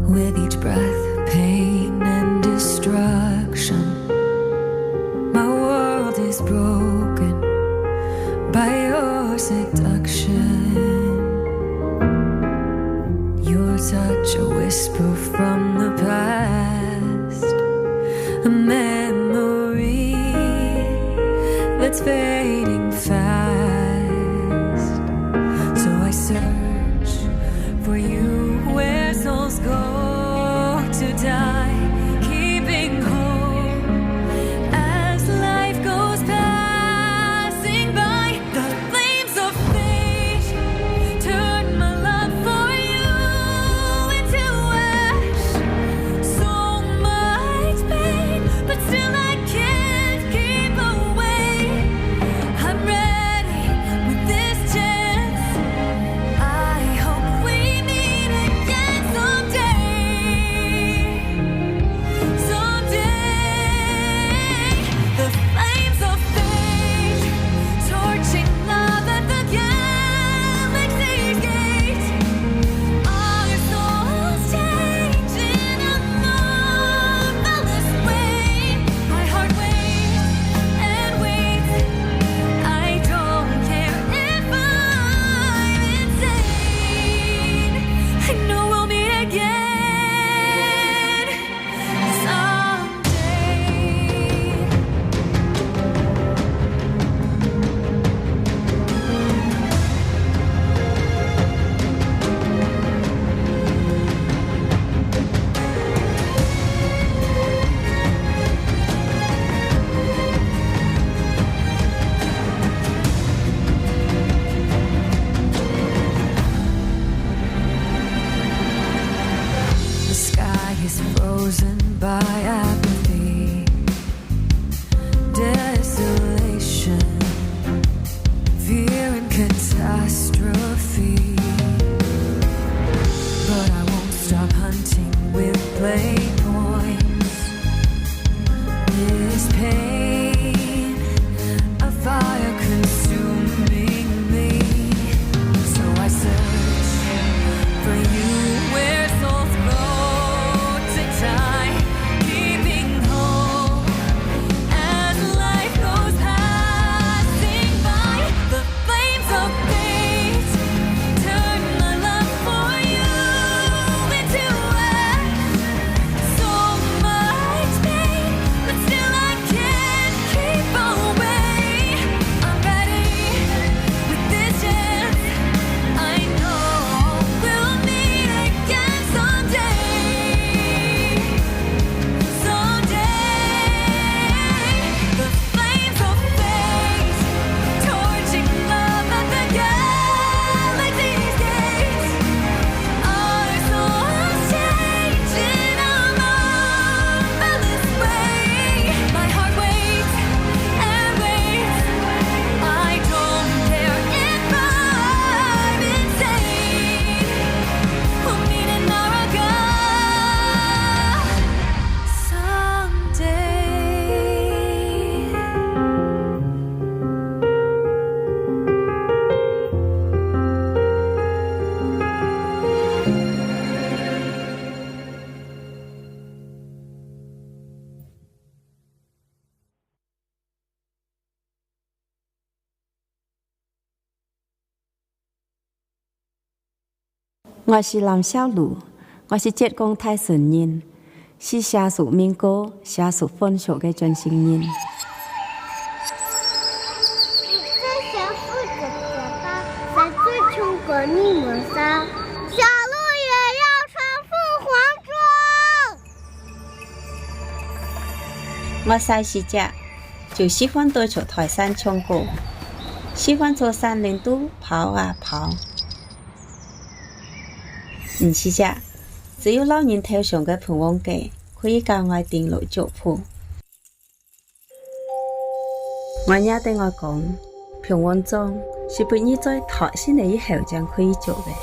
With each breath, pain and destruction. My world is broken by your seduction. Your touch, a whisper from the past, a memory that's fading fast. So I search for you where souls go to die, keeping hope as life goes passing by. The flames of fate turn my love for you into ash. So much pain, but still I can't keep away. I'm ready with this chance. I hope we meet again someday. Someday. The flames of fate, torching love at the galaxy's gate. Our souls change in a marvelous way. My heart waits and waits. I don't care if I'm insane. I know we'll meet again someday. The sky is frozen by apathy, desolation, fear and catastrophe. But I won't stop hunting with blade points. This pain, a fire consuming me. So I search for you where souls go to die, keeping hope as life goes passing by. The flames of fate turn my love for you into ash. So much pain, but still I can't keep away. I'm ready with this chance. I know we'll meet again someday. Someday. The flames of fate, torching love at the galaxy's gate. Our souls change in a marvelous way. My heart waits and waits. I don't care if I'm insane. We'll meet in NARAKA someday. Tôi là Xiao Lũ, tôi là Triết Công Thái Sơn Nhân, là Xia Sủ Minh Cô, Xia Sủ Phân Sổ cái chân sinh nhân. 在小富的嘴巴，在最穷国你抹杀，小鹿也要穿凤凰装。我sai是只，就喜欢对着台山唱歌，喜欢坐山林都跑啊跑。是只，只有老人头上嘅盆王雞可以教我定路腳譜。我爺對我講，盆王裝是俾你在台先嚟以後將可以做嘅，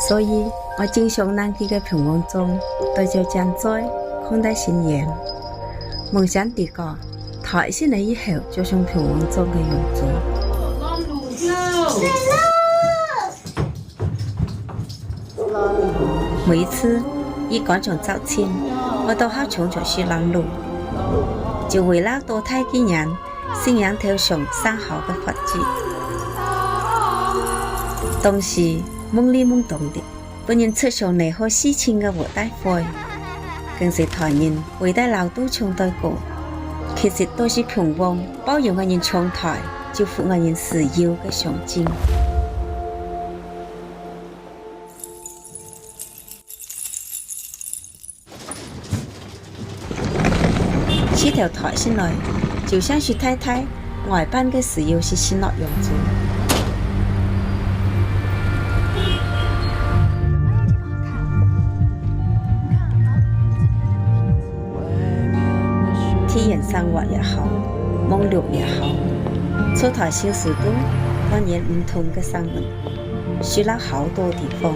所以我經常拿佢嘅盆王裝對住將在看待新言。夢想地個台先嚟以後就像盆王裝嘅樣子。每一次一赶上早前，我到好穷就去拦路，就为了多睇几人信仰条上生蚝嘅法子。当时懵里懵懂的，本人出上嚟好事情嘅活大会，更是台人为得老都唱对歌，其实都是平王包容我人唱台，就符我人自由嘅象征。起条台先来，就想去睇睇外班嘅自由是什么样子。体验生活也好，梦六也好，出台小时都当然唔同嘅生活，去了好多地方。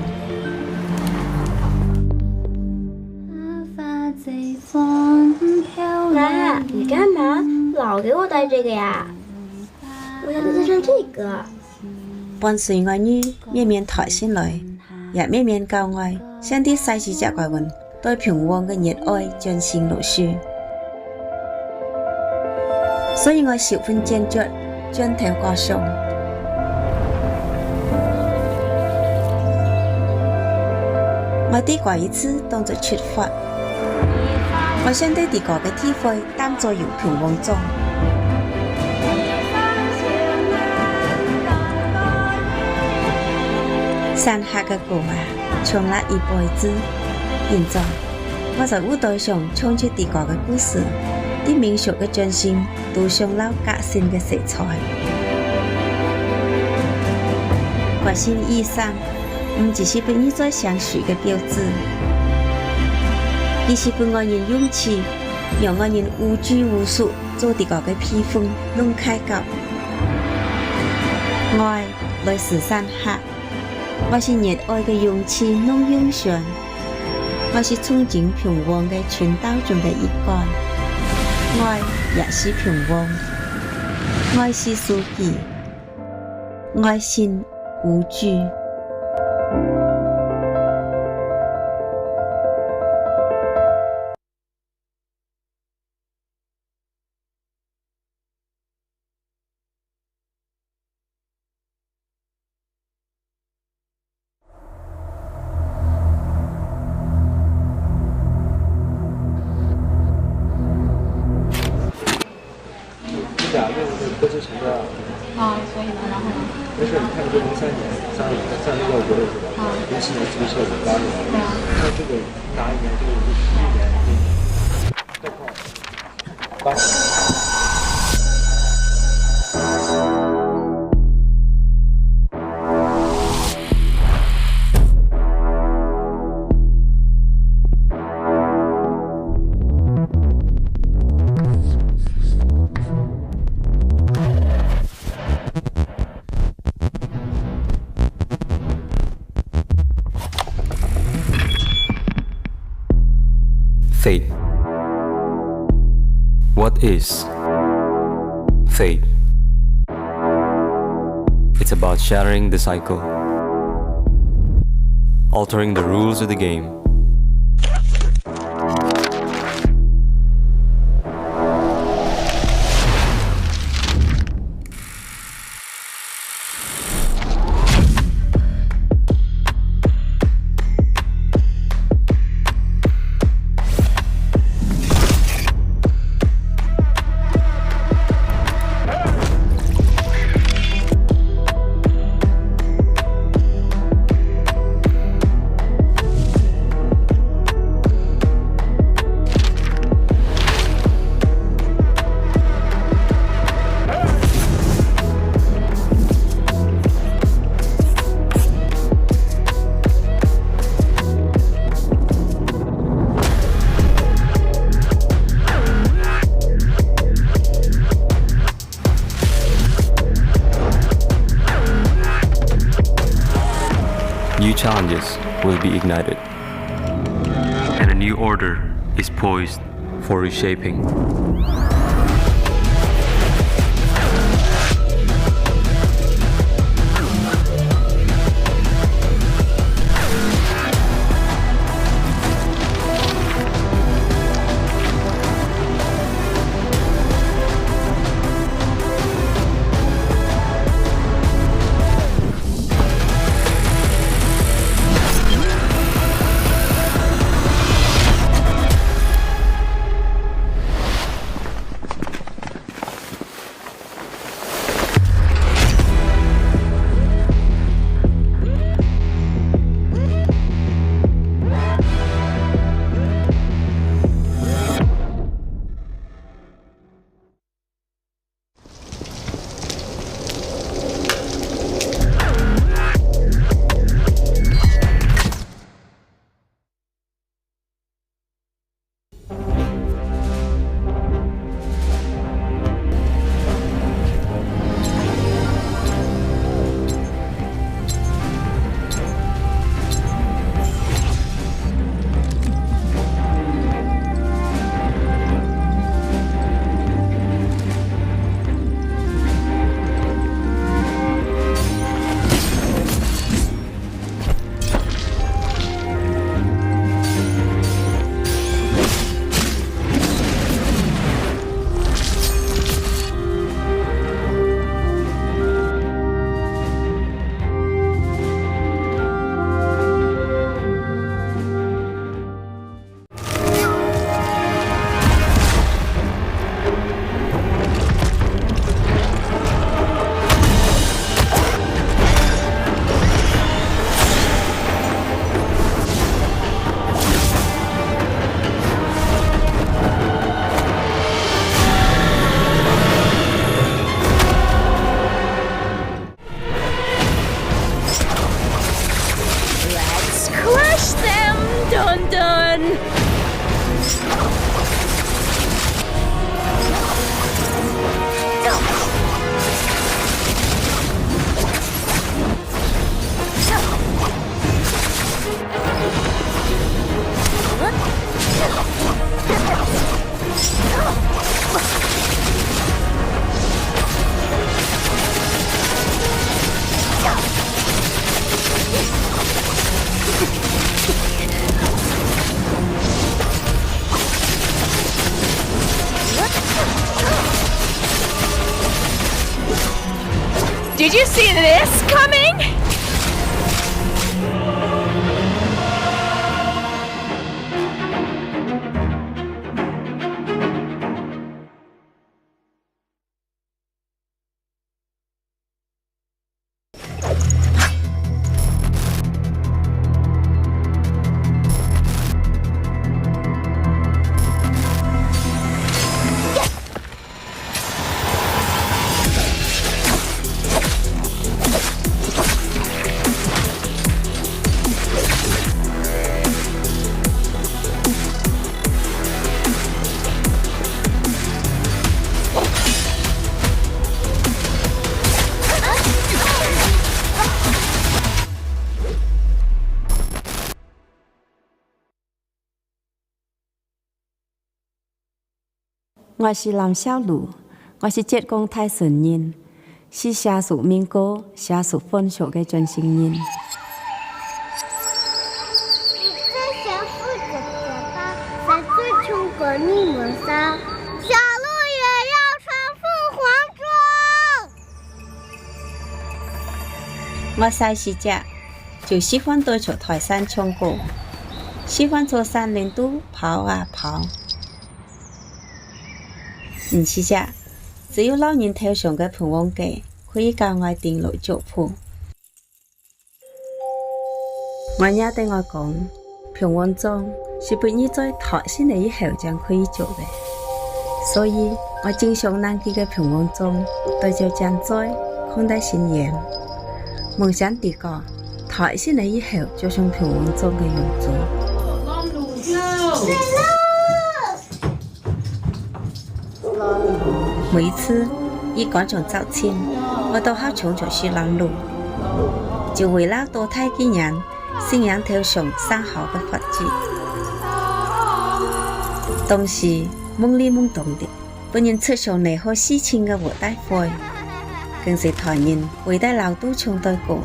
妈，你干嘛老给我带这个呀？我想再上这个。伴随我女面面台先来，也面面教我，想啲細事只怪運，對平旺嘅熱愛盡顯露出。所以我十分堅決將條歌上。我啲過一次當作出發。我想對地個嘅體會當作有平旺中，山下嘅歌啊，唱了一輩子。現在我在舞台上唱出地個嘅故事，啲民俗嘅真心都上了革新嘅色彩。革新意義唔只是俾你在相處嘅標誌。而是俾我人勇氣，讓我人無拘無束做啲個嘅披風弄開角。愛來自山下，我是熱愛嘅勇氣弄英雄，我是憧憬平旺嘅傳道中嘅一員。愛也是平旺，愛是書記，愛心無懼。都是成的啊，所以呢，然后呢？没事，你看这03年3月要国的是吧？07年是不是要8年？对啊。那这个哪一年？这个11年，再看8年。Fate. What is fate? It's about shattering the cycle, altering the rules of the game. New challenges will be ignited, and a new order is poised for reshaping. Did you see this coming? 我是蓝小璐，我是浙江泰顺人，是下属民歌、下属分手的专心人。你最想负责的吧，在最穷国你们上，小鹿也要穿凤凰装。我细时只就喜欢对着台山唱歌，喜欢坐山林都跑啊跑。唔是只，只有老人头上嘅盆王記可以教我定路腳譜。我爺對我講，平王裝是俾你在台先嚟以後將可以做嘅，所以我經常拿佢嘅平王裝對住將在看待新言，夢想地個台先嚟以後就像平王裝嘅樣子。每一次一趕上早前，我都好衝着去攔路，就為了多睇幾人信仰頭上生好嘅法子。當時懵裡懵懂的，本人出上嚟好事情嘅活大會，更是台人偉大老都唱對歌，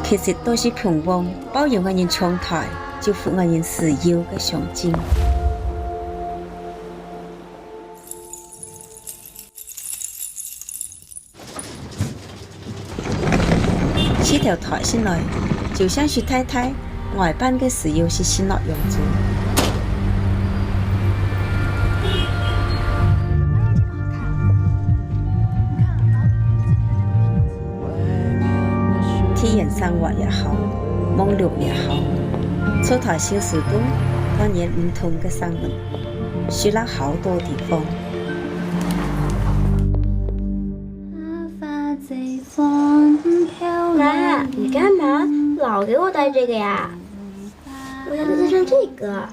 其實都是平王包容我人唱台，就符我人自由嘅象徵。這條台先來，就像是太太外班嘅時候是先落樣子。體驗生活也好，網絡也好，出台小時都當然唔同嘅生活，去了好多地方。妈，你干嘛老给我带这个呀？我想再上这个。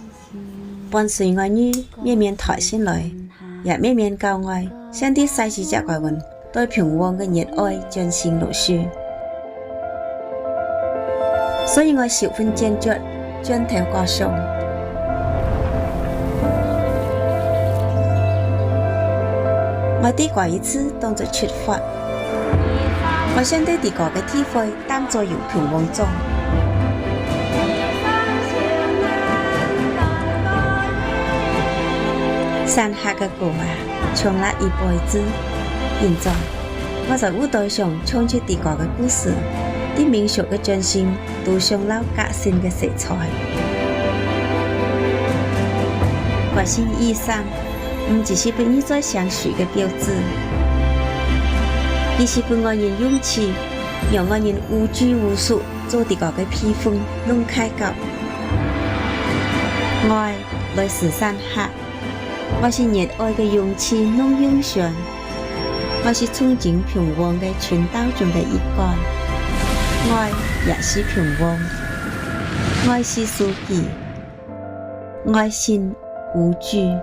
伴隨我女面面台先來，也面面教我像啲細時隻怪運對平王嘅熱愛將先落書，所以我十分堅決將頭掛上。我啲過一次當作出發。我想對地個嘅體會當作用平王裝。山下嘅歌啊，唱了一輩子。現在我在舞台上唱出地個嘅故事，啲民俗嘅專心都上了革新嘅色彩。革新衣裳唔只是俾你在相處嘅標誌。而是俾我人勇氣，讓我人無拘無束做啲個嘅披風弄開角。愛來自山下，我是熱愛嘅勇氣弄英雄，我是憧憬平王嘅傳道中嘅一個，愛也是平王，愛是書記，愛心無懼。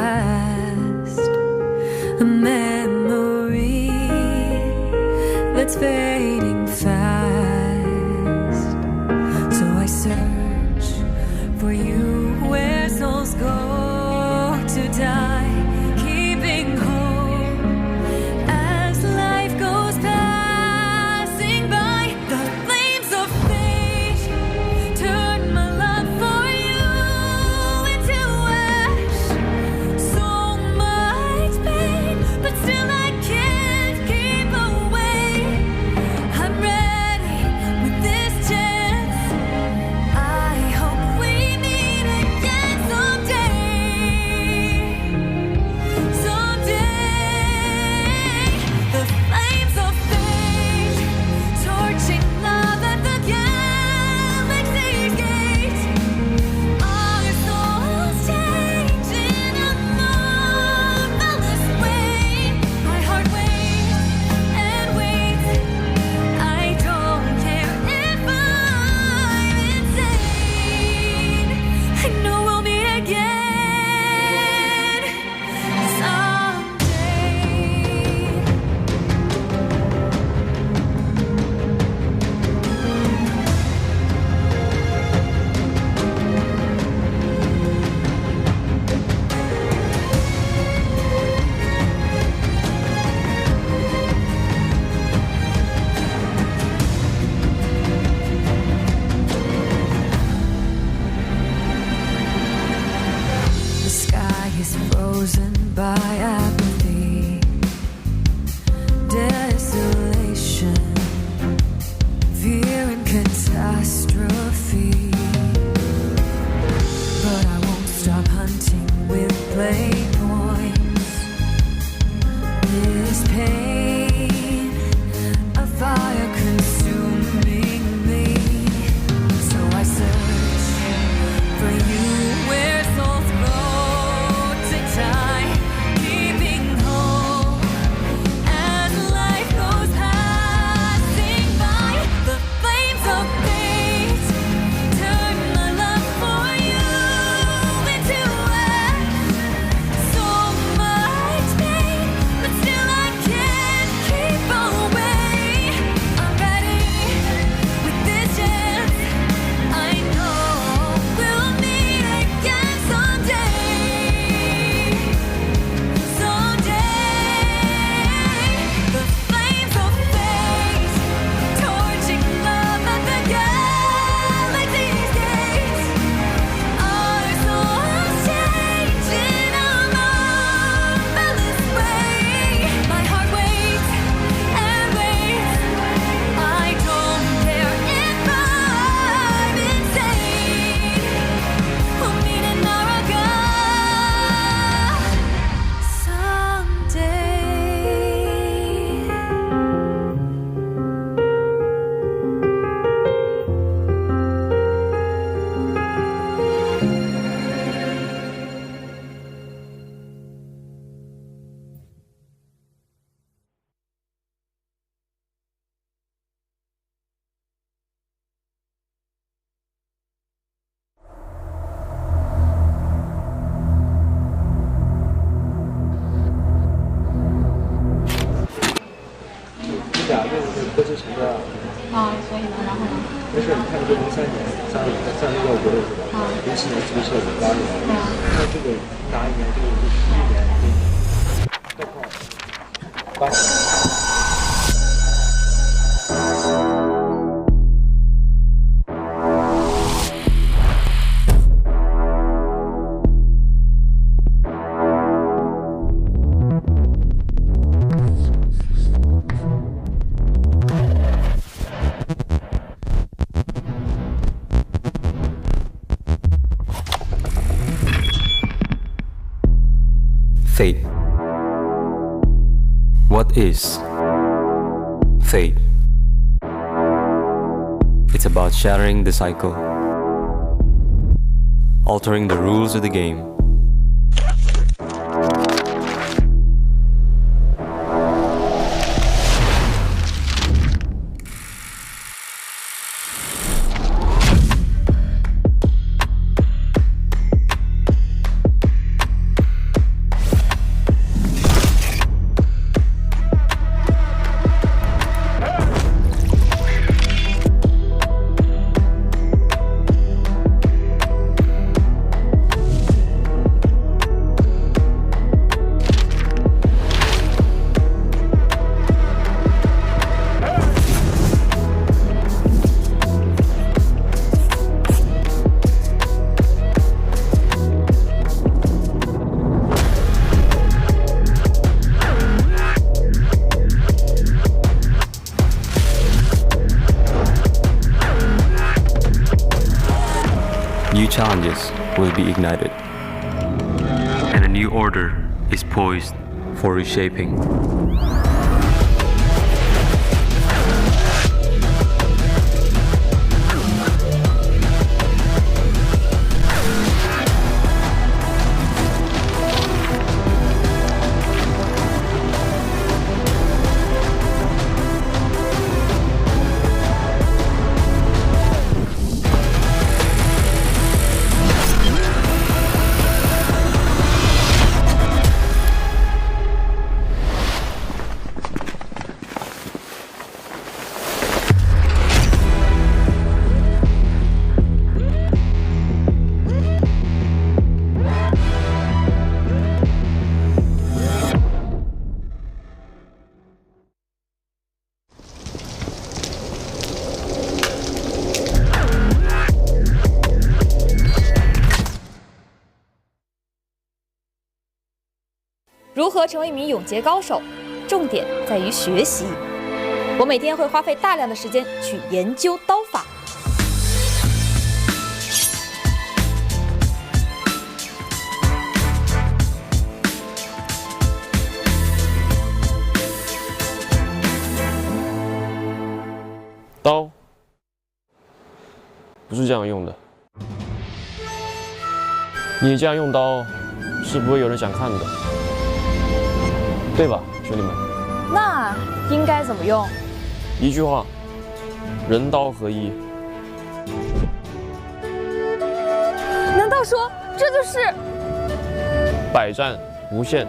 past, a memory that's fading fast. So I search for you where souls go to die, keeping hope as life goes passing by. The flames of fate turn my love for you into ash. So much pain, but still I can't keep away. I'm ready with this chance. I hope we meet again someday. Someday, the flames of fate torching love at the galaxy's gate. Our souls change in a marvelous way. My heart waits and waits. I don't care if I'm insane. I know we'll meet again someday. The sky is frozen by apathy, desolation, fear and catastrophe. But I won't stop hunting with blade points. This pain, a fire consuming me. So I search for you where souls go to die, keeping hope as life goes passing by. The flames of fate turn my love for you into ash. So much pain, but still I can't keep away. I'm ready with this chance. I know we'll meet again someday. Someday, the flames of fate torching love at the galaxy's gate. Our souls change in a marvelous way. My heart waits and waits. I don't care if I'm insane. We'll meet in NARAKA someday.你俩就是各自成家，所以呢，然后呢？没事，你看这03年36要国六是吧？07年自闭症58年，那这个哪一年？这个是11年，概况80年。Fate. What is fate? It's about shattering the cycle, altering the rules of the game. challenges will be ignited, and a new order is poised for reshaping.如何成为一名永劫高手？重点在于学习。我每天会花费大量的时间去研究刀法。刀不是这样用的，你这样用刀是不会有人想看的，对吧，兄弟们？那应该怎么用？一句话，人刀合一。难道说这就是百战无限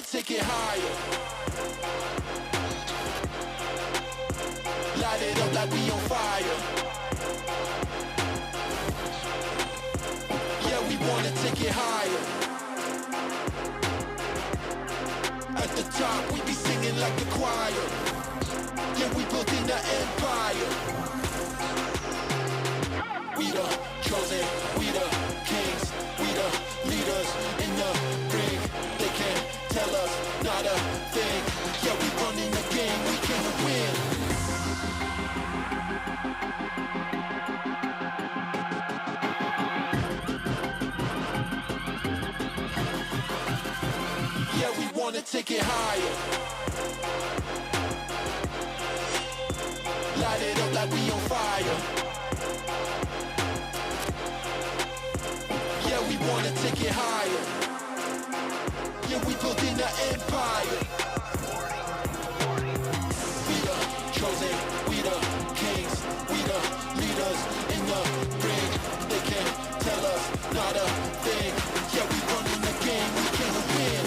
？Take it higher. take it higher. At the top, we be singing like the choir. Yeah, we building the empire. We the chosen, we the kings, we the leaders in the ring. They can't tell us not a thing. Yeah, we running the game, we can win. Yeah, we wanna take it higher. Light it up like we on fire. Yeah, we wanna take it higher. Yeah, we building the empire. We the chosen, we the kings, we the leaders in the ring. They can't tell us not a thing. Yeah, we running the game, we can win.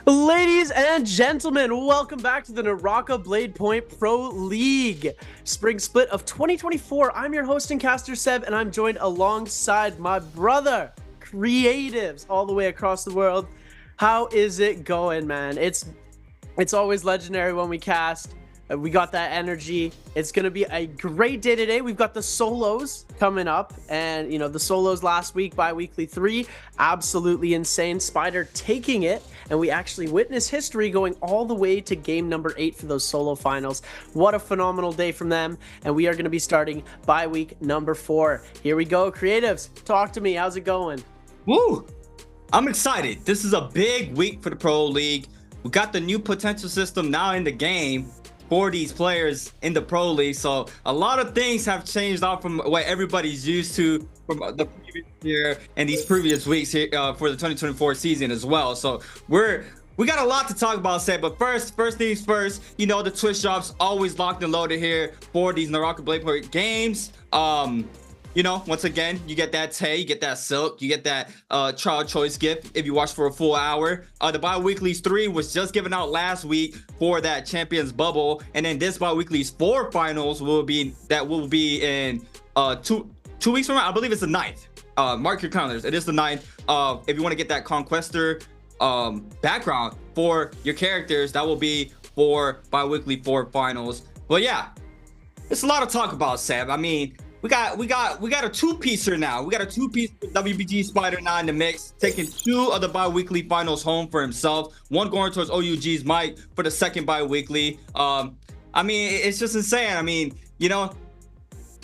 Ladies and gentlemen, welcome back to the NARAKA BLADEPOINT Pro League Spring Split of 2024. I'm your host and caster Seb, and I'm joined alongside my brother, Creatives, all the way across the world. How is it going, man? It's always legendary when we cast. We got that energy. It's going to be a great day today. We've got the solos coming up, and the solos last week, bi-weekly 3, absolutely insane. Spider taking it, and we actually witnessed history going all the way to game number 8 for those solo finals. What a phenomenal day from them, and we are going to be starting bi-week number 4. Here we go. Creatives, talk to me. How's it going? Woo! I'm excited. This is a big week for the Pro League. We got the new potential system now in the game for these players in the Pro League. So a lot of things have changed off from what everybody's used to from the previous year and these previous weeks here for the 2024 season as well. So we got a lot to talk about, say, but first things first, the Twitch drops always locked and loaded here for these NARAKA BLADEPOINT games. Once again, you get that Tay, you get that Silk, you get that trial choice gift if you watch for a full hour. The bi-weeklies 3 was just given out last week for that Champions Bubble, and then this bi-weeklies 4 finals will be in 2 weeks from now. I believe it's the 9th. Mark your calendars. It is the 9th. If you want to get that Conquestor background for your characters, that will be for bi-weekly 4 finals. But yeah, it's a lot to talk about, Sam. I mean, we got a two-piecer now. We got a two-piece WBG Spider now in the mix, taking 2 of the bi-weekly finals home for himself. One going towards OUG's Mike for the second bi-weekly. I mean, it's just insane. I mean,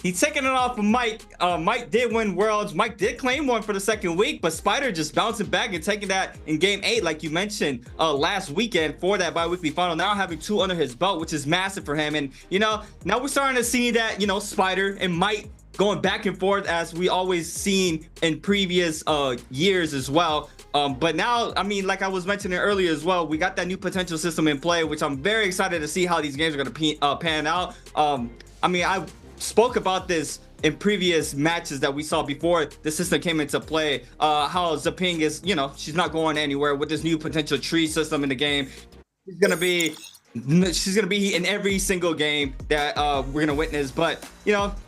he's taking it off of Mike. Mike did win Worlds. Mike did claim one for the second week, but Spider just bouncing back and taking that in game 8, like you mentioned last weekend for that bi-weekly final. Now having 2 under his belt, which is massive for him. And now we're starting to see that Spider and Mike going back and forth as we always seen in previous years as well. But now, I mean, like I was mentioning earlier as well, we got that new potential system in play, which I'm very excited to see how these games are going to pan out. I mean, I spoke about this in previous matches that we saw before the system came into play, how Zaping is, she's not going anywhere with this new potential tree system in the game. She's gonna be in every single game that we're gonna witness. But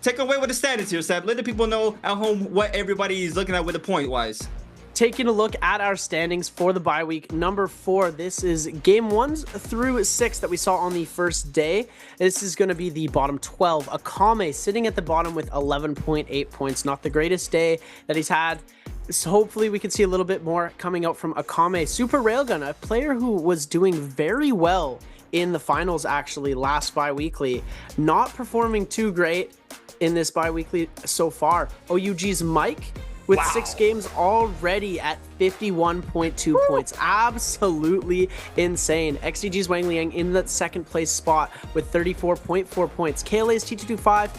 take away with the standards here, Seb. Let the people know at home what everybody is looking at with the point wise. Taking a look at our standings for the bye week number 4. This is game 1s through 6 that we saw on the first day. This is going to be the bottom 12. Akame sitting at the bottom with 11.8 points. Not the greatest day that he's had. So hopefully we can see a little bit more coming out from Akame. Super Railgun, a player who was doing very well in the finals actually last bi-weekly. Not performing too great in this bi-weekly so far. OUG's Mike with 6 games already at 51.2 points. Absolutely insane. XDG's Wang Liang in the second place spot with 34.4 points. KLA's T225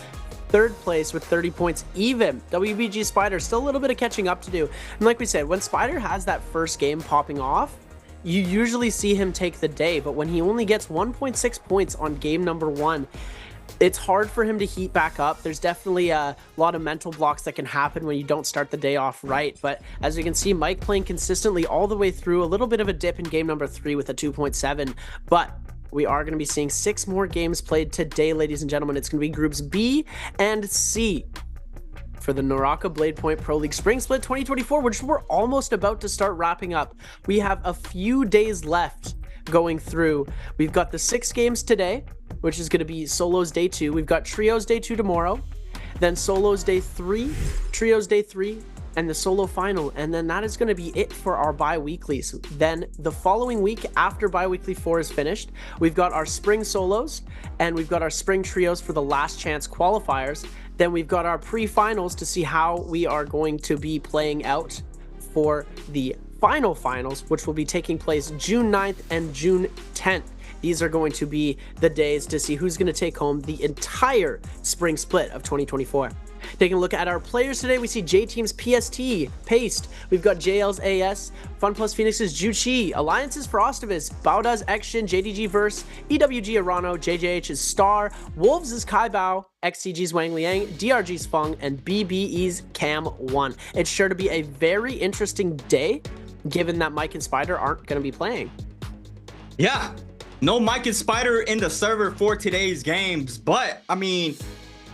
third place with 30 points even. WBG Spider still a little bit of catching up to do. And like we said, when Spider has that first game popping off, you usually see him take the day, but when he only gets 1.6 points on game number 1, it's hard for him to heat back up. There's definitely a lot of mental blocks that can happen when you don't start the day off right. But as you can see, Mike playing consistently all the way through, a little bit of a dip in game number 3 with a 2.7. But we are going to be seeing 6 more games played today, ladies and gentlemen. It's going to be groups B and C for the NARAKA BLADEPOINT Pro League Spring Split 2024, which we're almost about to start wrapping up. We have a few days left going through. We've got the 6 games today, which is going to be solos day 2. We've got trios day 2 tomorrow, then solos day 3, trios day 3, and the solo final. And then that is going to be it for our bi-weeklies. Then the following week after bi-weekly 4 is finished, we've got our spring solos and we've got our spring trios for the last chance qualifiers. Then we've got our pre-finals to see how we are going to be playing out for the finals, which will be taking place June 9th and June 10th. These are going to be the days to see who's going to take home the entire spring split of 2024. Taking a look at our players today, we see J Team's PST, Paste. We've got JL's AS, Fun Plus Phoenix's Juchi, Alliance's Frostivis, Bauda's Action, JDG Verse, EWG Arano, JJH's Star, Wolves' is Kai Bao, XCG's Wang Liang, DRG's Feng, and BBE's Cam1. It's sure to be a very interesting day, given that Mike and Spider aren't going to be playing. Yeah, no Mike and Spider in the server for today's games, but I mean,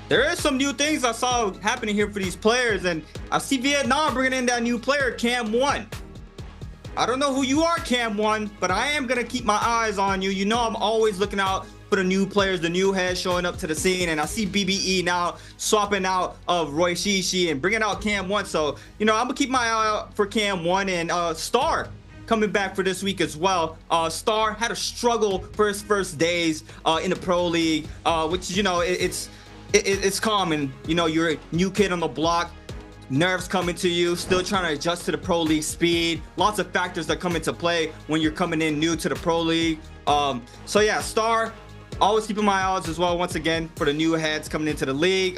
there is some new things I saw happening here for these players, and I see Vietnam bringing in that new player, Cam1. I don't know who you are, Cam1, but I am going to keep my eyes on you. You know I'm always looking out for the new players, the new heads showing up to the scene, and I see BBE now swapping out of Roy Shishi and bringing out Cam1. So, you know, I'm going to keep my eye out for Cam1 and Star coming back for this week as well. Star had a struggle for his first days in the Pro League, which, you know, it's common. You know, you're a new kid on the block, nerves coming to you, still trying to adjust to the Pro League speed. Lots of factors that come into play when you're coming in new to the Pro League. So yeah, Star, always keeping my odds as well, once again, for the new heads coming into the league.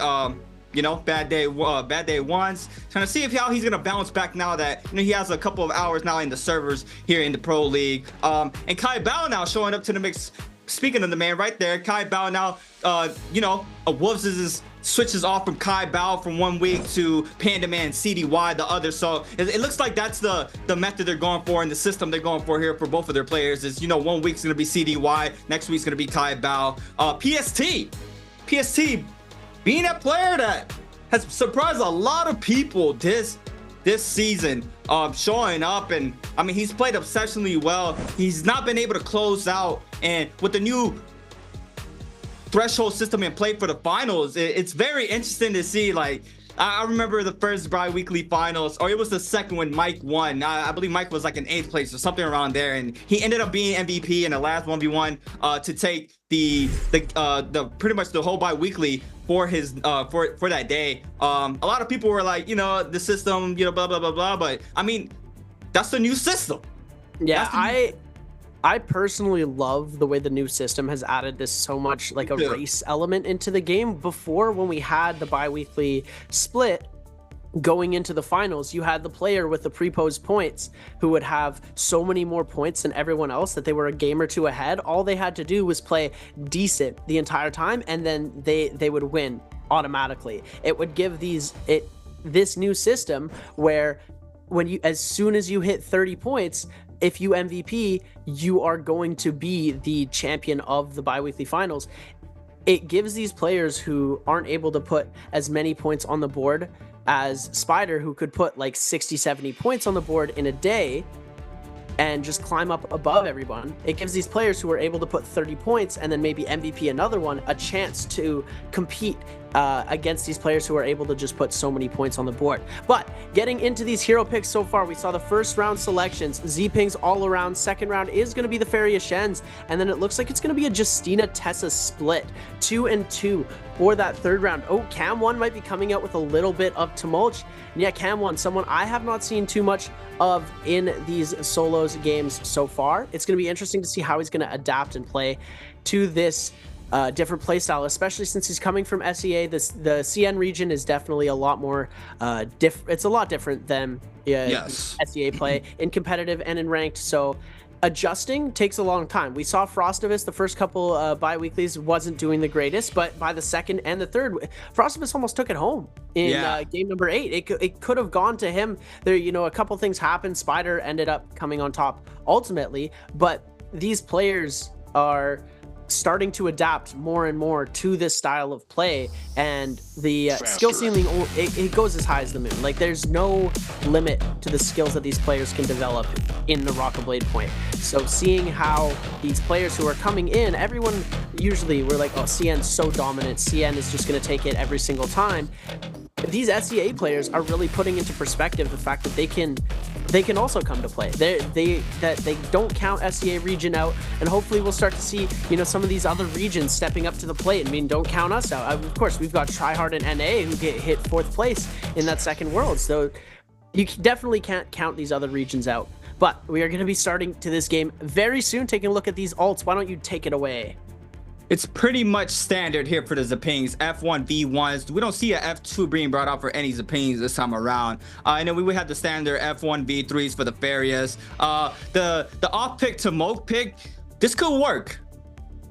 You know, bad day ones, trying to see how he's gonna bounce back now that, you know, he has a couple of hours now in the servers here in the Pro League. And Kai Bao now showing up to the mix. Speaking of the man right there, Kai Bao now, you know, Wolves' switches off from Kai Bao from one week to Panda Man CDY the other. So it looks like that's the method they're going for, and the system they're going for here for both of their players is, you know, one week's gonna be CDY, next week's gonna be Kai Bao. PST being that player that has surprised a lot of people this season, showing up, and I mean, he's played exceptionally well. He's not been able to close out, and with the new threshold system in play for the finals, it's very interesting to see. Like, I remember the first bi-weekly finals, or it was the second when Mike won. I believe Mike was like in 8th place or something around there, and he ended up being MVP in the last 1v1 to take the pretty much the whole bi-weekly for his for that day. A lot of people were like, you know, the system, you know, blah blah blah blah, but I mean, that's the new system. Yeah, I personally love the way the new system has added this so much, like a race element into the game. Before, when we had the bi-weekly split going into the finals, you had the player with the pre-posed points who would have so many more points than everyone else that they were a game or two ahead. All they had to do was play decent the entire time, and then they would win automatically. It would give this new system where as soon as you hit 30 points, if you MVP, you are going to be the champion of the bi-weekly finals. It gives these players who aren't able to put as many points on the board as Spider, who could put like 60-70 points on the board in a day and just climb up above everyone. It gives these players who are able to put 30 points and then maybe MVP another one a chance to compete against these players who are able to just put so many points on the board. But getting into these hero picks so far, we saw the first round selections, Z-Pings all around. Second round is going to be the Feria Shens, and then it looks like it's going to be a Justina Tessa split, 2 and 2 for that third round. Oh, Cam1 might be coming out with a little bit of tumult. And yeah, Cam1, someone I have not seen too much of in these solos games so far. It's going to be interesting to see how he's going to adapt and play to this different playstyle, especially since he's coming from SEA. The CN region is definitely a lot more it's a lot different than SEA play in competitive and in ranked. So adjusting takes a long time. We saw Frostivus the first couple bi-weeklies wasn't doing the greatest, but by the second and the third, Frostivus almost took it home in game number 8. It could have gone to him. There, you know, a couple things happened. Spider ended up coming on top ultimately, but these players are starting to adapt more and more to this style of play, and the skill ceiling, it goes as high as the moon. Like, there's no limit to the skills that these players can develop in NARAKA BLADEPOINT. So seeing how these players who are coming in, everyone usually we're like, oh, CN's so dominant, CN is just going to take it every single time. These SEA players are really putting into perspective the fact that they can also come to play. They don't count SEA region out, and hopefully we'll start to see, you know, some of these other regions stepping up to the plate. I mean, don't count us out. Of course, we've got Tryhard and NA who hit 4th place in that second world, so you definitely can't count these other regions out. But we are going to be starting to this game very soon, taking a look at these alts. Why don't you take it away? It's pretty much standard here for the Zapings. F1 V1s. We don't see a F2 being brought out for any Zapings this time around. And then we would have the standard F1 V3s for the Farias. The off pick to Moke pick, this could work.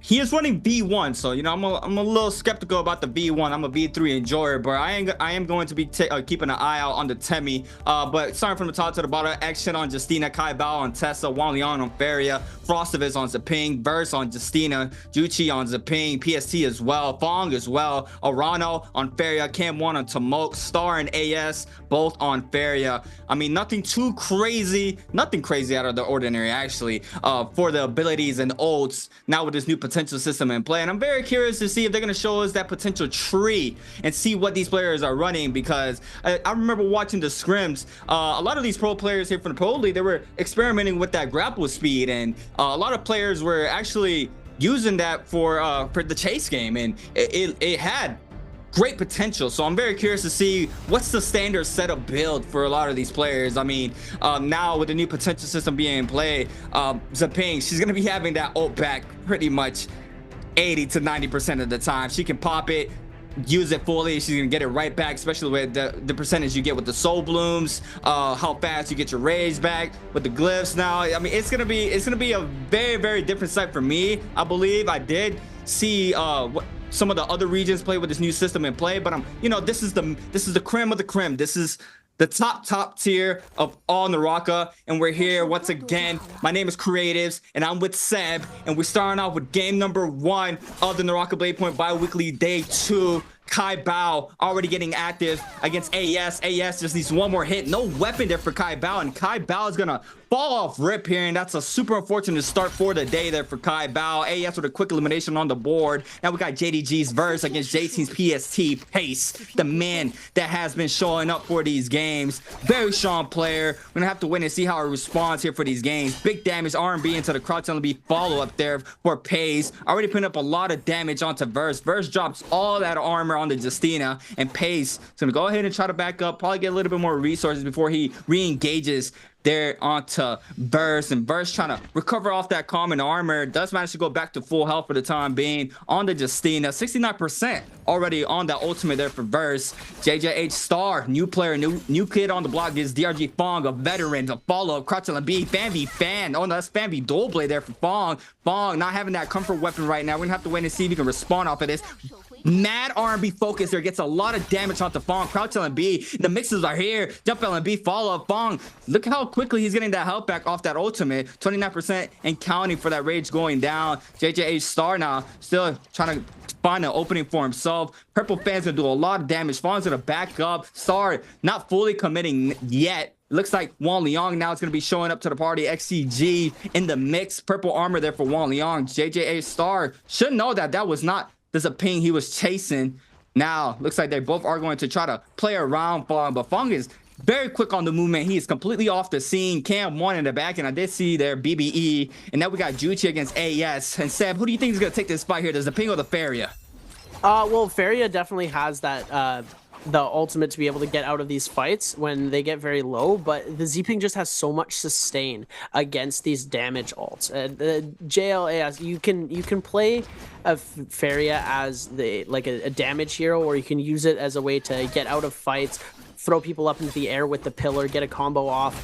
He is running V1, so, you know, I'm a little skeptical about the V1. I'm a V3 enjoyer, but I am going to be keeping an eye out on the Temi. But starting from the top to the bottom, action on Justina, Kai Bao on Tessa, Wang Liang on Faria, Frostivus on Zaping, Verse on Justina, Juchi on Zaping, PST as well, Fong as well, Arano on Faria, Cam 1 on Tomok, Star and AS both on Faria. I mean, nothing crazy out of the ordinary, actually, for the abilities and ults now with this new potential system in play. And I'm very curious to see if they're going to show us that potential tree and see what these players are running, because I remember watching the scrims. A lot of these pro players here from the Pro League, they were experimenting with that grapple speed, and a lot of players were actually using that for the chase game, and it had great potential. So I'm very curious to see what's the standard setup build for a lot of these players. I mean, now with the new potential system being in play, Zaping, she's going to be having that ult back pretty much 80 to 90% of the time. She can pop it, use it fully, she's gonna get it right back, especially with the percentage you get with the soul blooms, how fast you get your rage back with the glyphs. Now, I mean, it's gonna be a very different sight for me. I believe I did see what some of the other regions play with this new system in play, but you know, this is the creme of the creme. This is the top tier of all NARAKA, and we're here once again. My name is Creatives, and I'm with Seb, and we're starting off with game number 1 of the NARAKA BLADEPOINT bi-weekly day 2. Kai Bao already getting active against AS. AS just needs one more hit. No weapon there for Kai Bao, and Kai Bao is gonna fall off rip here, and that's a super unfortunate start for the day there for Kai Bao. AS with a quick elimination on the board. Now we got JDG's verse against JT's PST Pace, the man that has been showing up for these games. Very strong player. We're gonna have to wait and see how he responds here for these games. Big damage R&B into the crouch LB follow up there for Pace. Already putting up a lot of damage onto Verse. Verse drops all that armor on the Justina, and Pace is gonna go ahead and try to back up, probably get a little bit more resources before he re-engages there onto Verse, and Verse trying to recover off that common armor. Does manage to go back to full health for the time being on the Justina. 69% already on that ultimate there for Verse. JJH Star, new player, new kid on the block, is DRG Fong, a veteran to follow. Crouch and B, Fan v Fan. Oh no, that's Fan v Dual Blade there for Fong. Fong not having that comfort weapon right now. We're gonna have to wait and see if he can respond off of this. Mad R&B focus there, gets a lot of damage onto Fong. Crouch LB, the mixes are here. Jump LB, follow up Fong. Look how quickly he's getting that health back off that ultimate. 29% and counting for that rage going down. JJH Star now still trying to find an opening for himself. Purple Fan's gonna do a lot of damage. Fong's gonna back up. Star not fully committing yet. Looks like Wang Liang now is going to be showing up to the party. XCG in the mix. Purple armor there for Wang Liang. JJH Star should know that that was not the Zaping he was chasing. Now, looks like they both are going to try to play around Fong, but Fong is very quick on the movement. He is completely off the scene. Cam 1 in the back, and I did see there BBE. And now we got Juchi against AS. And Seb, who do you think is going to take this fight here? Does Zaping or the Faria? Well, Faria definitely has that the ultimate to be able to get out of these fights when they get very low, but the Zping just has so much sustain against these damage ults. The JLAS, you can play a Faria as a damage hero, or you can use it as a way to get out of fights. throw people up into the air with the pillar, get a combo off.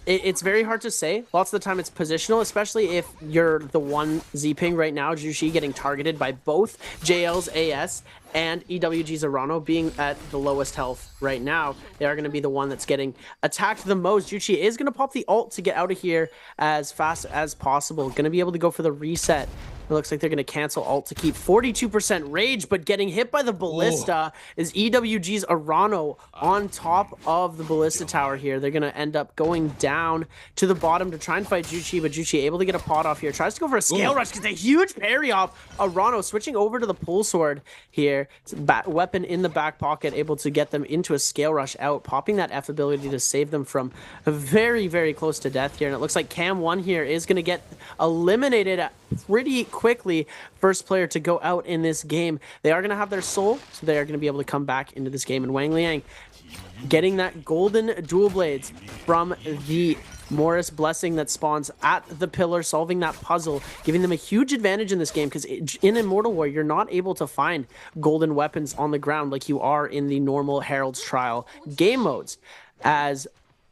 It's very hard to say. Lots of the time it's positional, especially if you're the one Z-ping right now, Jushi getting targeted by both JL's AS and EWG's Arano being at the lowest health right now. They are going to be the one that's getting attacked the most. Juchi is going to pop the ult to get out of here as fast as possible. Going to be able to go for the reset. It looks like they're going to cancel ult to keep 42% rage, but getting hit by the ballista is EWG's Arano on top of the ballista tower here. They're going to end up going down to the bottom to try and fight Juchi, but Juchi able to get a pot off here. Tries to go for a scale rush because a huge parry off Arano, switching over to the pull sword here. It's a weapon in the back pocket, able to get them into a scale rush out, popping that F ability to save them from very, very close to death here. And it looks like Cam1 here is going to get eliminated pretty quickly. First player to go out in this game. They are going to have their soul, so they are going to be able to come back into this game. And Wang Liang getting that golden dual blades from the Morris blessing that spawns at the pillar, solving that puzzle, giving them a huge advantage in this game, because in Immortal War you're not able to find golden weapons on the ground like you are in the normal Herald's Trial game modes, as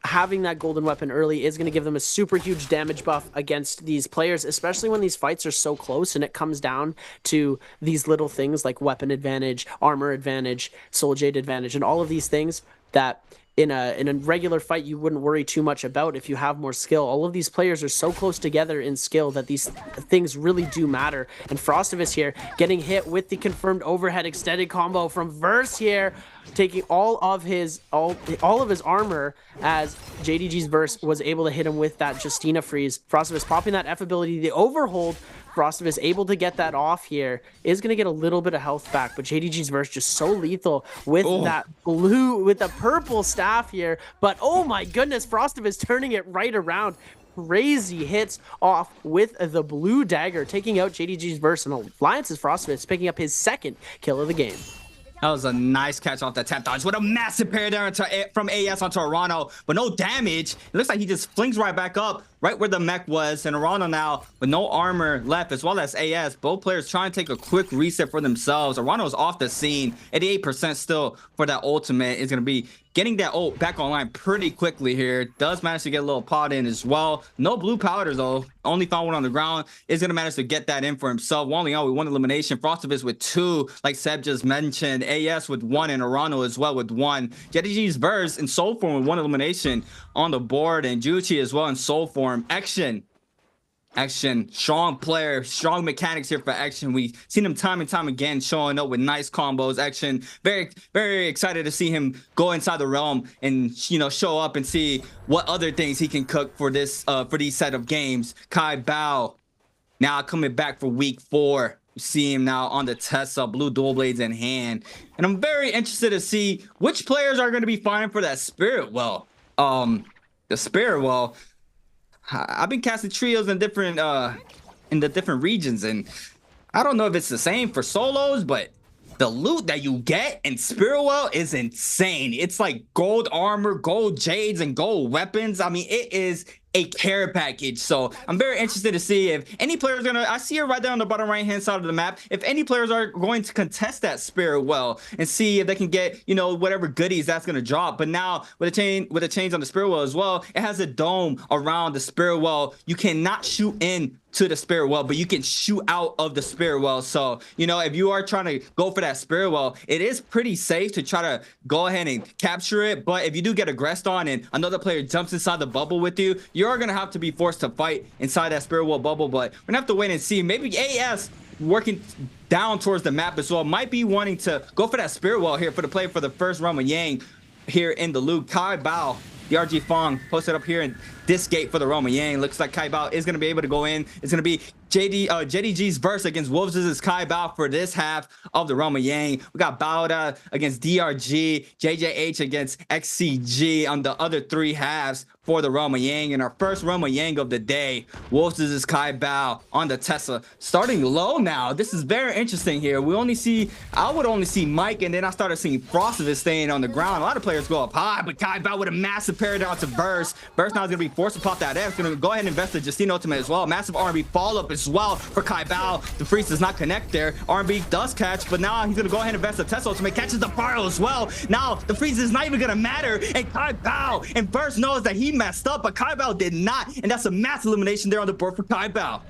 having that golden weapon early is going to give them a super huge damage buff against these players, especially when these fights are so close and it comes down to these little things like weapon advantage, armor advantage, soul jade advantage, and all of these things that in a regular fight you wouldn't worry too much about if you have more skill. All of these players are so close together in skill that these things really do matter. And Frostivus here getting hit with the confirmed overhead extended combo from Verse here, taking all of his armor, as JDG's Verse was able to hit him with that Justina freeze. Frostivus popping that F ability, the overhold. Frostivus able to get that off here, is going to get a little bit of health back, but JDG's Verse just so lethal with that blue, with the purple staff here. But oh my goodness, Frostivus turning it right around. Crazy hits off with the blue dagger, taking out JDG's Verse, and Alliance's Frostivus picking up his second kill of the game. That was a nice catch off that tap dodge with a massive parry there from AS onto Arano, but no damage. It looks like he just flings right back up, right where the mech was, and Arano now with no armor left, as well as AS. Both players trying to take a quick reset for themselves. Arano's off the scene, 88% still for that ultimate. Is going to be getting that ult back online pretty quickly here. Does manage to get a little pot in as well. No blue powders though. Only found one on the ground. Is going to manage to get that in for himself. Wang Liang with one elimination. Frostivus with 2, like Seb just mentioned. AS with 1, and Arano as well with 1. JDG's Verse in soul form with 1 elimination on the board, and Juchi as well in soul form. Action, strong player, strong mechanics here for Action. We've seen him time and time again showing up with nice combos. Action, very, very excited to see him go inside the realm and, you know, show up and see what other things he can cook for this, for these set of games. Kai Bao now coming back for week 4. You see him now on the Tessa, blue dual blades in hand, and I'm very interested to see which players are going to be fighting for that Spirit Well. The Spirit Well. I've been casting trios in the different regions, and I don't know if it's the same for solos, but the loot that you get in Spirit Well is insane. It's like gold armor, gold jades, and gold weapons. I mean, it is a care package. So I'm very interested to see if any players I see it right there on the bottom right hand side of the map, if any players are going to contest that Spirit Well and see if they can get, you know, whatever goodies that's going to drop. But now with a change on the Spirit Well as well, it has a dome around the Spirit Well. You cannot shoot in to the Spirit Well, but you can shoot out of the Spirit Well. So, you know, if you are trying to go for that Spirit Well, it is pretty safe to try to go ahead and capture it. But if you do get aggressed on and another player jumps inside the bubble with you, you're gonna have to be forced to fight inside that Spirit Well bubble. But we're gonna have to wait and see. Maybe AS working down towards the map as well might be wanting to go for that Spirit Well here for the play for the first Rama Yang here in the loop. Kai Bao, the RG Fong posted up here in this gate for the Roma Yang. Looks like Kai Bao is going to be able to go in. It's going to be JDG's Verse against Wolves' Kai Bao for this half of the Roma Yang. We got Bauda against DRG, JJH against XCG on the other 3 halves for the Roma Yang. And our first Roma Yang of the day, Wolves' Kai Bao on the Tesla. Starting low now. This is very interesting here. I would only see Mike, and then I started seeing Frostivus staying on the ground. A lot of players go up high, but Kai Bao with a massive parry down to Verse. Verse now is going to be forced to pop that F. Going to go ahead and invest the Justine ultimate as well. Massive R&B follow-up as as well for Kai Bao. The freeze does not connect there. R&B does catch, but now he's gonna go ahead and invest the Tesla Ultimate, catches the Pyro as well. Now the freeze is not even gonna matter, and Kai Bao and Burst knows that he messed up, but Kai Bao did not, and that's a mass elimination there on the board for Kai Bao.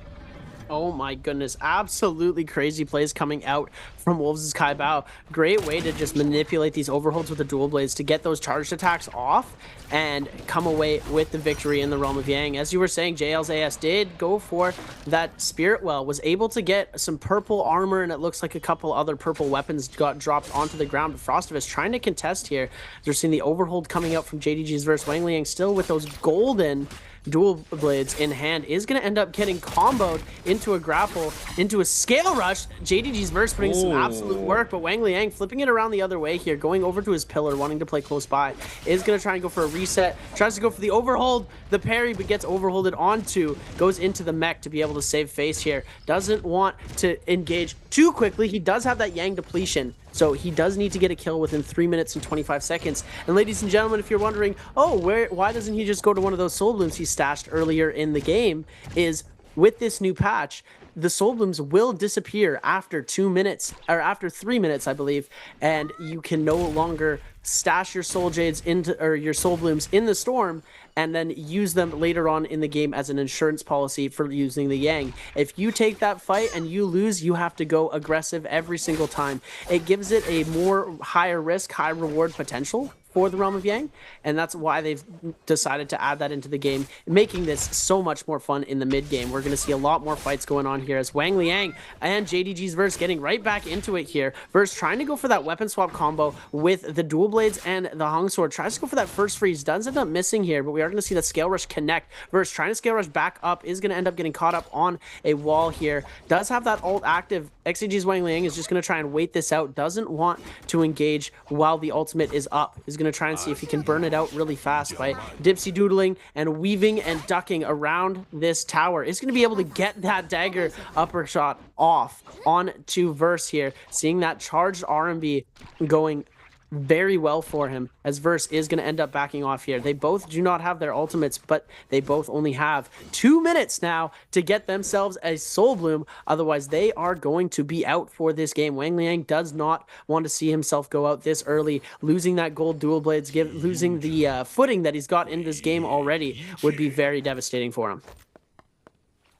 Oh my goodness, absolutely crazy plays coming out from Wolves' Kai Bao. Great way to just manipulate these overholds with the dual blades to get those charged attacks off and come away with the victory in the Realm of Yang. As you were saying, JL's AS did go for that Spirit Well, was able to get some purple armor, and it looks like a couple other purple weapons got dropped onto the ground. But Frostivus trying to contest here. They're seeing the overhold coming out from JDG's verse. Wang Liang still with those golden dual blades in hand is going to end up getting comboed into a grapple, into a scale rush. JDG's verse putting some absolute work, but Wang Liang flipping it around the other way here, going over to his pillar, wanting to play close by, is going to try and go for a reset, tries to go for the overhold, the parry, but gets overholded onto, goes into the mech to be able to save face here. Doesn't want to engage too quickly. He does have that Yang depletion, so he does need to get a kill within 3 minutes and 25 seconds. And ladies and gentlemen, if you're wondering, oh, why doesn't he just go to one of those soul blooms he stashed earlier in the game, is with this new patch, the soul blooms will disappear after 2 minutes, or after 3 minutes, I believe, and you can no longer stash your soul jades into, or your soul blooms in the storm, and then use them later on in the game as an insurance policy for using the Yang. If you take that fight and you lose, you have to go aggressive every single time. It gives it a more higher risk, high reward potential for the Realm of Yang, and that's why they've decided to add that into the game, making this so much more fun in the mid game. We're going to see a lot more fights going on here as Wang Liang and JDG's verse getting right back into it here. Verse trying to go for that weapon swap combo with the dual blades and the hung sword, tries to go for that first freeze, does end up missing here, but we are going to see that scale rush connect. Verse trying to scale rush back up, is going to end up getting caught up on a wall here, does have that ult active. XCG's Wang Liang is just going to try and wait this out, doesn't want to engage while the ultimate is up. Is going to try and see if he can burn it out really fast by dipsy doodling and weaving and ducking around this tower. Is going to be able to get that dagger upper shot off onto Verse here, seeing that charged R&B going very well for him, as Verse is going to end up backing off here. They both do not have their ultimates, but they both only have 2 minutes now to get themselves a soul bloom, otherwise they are going to be out for this game. Wang Liang does not want to see himself go out this early. Losing that gold dual blades, losing the footing that he's got in this game already would be very devastating for him.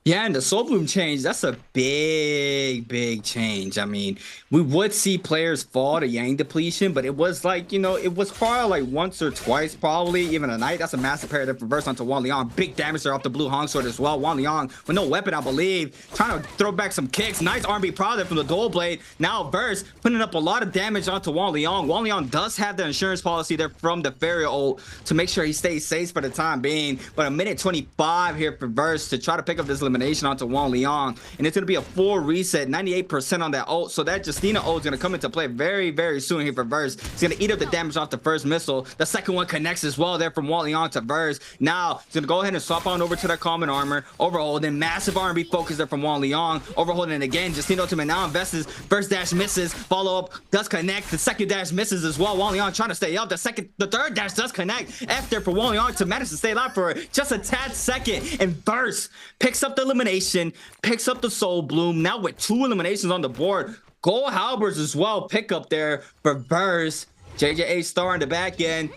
Yeah, and the soul bloom change, that's a big change. I mean, we would see players fall to Yang depletion, but it was like, you know, it was probably like once or twice, probably even a night. That's a massive parry to reverse onto Wang Liang. Big damage there off the blue Hong Sword as well. Wang Liang with no weapon, I believe, trying to throw back some kicks. Nice R&B product from the dual blade. Now Verse putting up a lot of damage onto Wang Liang. Wang Liang does have the insurance policy there from the Fairy ult to make sure he stays safe for the time being. But a minute 25 here for Verse to try to pick up this elimination onto Wang Liang, and it's going to be a full reset, 98% on that ult, so that Justina ult is going to come into play very soon here for Verse. He's going to eat up the damage off the first missile. The second one connects as well there from Wang Liang to Verse. Now he's going to go ahead and swap on over to that common armor, overhold, and massive R&B focus there from Wang Liang, overholding it again. Justina ultimate now invests, first dash misses, follow up does connect, the second dash misses as well. Wang Liang trying to stay up, the third dash does connect. F there for Wang Liang to manage to stay alive for just a tad second, and Verse picks up the elimination, picks up the soul bloom. Now with 2 eliminations on the board, gold halberds as well pick up there for Verse. JJ Star in the back end.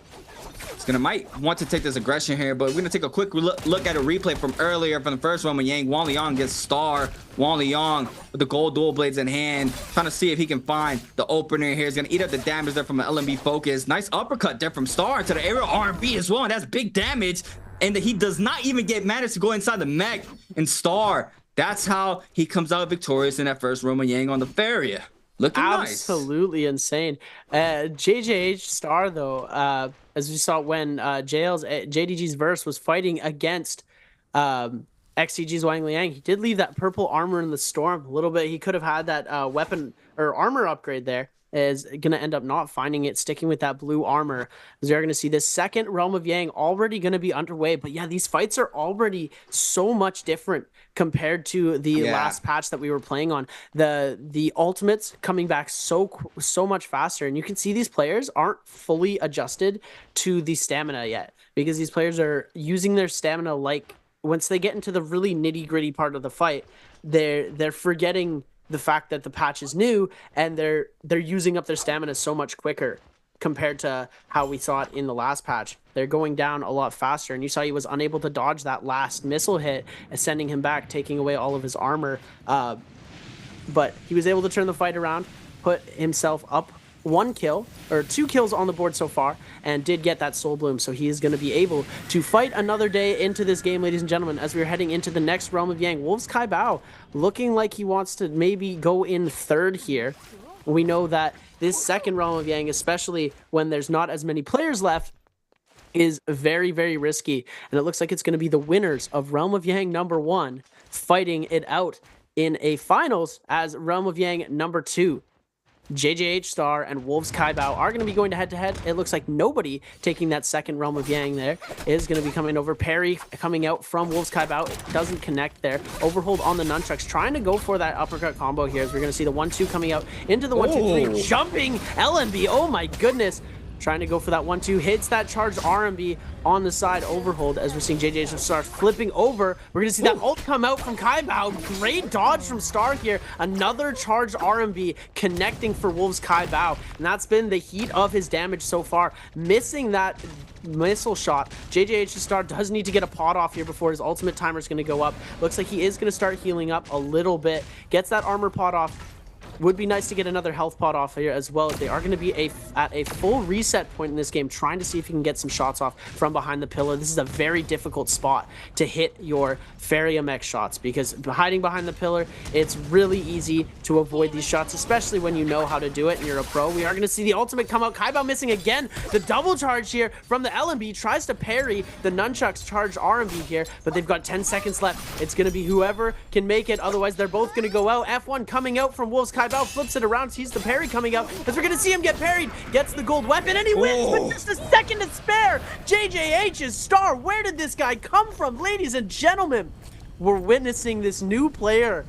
It's gonna might want to take this aggression here, but we're gonna take a quick look at a replay from earlier from the first one when Wang Liang gets Star. Wang Liang with the gold dual blades in hand, trying to see if he can find the opener here. He's gonna eat up the damage there from an LMB focus. Nice uppercut there from Star to the aerial R&B as well, and that's big damage. And he does not even manage to go inside the mech. And Star, that's how he comes out victorious in that first Realm of Yang on the Faria. Looking absolutely nice. Insane. JJH Star, though, as we saw when JDG's verse was fighting against XCG's Wang Liang, he did leave that purple armor in the storm a little bit. He could have had that weapon or armor upgrade there. Is going to end up not finding it, sticking with that blue armor. As you're going to see this second Realm of Yang already going to be underway. But yeah, these fights are already so much different compared to the last patch that we were playing on. The ultimates coming back so much faster, and you can see these players aren't fully adjusted to the stamina yet, because these players are using their stamina like once they get into the really nitty-gritty part of the fight, they're forgetting the fact that the patch is new, and they're using up their stamina so much quicker compared to how we saw it in the last patch. They're going down a lot faster, and you saw he was unable to dodge that last missile hit, sending him back, taking away all of his armor. But he was able to turn the fight around, put himself up 1 kill, or 2 kills on the board so far, and did get that Soul Bloom, so he is going to be able to fight another day into this game, ladies and gentlemen, as we're heading into the next Realm of Yang. Wolves Kai Bao looking like he wants to maybe go in third here. We know that this second Realm of Yang, especially when there's not as many players left, is very, very risky, and it looks like it's going to be the winners of Realm of Yang number 1 fighting it out in a finals as Realm of Yang number 2. JJH Star and Wolves Kai Bao are going to be going to head-to-head. It looks like nobody taking that second Realm of Yang there is going to be coming over. Parry coming out from Wolves Kai Bao. It doesn't connect there. Overhold on the nunchucks, trying to go for that uppercut combo here as we're going to see the 1-2 coming out into the 1-2-3. Jumping LMB. Oh my goodness. Trying to go for that 1-2, hits that charged RMB on the side overhold as we're seeing JJ Star flipping over. We're going to see that ult come out from Kai Bao. Great dodge from Star here. Another charged RMB connecting for Wolves Kai Bao. And that's been the heat of his damage so far. Missing that missile shot. JJH Star does need to get a pot off here before his ultimate timer is going to go up. Looks like he is going to start healing up a little bit. Gets that armor pot off. Would be nice to get another health pot off here as well. They are going to be at a full reset point in this game, trying to see if he can get some shots off from behind the pillar. This is a very difficult spot to hit your Faria mech shots, because hiding behind the pillar, it's really easy to avoid these shots, especially when you know how to do it and you're a pro. We are going to see the ultimate come out. Kai Bao missing again. The double charge here from the LMB tries to parry the nunchucks charge RMB here, but they've got 10 seconds left. It's going to be whoever can make it. Otherwise, they're both going to go out. F1 coming out from Wolves Kai Bao, flips it around, sees the parry coming out, as we're gonna see him get parried, gets the gold weapon, and he wins with just a second to spare. JJH's Star, where did this guy come from? Ladies and gentlemen, we're witnessing this new player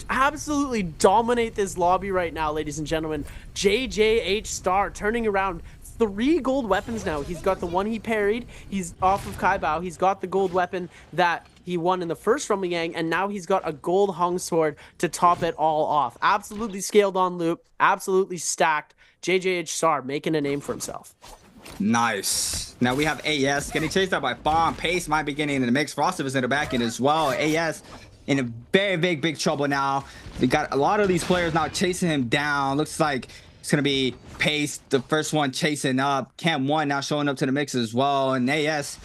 absolutely dominate this lobby right now, ladies and gentlemen. JJH Star turning around. 3 gold weapons now. He's got the one he parried. He's off of Kai Bao. He's got the gold weapon that he won in the first Realm of Yang, and now he's got a gold hung sword to top it all off. Absolutely scaled on loop. Absolutely stacked. JJH Star making a name for himself. Nice. Now we have AS getting chased out by Bomb. Pace might be getting in the mix. Frosted is in the back end as well. AS in a very big trouble now. We got a lot of these players now chasing him down. Looks like it's going to be Pace, the first one chasing up. Cam 1 now showing up to the mix as well. And AS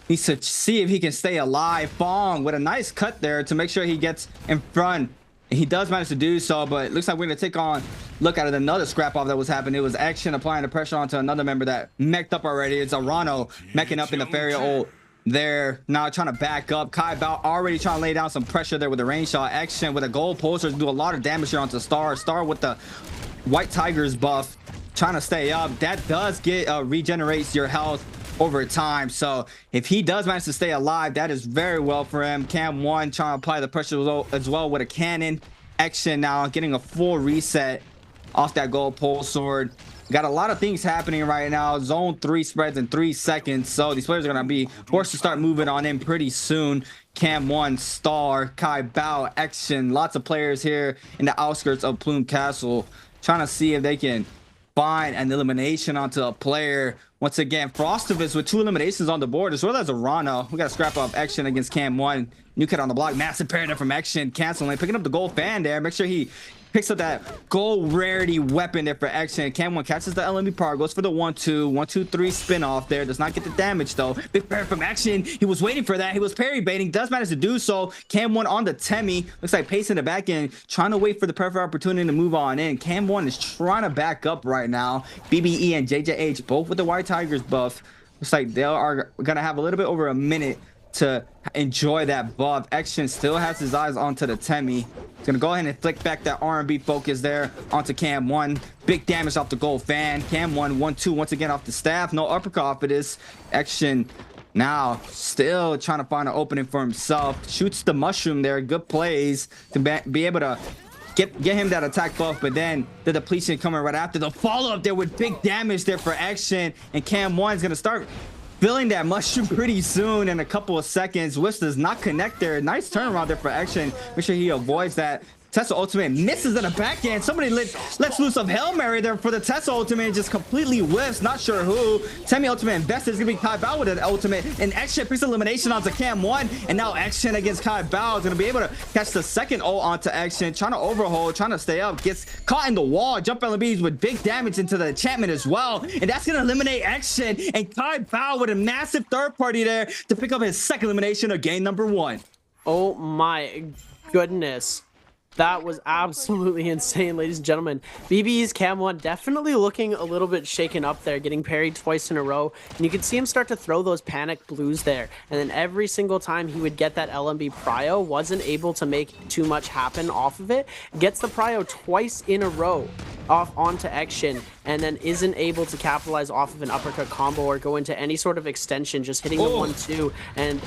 needs to see if he can stay alive. Bong with a nice cut there to make sure he gets in front. And he does manage to do so, but it looks like we're going to take on, look at it, another scrap off that was happening. It was Action applying the pressure onto another member that mech'd up already. It's Arano meching up in the Faria ult. There now trying to back up. Kai Bao already trying to lay down some pressure there with a range shot. Action with a gold pulsar do a lot of damage here onto Star. Star with the White Tigers buff, trying to stay up. That does get regenerates your health over time, so if he does manage to stay alive, that is very well for him. Cam 1 trying to apply the pressure as well with a cannon. Action now getting a full reset off that gold pole sword. Got a lot of things happening right now. Zone 3 spreads in 3 seconds, so these players are going to be forced to start moving on in pretty soon. Cam 1, Star, Kai Bao, Action, lots of players here in the outskirts of Plume Castle, trying to see if they can find an elimination onto a player. Once again, Frostivus with 2 eliminations on the board, as well as Arana. We got a scrap off Action against Cam 1. New kid on the block, massive parry there from Action, canceling, picking up the gold fan there. Make sure he picks up that gold rarity weapon there for Action. Cam 1 catches the LMB power, goes for the 1-2, 1-2-3 spin off there. Does not get the damage though. Big parry from Action. He was waiting for that. He was parry baiting. Does manage to do so. Cam 1 on the Temi. Looks like Pace in the back end, trying to wait for the perfect opportunity to move on in. Cam 1 is trying to back up right now. BBE and JJH both with the White Tigers buff. Looks like they are gonna have a little bit over a minute to enjoy that buff. Action still has his eyes onto the Temi. He's gonna go ahead and flick back that R&B focus there onto Cam 1. Big damage off the gold fan. Cam 1, 1-2 once again off the staff. No uppercut for this. Action now still trying to find an opening for himself. Shoots the mushroom there. Good plays to be able to get him that attack buff, but then the depletion coming right after. The follow-up there with big damage there for Action, and Cam 1 is gonna start feeling that mushroom pretty soon in a couple of seconds. Wish does not connect there. Nice turnaround there for Action. Make sure he avoids that. Tesla ultimate misses at the back end. Somebody lets loose of Hail Mary there for the Tesla ultimate and just completely whiffs. Not sure who. Temi ultimate invested. It's gonna be Kai Bao with an ultimate. And Action picks elimination onto Cam 1. And now Action against Kai Bao is gonna be able to catch the second ult onto Action. Trying to overhold, trying to stay up. Gets caught in the wall. Jump LBs with big damage into the enchantment as well. And that's gonna eliminate Action. And Kai Bao with a massive third party there to pick up his second elimination of game number 1. Oh my goodness. That was absolutely insane, ladies and gentlemen. BB's Cam 1 definitely looking a little bit shaken up there, getting parried twice in a row. And you can see him start to throw those panic blues there. And then every single time he would get that LMB prio, wasn't able to make too much happen off of it. Gets the prio twice in a row off onto Action, and then isn't able to capitalize off of an uppercut combo or go into any sort of extension, just hitting the 1-2 and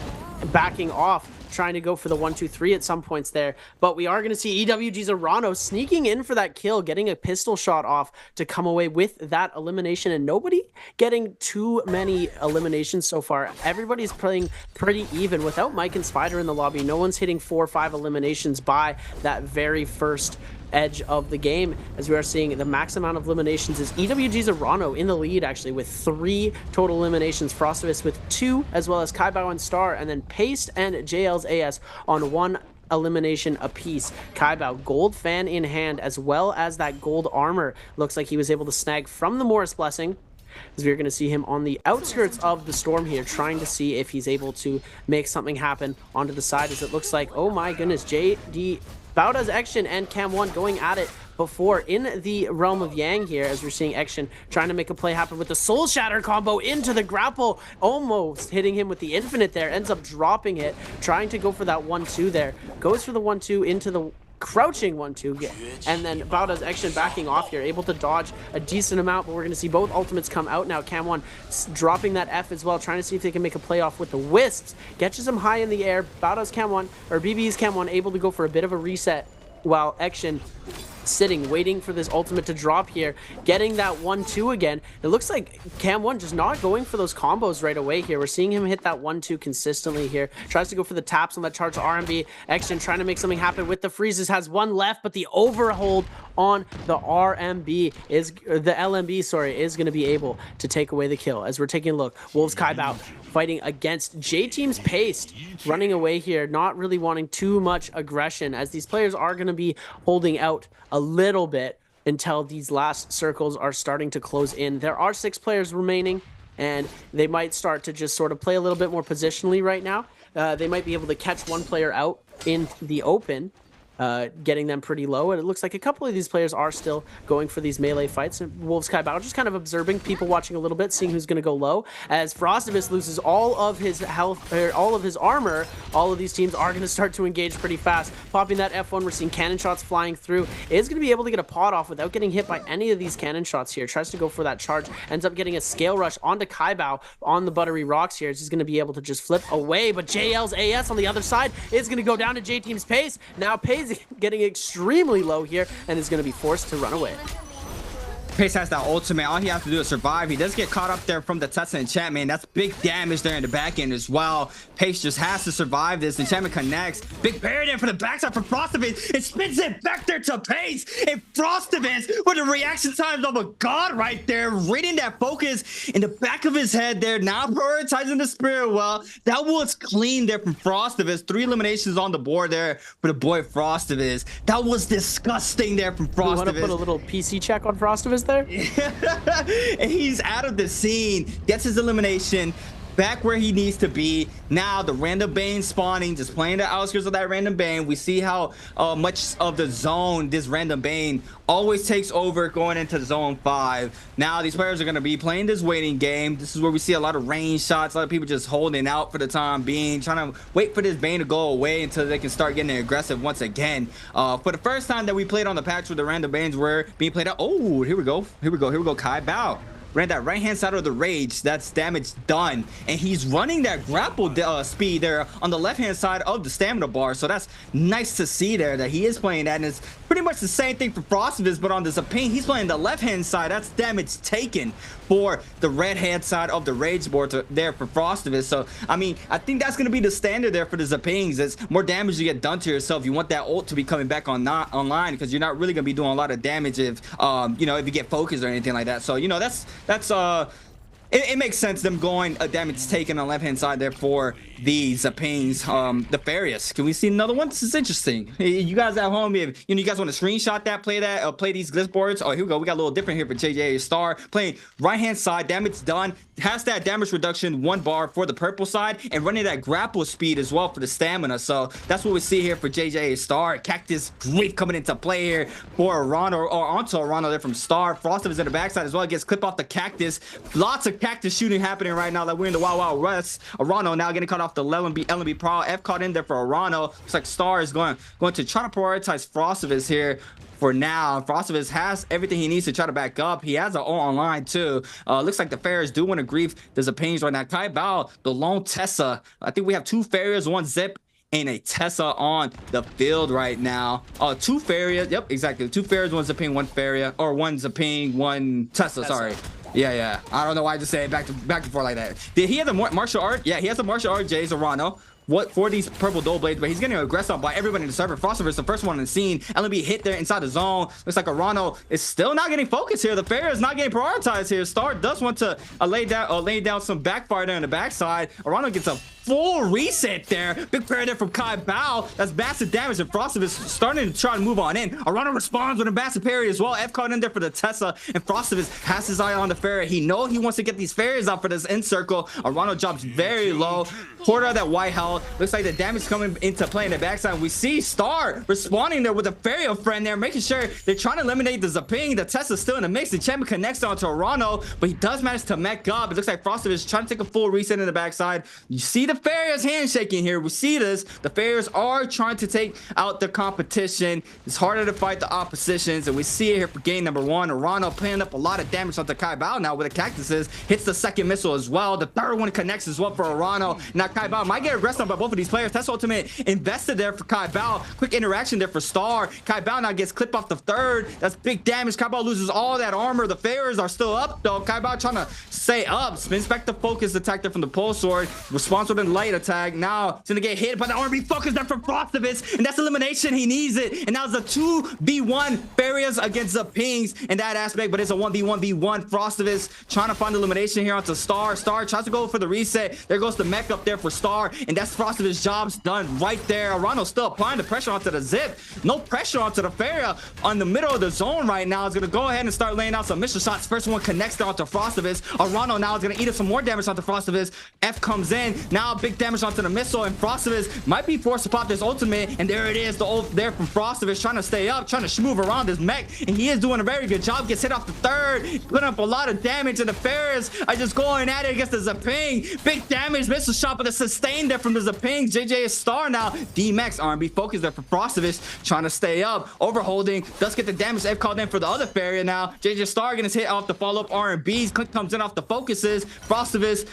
backing off, trying to go for the 1-2-3 at some points there. But we are going to see EWG's Arano sneaking in for that kill, getting a pistol shot off to come away with that elimination, and nobody getting too many eliminations so far. Everybody's playing pretty even without Mike and Spider in the lobby. No one's hitting 4 or 5 eliminations by that very first edge of the game, as we are seeing the max amount of eliminations is EWG's Arano in the lead, actually, with 3 total eliminations, Frostivus with 2, as well as Kai Bao and Star, and then Paste and JL's AS on 1 elimination apiece. Kai Bao gold fan in hand, as well as that gold armor. Looks like he was able to snag from the Morris Blessing, as we're going to see him on the outskirts of the storm here, trying to see if he's able to make something happen onto the side, as it looks like, oh my goodness, JD Bauda's Action and Cam 1 going at it before in the realm of Yang here, as we're seeing Action trying to make a play happen with the Soul Shatter combo into the grapple, almost hitting him with the Infinite there, ends up dropping it, trying to go for that 1-2 there, goes for the 1-2 into the crouching 1-2, and then Bauda's Action backing off here, able to dodge a decent amount, but we're going to see both ultimates come out now. Cam 1 dropping that F as well, trying to see if they can make a play off with the Wisps, catches him high in the air. Bauda's Cam 1, or BB's Cam 1, able to go for a bit of a reset, while Action sitting, waiting for this ultimate to drop here, getting that 1-2 again. It looks like Cam 1 just not going for those combos right away here. We're seeing him hit that 1-2 consistently here. Tries to go for the taps on that charge to RMB. Action trying to make something happen with the freezes, has 1 left, but the overhold on the RMB is, the LMB, sorry, is going to be able to take away the kill. As we're taking a look, Wolves Kai Bao fighting against J-Team's Paste, running away here, not really wanting too much aggression, as these players are going to be holding out a little bit until these last circles are starting to close in. There are 6 players remaining, and they might start to just sort of play a little bit more positionally right now. They might be able to catch 1 player out in the open, getting them pretty low, and it looks like a couple of these players are still going for these melee fights. And Wolves Kai Bao just kind of observing, people watching a little bit, seeing who's going to go low, as Frostivus loses all of his health, or all of his armor. All of these teams are going to start to engage pretty fast. Popping that F1, we're seeing cannon shots flying through. Is going to be able to get a pot off without getting hit by any of these cannon shots here. Tries to go for that charge, ends up getting a scale rush onto Kai Bao on the buttery rocks here. He's going to be able to just flip away, but JL's AS on the other side is going to go down to J-Team's Pace. Now Pace getting extremely low here and is going to be forced to run away. Pace has that ultimate. All he has to do is survive. He does get caught up there from the Tesla enchantment. That's big damage there in the back end as well. Pace just has to survive this. Enchantment connects. Big parry there for the backside for Frostivus. It spins it back there to Pace. And Frostivus with the reaction times of a god right there. Reading that focus in the back of his head there. Now prioritizing the spirit well. That was clean there from Frostivus. 3 eliminations on the board there for the boy Frostivus. That was disgusting there from Frostivus. You want to put a little PC check on Frostivus there? And he's out of the scene, gets his elimination, back where he needs to be. Now the random Bane spawning, just playing the outskirts of that random Bane. We see how much of the zone this random Bane always takes over going into zone 5. Now these players are going to be playing this waiting game. This is where we see a lot of range shots, a lot of people just holding out for the time being, trying to wait for this Bane to go away until they can start getting aggressive once again. For the first time that we played on the patch where the random Banes were being played out. Oh, here we go, Kai Bao ran that right hand side of the rage. That's damage done, and he's running that grapple speed there on the left hand side of the stamina bar. So that's nice to see there that he is playing that, and it's Pretty much the same thing for Frostivus, but on the Zapine, he's playing the left-hand side. That's damage taken for the red-hand side of the Rage board there for Frostivus. So, I mean, I think that's going to be the standard there for the Zapines. It's more damage you get done to yourself. You want that ult to be coming back online because you're not really going to be doing a lot of damage if, you know, if you get focused or anything like that. So, you know, it makes sense them going damage taken on the left-hand side there for the Zapines. The Farius. Can we see another one? This is interesting. You guys at home, if you guys want to screenshot that, play these glitch boards. Oh, here we go. We got a little different here for JJ Star. Playing right-hand side, damage done. Has that damage reduction 1 bar for the purple side and running that grapple speed as well for the stamina. So that's what we see here for JJ Star. Cactus Grief coming into play here for Arano, or onto Arano there from Star. Frostive is in the backside as well. Gets clipped off the Cactus. Lots of Cactus shooting happening right now. Like we're in the Wild Wild West. Arano now getting caught off the Nbpl. F caught in there for Arano. Looks like Star is going to try to prioritize Frostivus here for now. Frostivus has everything he needs to try to back up. He has an ult online too. Looks like the Farriers do want to grief. There's a Pains right now. Kai Bao, the lone Tessa. I think we have 2 Farriers, 1 Zip, and a Tessa on the field right now. 2 Farriers. Yep, exactly. 2 Farriers, 1 Zapine, 1 Farrier, or 1 Zapine, 1 Tessa. Sorry. Yeah. I don't know why I just say it back to forth like that. Did he have the martial art? Yeah, he has the martial art. Jay's Arano. What for these purple dual blades, but he's getting aggressed by everybody in the server. Frostivus, the first one on the scene. LB hit there inside the zone. Looks like Arano is still not getting focused here. The Fair is not getting prioritized here. Star does want to lay down some backfire there in the backside. Arano gets a full reset there. Big prayer there from Kai Bao. That's massive damage, and Frostivus starting to try to move on in. Arano responds with a massive parry as well. F caught in there for the Tessa, and Frostivus has his eye on the Fairy. He knows he wants to get these Fairies out for this end circle. Arano drops very low. Quarter of that white health. Looks like the damage coming into play in the backside. We see Star responding there with a Fairy friend there, making sure they're trying to eliminate the Zapine. The Tessa's still in the mix. The champion connects onto Arano, but he does manage to mech up. It looks like Frostivus is trying to take a full reset in the backside. You see the Farriers handshaking here. We see this. The Farriers are trying to take out the competition. It's harder to fight the oppositions, and we see it here for game number 1. Arano playing up a lot of damage onto Kai Bao now with the Cactuses. Hits the second missile as well. The third one connects as well for Arano. Now Kai Bao might get aggressed by both of these players. That's ultimate invested there for Kai Bao. Quick interaction there for Star. Kai Bao now gets clipped off the third. That's big damage. Kai Bao loses all that armor. The Farriers are still up though. Kai Bao trying to stay up. Spins back the focus attack there from the pole sword. Responds with a light attack. Now it's gonna get hit by the R&B focus there from Frostivus, and that's elimination. He needs it. And now it's a 2v1 Farriers against the Pings in that aspect, but it's a 1v1v1. Frostivus trying to find elimination here onto Star. Star tries to go for the reset. There goes the mech up there for Star, and that's Frostivus' job's done right there. Arano still applying the pressure onto the Zip. No pressure onto the Farrier on the middle of the zone right now. Is gonna go ahead and start laying out some missile shots. First one connects there onto Frostivus. Arano now is gonna eat up some more damage onto Frostivus. F comes in. Now big damage onto the missile, and Frostivus might be forced to pop this ultimate, and there it is, the ult there from Frostivus trying to stay up, trying to move around this mech, and he is doing a very good job. Gets hit off the third, putting up a lot of damage, and the Farriers are just going at it against the Zapine. Big damage, missile shot, but the sustain there from the Zapine. JJ is Star now. D-Max R&B focus there for Frostivus, trying to stay up, overholding, does get the damage. F called in for the other Farrier now. JJ Star getting his hit off the follow-up R&Bs. Click comes in off the focuses. Frostivus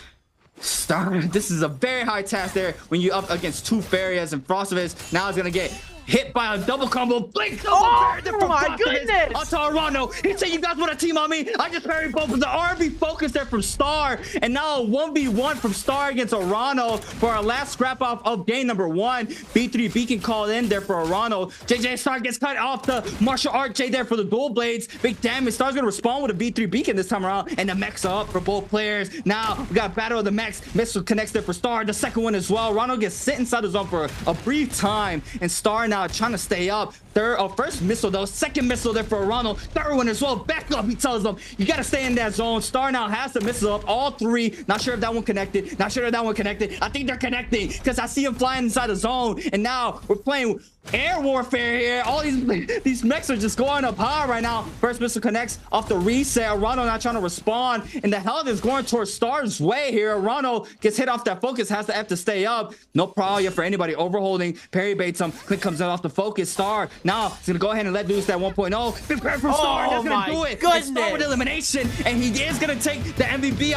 Star, this is a very high task there when you're up against 2 Farriers, and Frostivus now is gonna get hit by a double combo. Blink double oh my goodness! Onto Arano. He said, "You guys want to team on me?" I just parried both of the R&B focus there from Star, and now a 1v1 from Star against Arano for our last scrap off of game number 1. B3 Beacon called in there for Arano. JJ Star gets cut off the martial art J there for the dual blades. Big damage. Star's gonna respond with a B3 Beacon this time around, and the mechs are up for both players. Now we got battle of the mechs. Missile connects there for Star. The second one as well. Arano gets sit inside the zone for a brief time, and Star now trying to stay up. First missile though, second missile there for Arano. Third one as well. Back up, he tells them. You got to stay in that zone. Star now has the missile up. All 3. Not sure if that one connected. Not sure if that one connected. I think they're connecting because I see him flying inside the zone. And now we're playing air warfare here. All these mechs are just going up high right now. First missile connects off the reset. Arano not trying to respond, and the health is going towards Star's way here. Arano gets hit off that focus, has to have to stay up. No problem for anybody overholding. Parry baits him. Click comes in off the focus. Star now he's gonna go ahead and let loose that 1.0. Big prayer from Star. That's gonna do it. And Star with elimination, and he is gonna take the MVP,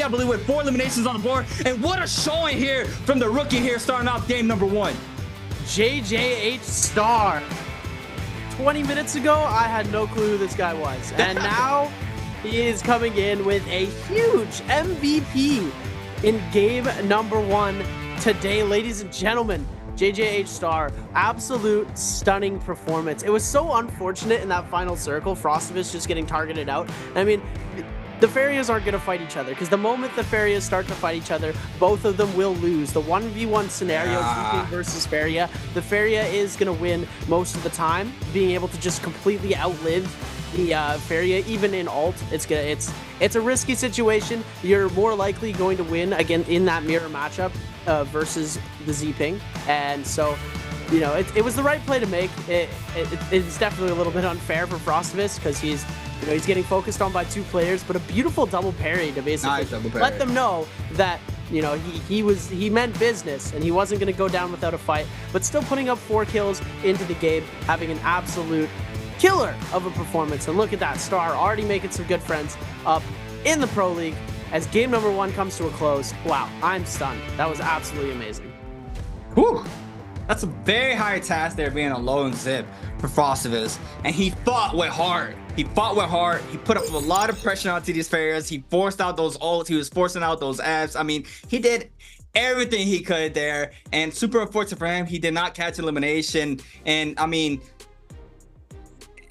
I believe, with 4 eliminations on the board. And what a showing here from the rookie here, starting off game number 1. JJH Star, 20 minutes ago, I had no clue who this guy was. And now he is coming in with a huge MVP in game number 1 today, ladies and gentlemen. JJH Star, absolute stunning performance. It was so unfortunate in that final circle, Frostivus just getting targeted out. I mean, the Farias aren't going to fight each other because the moment the Farias start to fight each other, both of them will lose. The 1v1 scenario, Zeeping versus Faria, the Faria is going to win most of the time, being able to just completely outlive the Faria, even in ult. It's a risky situation. You're more likely going to win again in that mirror matchup versus the Zeeping, and so you know it was the right play to make. It's definitely a little bit unfair for Frostivus because he's getting focused on by 2 players, but a beautiful double parry to basically let them know that he meant business and he wasn't going to go down without a fight, but still putting up 4 kills into the game, having an absolute killer of a performance. And look at that, Star already making some good friends up in the Pro League as game number 1 comes to a close. Wow, I'm stunned. That was absolutely amazing. Whew. That's a very high task there, being a lone zip for Frostivus. And he fought with heart. He put up a lot of pressure onto these Farias. He forced out those ults. He was forcing out those abs. I mean, he did everything he could there. And super unfortunate for him, he did not catch elimination. And I mean,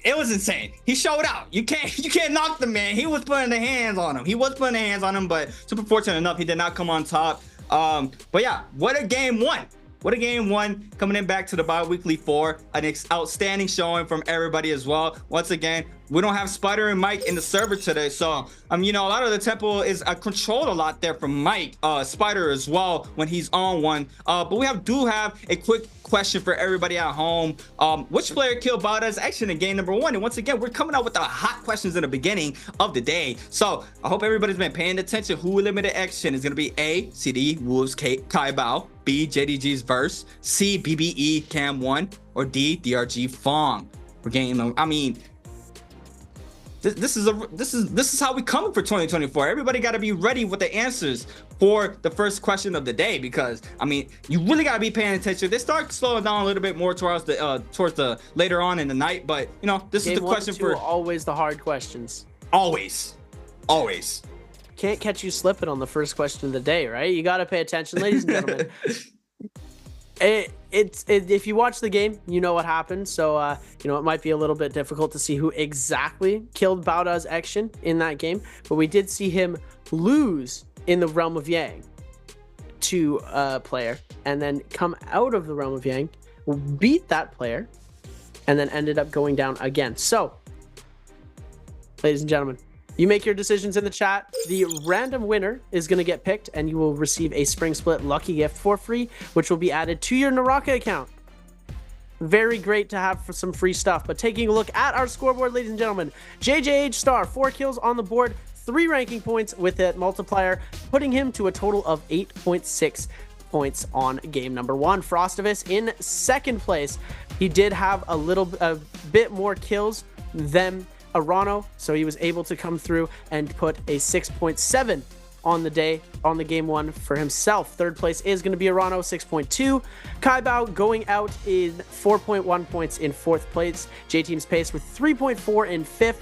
it was insane. He showed out. You can't knock the man. He was putting the hands on him. But super fortunate enough, he did not come on top. But yeah, what a game 1. What a game 1, coming in back to the bi-weekly 4. An outstanding showing from everybody as well. Once again, we don't have Spider and Mike in the server today, so a lot of the tempo is controlled a lot there from Mike, Spider as well when he's on one. But we do have a quick question for everybody at home. Which player killed Bada's action in game number 1? And once again, we're coming out with the hot questions in the beginning of the day. So I hope everybody's been paying attention. Who eliminated action is going to be A, CD, Wolves, Kai Bao, B, JDG's Verse, C, BBE, Cam1, or D, DRG Fong. We're getting, this is how we come for 2024. Everybody got to be ready with the answers for the first question of the day, because you really got to be paying attention. They start slowing down a little bit more towards the later on in the night, but this is the question for always the hard questions. Always. Can't catch you slipping on the first question of the day, right? You got to pay attention, ladies and gentlemen. If you watch the game, you know what happened. So, it might be a little bit difficult to see who exactly killed Baoda's action in that game. But we did see him lose in the Realm of Yang to a player and then come out of the Realm of Yang, beat that player, and then ended up going down again. So, ladies and gentlemen, you make your decisions in the chat. The random winner is going to get picked, and you will receive a Spring Split Lucky Gift for free, which will be added to your NARAKA account. Very great to have for some free stuff. But taking a look at our scoreboard, ladies and gentlemen, JJH Star, 4 kills on the board, 3 ranking points with that multiplier, putting him to a total of 8.6 points on game number 1. Frostivus in second place. He did have a bit more kills than Arano, so he was able to come through and put a 6.7 on the game 1 for himself. Third place is going to be Arano, 6.2. Kai Bao going out in 4.1 points in 4th place. J-Team's Pace with 3.4 in 5th.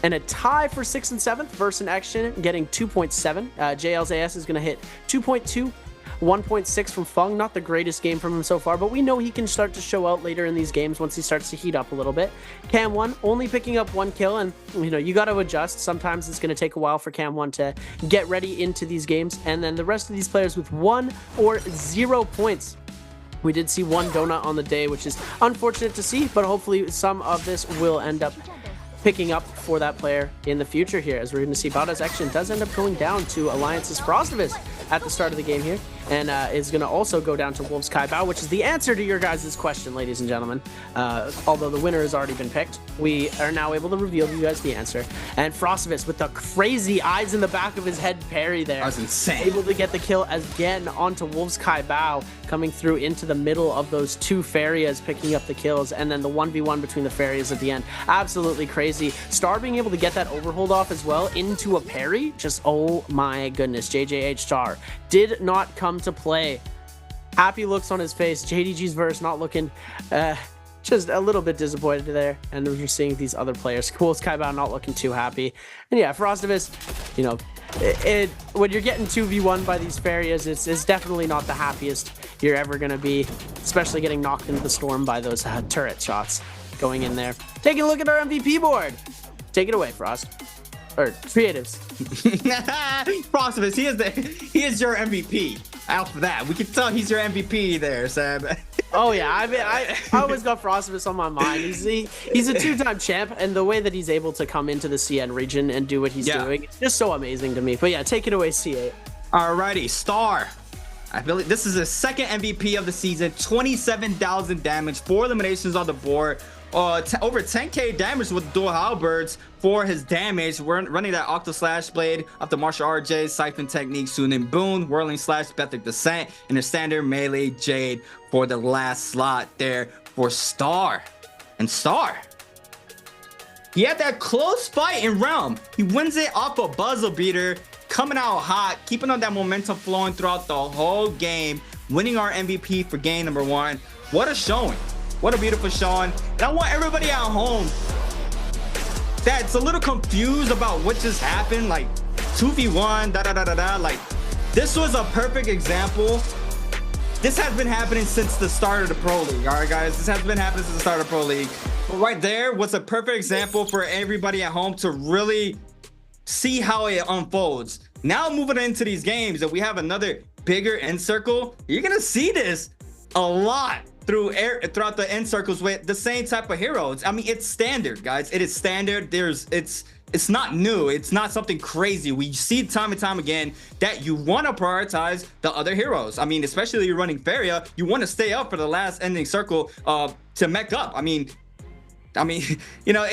And a tie for 6th and 7th. Verse in Action getting 2.7. JL's AS is going to hit 2.2. 1.6 from Fung. Not the greatest game from him so far, but we know he can start to show out later in these games once he starts to heat up a little bit. Cam1 only picking up 1 kill, and you got to adjust. Sometimes it's going to take a while for Cam1 to get ready into these games, and then the rest of these players with 1 or 0 points. We did see 1 donut on the day, which is unfortunate to see, but hopefully some of this will end up picking up for that player in the future here, as we're going to see Bada's action does end up going down to Alliance's Frostivus at the start of the game here, and is going to also go down to Wolves Kai Bao, which is the answer to your guys' question, ladies and gentlemen. Although the winner has already been picked, we are now able to reveal you guys the answer. And Frostivus with the crazy eyes in the back of his head parry there. That was insane. Able to get the kill again onto Wolves Kai Bao, coming through into the middle of those 2 Farias, picking up the kills, and then the 1v1 between the Farias at the end. Absolutely crazy. Star being able to get that overhold off as well into a parry. Just, oh my goodness. JJH Star did not come to play. Happy looks on his face. JDG's Verse not looking just a little bit disappointed there. And we're seeing these other players. Cool Skybao not looking too happy. And yeah, Frostivus, you know, when you're getting 2v1 by these Farias, it's definitely not the happiest you're ever going to be, especially getting knocked into the storm by those turret shots going in there. Taking a look at our MVP board. Take it away, Frost. Or Creatives. Frostivus, he is your MVP. After that, we can tell he's your MVP there, Sam. Oh yeah, I mean, I always got Frostivus on my mind. He's a 2-time champ, and the way that he's able to come into the CN region and do what he's doing, it's just so amazing to me. But yeah, take it away, C8. Alrighty, Star. I feel like this is his second MVP of the season. 27,000 damage, 4 eliminations on the board. Over 10k damage with dual halberds for his damage. We're running that Octo Slash Blade up the Martial RJ, Siphon Technique, Sunin Boon, Whirling Slash, Bethric Descent, and a standard melee Jade for the last slot there for Star. And Star, he had that close fight in Realm. He wins it off a buzzer beater, coming out hot, keeping on that momentum flowing throughout the whole game, winning our MVP for game number 1. What a showing. What a beautiful showing. And I want everybody at home that's a little confused about what just happened, like 2v1, like this was a perfect example. This has been happening since the start of the Pro League. All right, guys, this has been happening since the start of the Pro League. But right there was a perfect example for everybody at home to really see how it unfolds. Now moving into these games, if we have another bigger end circle, you're gonna see this a lot throughout the end circles with the same type of heroes. I mean, it's standard, guys. It is standard. It's not new. It's not something crazy. We see time and time again that you want to prioritize the other heroes. I mean, especially if you're running Faria, you want to stay up for the last ending circle to mech up. I mean, you know,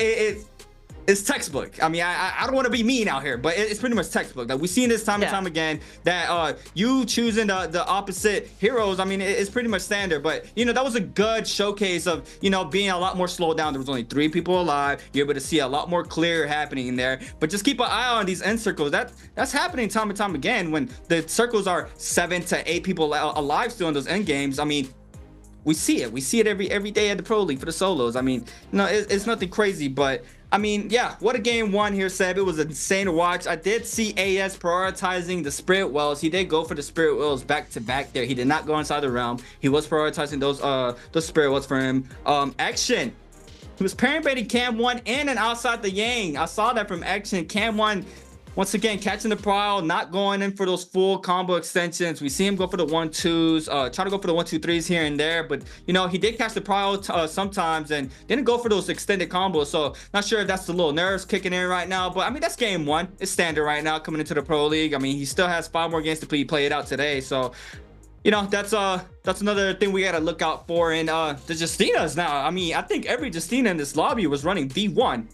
it's textbook. I mean, I don't want to be mean out here, but it's pretty much textbook. Like we've seen this time and time again that you choosing the opposite heroes. I mean, it's pretty much standard. But you know, that was a good showcase of, you know, being a lot more slowed down. There was only 3 people alive. You're able to see a lot more clear happening in there. But just keep an eye on these end circles. That's happening time and time again when the circles are 7 to 8 people alive still in those end games. I mean, we see it every day at the Pro League for the solos. I mean, you know, it's nothing crazy, but I mean, yeah, what a game 1 here, Seb. It was insane to watch. I did see AS prioritizing the Spirit Wells. He did go for the Spirit Wells back to back there. He did not go inside the realm. He was prioritizing those Spirit Wells for him. Action. He was parry baiting Cam 1 in and outside the Yang. I saw that from Action. Cam 1 once again catching the prowl, not going in for those full combo extensions. We see him go for the 1-2s, try to go for the 1-2-3s here and there, but you know, he did catch the prowl sometimes and didn't go for those extended combos. So not sure if that's the little nerves kicking in right now, but I mean, that's game 1. It's standard right now coming into the Pro League. I mean, he still has 5 more games to play it out today. So you know, that's another thing we gotta look out for in the Justinas now. I mean, I think every Justina in this lobby was running V1.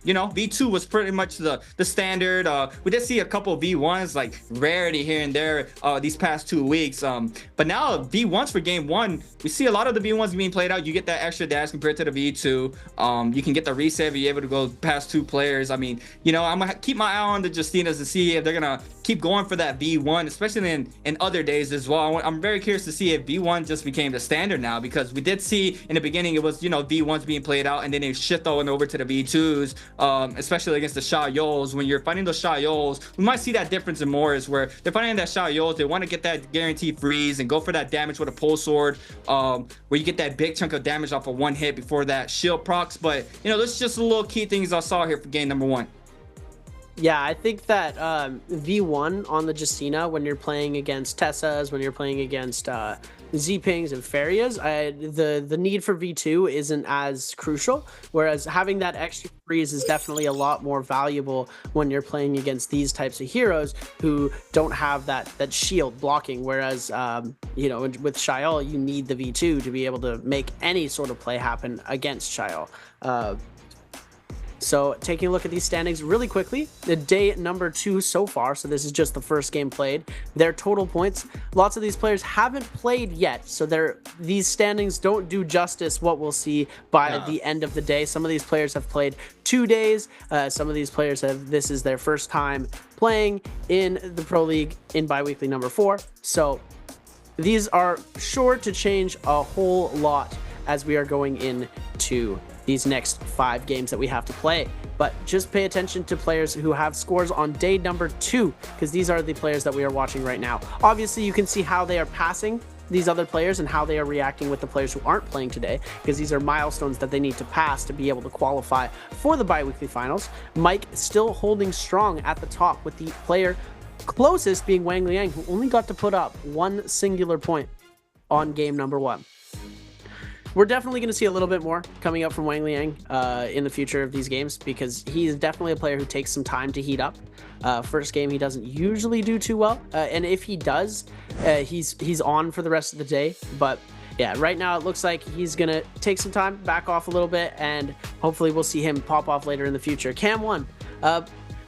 You know, V2 was pretty much the standard. We did see a couple of V1s, like rarity here and there these past 2 weeks. But now V1s for game 1, we see a lot of the V1s being played out. You get that extra dash compared to the V2. You can get the reset if you're able to go past 2 players. I mean, you know, I'm gonna keep my eye on the Justinas to see if they're gonna keep going for that V1, especially in other days as well. I'm very curious to see if V1 just became the standard now, because we did see in the beginning it was, you know, V1s being played out and then they shift on over to the V2s. Especially against the Sha Yols. When you're fighting those Sha Yols, we might see that difference in Morris, where they're fighting that Sha Yols, they want to get that guaranteed freeze and go for that damage with a pole sword, where you get that big chunk of damage off of 1 hit before that shield procs. But you know, there's just a little key things I saw here for game number 1. Yeah, I think that V1 on the Justina, when you're playing against Tessas, when you're playing against Z-Pings and Farias, the need for V2 isn't as crucial, whereas having that extra freeze is definitely a lot more valuable when you're playing against these types of heroes who don't have that shield blocking, whereas you know, with Shael, you need the V2 to be able to make any sort of play happen against Shael. So taking a look at these standings really quickly, the day number 2 so far, so this is just the first game played, their total points, lots of these players haven't played yet, so these standings don't do justice what we'll see by the end of the day. Some of these players have played 2 days, some of these players this is their first time playing in the Pro League in biweekly number 4, so these are sure to change a whole lot as we are going into these next 5 games that we have to play. But just pay attention to players who have scores on day number 2, because these are the players that we are watching right now. Obviously, you can see how they are passing these other players and how they are reacting with the players who aren't playing today, because these are milestones that they need to pass to be able to qualify for the bi-weekly finals. Mike still holding strong at the top, with the player closest being Wang Liang, who only got to put up 1 singular point on game number 1. We're definitely going to see a little bit more coming up from Wang Liang in the future of these games, because he is definitely a player who takes some time to heat up. First game, he doesn't usually do too well, and if he does, he's on for the rest of the day. But yeah, right now it looks like he's going to take some time, back off a little bit, and hopefully we'll see him pop off later in the future. Cam 1.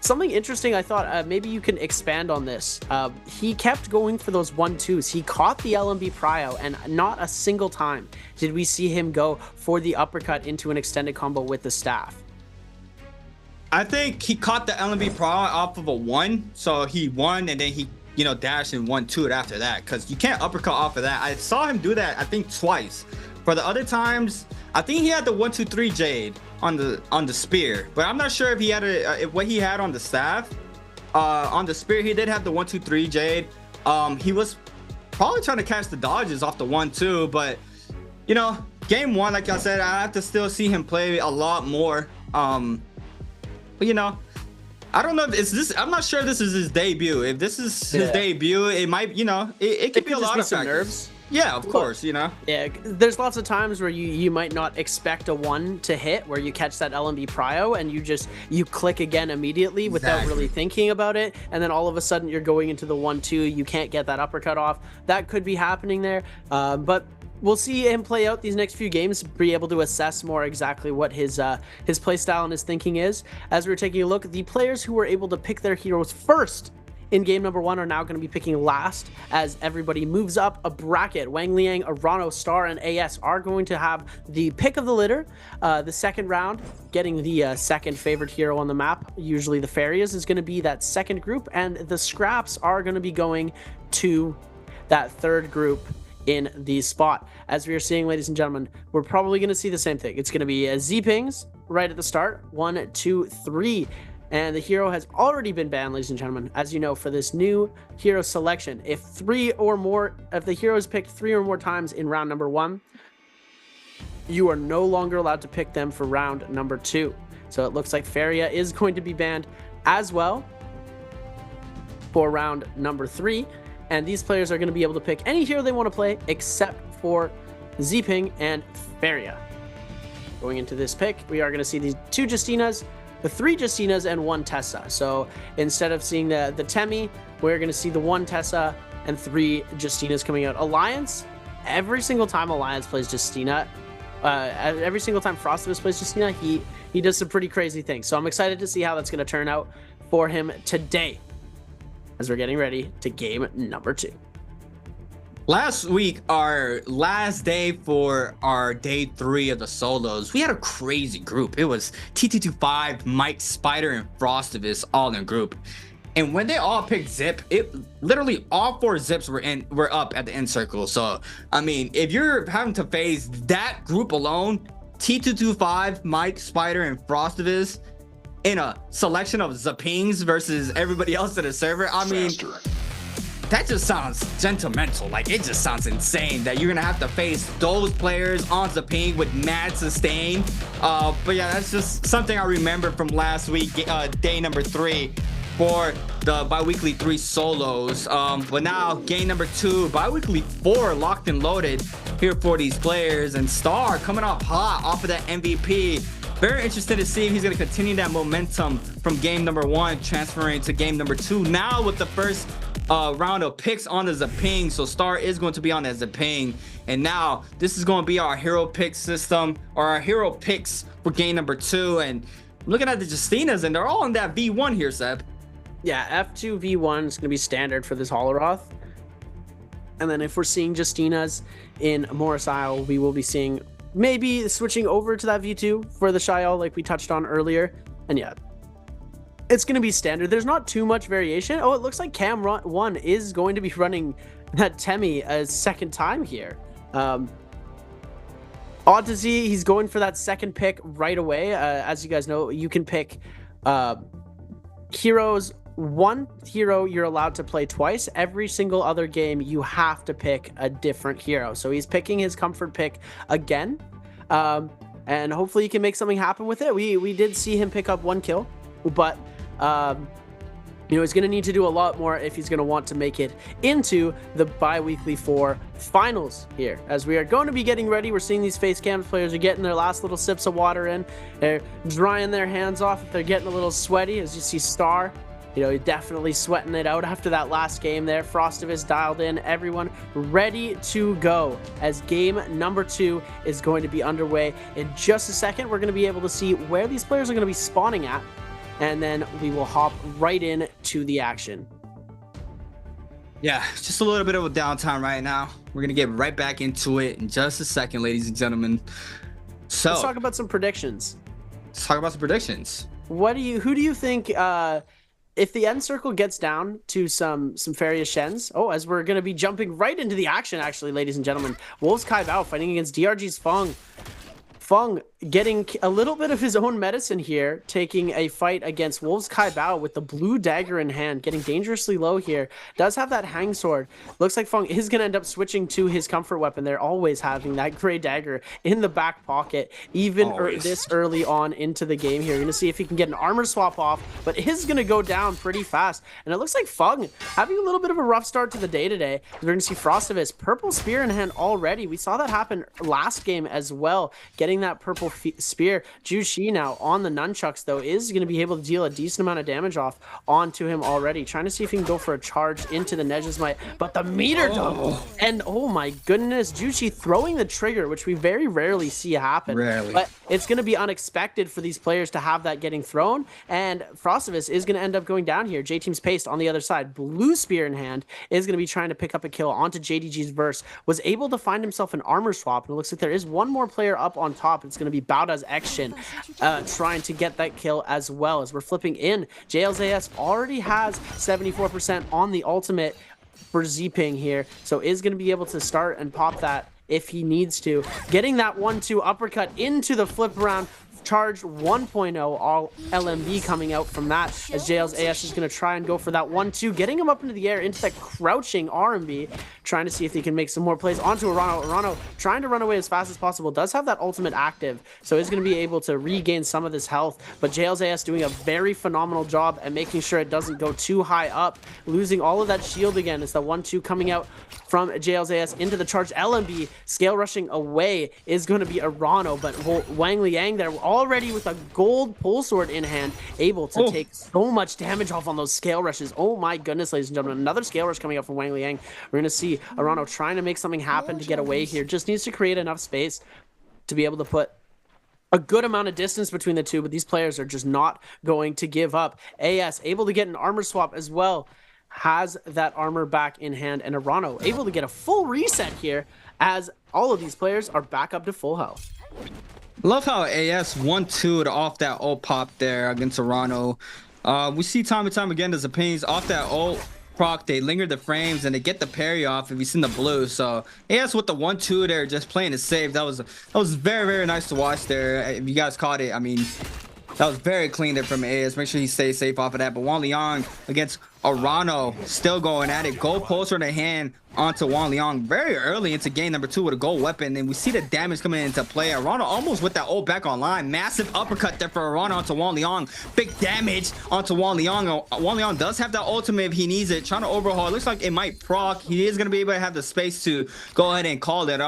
Something interesting, I thought maybe you can expand on this. He kept going for those 1-2s. He caught the LMB prio, and not a single time did we see him go for the uppercut into an extended combo with the staff. I think he caught the LMB prio off of a 1, so he won, and then he, dashed and 1-2 it after that, because you can't uppercut off of that. I saw him do that, I think, twice. For the other times, I think he had the 1-2-3 Jade on the spear, but I'm not sure if he had what he had on the staff. On the spear, he did have the 1-2-3 Jade. He was probably trying to catch the dodges off the 1-2, but game 1, like I said, I have to still see him play a lot more. But I don't know if it's this. I'm not sure if this is his debut. If this is his debut, it might, it could be a lot of some nerves. Yeah, of course, Yeah, there's lots of times where you might not expect a 1 to hit, where you catch that LMB prio and you click again immediately without really thinking about it, and then all of a sudden you're going into the 1-2, you can't get that uppercut off. That could be happening there, but we'll see him play out these next few games, be able to assess more exactly what his play style and his thinking is. As we're taking a look, the players who were able to pick their heroes first in game number 1 are now going to be picking last, as everybody moves up a bracket. Wang Liang, Arano, Star, and AS are going to have the pick of the litter. The second round, getting the second favorite hero on the map, usually the Farias, is going to be that second group, and the Scraps are going to be going to that third group in the spot. As we are seeing, ladies and gentlemen, we're probably going to see the same thing. It's going to be Z-pings right at the start, 1, 2, 3. And the hero has already been banned, ladies and gentlemen, as you know, for this new hero selection. If the hero is picked 3 or more times in round number 1, you are no longer allowed to pick them for round number 2. So it looks like Faria is going to be banned as well for round number 3. And these players are going to be able to pick any hero they want to play except for Z-ping and Faria. Going into this pick, we are going to see these 2 Justinas, the 3 Justinas, and 1 Tessa. So instead of seeing the Temi, we're going to see the 1 Tessa and 3 Justinas coming out. Alliance, every single time Alliance plays Justina, every single time Frostivus plays Justina, he does some pretty crazy things. So I'm excited to see how that's going to turn out for him today, as we're getting ready to game number 2. Last week, our last day for our day 3 of the solos, we had a crazy group. It was T225, Mike, Spider, and Frostivus all in a group. And when they all picked Zip, it literally all 4 Zips were up at the end circle. So, I mean, if you're having to face that group alone, T225, Mike, Spider, and Frostivus in a selection of Zapings versus everybody else in the server, I mean, that just sounds gentlemental. Like, it just sounds insane that you're gonna have to face those players on Zaping with mad sustain. But yeah, that's just something I remember from last week, day number 3 for the bi-weekly 3 solos. But now game number 2, bi-weekly 4 locked and loaded here for these players, and Star coming off hot off of that MVP. Very interested to see if he's going to continue that momentum from game number 1, transferring to game number 2 now with the first round of picks on the Zaping. So Star is going to be on that Zaping, and now this is going to be our hero pick system, or our hero picks for game number 2. And looking at the Justinas, and they're all in that V1 here, Seb. Yeah, F2 V1 is going to be standard for this Holoroth. And then if we're seeing Justinas in Morris Isle, we will be seeing maybe switching over to that V2 for the Shayal, like we touched on earlier. And yeah, it's going to be standard. There's not too much variation. Oh, it looks like Cam 1 is going to be running that Temi a second time here. Odd to see he's going for that second pick right away. As you guys know, you can pick heroes. One hero you're allowed to play twice. Every single other game you have to pick a different hero. So he's picking his comfort pick again, and hopefully he can make something happen with it. We did see him pick up 1 kill, but you know, he's going to need to do a lot more if he's going to want to make it into the bi-weekly 4 finals here. As we are going to be getting ready, we're seeing these face cams players are getting their last little sips of water in. They're drying their hands off if they're getting a little sweaty. As you see Star, you know, definitely sweating it out after that last game there. Frostivus dialed in, everyone ready to go as game number 2 is going to be underway. In just a second, we're going to be able to see where these players are going to be spawning at, and then we will hop right in to the action. Yeah, just a little bit of a downtime right now. We're gonna get right back into it in just a second, ladies and gentlemen. So let's talk about some predictions. Who do you think, if the end circle gets down to some Farius Shens, as we're gonna be jumping right into the action, actually, ladies and gentlemen. Wolves Kai Bao fighting against DRG's Feng. Feng getting a little bit of his own medicine here, taking a fight against Wolves Kai Bao with the blue dagger in hand, getting dangerously low here. Does have that hang sword. Looks like Feng is going to end up switching to his comfort weapon. They're always having that gray dagger in the back pocket, even this early on into the game here. You're going to see if he can get an armor swap off, but it is going to go down pretty fast. And it looks like Feng having a little bit of a rough start to the day today. We're going to see Frostivus, purple spear in hand already. We saw that happen last game as well, getting that purple spear. Jushi now on the nunchucks, though, is going to be able to deal a decent amount of damage off onto him already. Trying to see if he can go for a charge into the Nej's Might, but the meter dump, and oh my goodness, Jushi throwing the trigger, which we very rarely see happen. But it's going to be unexpected for these players to have that getting thrown, and Frostivus is going to end up going down here. J-Team's Paste on the other side, blue spear in hand, is going to be trying to pick up a kill onto JDG's Verse. Was able to find himself an armor swap, and it looks like there is one more player up on top. It's going to be Bauda's Action trying to get that kill as well. As we're flipping in, JLZS already has 74% on the ultimate for Z-Ping here, so is going to be able to start and pop that if he needs to. Getting that 1-2 uppercut into the flip around. Charged 1.0, all LMB coming out from that, as JL's AS is going to try and go for that 1-2, getting him up into the air, into that crouching RMB, trying to see if he can make some more plays onto Arano. Arano trying to run away as fast as possible, does have that ultimate active, so is going to be able to regain some of this health, but JL's AS doing a very phenomenal job at making sure it doesn't go too high up, losing all of that shield again. It's the 1-2 coming out from JL's AS into the charged LMB, scale rushing away is going to be Arano, but Wang Liang there already with a gold pole sword in hand, able to take so much damage off on those scale rushes. Oh my goodness, ladies and gentlemen, another scale rush coming up from Wang Liang. We're going to see Arano trying to make something happen to get away here. Just needs to create enough space to be able to put a good amount of distance between the two, but these players are just not going to give up. AS able to get an armor swap as well, has that armor back in hand, and Arano able to get a full reset here as all of these players are back up to full health. Love how AS 1-2'd off that ult pop there against Arano. We see time and time again the Zapines off that ult proc, they linger the frames and they get the parry off if you see the blue. So AS with the 1-2 there, just playing it safe. That was very, very nice to watch there. If you guys caught it, I mean, that was very clean there from AS. Make sure he stays safe off of that. But Wang Liang against Arano still going at it. Gold pulser in the hand onto Wang Liang very early into game number 2 with a gold weapon. And we see the damage coming into play. Arano almost with that ult back online. Massive uppercut there for Arano onto Wang Liang. Big damage onto Wang Liang. Wang Liang does have that ultimate if he needs it. Trying to overhaul. It looks like it might proc. He is going to be able to have the space to go ahead and call it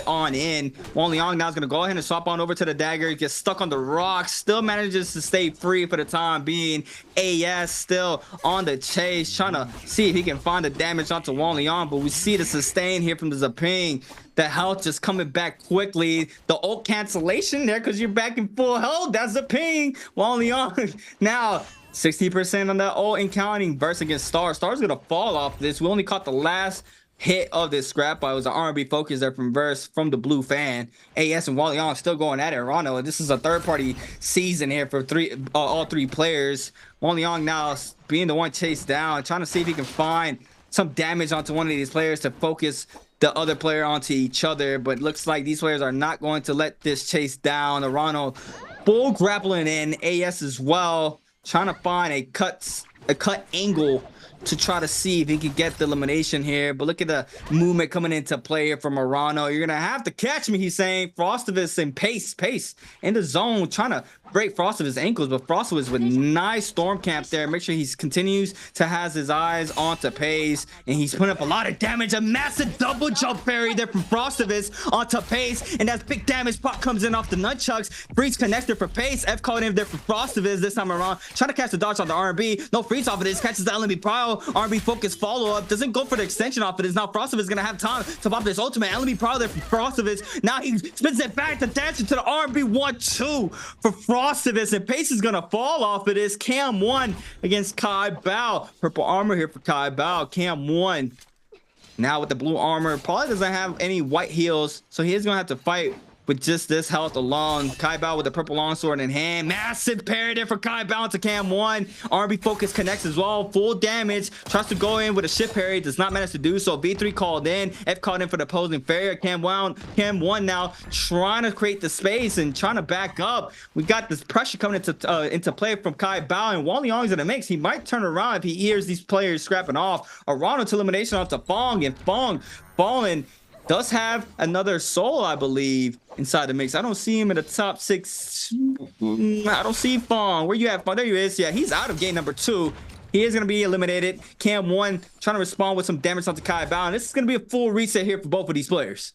on in. Wang Liang now is going to go ahead and swap on over to the dagger. He gets stuck on the rocks. Still manages to stay free for the time being. AS still on the chase, trying to see if he can find the damage onto Wang Liang. But we see the sustain here from the Zaping. The health just coming back quickly. The ult cancellation there because you're back in full health. That's Zaping. Wang Liang now 60% on that ult and counting. Burst against Star. Star's going to fall off this. We only caught the last hit of this scrap. It was an R&B focus there from Verse from the blue fan. AS and Wang Liang still going at it. Arano, this is a third-party season here for all three players. Wang Liang now being the one chased down, trying to see if he can find some damage onto one of these players to focus the other player onto each other, but looks like these players are not going to let this chase down. Arano full grappling in, AS as well, trying to find a cut angle to try to see if he can get the elimination here. But look at the movement coming into play here from Arano. You're gonna have to catch me, he's saying. Frostivus and pace in the zone, trying to break Frostivus' ankles, but Frostivus with nice storm camp there. Make sure he continues to has his eyes onto Pace, and he's putting up a lot of damage. A massive double jump parry there from Frostivus onto Pace, and that big damage pop comes in off the nunchucks. Freeze connects there for Pace. F called in there for Frostivus this time around, trying to catch the dodge on the R&B. No freeze off of this, catches the Nbpl. R&B focus follow up, doesn't go for the extension off of this. Now Frostivus is gonna have time to pop this ultimate. Nbpl there for Frostivus. Now he spins it back to dash into the R&B 1-2 for Frostivus, and Pace is gonna fall off of this. Cam 1 against Kai Bao. Purple armor here for Kai Bao. Cam 1 now with the blue armor. Probably doesn't have any white heals, so he is gonna have to fight with just this health alone. Kai Bao with the purple longsword in hand. Massive parry there for Kai Bao to Cam 1. R&B focus connects as well. Full damage. Tries to go in with a shift parry. Does not manage to do so. B3 called in. F called in for the opposing failure. Cam 1 now trying to create the space and trying to back up. We got this pressure coming into play from Kai Bao, and Wally Yong's in the mix. He might turn around if he hears these players scrapping off. Arano to elimination off to Fong, and Fong falling. Does have another soul, I believe, inside the mix. I don't see him in the top 6. I don't see Fong. Where you at, Fong? There he is. Yeah, he's out of game number 2. He is going to be eliminated. Cam 1 trying to respond with some damage onto Kai Bao. And this is going to be a full reset here for both of these players.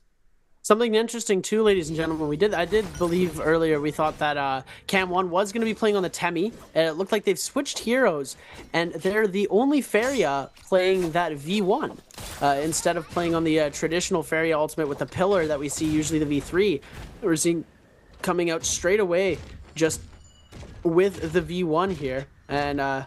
Something interesting too, ladies and gentlemen, I did believe earlier, we thought that Cam 1 was going to be playing on the Temi, and it looked like they've switched heroes, and they're the only Feria playing that V1 instead of playing on the traditional Feria ultimate with the pillar that we see usually the V3. We're seeing coming out straight away just with the V1 here, and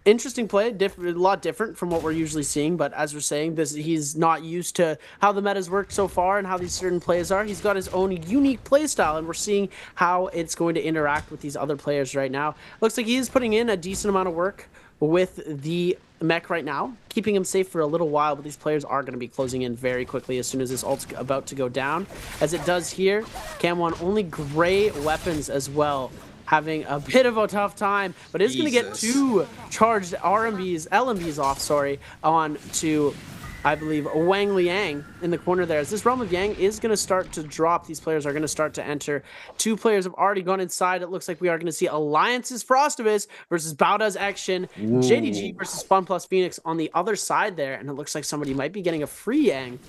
interesting play, a lot different from what we're usually seeing, but as we're saying, he's not used to how the metas work so far and how these certain plays are. He's got his own unique play style, and we're seeing how it's going to interact with these other players right now. Looks like he is putting in a decent amount of work with the mech right now, keeping him safe for a little while, but these players are going to be closing in very quickly as soon as this ult's about to go down, as it does here. Cam 1 only gray weapons as well, having a bit of a tough time, but is going to get 2 charged LMBs off, on to, I believe, Wang Liang in the corner there. As this Realm of Yang is going to start to drop, these players are going to start to enter. 2 players have already gone inside. It looks like we are going to see Alliance's Frostivus versus Bauda's Action, JDG versus Fun Plus Phoenix on the other side there, and it looks like somebody might be getting a free Yang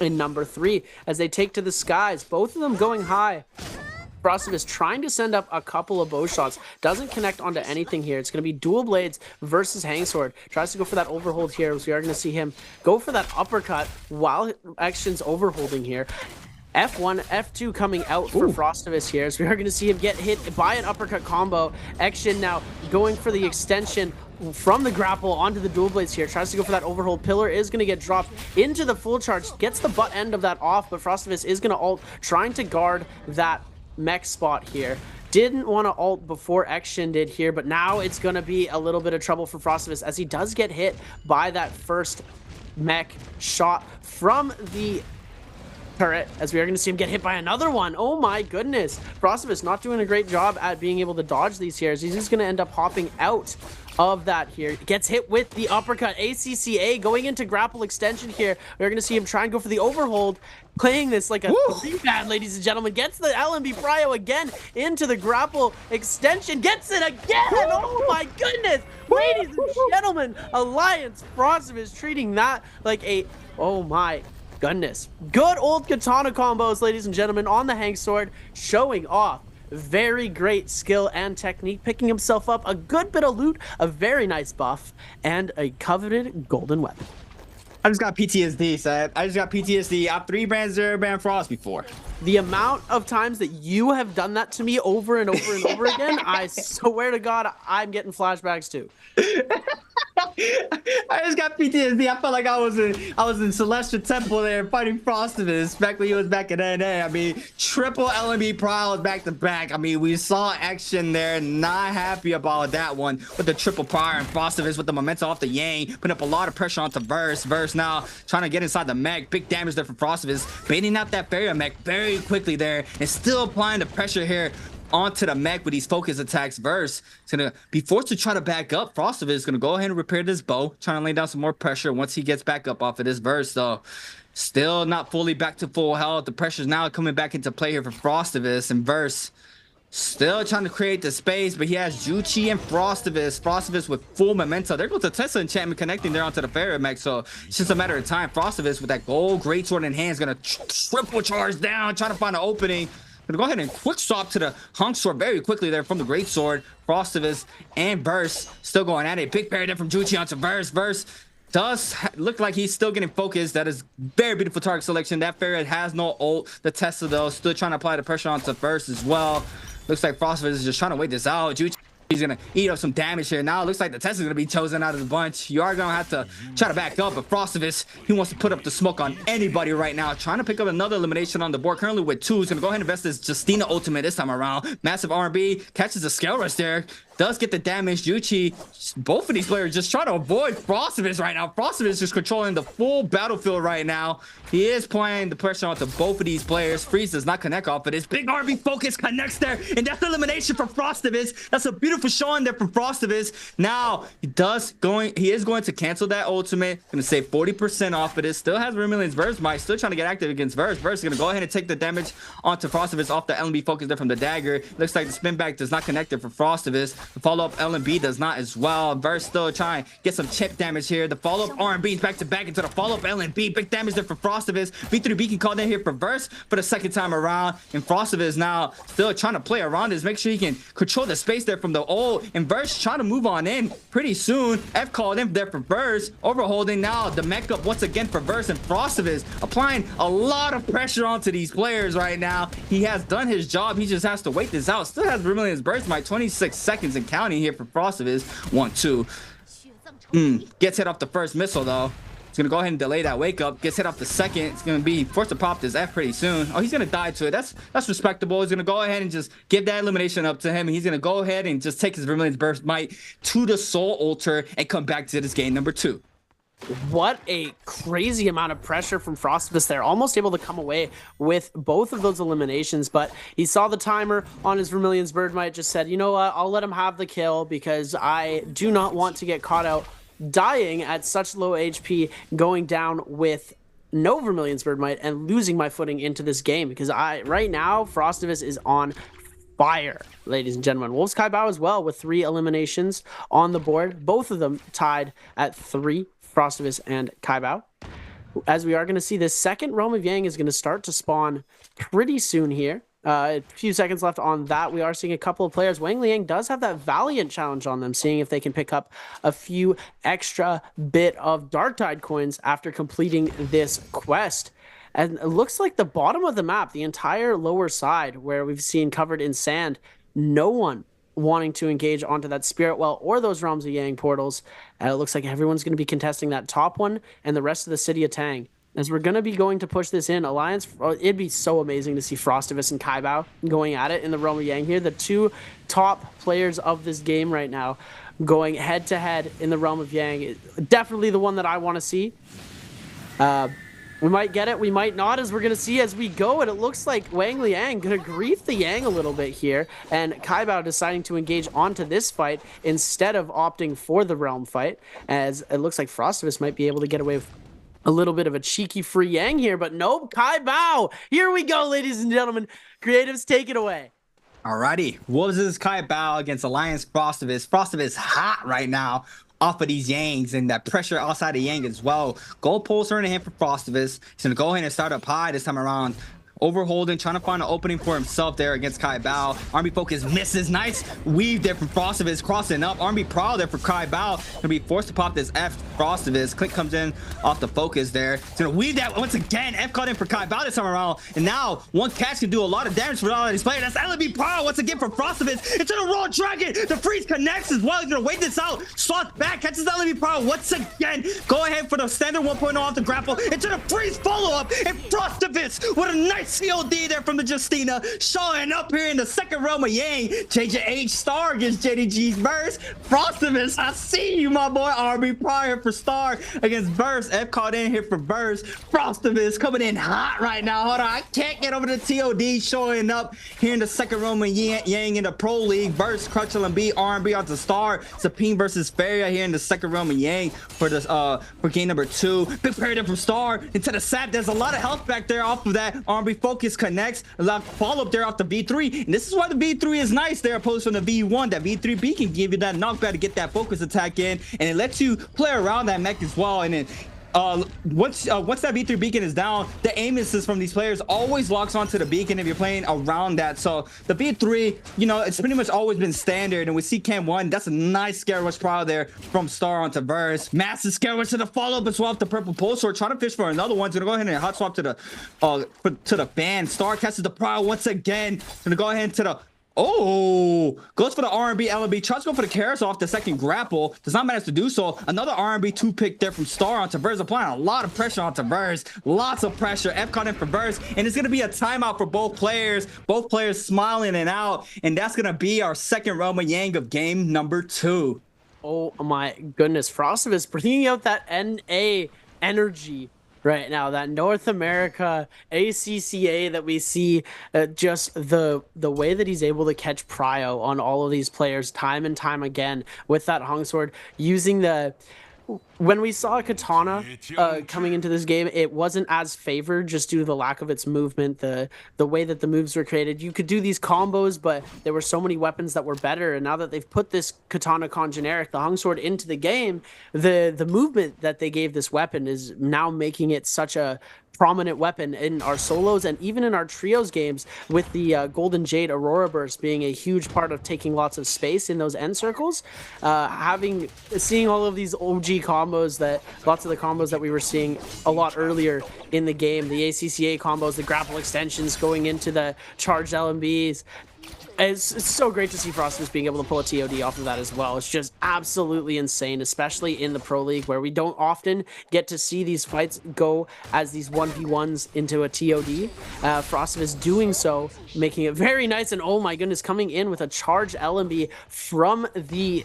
in number 3 as they take to the skies, both of them going high. Frostivus trying to send up a couple of bow shots. Doesn't connect onto anything here. It's going to be dual blades versus hangsword. Tries to go for that overhold here. So we are going to see him go for that uppercut while Action's overholding here. F1, F2 coming out for Frostivus here. So we are going to see him get hit by an uppercut combo. Action now going for the extension from the grapple onto the dual blades here. Tries to go for that overhold. Pillar is going to get dropped into the full charge. Gets the butt end of that off, but Frostivus is going to ult, trying to guard that mech spot here. Didn't want to ult before Action did here, but now it's going to be a little bit of trouble for Frostivus as he does get hit by that first mech shot from the turret, as we are going to see him get hit by another one. Oh my goodness. Frostivus not doing a great job at being able to dodge these here. He's just going to end up hopping out of that here. Gets hit with the uppercut. ACCA going into grapple extension here. We're going to see him try and go for the overhold, playing this like a 3-pad, ladies and gentlemen. Gets the Nbpl again into the grapple extension. Gets it again. Oh my goodness. Ladies and gentlemen, Alliance Frostivus treating that like a, oh my goodness. Good old katana combos, ladies and gentlemen, on the hang sword, showing off very great skill and technique, picking himself up a good bit of loot, a very nice buff, and a coveted golden weapon. I just got PTSD, Seth. I just got PTSD. I've 3-banned, 0-banned Frost before. The amount of times that you have done that to me over and over and over again, I swear to God, I'm getting flashbacks too. I just got PTSD. I felt like I was in Celestial Temple there fighting Frostivus back when he was back in NA. I mean, triple LMB prowls back to back. I mean, we saw action there. Not happy about that one with the triple prior and Frostivus with the momentum off the Yang, putting up a lot of pressure onto Verse. Verse now trying to get inside the mech. Big damage there for Frostivus, baiting out that barrier mech very quickly there and still applying the pressure here onto the mech with these focus attacks. Verse is gonna be forced to try to back up. Frostivus is gonna go ahead and repair this bow, trying to lay down some more pressure once he gets back up off of this Verse, though. Still not fully back to full health. The pressure is now coming back into play here for Frostivus, and Verse still trying to create the space, but he has Juchi and Frostivus. Frostivus with full momentum. There goes the Tesla enchantment connecting there onto the Pharaoh mech, so it's just a matter of time. Frostivus with that gold greatsword in hand is gonna triple charge down, trying to find an opening. Gonna go ahead and quick swap to the Hunk Sword very quickly there from the Greatsword. Frostivus and Verse still going at it. Big parry there from Juchi onto Verse. Verse does look like he's still getting focused. That is very beautiful target selection. That Pharaoh has no ult. The Tesla, though, still trying to apply the pressure onto Verse as well. Looks like Frostivus is just trying to wait this out. Juchi, he's gonna eat up some damage here. Now it looks like the Tesla's gonna be chosen out of the bunch. You are gonna have to try to back up, but Frostivus, he wants to put up the smoke on anybody right now. Trying to pick up another elimination on the board. Currently with 2. He's gonna go ahead and invest this Justina ultimate this time around. Massive R&B, catches the scale rush there. Does get the damage. Juchi, both of these players just trying to avoid Frostivus right now. Frostivus is just controlling the full battlefield right now. He is playing the pressure onto both of these players. Freeze does not connect off of this. Big RB focus connects there, and that's the elimination for Frostivus. That's a beautiful showing there from Frostivus. Now he is going to cancel that ultimate. Gonna save 40% off of this. Still has Vermilion's Verse Might, still trying to get active against Verse. Verse is gonna go ahead and take the damage onto Frostivus off the LMB focus there from the dagger. Looks like the spin back does not connect it for Frostivus. The follow-up LMB does not as well. Verse still trying to get some chip damage here. The follow-up R&B is back to back into the follow-up LMB. Big damage there for Frostivus. V3B can call in here for Verse for the second time around. And Frostivus now still trying to play around this. Make sure he can control the space there from the ult. And Verse trying to move on in pretty soon. F called in there for Verse. Overholding now the mech up once again for Verse. And Frostivus applying a lot of pressure onto these players right now. He has done his job. He just has to wait this out. Still has Vermilion's Burst Might, 26 seconds and counting here for Frostivus. 1-2. Gets hit off the first missile though. He's gonna go ahead and delay that wake up. Gets hit off the second. It's gonna be forced to pop this F pretty soon. Oh, he's gonna die to it. That's respectable. He's gonna go ahead and just give that elimination up to him. He's gonna go ahead and just take his Vermilion's Burst Might to the Soul Altar and come back to this game number 2. What a crazy amount of pressure from Frostivus there. Almost able to come away with both of those eliminations, but he saw the timer on his Vermilion's Bird Might, just said, you know what, I'll let him have the kill because I do not want to get caught out dying at such low HP, going down with no Vermilion's Bird Might and losing my footing into this game, because right now Frostivus is on fire, ladies and gentlemen. Wolves Kai Bao as well with 3 eliminations on the board, both of them tied at 3, Frostivus and Kai Bao. As we are going to see, this second Realm of Yang is going to start to spawn pretty soon here. A few seconds left on that. We are seeing a couple of players. Wang Liang does have that Valiant challenge on them, seeing if they can pick up a few extra bit of Dark Tide coins after completing this quest. And it looks like the bottom of the map, the entire lower side where we've seen covered in sand, no one wanting to engage onto that Spirit Well or those Realms of Yang portals. It looks like everyone's going to be contesting that top one and the rest of the city of Tang. As we're going to be going to push this in, Alliance, it'd be so amazing to see Frostivus and Kai Bao going at it in the Realm of Yang here. The 2 top players of this game right now going head to head in the Realm of Yang. Definitely the one that I want to see. We might get it, we might not, as we're going to see as we go. And it looks like Wang Liang going to grief the Yang a little bit here. And Kai Bao deciding to engage onto this fight instead of opting for the Realm fight. As it looks like Frostivus might be able to get away with a little bit of a cheeky free Yang here. But nope, Kai Bao. Here we go, ladies and gentlemen. Creatives, take it away. Alrighty. Wolves is Kai Bao against Alliance Frostivus. Frostivus hot right now off of these Yangs and that pressure outside of Yang as well. Gold pulls are in the hand for Frostivus. He's going to go ahead and start up high this time around. overholding, trying to find an opening for himself there against Kai Bao. R&B Focus misses. Nice weave there from Frostivus, crossing up. R&B Prowl there for Kai Bao. Gonna be forced to pop this F. Frostivus. Click comes in off the focus there. It's gonna weave that once again. F caught in for Kai Bao this time around. And now one catch can do a lot of damage for all of these players. That's LB Prowl once again for Frostivus. Into the Raw Dragon. The freeze connects as well. He's gonna wait this out. Slots back, catches LB Prowl once again. Go ahead for the standard 1.0 off the grapple. Into the freeze follow-up. And Frostivus with a nice COD there from the Justina. Showing up here in the second realm of Yang. JJH Star against JDG's Burst. Frostivus, I see you, my boy. RB Pryor for Star against Burst. F caught in here for Burst. Frostivus coming in hot right now. Hold on, I can't get over the TOD. Showing up here in the second realm of Yang in the Pro League. Burst, Crutch LMB, R&B onto Star. Sapine versus Faria here in the second realm of Yang for this for game number 2. Big parry from Star into the sap. There's a lot of health back there off of that. R&B Focus connects. A lot of follow up there off the V3. And this is why the V3 is nice there opposed from the V1. That V3B can give you that knockback to get that focus attack in, and it lets you play around that mech as well. And then once that V3 beacon is down, the aim assist from these players always locks onto the beacon if you're playing around that. So the V3, you know, it's pretty much always been standard. And we see Cam 1, that's a nice scare rush trial there from Star onto Verse. Massive scare rush to the follow-up as well. The purple pulsar trying to fish for another one. Gonna go ahead and hot swap to the fan. Star catches the prowl once again. Gonna go ahead to the goes for the R&B LB, tries to go for the Karis off the second grapple, does not manage to do so. Another R&B 2 pick there from Star onto Verse, applying a lot of pressure onto Verse. Lots of pressure. F caught in for Verse, and it's gonna be a timeout for both players. Both players smiling and out, and that's gonna be our second realm of Yang of game number 2. Oh my goodness, Frostivus bringing out that NA energy right now, that North America ACCA that we see. Just the way that he's able to catch prio on all of these players time and time again with that hung sword, using the when we saw Katana coming into this game, it wasn't as favored just due to the lack of its movement, the way that the moves were created. You could do these combos, but there were so many weapons that were better. And now that they've put this Katana Con generic, the hung sword, into the game, the movement that they gave this weapon is now making it such a prominent weapon in our solos and even in our trios games, with the Golden Jade Aurora Burst being a huge part of taking lots of space in those end circles. Seeing all of these OG combos, that lots of the combos that we were seeing a lot earlier in the game, the ACCA combos, the grapple extensions going into the charged LMBs. It's so great to see Frostivus being able to pull a TOD off of that as well. It's just absolutely insane, especially in the Pro League, where we don't often get to see these fights go as these 1v1s into a TOD. Frostivus doing so, making it very nice, and oh my goodness, coming in with a charged LMB from the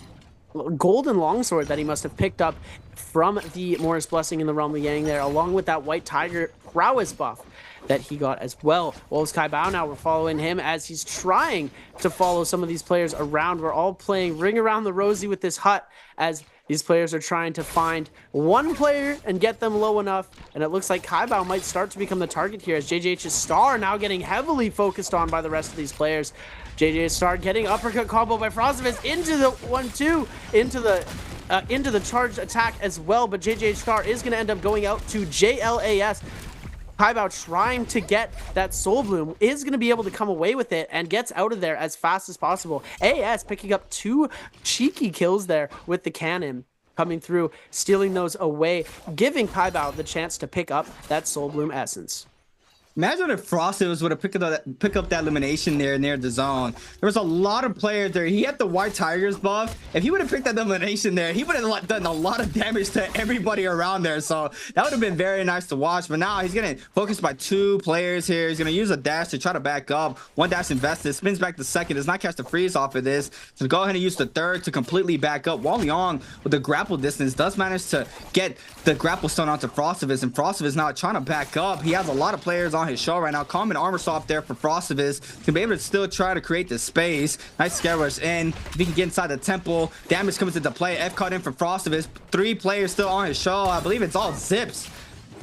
golden longsword that he must have picked up from the Morris Blessing in the Realm of Yang there, along with that White Tiger prowess buff that he got as well. Well, it's Kai Bao now. We're following him as he's trying to follow some of these players around. We're all playing Ring Around the Rosie with this hut, as these players are trying to find one player and get them low enough. And it looks like Kai Bao might start to become the target here, as JJH's Star now getting heavily focused on by the rest of these players. JJH's Star getting uppercut combo by Frostivus into the 1-2, into the charged attack as well. But JJH Star is going to end up going out to JLAS. Kai Bao trying to get that Soul Bloom, is going to be able to come away with it and gets out of there as fast as possible. AS picking up 2 cheeky kills there with the cannon, coming through, stealing those away, giving Kai Bao the chance to pick up that Soul Bloom essence. Imagine if Frostivus would have pick up that elimination there near the zone. There was a lot of players there. He had the White Tigers buff. If he would have picked that elimination there, he would have done a lot of damage to everybody around there. So that would have been very nice to watch. But now he's getting focused by 2 players here. He's going to use a dash to try to back up. 1 dash invested, spins back the second, does not catch the freeze off of this. So go ahead and use the third to completely back up. Wally Ong with the grapple distance does manage to get the grapple stun onto Frostivus, and Frostivus now trying to back up. He has a lot of players on his show right now. Common armor swap there for Frostivus to be able to still try to create the space. Nice scare rush in. If he can get inside the temple, damage comes into play. F caught in for Frostivus. 3 players still on his show. I believe it's all Zips.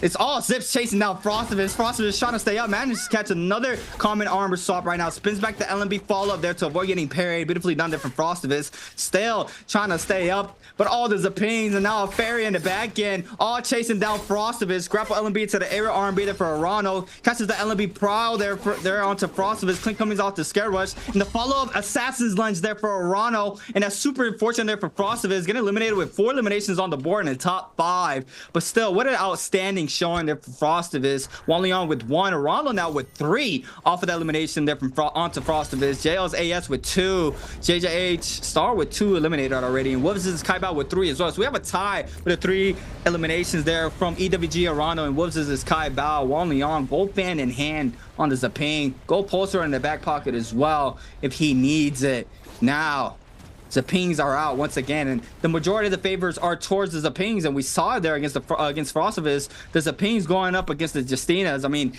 It's all Zips chasing down Frostivus. Frostivus trying to stay up. Manages to catch another common armor swap right now. Spins back the LMB follow up there to avoid getting parried. Beautifully done there from Frostivus. Still trying to stay up, but all the Zapings and now a Fairy in the back end, all chasing down Frostivus. Grapple LMB to the aerial RMB there for Arano. Catches the LMB prowl there onto Frostivus. Clint comes off the Scare Rush. And the follow-up Assassin's Lunge there for Arano. And that's super unfortunate there for Frostivus. Getting eliminated with 4 eliminations on the board in the top 5. But still, what an outstanding showing there for Frostivus. Wanleon with 1. Arano now with 3 off of the elimination there from onto Frostivus. JL's AS with 2. JJH Star with 2 eliminated already. And Wolves is Kaibao with 3 as well. So we have a tie with the 3 eliminations there from EWG Arano and Wolves is Kaibao. Wanleon both hand in hand on the Zaping. Go Pulsar in the back pocket as well if he needs it. Now Zapings are out once again, and the majority of the favors are towards the Zapings, and we saw it there against Frostivus. The Zapings going up against the Justinas. I mean,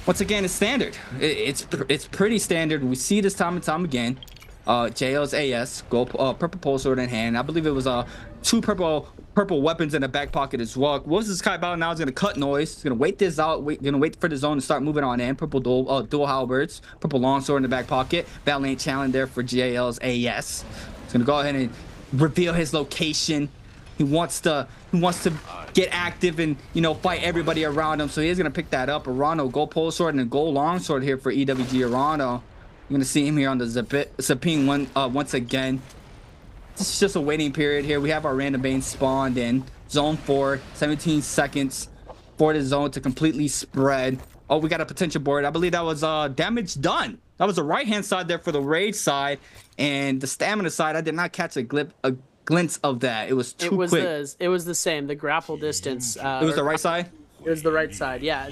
once again, it's standard. It's pretty standard. We see this time and time again. JL's AS, go purple pulsar in hand. I believe it was 2 purple weapons in the back pocket as well. What's this Kaibao now is gonna cut noise. He's gonna wait this out. Gonna wait for the zone to start moving on in. Purple dual halberds, purple longsword in the back pocket. Battle challenge there for JL's AS. He's gonna go ahead and reveal his location. He wants to get active and, you know, fight everybody around him. So he's gonna pick that up. Arano, gold pole sword and a gold longsword here for EWG Arano. You're gonna see him here on the Zaping once again. This is just a waiting period here. We have our random bane spawned in zone 4, 17 seconds for the zone to completely spread. Oh, we got a potential board. I believe that was damage done. That was the right hand side there for the rage side, and the stamina side. I did not catch a glimpse of that. It was too quick. It was the same. The grapple distance. It was the right side. It was the right side. Yeah.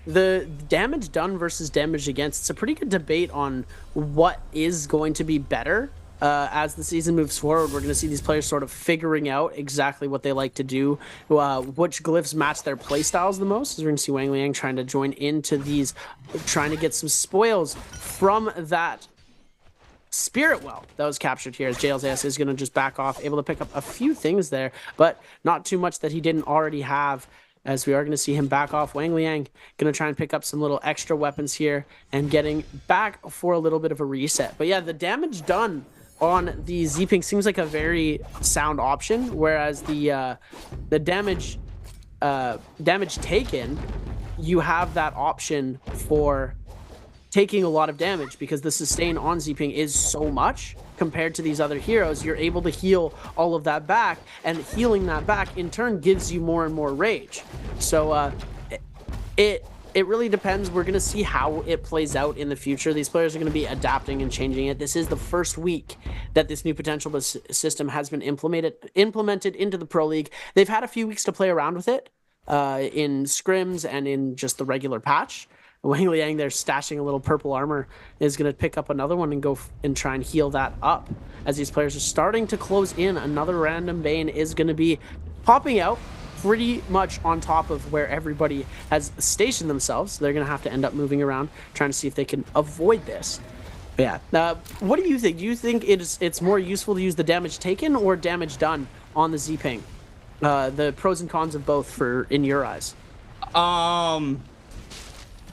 The damage done versus damage against. It's a pretty good debate on what is going to be better. As the season moves forward, we're going to see these players sort of figuring out exactly what they like to do, which glyphs match their playstyles the most. We're going to see Wang Liang trying to join into these, trying to get some spoils from that Spirit Well that was captured here, as JL's AS is going to just back off, able to pick up a few things there, but not too much that he didn't already have, as we are going to see him back off. Wang Liang going to try and pick up some little extra weapons here and getting back for a little bit of a reset. But yeah, the damage done on the Zping seems like a very sound option, whereas the damage taken, you have that option for taking a lot of damage because the sustain on Zping is so much compared to these other heroes. You're able to heal all of that back, and healing that back in turn gives you more and more rage. So it really depends. We're going to see how it plays out in the future. These players are going to be adapting and changing it. This is the first week that this new potential system has been implemented into the Pro League. They've had a few weeks to play around with it in scrims and in just the regular patch. Wang Liang there stashing a little purple armor is going to pick up another one and go and try and heal that up as these players are starting to close in. Another random Bane is going to be popping out pretty much on top of where everybody has stationed themselves. So they're going to have to end up moving around, trying to see if they can avoid this. But yeah, what do you think? Do you think it's more useful to use the damage taken or damage done on the Zping? The pros and cons of both in your eyes.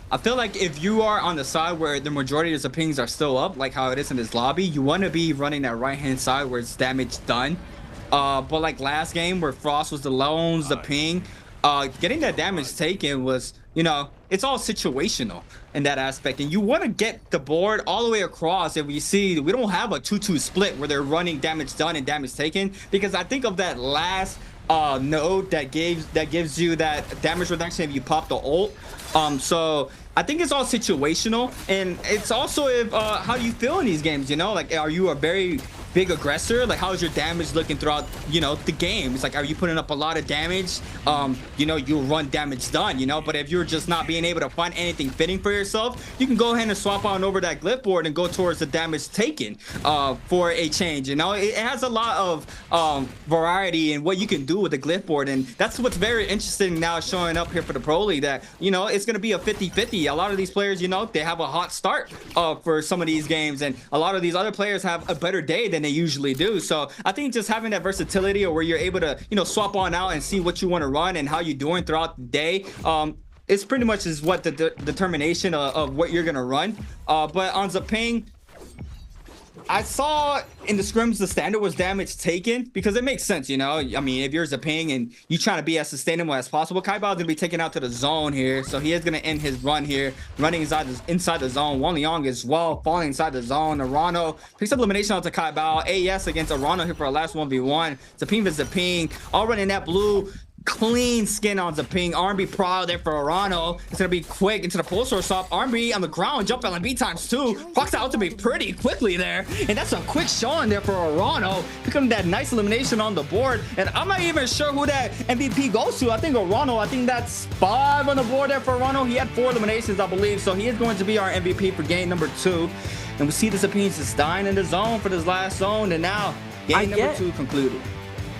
I feel like if you are on the side where the majority of the pings are still up, like how it is in this lobby, you want to be running that right hand side where it's damage done. But like last game where Frost was the loans, the ping, getting that damage taken was, you know, it's all situational in that aspect. And you want to get the board all the way across. If we see, we don't have a 2-2 split where they're running damage done and damage taken, because I think of that last node that gives you that damage reduction if you pop the ult. So I think it's all situational, and it's also if how you feel in these games, you know, like are you a very big aggressor? Like how's your damage looking throughout, you know, the game? It's like, are you putting up a lot of damage? You know, you'll run damage done, you know, but if you're just not being able to find anything fitting for yourself, you can go ahead and swap on over that glyph board and go towards the damage taken for a change. You know, it has a lot of variety in what you can do with the glyph board, and that's what's very interesting now showing up here for the Pro League, that, you know, it's going to be a 50-50. A lot of these players, you know, they have a hot start for some of these games, and a lot of these other players have a better day than they usually do. So I think just having that versatility, or where you're able to, you know, swap on out and see what you want to run and how you're doing throughout the day, it's pretty much is what the determination of what you're gonna run. But on Zaping, I saw in the scrims the standard was damage taken, because it makes sense, you know. I mean, if you're Zaping and you trying to be as sustainable as possible, Kaibao is gonna be taken out to the zone here, so he is gonna end his run here, running inside the zone. Wang Liang as well, falling inside the zone. Arano picks up elimination onto Kaibao. AES against Arano here for a last 1v1. Zaping vs Zaping, all running that blue. Clean skin on Zaping. R&B proud there for Arano. It's gonna be quick into the pole source up. R&B on the ground, jump LMB ×2. Fox out to be pretty quickly there. And that's a quick showing there for Arano. Picking that nice elimination on the board. And I'm not even sure who that MVP goes to. I think Arano, I think that's 5 on the board there for Arano. He had 4 eliminations, I believe. So he is going to be our MVP for game number 2. And we see the Zaping just dying in the zone for this last zone. And now game number 2 concluded.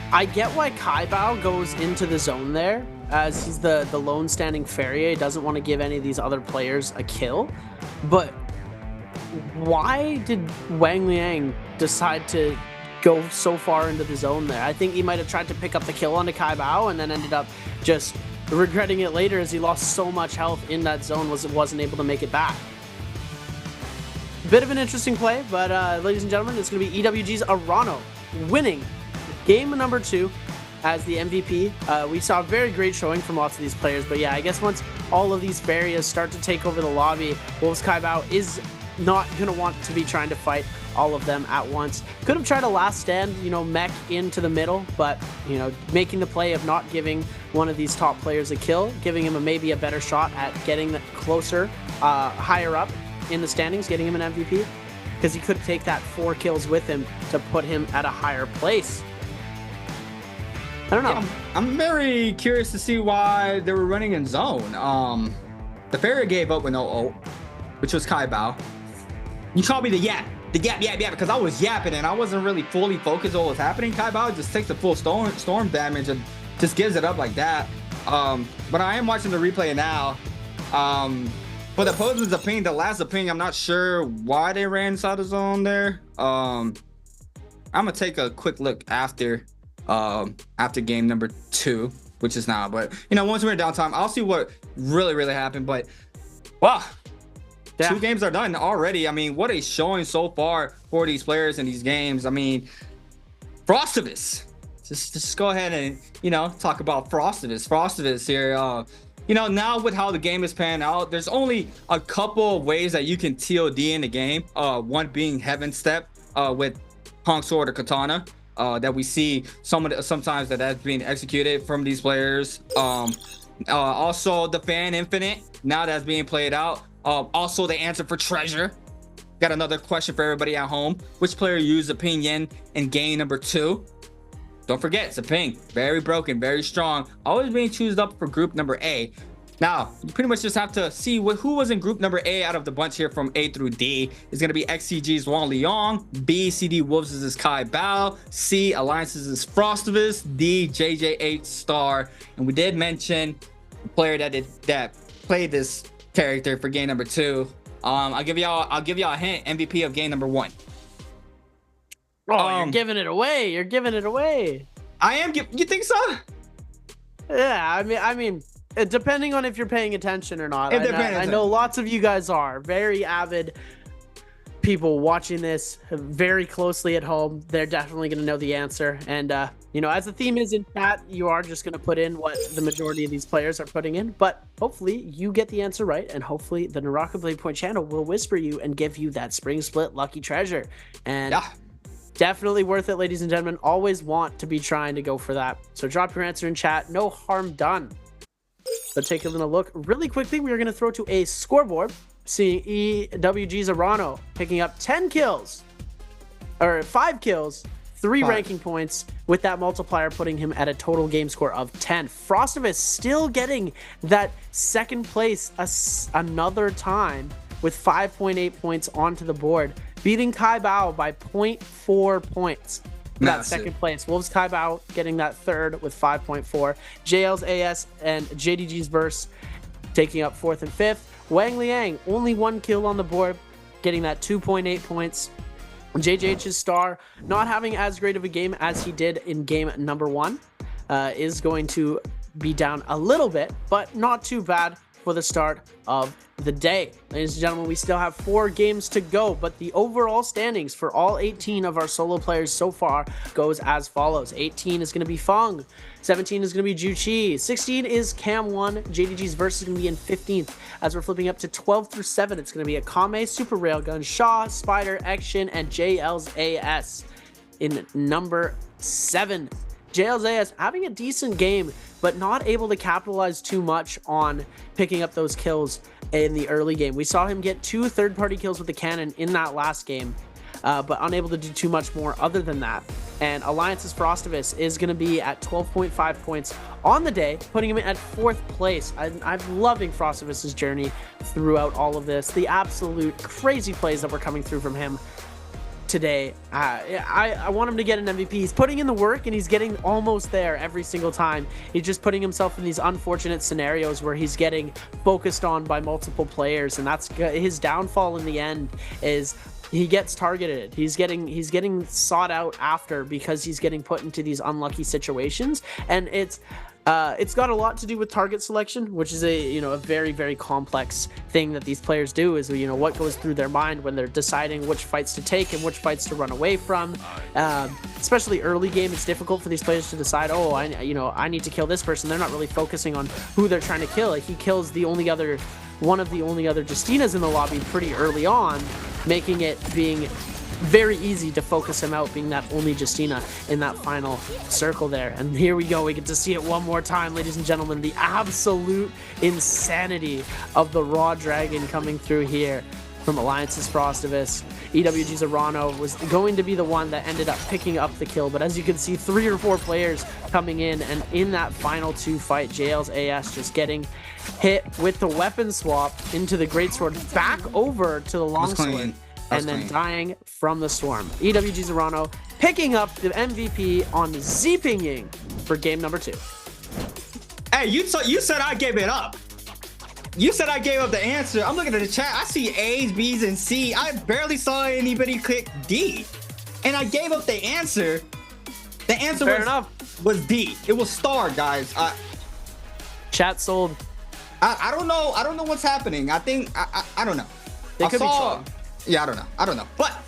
I get why Kaibao goes into the zone there, as he's the lone standing Farrier. He doesn't want to give any of these other players a kill. But why did Wang Liang decide to go so far into the zone there? I think he might have tried to pick up the kill onto Kaibao and then ended up just regretting it later, as he lost so much health in that zone, wasn't able to make it back. Bit of an interesting play, but ladies and gentlemen, it's going to be EWG's Arano winning game number 2 as the MVP. We saw a very great showing from lots of these players, but yeah, I guess once all of these barriers start to take over the lobby, Wolves Kaibao is not going to want to be trying to fight all of them at once. Could have tried a last stand, you know, mech into the middle, but, you know, making the play of not giving one of these top players a kill, giving him maybe a better shot at getting closer, higher up in the standings, getting him an MVP, because he could take that 4 kills with him to put him at a higher place. I don't know. Yeah, I'm very curious to see why they were running in zone. The Farrier gave up with no ult, which was Kaibao. You called me the yap, because I was yapping and I wasn't really fully focused on what was happening. Kaibao just takes the full storm damage and just gives it up like that. But I am watching the replay now. For the opposing Zaping, the last Zaping, I'm not sure why they ran inside the zone there. I'm gonna take a quick look after game number 2, which is now. But you know, once we're in downtime, I'll see what really happened. But wow, yeah. 2 games are done already. I mean, what a showing so far for these players in these games. I mean, Frostivus. Just go ahead and, you know, talk about Frostivus here. You know, now with how the game is panning out, there's only a couple of ways that you can TOD in the game. One being Heaven Step with Punk Sword or Katana. That we see sometimes that's being executed from these players. Also the Fan Infinite, now that's being played out. Also the answer for Treasure. Got another question for everybody at home. Which player used Zaping Yin in game number 2? Don't forget, Zaping, very broken, very strong, always being chosen up for group number A. Now, you pretty much just have to see who was in group number A out of the bunch here from A through D. It's going to be XCG's Wang Liang, B, CD Wolves is Kaibao, C, Alliances is Frostivus, D, JJ8 Star. And we did mention the player that played this character for game number 2. I'll give y'all a hint. MVP of game number 1. Oh, you're giving it away. You're giving it away. I am. You think so? Yeah, I mean, depending on if you're paying attention or not. I know lots of you guys are very avid people watching this very closely at home. They're definitely going to know the answer. And, you know, as the theme is in chat, you are just going to put in what the majority of these players are putting in. But hopefully you get the answer right. And hopefully the NARAKA BLADEPOINT channel will whisper you and give you that Spring Split lucky treasure. And yeah, definitely worth it, ladies and gentlemen. Always want to be trying to go for that. So drop your answer in chat. No harm done. But take a little look really quickly. We are going to throw to a scoreboard, seeing EWG's Arano picking up 10 kills, or 5 kills, 3 ranking points, with that multiplier putting him at a total game score of 10. Frostivus still getting that second place another time with 5.8 points onto the board, beating Kaibao by 0.4 points. That second place. Wolves Kaibao getting that third with 5.4. JL's AS and JDG's Burst taking up 4th and 5th. Wang Liang, only 1 kill on the board, getting that 2.8 points. JJH's star not having as great of a game as he did in game number 1 is going to be down a little bit, but not too bad for the start of the day. Ladies and gentlemen, we still have 4 games to go, but the overall standings for all 18 of our solo players so far goes as follows. 18 is going to be Fung, 17 is going to be Juchi, 16 is Cam1, JDG's verse is going to be in 15th. As we're flipping up to 12 through 7, it's going to be Akame, Super Railgun, Shaw, Spider, Action, and JL's AS in number 7. JL's AS having a decent game, but not able to capitalize too much on picking up those kills in the early game. We saw him get 2 third-party kills with the cannon in that last game, but unable to do too much more other than that. And Alliance's Frostivus is going to be at 12.5 points on the day, putting him at 4th place. I'm loving Frostivus's journey throughout all of this. The absolute crazy plays that were coming through from him today. I want him to get an MVP. He's putting in the work and he's getting almost there every single time. He's just putting himself in these unfortunate scenarios where he's getting focused on by multiple players, and that's his downfall in the end. Is he gets targeted. He's getting sought out after because he's getting put into these unlucky situations, and it's got a lot to do with target selection, which is a very, very complex thing that these players do. Is what goes through their mind when they're deciding which fights to take and which fights to run away from. Especially early game, it's difficult for these players to decide. Oh, I need to kill this person. They're not really focusing on who they're trying to kill. Like, he kills one of the only other Justinas in the lobby pretty early on, making it being very easy to focus him out, being that only Justina in that final circle there. And here we go, we get to see it one more time, ladies and gentlemen, the absolute insanity of the Raw Dragon coming through here from Alliance's Frostivus. EWG's Arano was going to be the one that ended up picking up the kill, but as you can see, 3 or 4 players coming in, and in that final 2 fight, JL's AS just getting hit with the weapon swap into the greatsword back over to the longsword, and then dying from the swarm. EWG's Arano picking up the MVP on Ziping Ying for game number 2. Hey, you said I gave it up. You said I gave up the answer. I'm looking at the chat. I see A's, B's, and C. I barely saw anybody click D. And I gave up the answer. The answer was D. It was star, guys. Chat sold. I don't know. I don't know what's happening. I think I don't know. They could be trolling. Yeah, I don't know. But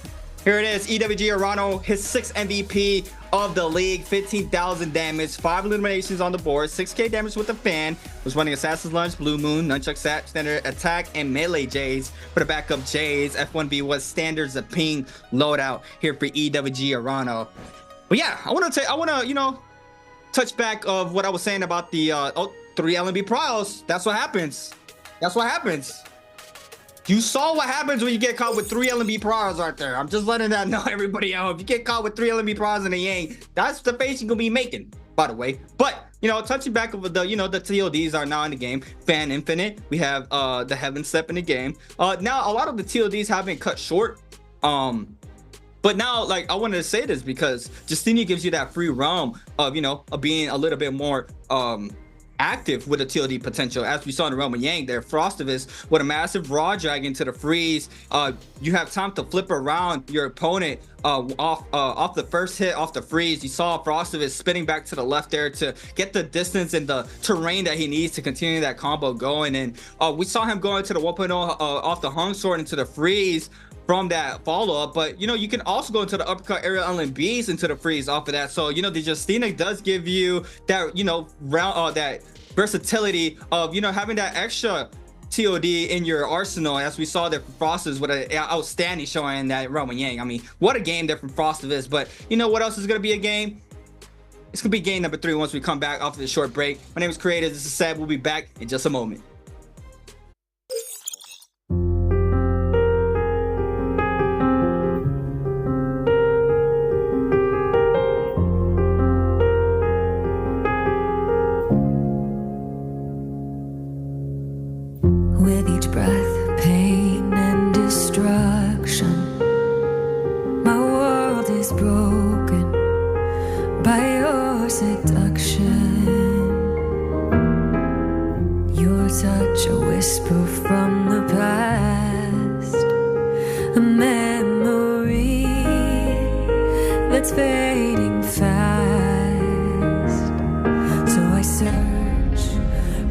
here it is. EWG Arano, his 6th MVP of the league, 15,000 damage, 5 eliminations on the board, 6k damage with the fan, was running Assassin's Lunge, Blue Moon, Nunchuck Sat, Standard Attack, and Melee J's for the backup J's. F1B was Standard Zaping loadout here for EWG Arano. But yeah, I want to touch back of what I was saying about the 3 LNB trials. That's what happens. You saw what happens when you get caught with 3 LNB priors right there. I'm just letting that know, everybody out. If you get caught with 3 LNB priors in the Yang, that's the face you're gonna be making, by the way. But touching back over the the TODs are now in the game. Fan Infinite, we have the Heaven Step in the game. Now a lot of the TODs have been cut short. But now, I wanted to say this because Justina gives you that free realm of of being a little bit more active with a TLD potential, as we saw in the realm of Yang there. Frostivus with a massive Raw Dragon to the freeze. You have time to flip around your opponent off the first hit off the freeze. You saw Frostivus spinning back to the left there to get the distance and the terrain that he needs to continue that combo going. And we saw him going to the 1.0 off the hung sword into the freeze from that follow-up, but you can also go into the uppercut area LNBs into the freeze off of that. So the Justina does give you that round that versatility of having that extra TOD in your arsenal, as we saw there from Frostivus with an outstanding showing that Roman Yang. I mean, what a game there from Frostivus. But what else is going to be a game? It's going to be game number 3 once we come back after this short break. My name is Creator. This is Seb. We'll be back in just a moment. With each breath, pain and destruction, my world is broken by your seduction. Your touch, a whisper from the past, a memory that's fading fast. So I search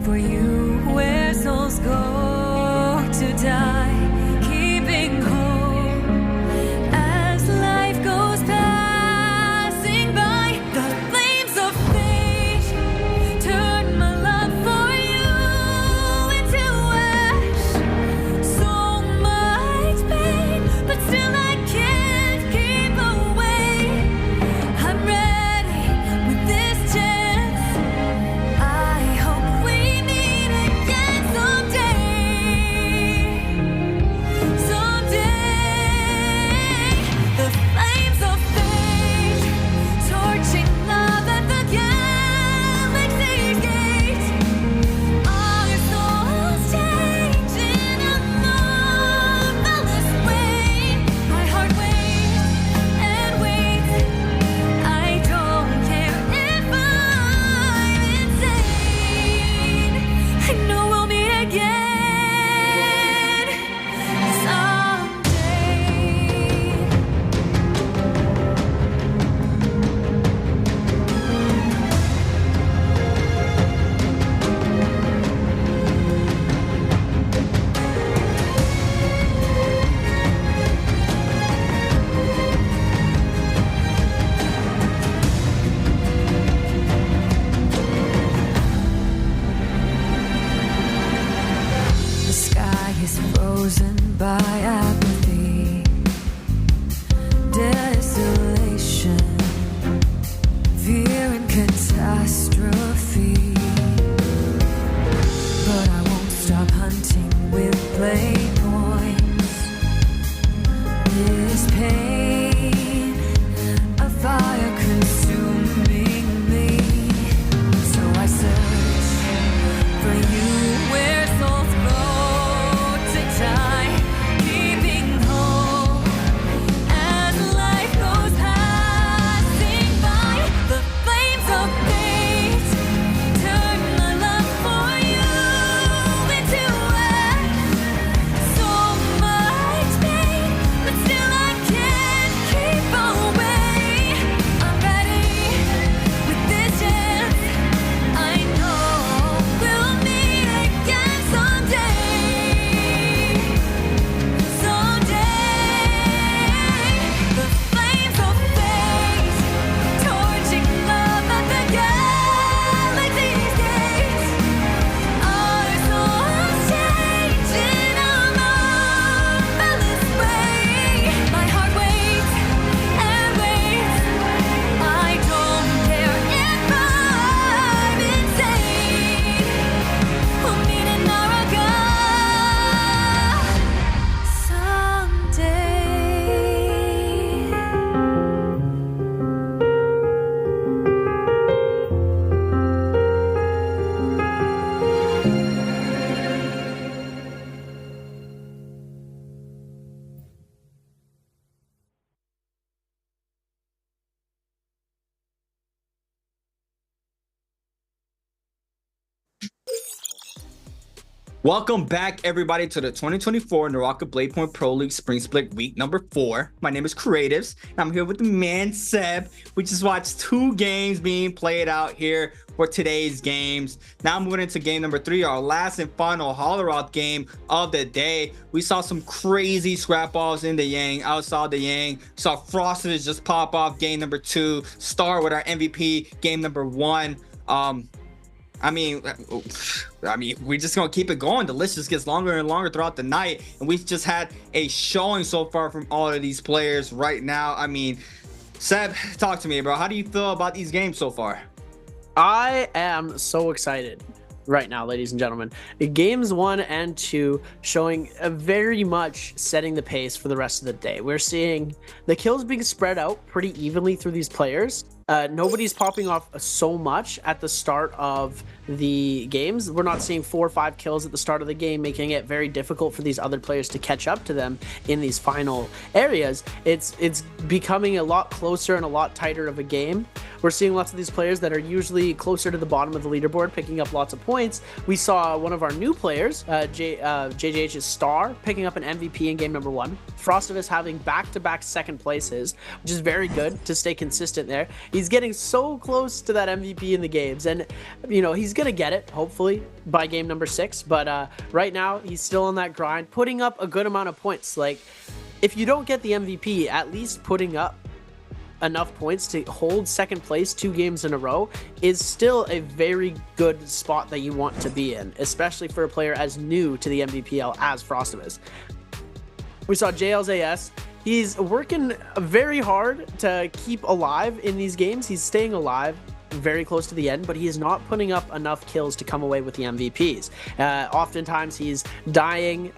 for you where souls go to die, keeping hope as life goes passing by. The flames of fate turn my love for you into ash. So much pain, but still I can't keep away. I'm ready with this chance. I hope we meet again someday. Someday. The flames of fate, torching love at the galaxy's gate. All your souls change in a marvelous way. My heart waits and waits. I don't care if I'm insane. I know we'll meet again someday. The sky is frozen by apathy, desolation, fear and catastrophe. But I won't stop hunting with blade points. This pain, a fire consuming me. So I search for you where souls go to die, keeping hope as life goes passing by. The flames of fate turn my love for you into ash. So much pain, but still I can't keep away. I'm ready with this chance. I know we'll meet again someday. Someday. The flames of fate, torching love at the galaxy's gate. Our souls change in a marvelous way. My heart waits and waits. I don't care if I'm insane. We'll meet in NARAKA someday. Welcome back, everybody, to the 2024 NARAKA BLADEPOINT Pro League Spring Split Week number 4. My name is Creatives, and I'm here with the man Seb. We just watched 2 games being played out here for today's games. Now moving into game number 3, our last and final Holleroth game of the day. We saw some crazy scrap offs in the Yang, outside the Yang. Saw Frosted just pop off game number 2. Start with our MVP game number 1. I mean, we're just gonna keep it going. The list just gets longer and longer throughout the night, and we've just had a showing so far from all of these players right now. I mean, Seb, talk to me, bro. How do you feel about these games so far? I am so excited right now, ladies and gentlemen. Games 1 and 2 showing very much setting the pace for the rest of the day. We're seeing the kills being spread out pretty evenly through these players. Nobody's popping off so much at the start of the games. We're not seeing 4 or 5 kills at the start of the game, making it very difficult for these other players to catch up to them in these final areas. It's becoming a lot closer and a lot tighter of a game, we're seeing lots of these players that are usually closer to the bottom of the leaderboard picking up lots of points. We saw one of our new players, JJH's Star, picking up an MVP in game number 1. Frostivus having back-to-back second places, which is very good to stay consistent there. He's getting so close to that MVP in the games, and you know, he's gonna get it hopefully by game number 6, but right now he's still on that grind, putting up a good amount of points. Like, if you don't get the MVP, at least putting up enough points to hold second place 2 games in a row is still a very good spot that you want to be in, especially for a player as new to the Nbpl as Frostivus. We saw JL's AS. He's working very hard to keep alive in these games. He's staying alive very close to the end, but he is not putting up enough kills to come away with the MVPs. Oftentimes he's dying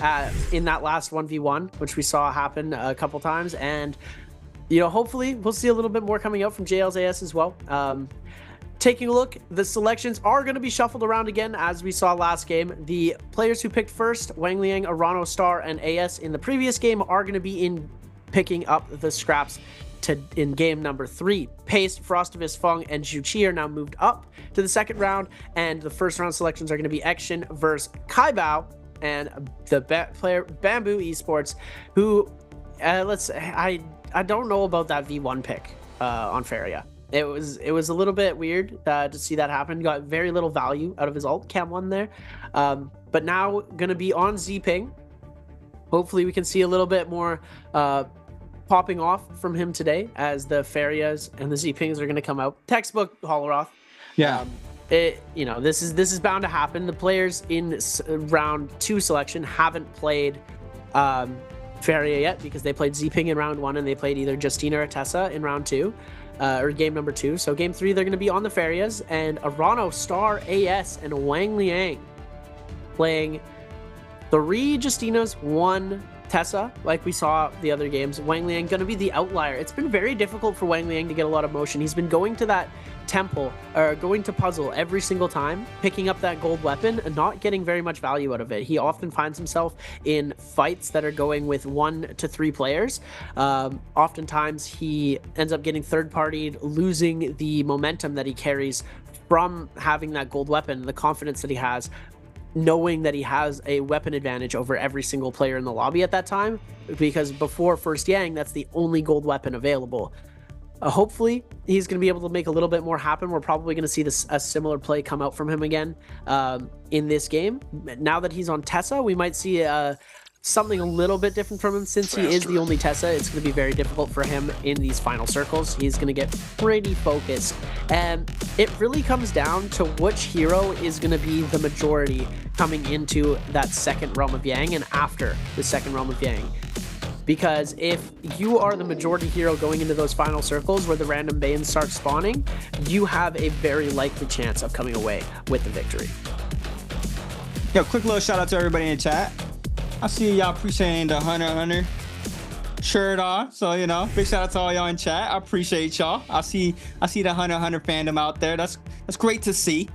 in that last 1v1, which we saw happen a couple times, and you know, hopefully we'll see a little bit more coming out from JL's AS as well. Taking a look, the selections are going to be shuffled around again as we saw last game. The players who picked first, Wang Liang, Arano, Star, and AS in the previous game are going to be in picking up the scraps in game number 3. Pace, Frostivus, Fung, and Zhuqi are now moved up to the second round, and the first round selections are going to be Action versus Kaibao and the player Bamboo Esports, who I don't know about that V1 pick on Feria. It was a little bit weird to see that happen. Got very little value out of his ult Cam 1 there, but now gonna be on Z-Ping. Hopefully we can see a little bit more popping off from him today as the Ferias and the Z-Pings are going to come out. Textbook Holoroth. Yeah. You know, this is bound to happen. The players in round 2 selection haven't played Feria yet because they played Z-Ping in round 1 and they played either Justina or Tessa in round 2 or game number 2. So game 3 they're going to be on the Ferias, and Arano, Star, AS, and Wang Liang playing 3 Justinas, 1 Tessa, like we saw the other games. Wang Liang going to be the outlier. It's been very difficult for Wang Liang to get a lot of motion. He's been going to that temple, or going to puzzle every single time, picking up that gold weapon and not getting very much value out of it. He often finds himself in fights that are going with 1 to 3 players. Oftentimes he ends up getting third-partied, losing the momentum that he carries from having that gold weapon, the confidence that he has, knowing that he has a weapon advantage over every single player in the lobby at that time, because before first Yang, that's the only gold weapon available. Hopefully he's going to be able to make a little bit more happen. We're probably going to see a similar play come out from him again in this game. Now that he's on Tessa, we might see something a little bit different from him. Since he is the only Tessa, it's going to be very difficult for him in these final circles. He's going to get pretty focused, and it really comes down to which hero is going to be the majority coming into that second realm of Yang and after the second realm of Yang. Because if you are the majority hero going into those final circles where the random Banes start spawning, you have a very likely chance of coming away with the victory. Yo, quick little shout out to everybody in chat. I see y'all appreciating the Hunter shirt on, so you know, big shout out to all y'all in chat. I appreciate y'all. I see the Hunter fandom out there. That's great to see.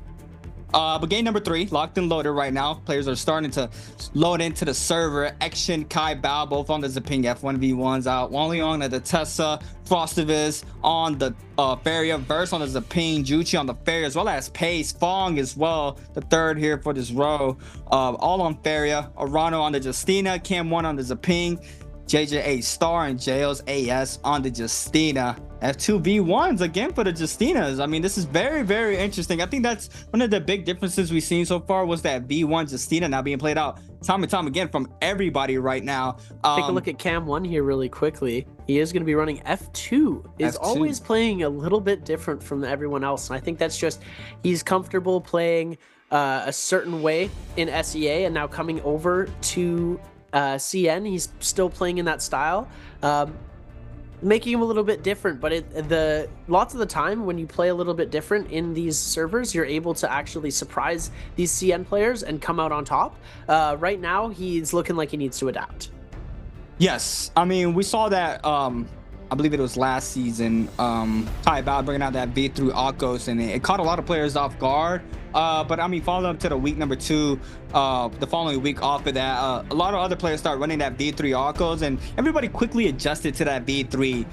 But game number 3, locked and loaded right now. Players are starting to load into the server. Action, Kai Bao, both on the Ziping F1v1s out. Wang Liang at the Tessa, Frostivus on the Feria, Verse on the Ziping, Zhuqi on the Feria, as well as Pace, Fong as well, the third here for this row. All on Feria, Arano on the Justina, Cam 1 on the Ziping, JJ8 Star and JL's AS on the Justina. F2v1s again for the Justinas. I mean, this is very, very interesting. I think that's one of the big differences we've seen so far, was that V1 Justina now being played out time and time again from everybody right now. Take a look at Cam 1 here really quickly. He is going to be running F2. Is always playing a little bit different from everyone else, and I think that's just he's comfortable playing a certain way in SEA, and now coming over to CN, he's still playing in that style, making him a little bit different. But lots of the time when you play a little bit different in these servers, you're able to actually surprise these CN players and come out on top. Right now he's looking like he needs to adapt. Yes, I mean, we saw that I believe it was last season. Ty Bao bringing out that V3 Akos, and it caught a lot of players off guard. But I mean, following up to the week number 2, the following week off of that, a lot of other players start running that V3 Akos, and everybody quickly adjusted to that V3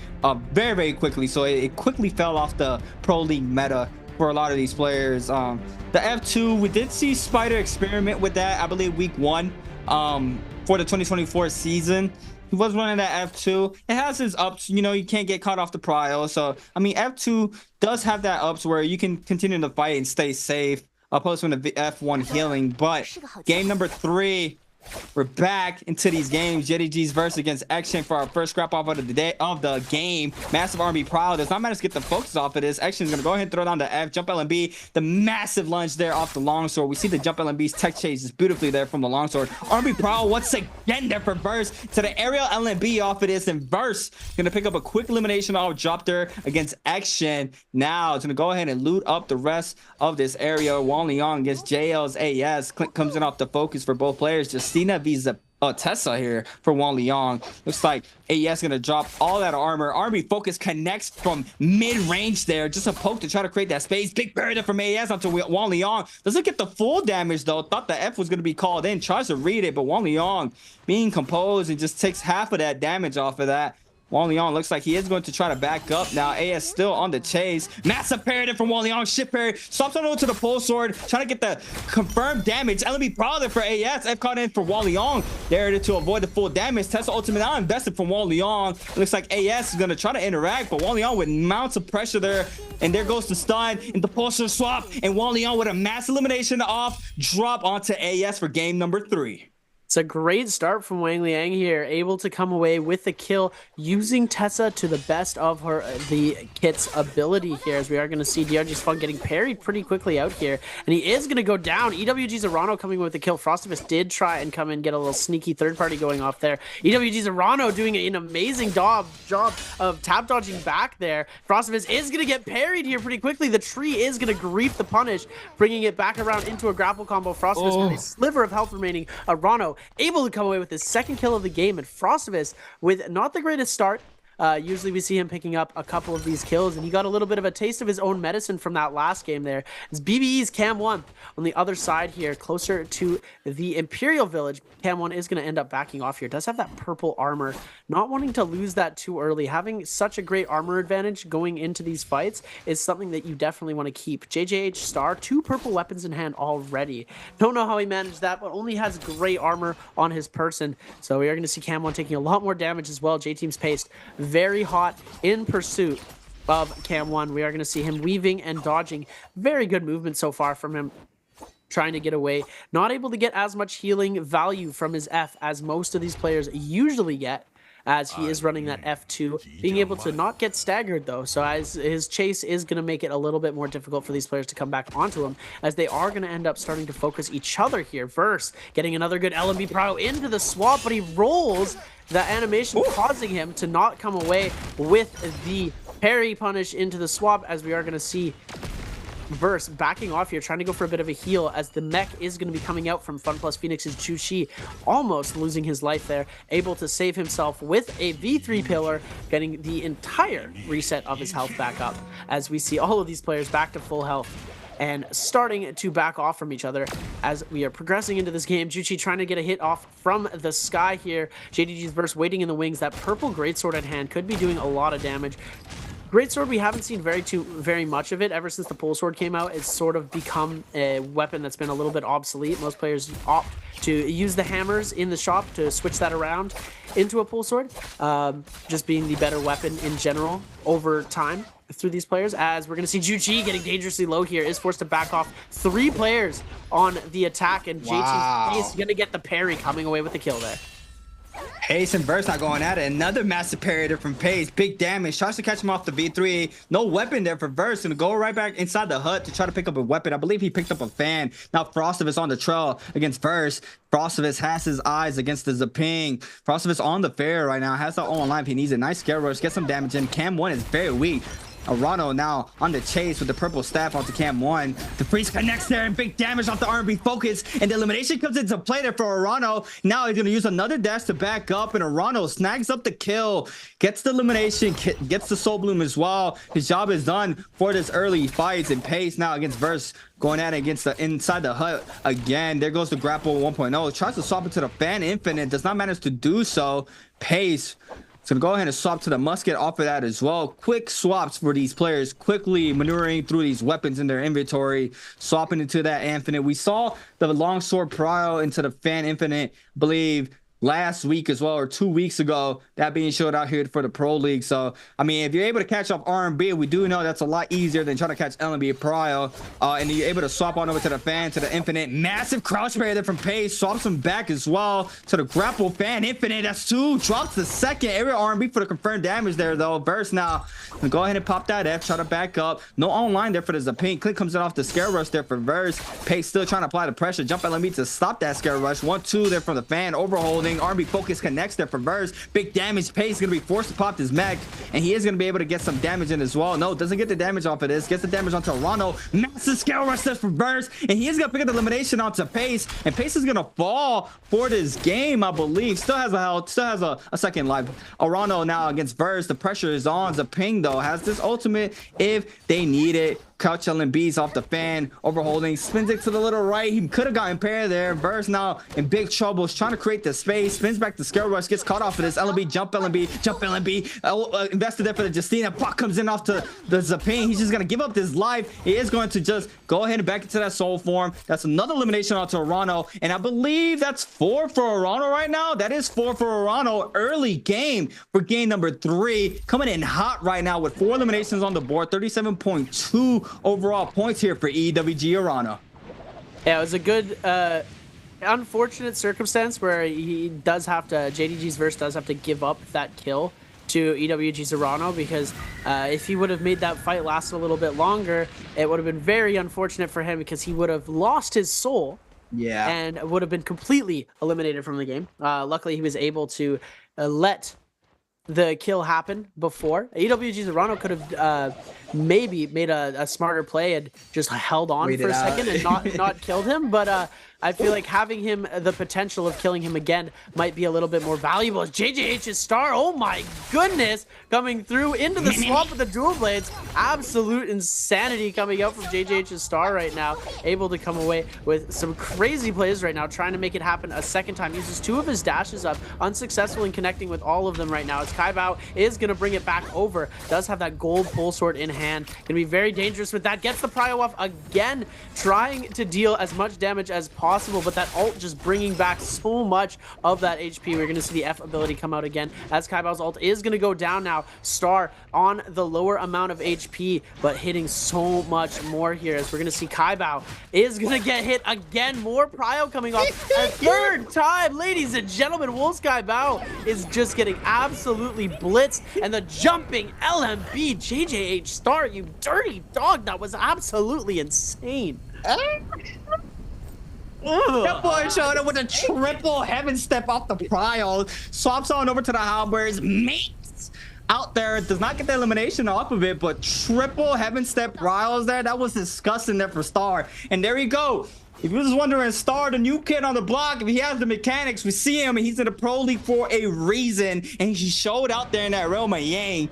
very, very quickly. So it quickly fell off the Pro League meta for a lot of these players. The F2, we did see Spider experiment with that, I believe week 1 for the 2024 season. He was running that F2. It has his ups, you know, you can't get caught off the prio. So, I mean, F2 does have that ups where you can continue to fight and stay safe, opposed to the F1 healing. But game number 3, we're back into these games. JDG's verse against Action for our first scrap off of the day of the game. Massive Nbpl does not manage to get the focus off of this. Action's gonna go ahead and throw down the F. Jump LMB, the massive lunge there off the longsword. We see the Jump LMB's tech chase is beautifully there from the longsword. Nbpl once again there for verse to the aerial LMB off of this, and verse gonna pick up a quick elimination off drop there against Action. Now it's gonna go ahead and loot up the rest of this area. Wang Liang against JL's AS. Clint comes in off the focus for both players. Justina visa Tessa here for Wang Liang. Looks like AES gonna drop all that armor. RB focus connects from mid-range there. Just a poke to try to create that space. Big barrier from AES onto Wang Liang. Doesn't get the full damage though. Thought the F was gonna be called in. Tries to read it, but Wang Liang being composed and just takes half of that damage off of that. Wang Liang looks like he is going to try to back up now. AS still on the chase. Massive parry from Wang Liang. Ship parry. Stops on over to the pole sword. Trying to get the confirmed damage. LMB probably for AS. F caught in for Wang Liang. There to avoid the full damage. Tesla ultimate now invested from Wang Liang. Looks like AS is going to try to interact, but Wang Liang with mounts of pressure there. And there goes the stun and the pole sword swap. And Wang Liang with a mass elimination off. Drop onto AS for game number 3. It's a great start from Wang Liang here, able to come away with the kill, using Tessa to the best of the kit's ability here, as we are going to see DRG's Fun getting parried pretty quickly out here, and he is going to go down. EWG's Arano coming with the kill. Frostivus did try and come and get a little sneaky third party going off there. EWG's Arano doing an amazing job of tap dodging back there. Frostivus is going to get parried here pretty quickly. The tree is going to grief the punish, bringing it back around into a grapple combo. Frostivus with a sliver of health remaining. Arano able to come away with his second kill of the game, and Frostivus with not the greatest start. Usually we see him picking up a couple of these kills, and he got a little bit of a taste of his own medicine from that last game there. It's BBE's Cam 1 on the other side here, closer to the Imperial Village. Cam 1 is going to end up backing off here. Does have that purple armor. Not wanting to lose that too early. Having such a great armor advantage going into these fights is something that you definitely want to keep. JJH Star, 2 purple weapons in hand already. Don't know how he managed that, but only has great armor on his person. So we are going to see Cam 1 taking a lot more damage as well. J-Team's paced very hot in pursuit of Cam 1. We are going to see him weaving and dodging. Very good movement so far from him, trying to get away. Not able to get as much healing value from his F as most of these players usually get, as he is running that F2, being able to not get staggered though. So as his chase is going to make it a little bit more difficult for these players to come back onto him, as they are going to end up starting to focus each other here. Verse getting another good LMB Pro into the swap, but he rolls the animation, causing him to not come away with the parry punish into the swap, as we are going to see Verse backing off here, trying to go for a bit of a heal, as the mech is going to be coming out from Fun Plus Phoenix's Chu Shi, almost losing his life there, able to save himself with a V3 pillar, getting the entire reset of his health back up, as we see all of these players back to full health and starting to back off from each other as we are progressing into this game. Juchi trying to get a hit off from the sky here. JDG's Verse waiting in the wings. That purple greatsword at hand could be doing a lot of damage. Greatsword, we haven't seen very much of it ever since the pole sword came out. It's sort of become a weapon that's been a little bit obsolete. Most players opt to use the hammers in the shop to switch that around into a pole sword, just being the better weapon in general over time through these players. As we're going to see Juchi getting dangerously low here, is forced to back off 3 players on the attack, and JT is going to get the parry, coming away with the kill there. Pace and Verse not going at it. Another massive parry there from Pace. Big damage. Tries to catch him off the V3. No weapon there for Verse. And go right back inside the hut to try to pick up a weapon. I believe he picked up a fan. Now Frostivus on the trail against Verse. Frostivus has his eyes against the Zaping. Frostivus on the fair right now. Has the own life. He needs a nice scare rush. Get some damage in. Cam 1 is very weak. Arano now on the chase with the purple staff onto cam 1. The freeze connects there and big damage off the R&B focus, and the elimination comes into play there for Arano. Now he's going to use another dash to back up, and Arano snags up the kill, gets the elimination, gets the soul bloom as well. His job is done for this early fights, and Pace now against Verse going at it against the inside the hut again. There goes the grapple 1.0, tries to swap it to the fan infinite, does not manage to do so. Pace is going to go ahead and swap to the musket off of that as well. Quick swaps for these players, quickly maneuvering through these weapons in their inventory, swapping into that infinite. We saw the longsword prio into the fan infinite, I believe, last week as well, or 2 weeks ago, that being showed out here for the Pro League. So, I mean, if you're able to catch off R&B, we do know that's a lot easier than trying to catch Nbpl. And you're able to swap on over to the fan, to the infinite. Massive crouch parry there from Pace, swaps him back as well to the grapple fan infinite. That's 2, drops the second area R&B for the confirmed damage there though. Burst now, go ahead and pop that F, try to back up. No online there for the Zapink. Click comes in off the scare rush there for Verse. Pace still trying to apply the pressure. Jump LMB to stop that scare rush. 1-2 there from the fan, overholding. R&B focus connects there for Verse. Big damage. Pace is going to be forced to pop this mech, and he is going to be able to get some damage in as well. No, doesn't get the damage off of this. Gets the damage onto Arano. Massive scale rush there for Verse, and he is going to pick up the elimination onto Pace, and Pace is going to fall for this game, I believe. Still has a health, still has a second life. Arano now against Verse. The pressure is on. Zaping though has this ultimate if they need it. Couch LMBs off the fan, overholding, spins it to the little right. He could have gotten pair there. Verse now in big trouble, trying to create the space, spins back the scale rush, gets caught off of this LMB, jump LMB, invested there for the Justina. Puck comes in off to the Zaping. He's just gonna give up this life. He is going to just go ahead and back into that soul form. That's another elimination onto Arano, and I believe that's 4 for Arano right now. That is 4 for Arano. Early game for game number 3, coming in hot right now with 4 eliminations on the board. 37.2 overall points here for EWG Arano. Yeah, it was a good unfortunate circumstance where he does have to, JDG's Verse does have to give up that kill to EWG's Arano, because if he would have made that fight last a little bit longer, it would have been very unfortunate for him, because he would have lost his soul. Yeah, and would have been completely eliminated from the game. Luckily, he was able to let the kill happen before. EWG's Arano could have maybe made a smarter play and just held on for a second and not killed him, but I feel like having him, the potential of killing him again, might be a little bit more valuable. JJH's star, oh my goodness, coming through into the swamp with the dual blades. Absolute insanity coming out from JJH's star right now. Able to come away with some crazy plays right now, trying to make it happen a second time. Uses 2 of his dashes up, unsuccessful in connecting with all of them right now, as Kaibao is going to bring it back over. Does have that gold pole sword in hand. Going to be very dangerous with that. Gets the prio off again, trying to deal as much damage as possible, but that ult just bringing back so much of that HP. We're going to see the F ability come out again, as Kaibao's ult is going to go down now. Star on the lower amount of HP, but hitting so much more here, as we're going to see Kaibao is going to get hit again. More prio coming off a third time. Ladies and gentlemen, Wolves Kaibao is just getting absolutely blitzed, and the jumping LMB JJH star, you dirty dog, that was absolutely insane. That boy showed up with a triple heaven step off the prio, swaps on over to the Halberds, mates out there, does not get the elimination off of it, but triple heaven step riles there. That was disgusting there for Star. And there you go. If you're just wondering, Star, the new kid on the block, if he has the mechanics, we see him and he's in the Pro League for a reason, and he showed out there in that Realm of Yang.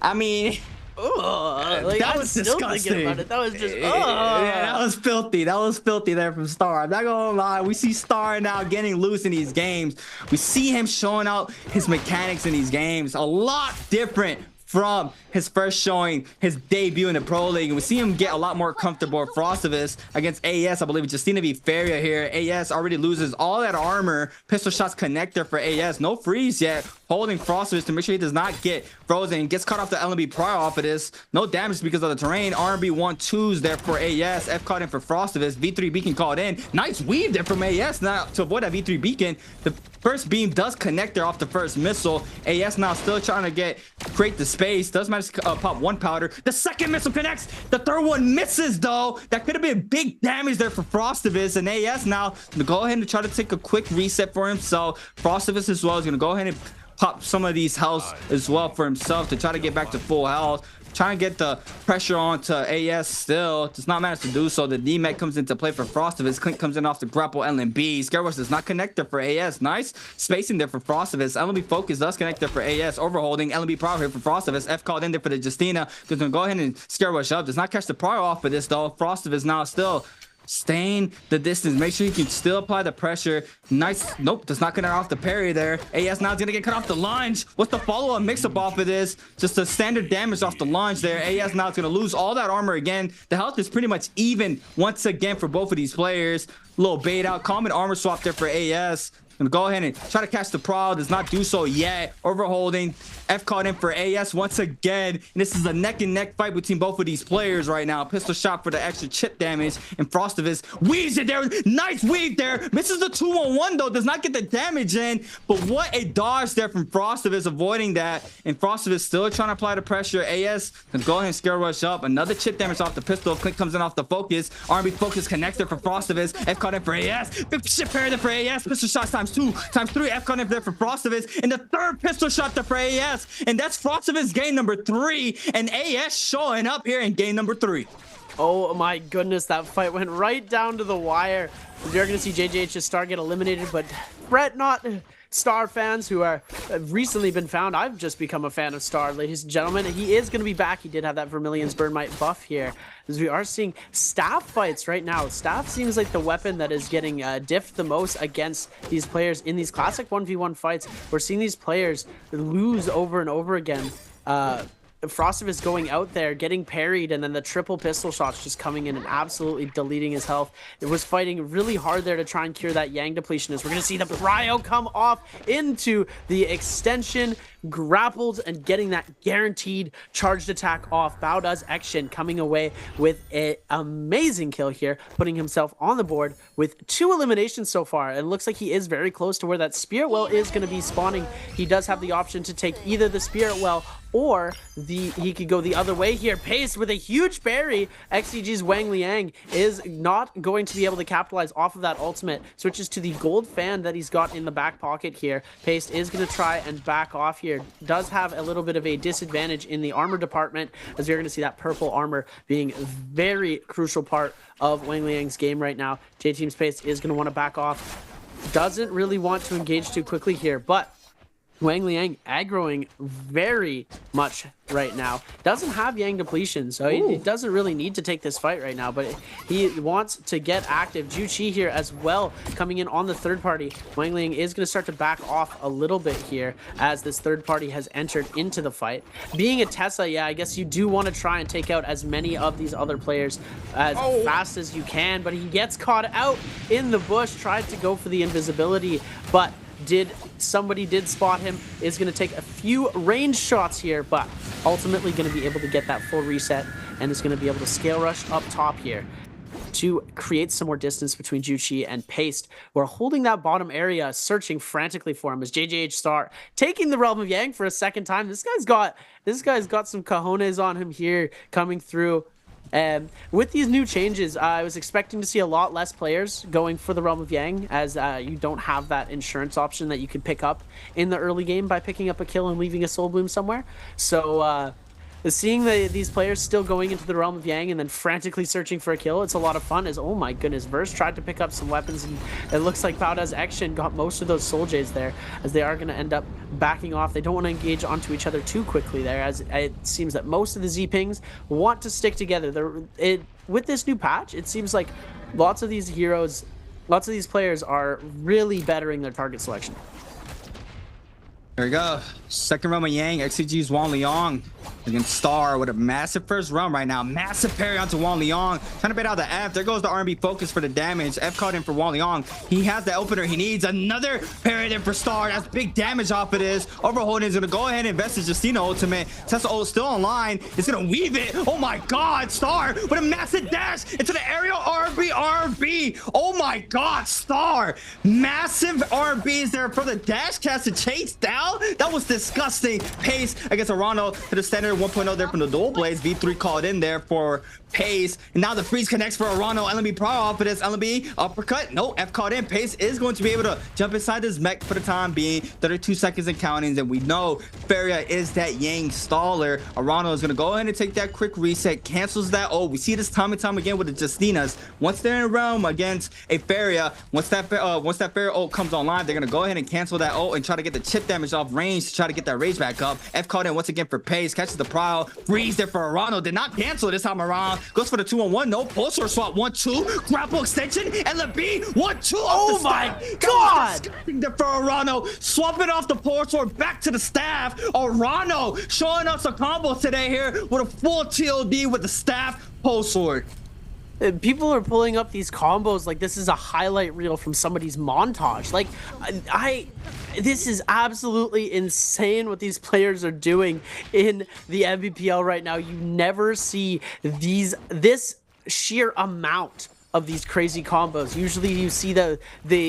I mean, like, that was disgusting. About it. That was just, yeah, that was filthy. That was filthy there from Star. I'm not gonna lie. We see Star now getting loose in these games. We see him showing out his mechanics in these games. A lot different from his first showing, his debut in the Pro League, and we see him get a lot more comfortable. Frostivus against AS, I believe Justina V Feria here. AS already loses all that armor. Pistol shots connect there for AS. No freeze yet. Holding Frostivus to make sure he does not get frozen. Gets cut off the LMB prior off of this. No damage because of the terrain. R&B 1-2s there for AS. F caught in for Frostivus. V3 beacon called in. Nice weave there from AS now to avoid that V3 beacon. The first beam does connect there off the first missile. AS now still trying to create the space. Does manage to pop 1 powder. The second missile connects. The third one misses though. That could have been big damage there for Frostivus. And AS now to go ahead and try to take a quick reset for himself. Frostivus as well is going to go ahead and pop some of these health as well for himself to try to get back to full health. trying to get the pressure onto AS still. Does not manage to do so. The D-Mech comes into play for Frostivus. Clint comes in off the grapple LNB. Scarerush does not connect there for AS. Nice spacing there for Frostivus. LNB Focus does connect there for AS. Overholding. LNB Power here for Frostivus. F called in there for the Justina. Gonna go ahead and Scarerush up. Does not catch the prior off of this though. Frostivus now still staying the distance. Make sure you can still apply the pressure. Nice. Nope, does not connect off the parry there. AS now is gonna get cut off the lunge. What's the follow-up mix-up off of this? Just a standard damage off the lunge there. AS now is gonna lose all that armor again. The health is pretty much even once again for both of these players. Little bait out. Common armor swap there for AS. Gonna go ahead and try to catch the prowl. Does not do so yet. Overholding. F caught in for AS once again. And this is a neck and neck fight between both of these players right now. Pistol shot for the extra chip damage. And Frostivus weaves it there. Nice weave there. Misses the 2-on-1 though. Does not get the damage in. But what a dodge there from Frostivus, avoiding that. And Frostivus still trying to apply the pressure. AS can go ahead and scare rush up. Another chip damage off the pistol. Clint comes in off the focus. R&B focus connector for Frostivus. F caught in for AS. Big chip parry there for AS. Pistol shots times 2, times 3. F caught in there for Frostivus. And the third pistol shot there for AS. And that's Frostivus game number 3. And AS showing up here in game number 3. Oh my goodness, that fight went right down to the wire. You're going to see JJH's Star get eliminated, but fret not, Star fans who are recently been found. I've just become a fan of Star, ladies and gentlemen. He is going to be back. He did have that Vermilion's Burn Might buff here, as we are seeing staff fights right now. Staff seems like the weapon that is getting diffed the most against these players in these classic 1v1 fights. We're seeing these players lose over and over again. Frostivus going out there, getting parried, and then the triple pistol shots just coming in and absolutely deleting his health. It was fighting really hard there to try and cure that Yang depletion, as we're going to see the Ryo come off into the extension, grappled, and getting that guaranteed charged attack off. Bao does action, coming away with an amazing kill here, putting himself on the board with 2 eliminations so far. And it looks like he is very close to where that Spirit Well is going to be spawning. He does have the option to take either the Spirit Well or he could go the other way here. Pace with a huge parry. XCG's Wang Liang is not going to be able to capitalize off of that ultimate. Switches to the gold fan that he's got in the back pocket here. Pace is going to try and back off here. Does have a little bit of a disadvantage in the armor department, as you're going to see that purple armor being a very crucial part of Wang Liang's game right now. J-Team's Pace is going to want to back off. Doesn't really want to engage too quickly here, but Wang Liang aggroing very much right now. Doesn't have Yang depletion, so he doesn't really need to take this fight right now, but he wants to get active. Ju Chi here as well, coming in on the third party. Wang Liang is going to start to back off a little bit here as this third party has entered into the fight. Being a Tessa, yeah, I guess you do want to try and take out as many of these other players as fast as you can, but he gets caught out in the bush, tried to go for the invisibility, but somebody did spot him. Is going to take a few range shots here, but ultimately going to be able to get that full reset, and is going to be able to scale rush up top here to create some more distance between Juchi and Paste. We're holding that bottom area, searching frantically for him as JJH Star taking the Realm of Yang for a second time. This guy's got some cojones on him here, coming through. With these new changes, I was expecting to see a lot less players going for the Realm of Yang, as you don't have that insurance option that you could pick up in the early game by picking up a kill and leaving a Soul Bloom somewhere. So seeing these players still going into the Realm of Yang and then frantically searching for a kill, it's a lot of fun. As, oh my goodness, Verse tried to pick up some weapons, and it looks like Baoda's Action got most of those Soul Jades there, as they are going to end up backing off. They don't want to engage onto each other too quickly there, as it seems that most of the Z-Pings want to stick together. With this new patch, it seems like lots of these heroes, lots of these players are really bettering their target selection. There we go. Second Realm of Yang, XCG's Wang Liang against Star with a massive first round right now. Massive parry onto Wang Liang. Trying to bait out the F. There goes the R&B focus for the damage. F caught in for Wang Liang. He has the opener he needs. Another parry there for Star. That's big damage off of this. Overholding is going to go ahead and invest his Justina ultimate. Tessa ult still online. It's going to weave it. Oh my god, Star with a massive dash into the aerial RB. Oh my god, Star. Massive RBs there for the dash cast to chase down hell? That was disgusting. Pace against Arano to the standard 1.0 there from the dual blades. V3 called in there for Pace. And now the freeze connects for Arano. LMB Pro off of this. LMB uppercut. No, F caught in. Pace is going to be able to jump inside this mech for the time being. 32 seconds and counting. And we know Feria is that Yang staller. Arano is going to go ahead and take that quick reset. Cancels that. Oh, we see this time and time again with the Justinas. Once they're in realm against a Feria, once that Feria ult comes online, they're going to go ahead and cancel that ult and try to get the chip damage off range to try to get that rage back up. F caught in once again for Pace. Catches the prowl. Freeze there for Arano. Did not cancel this time around. Goes for the 2-on-1. No pulsar swap. 1-2. Grapple extension. And the B. 1-2. Oh my god. There for Arano. Swapping off the pulsar back to the staff. Arano showing us a combo today here with a full TOD with the staff pulsar. People are pulling up these combos like this is a highlight reel from somebody's montage. Like, this is absolutely insane what these players are doing in the Nbpl right now. You never see this sheer amount of these crazy combos. Usually you see the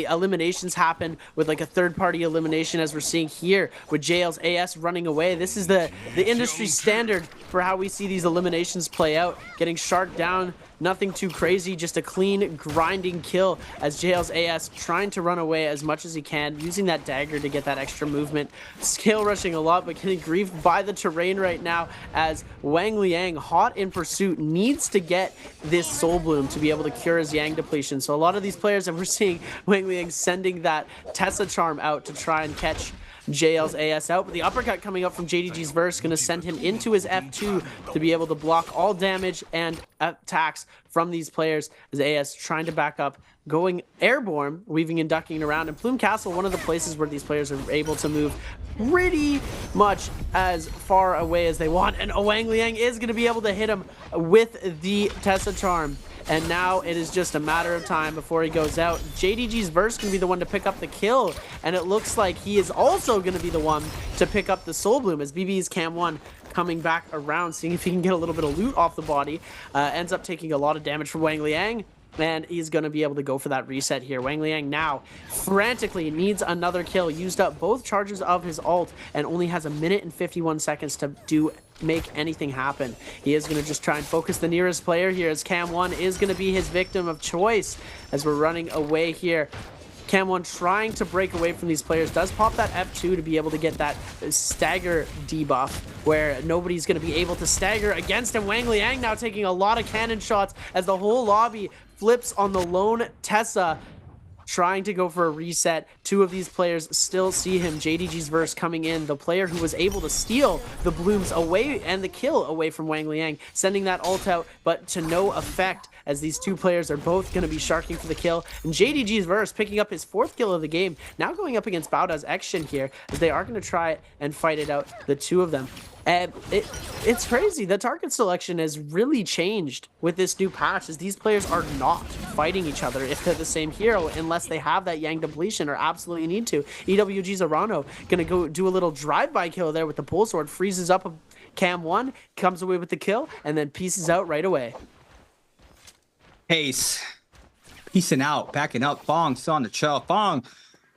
eliminations happen with like a third-party elimination, as we're seeing here with JL's AS running away. This is the industry standard for how we see these eliminations play out. Getting Shark down, nothing too crazy, just a clean grinding kill as JL's AS trying to run away as much as he can, using that dagger to get that extra movement. Scale rushing a lot, but getting griefed by the terrain right now as Wang Liang, hot in pursuit, needs to get this Soul Bloom to be able to cure his Yang depletion. So a lot of these players that we're seeing, Wang Liang sending that Tessa charm out to try and catch JL's AS out, but the uppercut coming up from JDG's verse going to send him into his F2 to be able to block all damage and attacks from these players as AS trying to back up, going airborne, weaving and ducking around. And Plume Castle, one of the places where these players are able to move pretty much as far away as they want, and Wang Liang is going to be able to hit him with the Tessa charm. And now it is just a matter of time before he goes out. JDG's verse can be the one to pick up the kill, and it looks like he is also going to be the one to pick up the Soul Bloom as BB's Cam 1 coming back around, seeing if he can get a little bit of loot off the body. Ends up taking a lot of damage from Wang Liang, and he's going to be able to go for that reset here. Wang Liang now frantically needs another kill, used up both charges of his ult, and only has 1 minute and 51 seconds to make anything happen. He is going to just try and focus the nearest player here, as Cam 1 is going to be his victim of choice as we're running away here. Cam 1 trying to break away from these players, does pop that F2 to be able to get that stagger debuff where nobody's going to be able to stagger against him. Wang Liang now taking a lot of cannon shots as the whole lobby flips on the lone Tessa, trying to go for a reset. Two of these players still see him. JDG's verse coming in, the player who was able to steal the blooms away and the kill away from Wang Liang, sending that ult out, but to no effect, as these two players are both going to be sharking for the kill. And JDG's verse picking up his 4th kill of the game, now going up against Bowda's Action here, as they are going to try and fight it out, the two of them. And it's crazy. The target selection has really changed with this new patch, as these players are not fighting each other if they're the same hero, unless they have that Yang depletion or absolutely need to. EWG's Arano going to go do a little drive-by kill there with the pole sword, freezes up Cam 1, comes away with the kill, and then pieces out right away. Pace. Peacing out, backing up. Fong still on the trail. Fong,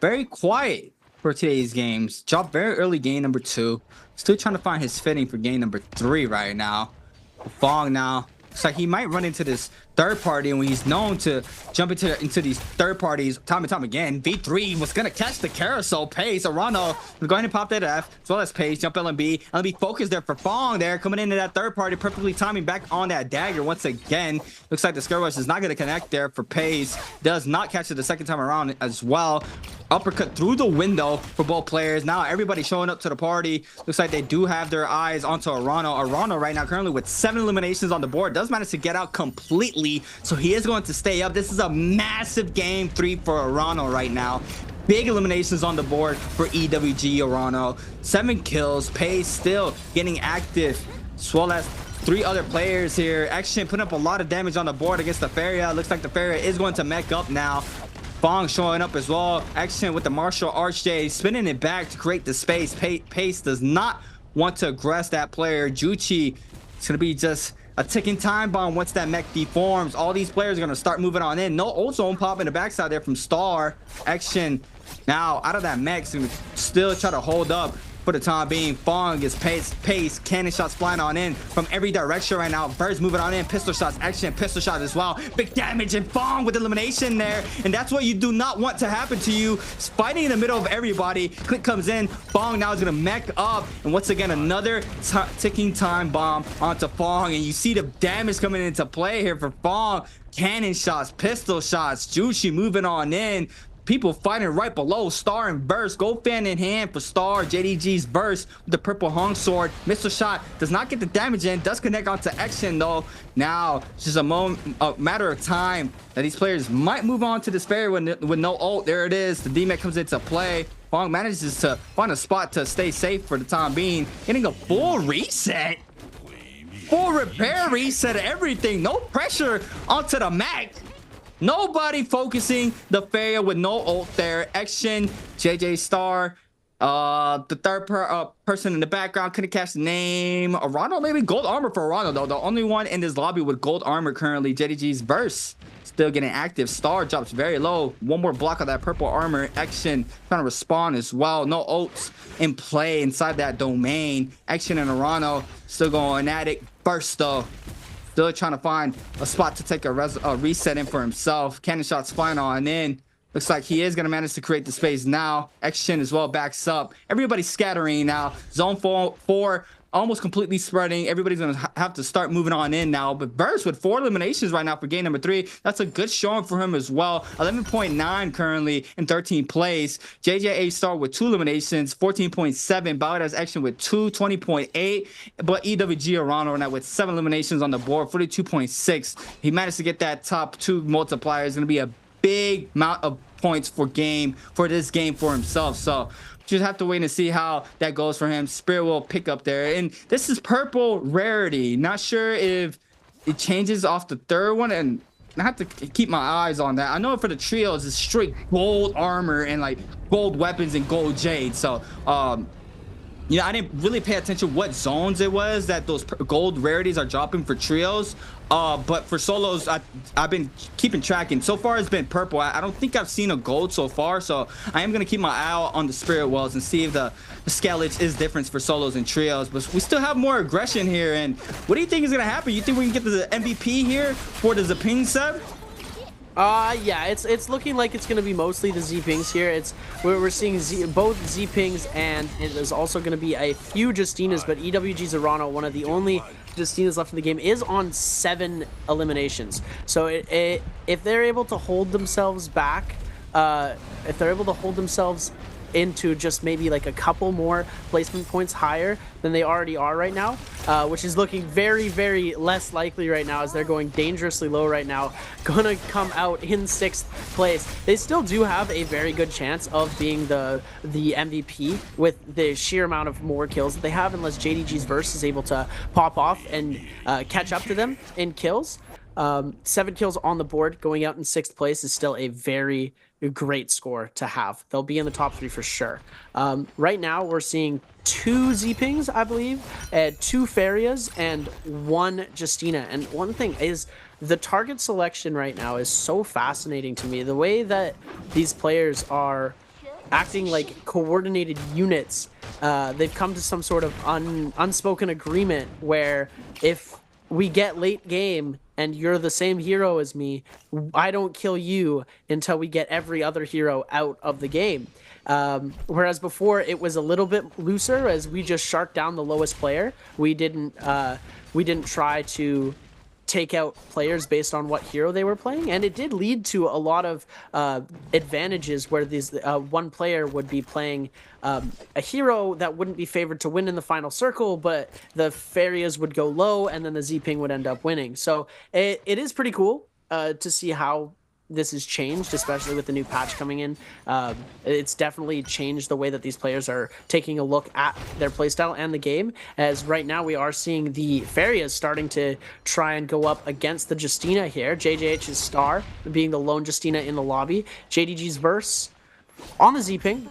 very quiet for today's games. Dropped very early game number 2. Still trying to find his fitting for game number 3 right now. Fong now, it's like he might run into this third party, and when he's known to jump into these third parties time and time again. V3 was gonna catch the carousel. Pace. Arano was going to pop that F, as well as Pace. Jump LMB. LMB focused there for Fong there, coming into that third party, perfectly timing back on that dagger once again. Looks like the skill rush is not gonna connect there for Pace. Does not catch it the second time around as well. Uppercut through the window for both players. Now everybody showing up to the party. Looks like they do have their eyes onto Arano. Arano right now currently with 7 eliminations on the board. Does manage to get out completely, so he is going to stay up. This is a massive game 3 for Arano right now. Big eliminations on the board for EWG Arano. 7 kills. Pace still getting active, as well as 3 other players here. Action putting up a lot of damage on the board against the Feria. Looks like the Feria is going to mech up now. Fong showing up as well. Action with the martial arch J, spinning it back to create the space. Pace does not want to aggress that player. Juchi, it's going to be just a ticking time bomb once that mech deforms. All these players are going to start moving on in. No ult zone pop in the backside there from Star. Action Now, out of that mech, still try to hold up for the time being. Fong is pace, cannon shots flying on in from every direction right now. Birds moving on in, pistol shots, action, pistol shot as well. Big damage, and Fong with elimination there. And that's what you do not want to happen to you. Fighting in the middle of everybody. Click comes in. Fong now is going to mech up. And once again, another ticking time bomb onto Fong. And you see the damage coming into play here for Fong. Cannon shots, pistol shots, Jushi moving on in. People fighting right below. Star and Burst go fan in hand for Star. JDG's Burst with the purple hung sword. Missile shot does not get the damage in. Does connect onto action though. Now it's just a matter of time that these players might move on to this fairy with no ult. There it is. The DMAC comes into play. Fong manages to find a spot to stay safe for the time being. Getting a full reset. Full repair reset, everything. No pressure onto the Mac. Nobody focusing the fair with no ult there. Action, JJ Star, the third person in the background, couldn't catch the name. Arano, maybe gold armor for Arano though. The only one in this lobby with gold armor currently. JDG's Burst still getting active. Star drops very low. One more block of that purple armor. Action trying to respond as well. No ults in play inside that domain. Action and Arano still going at it. Burst though. Still trying to find a spot to take a reset in for himself. Cannon shots flying on in. Looks like he is going to manage to create the space now. Action as well backs up. Everybody's scattering now. Zone 4 almost completely spreading. Everybody's going to have to start moving on in now. But Burst with 4 eliminations right now for game number 3. That's a good showing for him as well. 11.9 currently in 13 plays. JJ Star with 2 eliminations, 14.7. Baladas Action with 2, 20.8. But EWG Arano now with 7 eliminations on the board, 42.6. He managed to get that top 2 multiplier. It's going to be a big amount of points for this game for himself. So just have to wait and see how that goes for him. Spirit will pick up there, and this is purple rarity. Not sure if it changes off the third one, and I have to keep my eyes on that. I know for the trios it's straight gold armor and like gold weapons and gold jade. So you know, I didn't really pay attention what zones it was that those gold rarities are dropping for trios. But for solos, I've been keeping track, and so far it's been purple. I don't think I've seen a gold so far, so I am going to keep my eye out on the spirit wells and see if the scalage is different for solos and trios. But we still have more aggression here, and what do you think is going to happen? You think we can get the MVP here for the Zaping sub? Yeah, it's looking like it's going to be mostly the Z-Pings here. We're seeing both Z-Pings, and it is also going to be a few Justinas, but EWG's Arano, one of the only Justinas left in the game, is on 7 eliminations. So if they're able to hold themselves back, if they're able to hold themselves into just maybe like a couple more placement points higher than they already are right now, which is looking very, very less likely right now, as they're going dangerously low right now, gonna come out in 6th place. They still do have a very good chance of being the MVP with the sheer amount of more kills that they have, unless JDG's Verse is able to pop off and catch up to them in kills. 7 kills on the board, going out in 6th place is still a very great score to have. They'll be in the top 3 for sure. Right now we're seeing 2 Z-Pings, I believe, 2 Farias, and 1 Justina. And one thing is, the target selection right now is so fascinating to me. The way that these players are acting like coordinated units. They've come to some sort of unspoken agreement where if we get late game and you're the same hero as me, I don't kill you until we get every other hero out of the game. Whereas before it was a little bit looser, as we just sharked down the lowest player. We didn't try to take out players based on what hero they were playing, and it did lead to a lot of advantages where these one player would be playing a hero that wouldn't be favored to win in the final circle, but the Farias would go low and then the Z-Ping would end up winning. So it is pretty cool to see how this has changed, especially with the new patch coming in. It's definitely changed the way that these players are taking a look at their playstyle and the game, as right now we are seeing the Farias starting to try and go up against the Justina here. JJH's Star being the lone Justina in the lobby. JDG's Verse on the Z-Ping.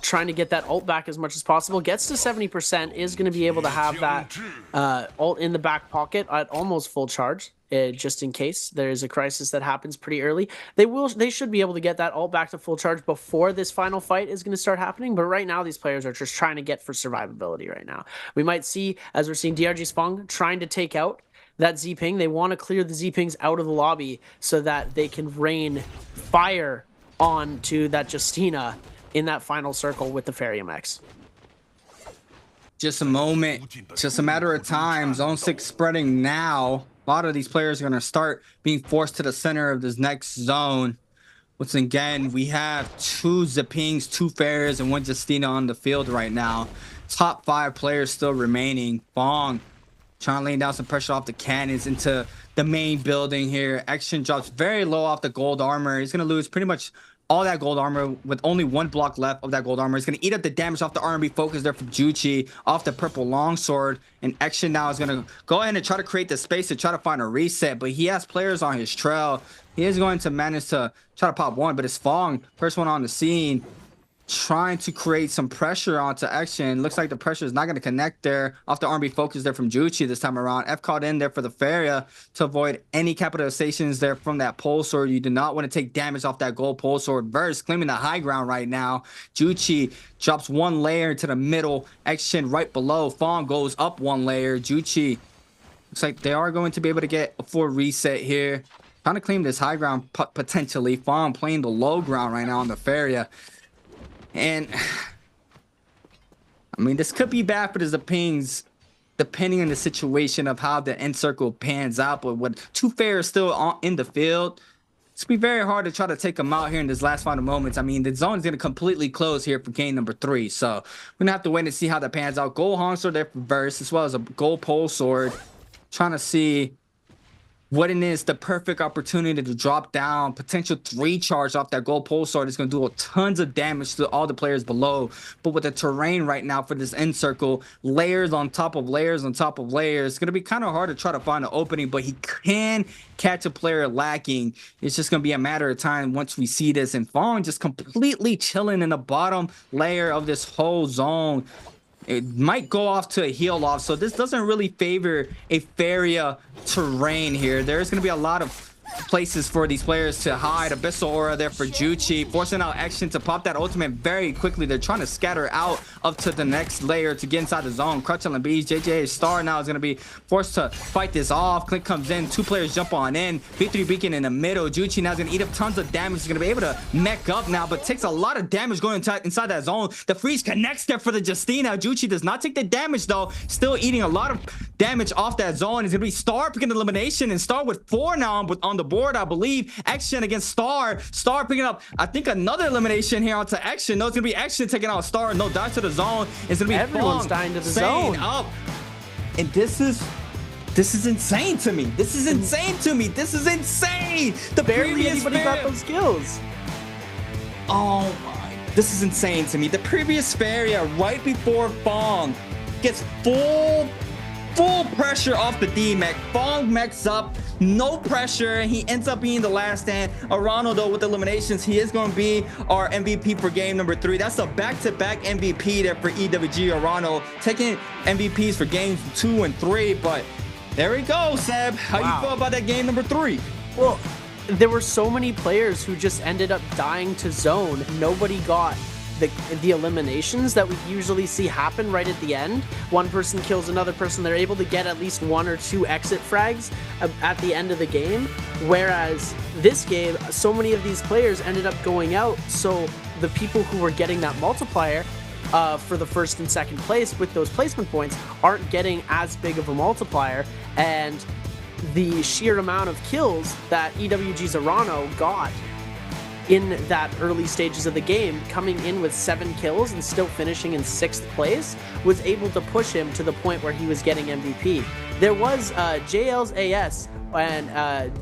trying to get that ult back as much as possible. Gets to 70%, is going to be able to have that ult in the back pocket at almost full charge, just in case there is a crisis that happens pretty early. They should be able to get that ult back to full charge before this final fight is going to start happening. But right now, these players are just trying to get for survivability right now. We might see, as we're seeing DRG Spong trying to take out that Z-Ping. They want to clear the Z-Pings out of the lobby so that they can rain fire onto that Justina in that final circle with the Fairy MX. Just a moment, just a matter of time. Zone 6 spreading now. A lot of these players are going to start being forced to the center of this next zone. Once again, we have 2 Z-Pings, 2 Fairies, and 1 Justina on the field right now. Top 5 players still remaining. Fong trying to lay down some pressure off the cannons into the main building here. Action drops very low off the gold armor. He's going to lose pretty much all that gold armor with only 1 block left of that gold armor. He's going to eat up the damage off the R&B focus there from Juchi off the purple longsword. And Action now is going to go ahead and try to create the space to try to find a reset. But he has players on his trail. He is going to manage to try to pop one. But it's Fong, first one on the scene, trying to create some pressure onto Action. Looks like the pressure is not going to connect there off the R&B focus there from Juchi this time around. F caught in there for the Faria to avoid any capitalizations there from that pole sword. You do not want to take damage off that gold pole sword. Verse claiming the high ground right now. Juchi drops 1 layer into the middle. Action right below. Fong goes up 1 layer. Juchi looks like they are going to be able to get a full reset here. Trying to claim this high ground potentially. Fong playing the low ground right now on the Faria. And I mean, this could be bad for the Z-Pings depending on the situation of how the end circle pans out. But with 2 Fairies still in the field, it's going to be very hard to try to take them out here in this last final moments. I mean, the zone is going to completely close here for game number 3. So we're going to have to wait and see how that pans out. Gold Hong Sword there for Verse, as well as a gold pole sword. Trying to see what it is, the perfect opportunity to drop down. Potential 3 charge off that gold pole sword is going to do tons of damage to all the players below. But with the terrain right now for this end circle, layers on top of layers on top of layers, it's going to be kind of hard to try to find an opening. But he can catch a player lacking. It's just going to be a matter of time once we see this. And Fong just completely chilling in the bottom layer of this whole zone. It might go off to a heal off, so this doesn't really favor a Faria terrain here. There's going to be a lot of places for these players to hide. Abyssal Aura there for Juchi, forcing out Action to pop that ultimate very quickly. They're trying to scatter out up to the next layer to get inside the zone. Crutch and Bees, JJ Star now is going to be forced to fight this off. Click comes in, 2 players jump on in. V3 Beacon in the middle. Juchi now is going to eat up tons of damage. He's going to be able to mech up now, but takes a lot of damage going inside that zone. The freeze connects there for the Justina. Juchi does not take the damage though, still eating a lot of damage off that zone. It's going to be Star picking the elimination, and Star with 4 now on the board, I believe. Action against Star. Star picking up, I think, another elimination here onto Action. No, it's going to be Action taking out Star. No, dive to the zone. It's going to be everyone's dying to the zone. Up. And this is insane to me. This is insane to me. This is insane. The barely anybody got those kills. Oh my. This is insane to me. The previous Faria right before Fong gets full pressure off the D-Mech. Fong mechs up, no pressure. He ends up being the last stand. Arano, though, with eliminations, he is going to be our MVP for game number 3. That's a back-to-back MVP there for EWG Arano, taking MVPs for games 2 and 3. But there we go, Seb. How you feel about that game number 3? Well, there were so many players who just ended up dying to zone. Nobody got the eliminations that we usually see happen right at the end. One person kills another person. They're able to get at least 1 or 2 exit frags at the end of the game. Whereas this game, so many of these players ended up going out. So the people who were getting that multiplier for the first and second place with those placement points aren't getting as big of a multiplier. And the sheer amount of kills that EWG's Arano got in that early stages of the game, coming in with 7 kills and still finishing in 6th place, was able to push him to the point where he was getting MVP. There was JL's AS and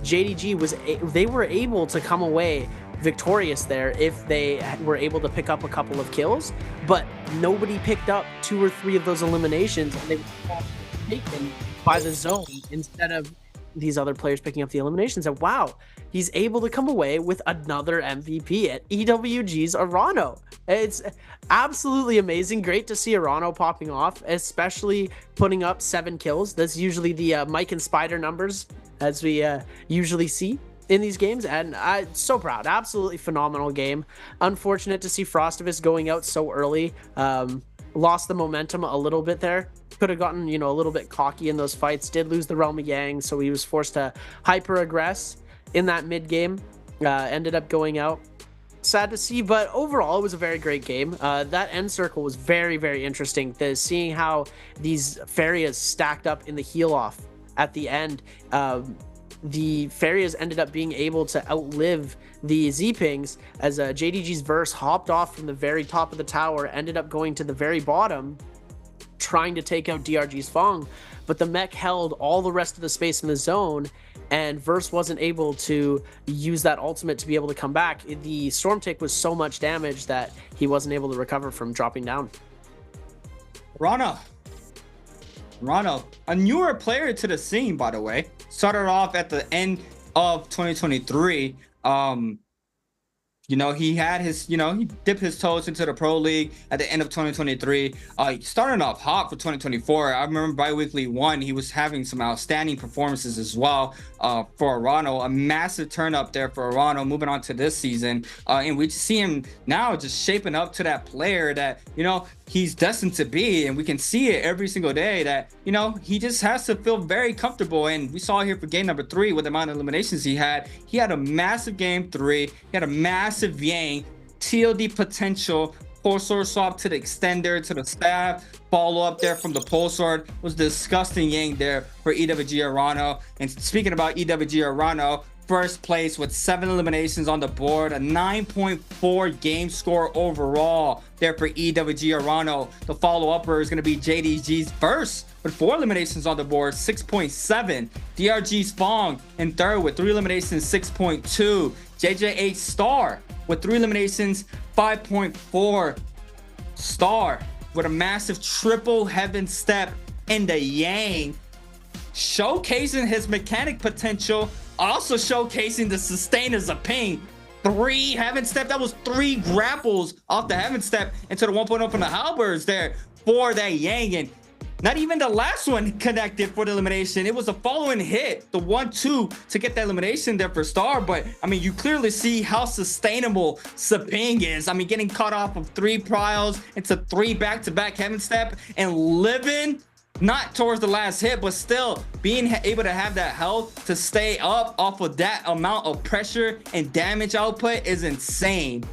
JDG they were able to come away victorious there if they were able to pick up a couple of kills, but nobody picked up 2 or 3 of those eliminations, and they were all taken by the zone instead of these other players picking up the eliminations. And wow, he's able to come away with another MVP at EWG's Arano. It's absolutely amazing. Great to see Arano popping off, especially putting up 7 kills. That's usually the Mike and Spider numbers as we usually see in these games, and I'm so proud. Absolutely phenomenal game. Unfortunate to see Frostivus going out so early. Lost the momentum a little bit there. Could have gotten, you know, a little bit cocky in those fights. Did lose the Realm of Yang, so he was forced to hyper aggress in that mid game. Ended up going out. Sad to see, but overall it was a very great game. That end circle was very, very interesting. Seeing how these Farias stacked up in the heal off at the end. The Farias ended up being able to outlive the Z-Pings as JDG's Verse hopped off from the very top of the tower, ended up going to the very bottom, trying to take out DRG's Fong, but the mech held all the rest of the space in the zone, and Verse wasn't able to use that ultimate to be able to come back. The Storm Tick was so much damage that he wasn't able to recover from dropping down. Rana, a newer player to the scene, by the way. Started off at the end of 2023. You know, he had his, you know, he dipped his toes into the Pro League at the end of 2023. Starting off hot for 2024. I remember bi-weekly 1, he was having some outstanding performances as well for Arano. A massive turn up there for Arano moving on to this season. And we see him now just shaping up to that player that, you know, he's destined to be. And we can see it every single day that, you know, he just has to feel very comfortable. And we saw here for game number 3 with the amount of eliminations he had. He had a massive game 3. He had a massive Yang, TLD potential, pole sword swap to the extender, to the staff, follow up there from the pole sword. Was disgusting Yang there for EWG Arano. And speaking about EWG Arano, first place with 7 eliminations on the board, a 9.4 game score overall there for EWG Arano. The follow-upper is going to be JDG's Verse with 4 eliminations on the board, 6.7. DRG's Fong in third with 3 eliminations, 6.2. JJ8 Star with 3 eliminations, 5.4. Star with a massive triple heaven step in the Yang, showcasing his mechanic potential, also showcasing the sustainers of ping. 3 heaven step, that was 3 grapples off the heaven step into the 1.0 from the halberds there for that Yang. And not even the last one connected for the elimination. It was a following hit, the 1-2 to get that elimination there for Star. But I mean, you clearly see how sustainable Seping is. I mean, getting caught off of 3 trials into 3 back-to-back heaven step and living not towards the last hit, but still being able to have that health to stay up off of that amount of pressure and damage output is insane.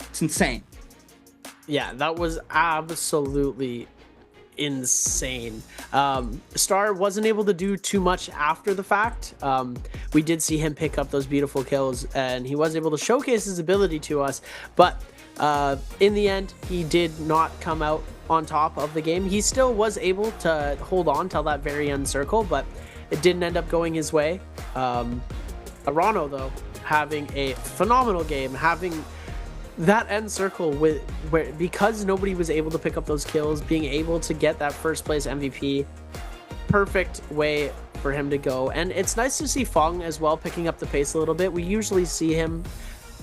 It's insane. Yeah, that was absolutely insane. Star wasn't able to do too much after the fact. We did see him pick up those beautiful kills, and he was able to showcase his ability to us, but in the end, he did not come out on top of the game. He still was able to hold on till that very end circle, but it didn't end up going his way. Arano, though, having a phenomenal game, having that end circle because nobody was able to pick up those kills, being able to get that first place MVP, perfect way for him to go. And it's nice to see Fong as well picking up the pace a little bit. We usually see him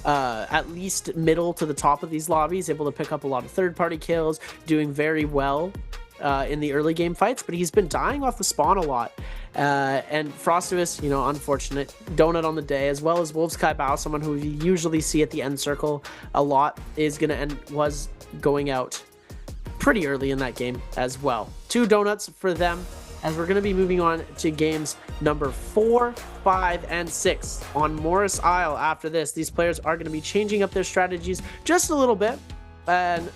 at least middle to the top of these lobbies, able to pick up a lot of third-party kills, doing very well in the early game fights, but he's been dying off the spawn a lot. And Frostivus, you know, unfortunate. Donut on the day, as well as Wolves Kai Bao, someone who you usually see at the end circle a lot, was going out pretty early in that game as well. 2 donuts for them, as we're going to be moving on to games number 4, 5, and 6 on Morris Isle. After this, these players are going to be changing up their strategies just a little bit, and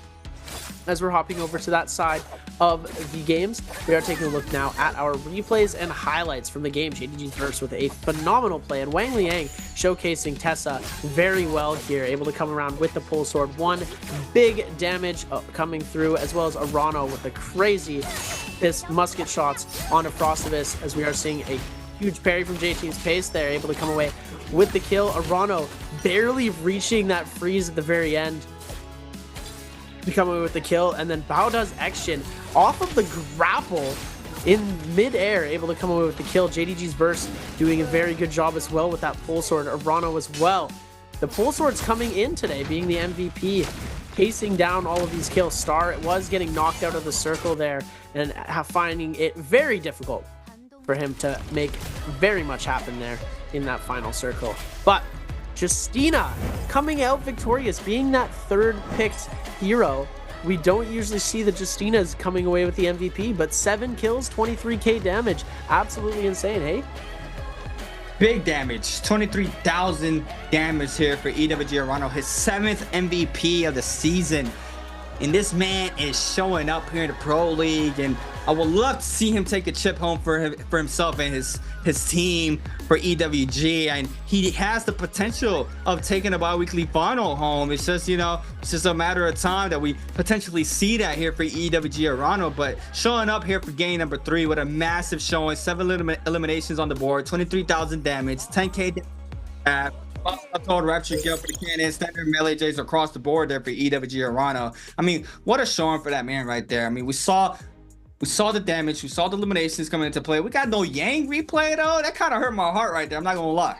as we're hopping over to that side of the games, we are taking a look now at our replays and highlights from the game. JDG's Verse with a phenomenal play, and Wang Liang showcasing Tessa very well here, able to come around with the pole sword. 1 big damage coming through, as well as Arano with the crazy musket shots onto Frostivus, as we are seeing a huge parry from JT's pace there, able to come away with the kill. Arano barely reaching that freeze at the very end, come away with the kill. And then Bao does action off of the grapple in mid-air, able to come away with the kill. JDG's burst doing a very good job as well with that pole sword. Arano as well. The pole sword's coming in today, being the MVP, pacing down all of these kills. Star was getting knocked out of the circle there and finding it very difficult for him to make very much happen there in that final circle. But Justina coming out victorious, being that third picked hero. We don't usually see the Justinas coming away with the MVP, but 7 kills, 23k damage. Absolutely insane, hey? Big damage, 23,000 damage here for EWG Arano, his 7th MVP of the season. And this man is showing up here in the Pro League, and I would love to see him take a chip home for himself and his team for EWG. And he has the potential of taking a bi-weekly final home. It's just, it's just a matter of time that we potentially see that here for EWG Arano. But showing up here for game number 3 with a massive showing, 7 eliminations on the board, 23,000 damage, 10k damage. Total rapture kill for the cannon, standard melee J's across the board there for EWG Arano. I mean, what a showing for that man right there. I mean, we saw the damage, we saw the eliminations coming into play. We got no Yang replay though. That kind of hurt my heart right there, I'm not gonna lie.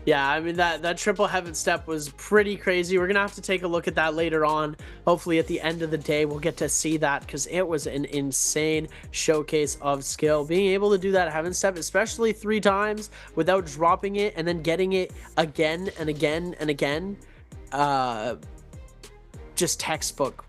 Yeah, I mean, that triple heaven step was pretty crazy. We're gonna have to take a look at that later on. Hopefully at the end of the day we'll get to see that, because it was an insane showcase of skill. Being able to do that heaven step, especially 3 times without dropping it, and then getting it again and again and again, just textbook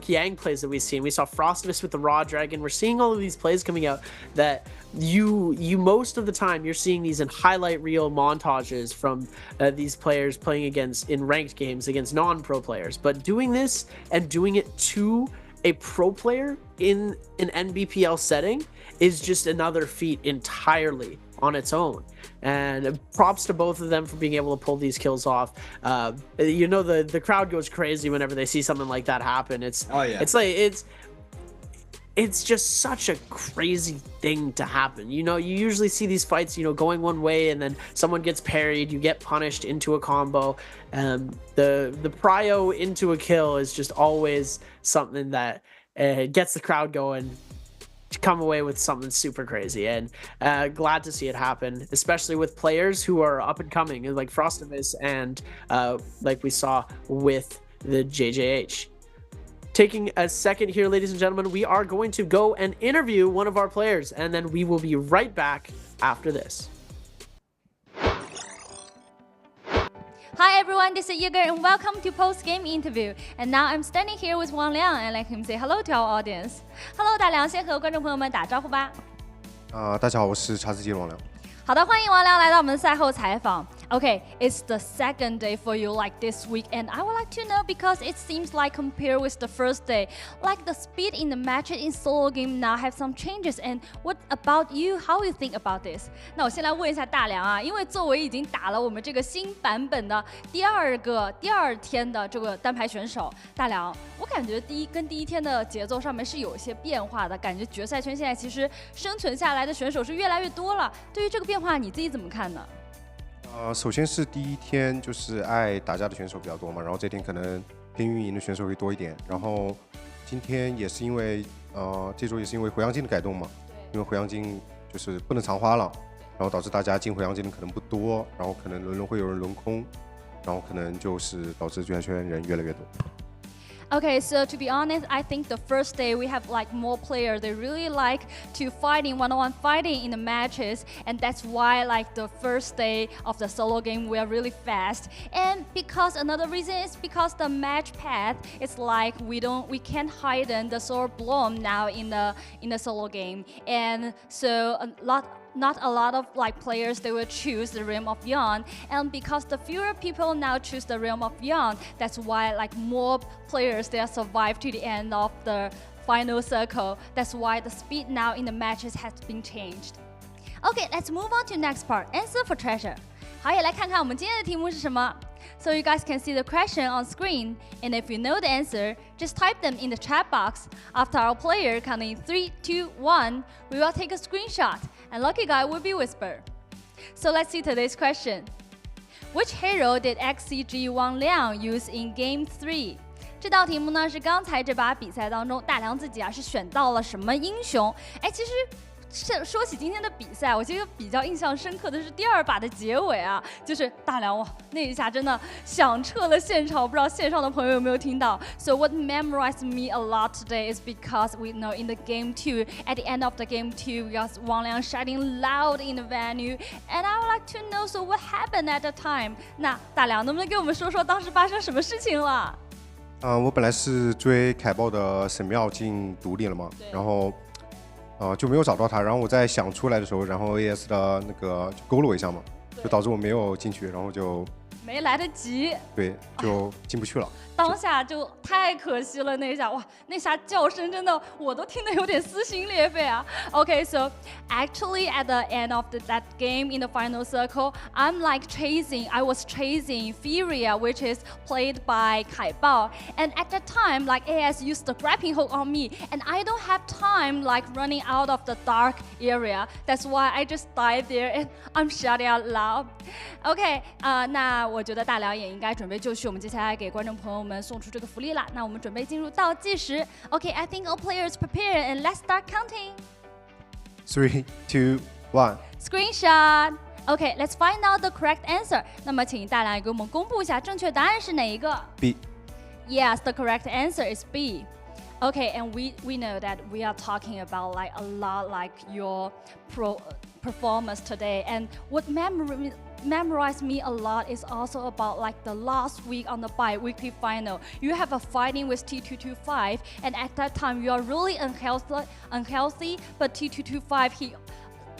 Yang plays that we've seen. We saw Frostivus with the Raw Dragon. We're seeing all of these plays coming out that you most of the time you're seeing these in highlight reel montages from these players playing in ranked games against non-pro players. But doing this and doing it to a pro player in an Nbpl setting is just another feat entirely on its own. And props to both of them for being able to pull these kills off. The crowd goes crazy whenever they see something like that happen. It's just such a crazy thing to happen. You usually see these fights, going one way and then someone gets parried, you get punished into a combo. The prio into a kill is just always something that gets the crowd going to come away with something super crazy. And glad to see it happen, especially with players who are up and coming, like Frostivus and like we saw with the JJH. Taking a second here, ladies and gentlemen, we are going to go and interview one of our players, and then we will be right back after this. Hi everyone, this is Yiger and welcome to post-game interview. And now I'm standing here with Wang Liang and let him say hello to our audience. Hello 大梁，先和观众朋友们打招呼吧。大家好，我是茶之基王良。好的，欢迎王良来到我们的赛后采访。Okay, it's the second day for you like this week, and I would like to know, because it seems like compared with the first day, like the speed in the matches in solo game now have some changes. And what about you? How you think about this? 那我先来问一下大梁啊，因为作为已经打了我们这个新版本的第二天的这个单排选手，大梁，我感觉第一天的节奏上面是有一些变化的，感觉决赛圈现在其实生存下来的选手是越来越多了。对于这个变化，你自己怎么看呢？首先是第一天就是爱打架的选手比较多嘛，然后这天可能偏运营的选手会多一点，然后今天也是因为这周也是因为回阳镜的改动嘛，因为回阳镜就是不能长花了，然后导致大家进回阳镜的可能不多，然后可能轮会有人轮空，然后可能就是导致决赛圈人越来越多。Okay, so to be honest, I think the first day we have like more players. They really like to fighting one-on-one fighting in the matches, and that's why like the first day of the solo game we are really fast. And because another reason is because the match path is like we can't hide the sword bloom now in the solo game, and so not a lot of like players they will choose the Realm of Yon, and because the fewer people now choose the Realm of Yon, that's why like more players they survive to the end of the final circle. That's why the speed now in the matches has been changed. Okay, let's move on to next part. Answer for treasure. 好，也来看看我们今天的题目是什么。So you guys can see the question on screen, and if you know the answer, just type them in the chat box. After our player counting 3, 2, 1, we will take a screenshot, and lucky guy will be whispered. So let's see today's question. Which hero did XCG Wang Liang use in Game 3? 这道题目呢是刚才这把比赛当中大梁自己是选到了什么英雄？其实。说起今天的比赛，我觉得比较印象深刻的是第2把的结尾啊，就是大梁哇那一下真的响彻了现场，不知道线上的朋友有没有听到 ？So what memorized me a lot today is because we know in the game 2, at the end of the game 2, we got Wang Liang shouting loud in the venue, and I would like to know so what happened at the time. 那大梁能不能给我们说说当时发生什么事情了？我本来是追凯豹的神庙进毒里了嘛，然后。就没有找到他，然后我在想出来的时候，然后 AS 的那个就勾了我一下嘛，就导致我没有进去，然后就没来得及，对，就进不去了。当下就太可惜了那一下，哇，那下叫声真的我都听得有点撕心裂肺啊。Okay, so actually at the end of that game in the final circle, I was chasing Furia, which is played by Kai Bao, and at that time, like AS used the grappling hook on me, and I don't have time like running out of the dark area. That's why I just died there, and I'm shouting out loud. Okay, 那我觉得大梁也应该准备就绪，我们接下来给观众朋友们送出这个福利啦。那我们准备进入倒计时。Okay, I think all players prepared, and let's start counting. 3, 2, 1. Screenshot. Okay, let's find out the correct answer. 那么请大梁给我们公布一下正确答案是哪一个 B. Yes, the correct answer is B. Okay, and we know that we are talking about like a lot like your performance today, and what memorized me a lot is also about like the last week on the bi-weekly final. You have a fighting with T225, and at that time you are really unhealthy, but T225 he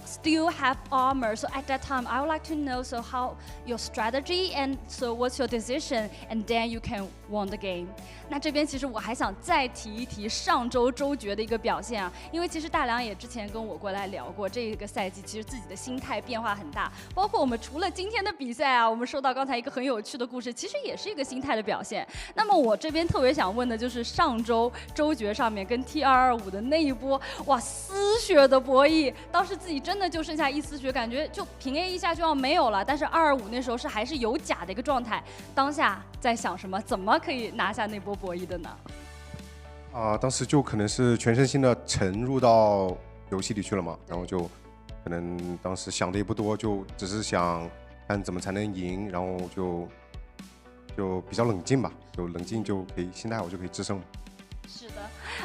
still have armor. So at that time I would like to know so how your strategy and so what's your decision, and then you can won the game. 那这边其实我还想再提一提上周周决的一个表现啊，因为其实大梁也之前跟我过来聊过，这个赛季其实自己的心态变化很大，包括我们除了今天的比赛啊，我们说到刚才一个很有趣的故事，其实也是一个心态的表现。那么我这边特别想问的就是上周周决上面跟 T225的那一波，哇，丝血的博弈，当时自己真的就剩下一丝血，感觉就平 A 一下就要没有了，但是225那时候是还是有假的一个状态，当下在想什么，怎么可以拿下那波博弈的呢？当时就可能是全身心的沉入到游戏里去了嘛，然后就可能当时想的也不多，就只是想看怎么才能赢，然后就比较冷静吧，就冷静就可以，心态好就可以制胜。是的。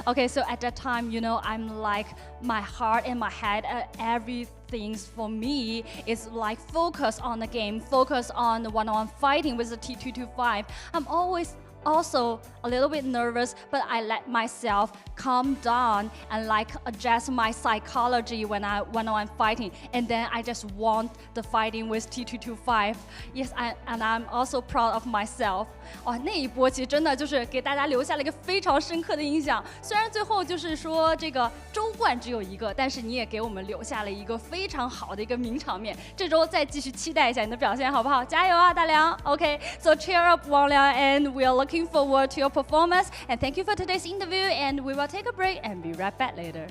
Okay, so at that time, you know, I'm like my heart and my head, everything for me is like focus on the game, focus on the one-on-one fighting with the T225. I'm always also a little bit nervous, but I let myself calm down and like adjust my psychology when I'm fighting, and then I just won the fighting with T225. Yes, and I'm also proud of myself. 哇，那一波其实真的就是给大家留下了一个非常深刻的印象。虽然最后就是说这个周冠只有一个，但是你也给我们留下了一个非常好的一个名场面。这周再继续期待一下你的表现，好不好？加油啊，大梁 ！Okay, so cheer up, Wang Liang, and we are looking forward to your performance. And thank you for today's interview. And we will take a break and be right back later.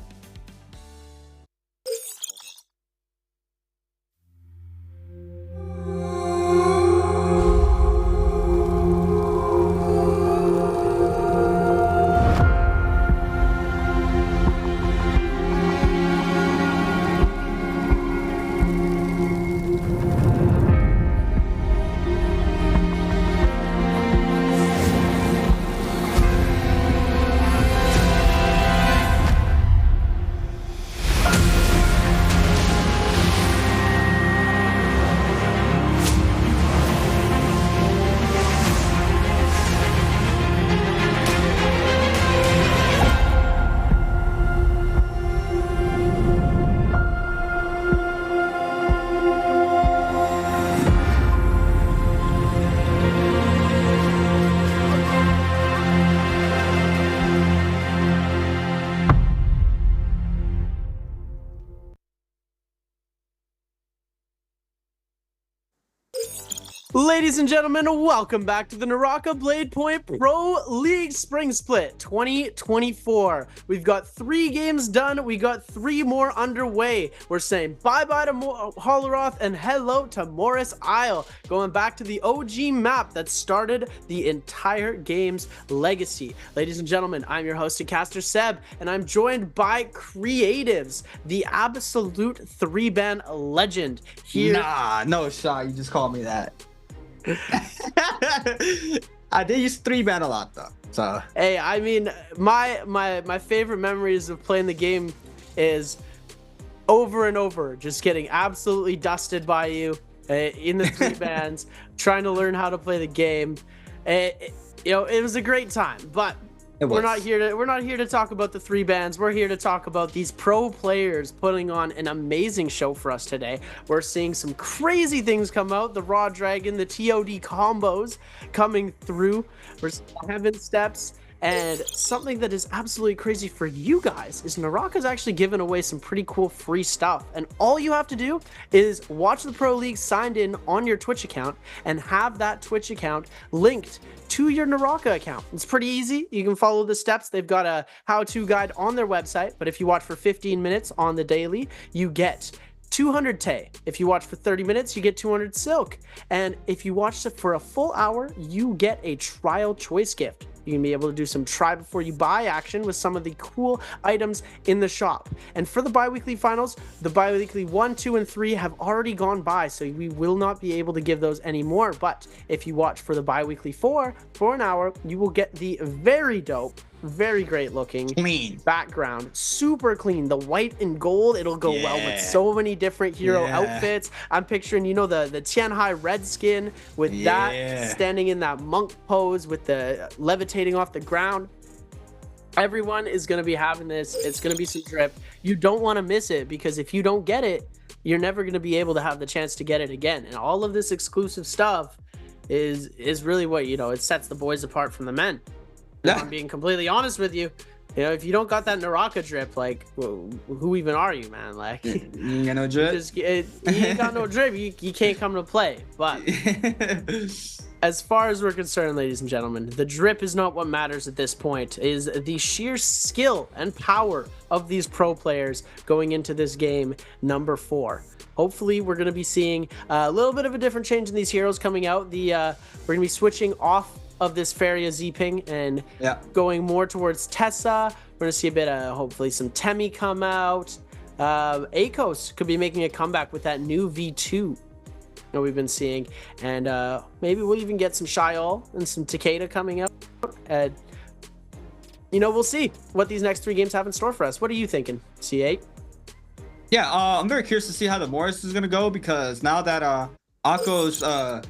Ladies and gentlemen, welcome back to the NARAKA BLADEPOINT Pro League Spring Split 2024. We've got 3 games done. We got 3 more underway. We're saying bye-bye to Holleroth and hello to Morris Isle. Going back to the OG map that started the entire game's legacy. Ladies and gentlemen, I'm your host and caster Seb, and I'm joined by Creatives, the absolute 3-ban legend here. Nah, no shot. You just called me that. I did use 3-ban a lot though. So hey, I mean, my favorite memories of playing the game is over and over just getting absolutely dusted by you in the 3 bans, trying to learn how to play the game. You know, it was a great time, but we're not here to talk about the 3 bans. We're here to talk about these pro players putting on an amazing show for us today. We're seeing some crazy things come out. The Raw Dragon, the TOD combos coming through. We're seeing Heaven Steps. And something that is absolutely crazy for you guys is NARAKA's actually given away some pretty cool free stuff. And all you have to do is watch the Pro League signed in on your Twitch account and have that Twitch account linked to your NARAKA account. It's pretty easy. You can follow the steps. They've got a how-to guide on their website. But if you watch for 15 minutes on the daily, you get 200 Tay. If you watch for 30 minutes, you get 200 Silk. And if you watch for a full hour, you get a trial choice gift. You can be able to do some try before you buy action with some of the cool items in the shop. And for the bi-weekly finals, the bi-weekly 1, 2, and 3 have already gone by, so we will not be able to give those anymore. But if you watch for the bi-weekly 4 for an hour, you will get the very dope, very great looking clean background, super clean, the white and gold. It'll go well with so many different hero outfits. I'm picturing, you know, the Tianhai red skin with that standing in that monk pose with the levitating off the ground. Everyone is going to be having this. It's going to be some drip. You don't want to miss it, because if you don't get it, you're never going to be able to have the chance to get it again. And all of this exclusive stuff is really what, you know, it sets the boys apart from the men. If I'm being completely honest with you, you know, if you don't got that NARAKA drip, like, who even are you, man? Like, you got no drip. You ain't got no drip. You can't come to play. But as far as we're concerned, ladies and gentlemen, the drip is not what matters at this point. It is the sheer skill and power of these pro players going into this game number 4. Hopefully, we're going to be seeing a little bit of a different change in these heroes coming out. We're going to be switching off of this Faria Z-Ping and going more towards Tessa. We're going to see a bit of, hopefully, some Temi come out. Akos could be making a comeback with that new V2 that we've been seeing. And maybe we'll even get some Shyol and some Takeda coming up. And, you know, we'll see what these next 3 games have in store for us. What are you thinking, C8? Yeah, I'm very curious to see how the Morris is going to go, because now that Akos,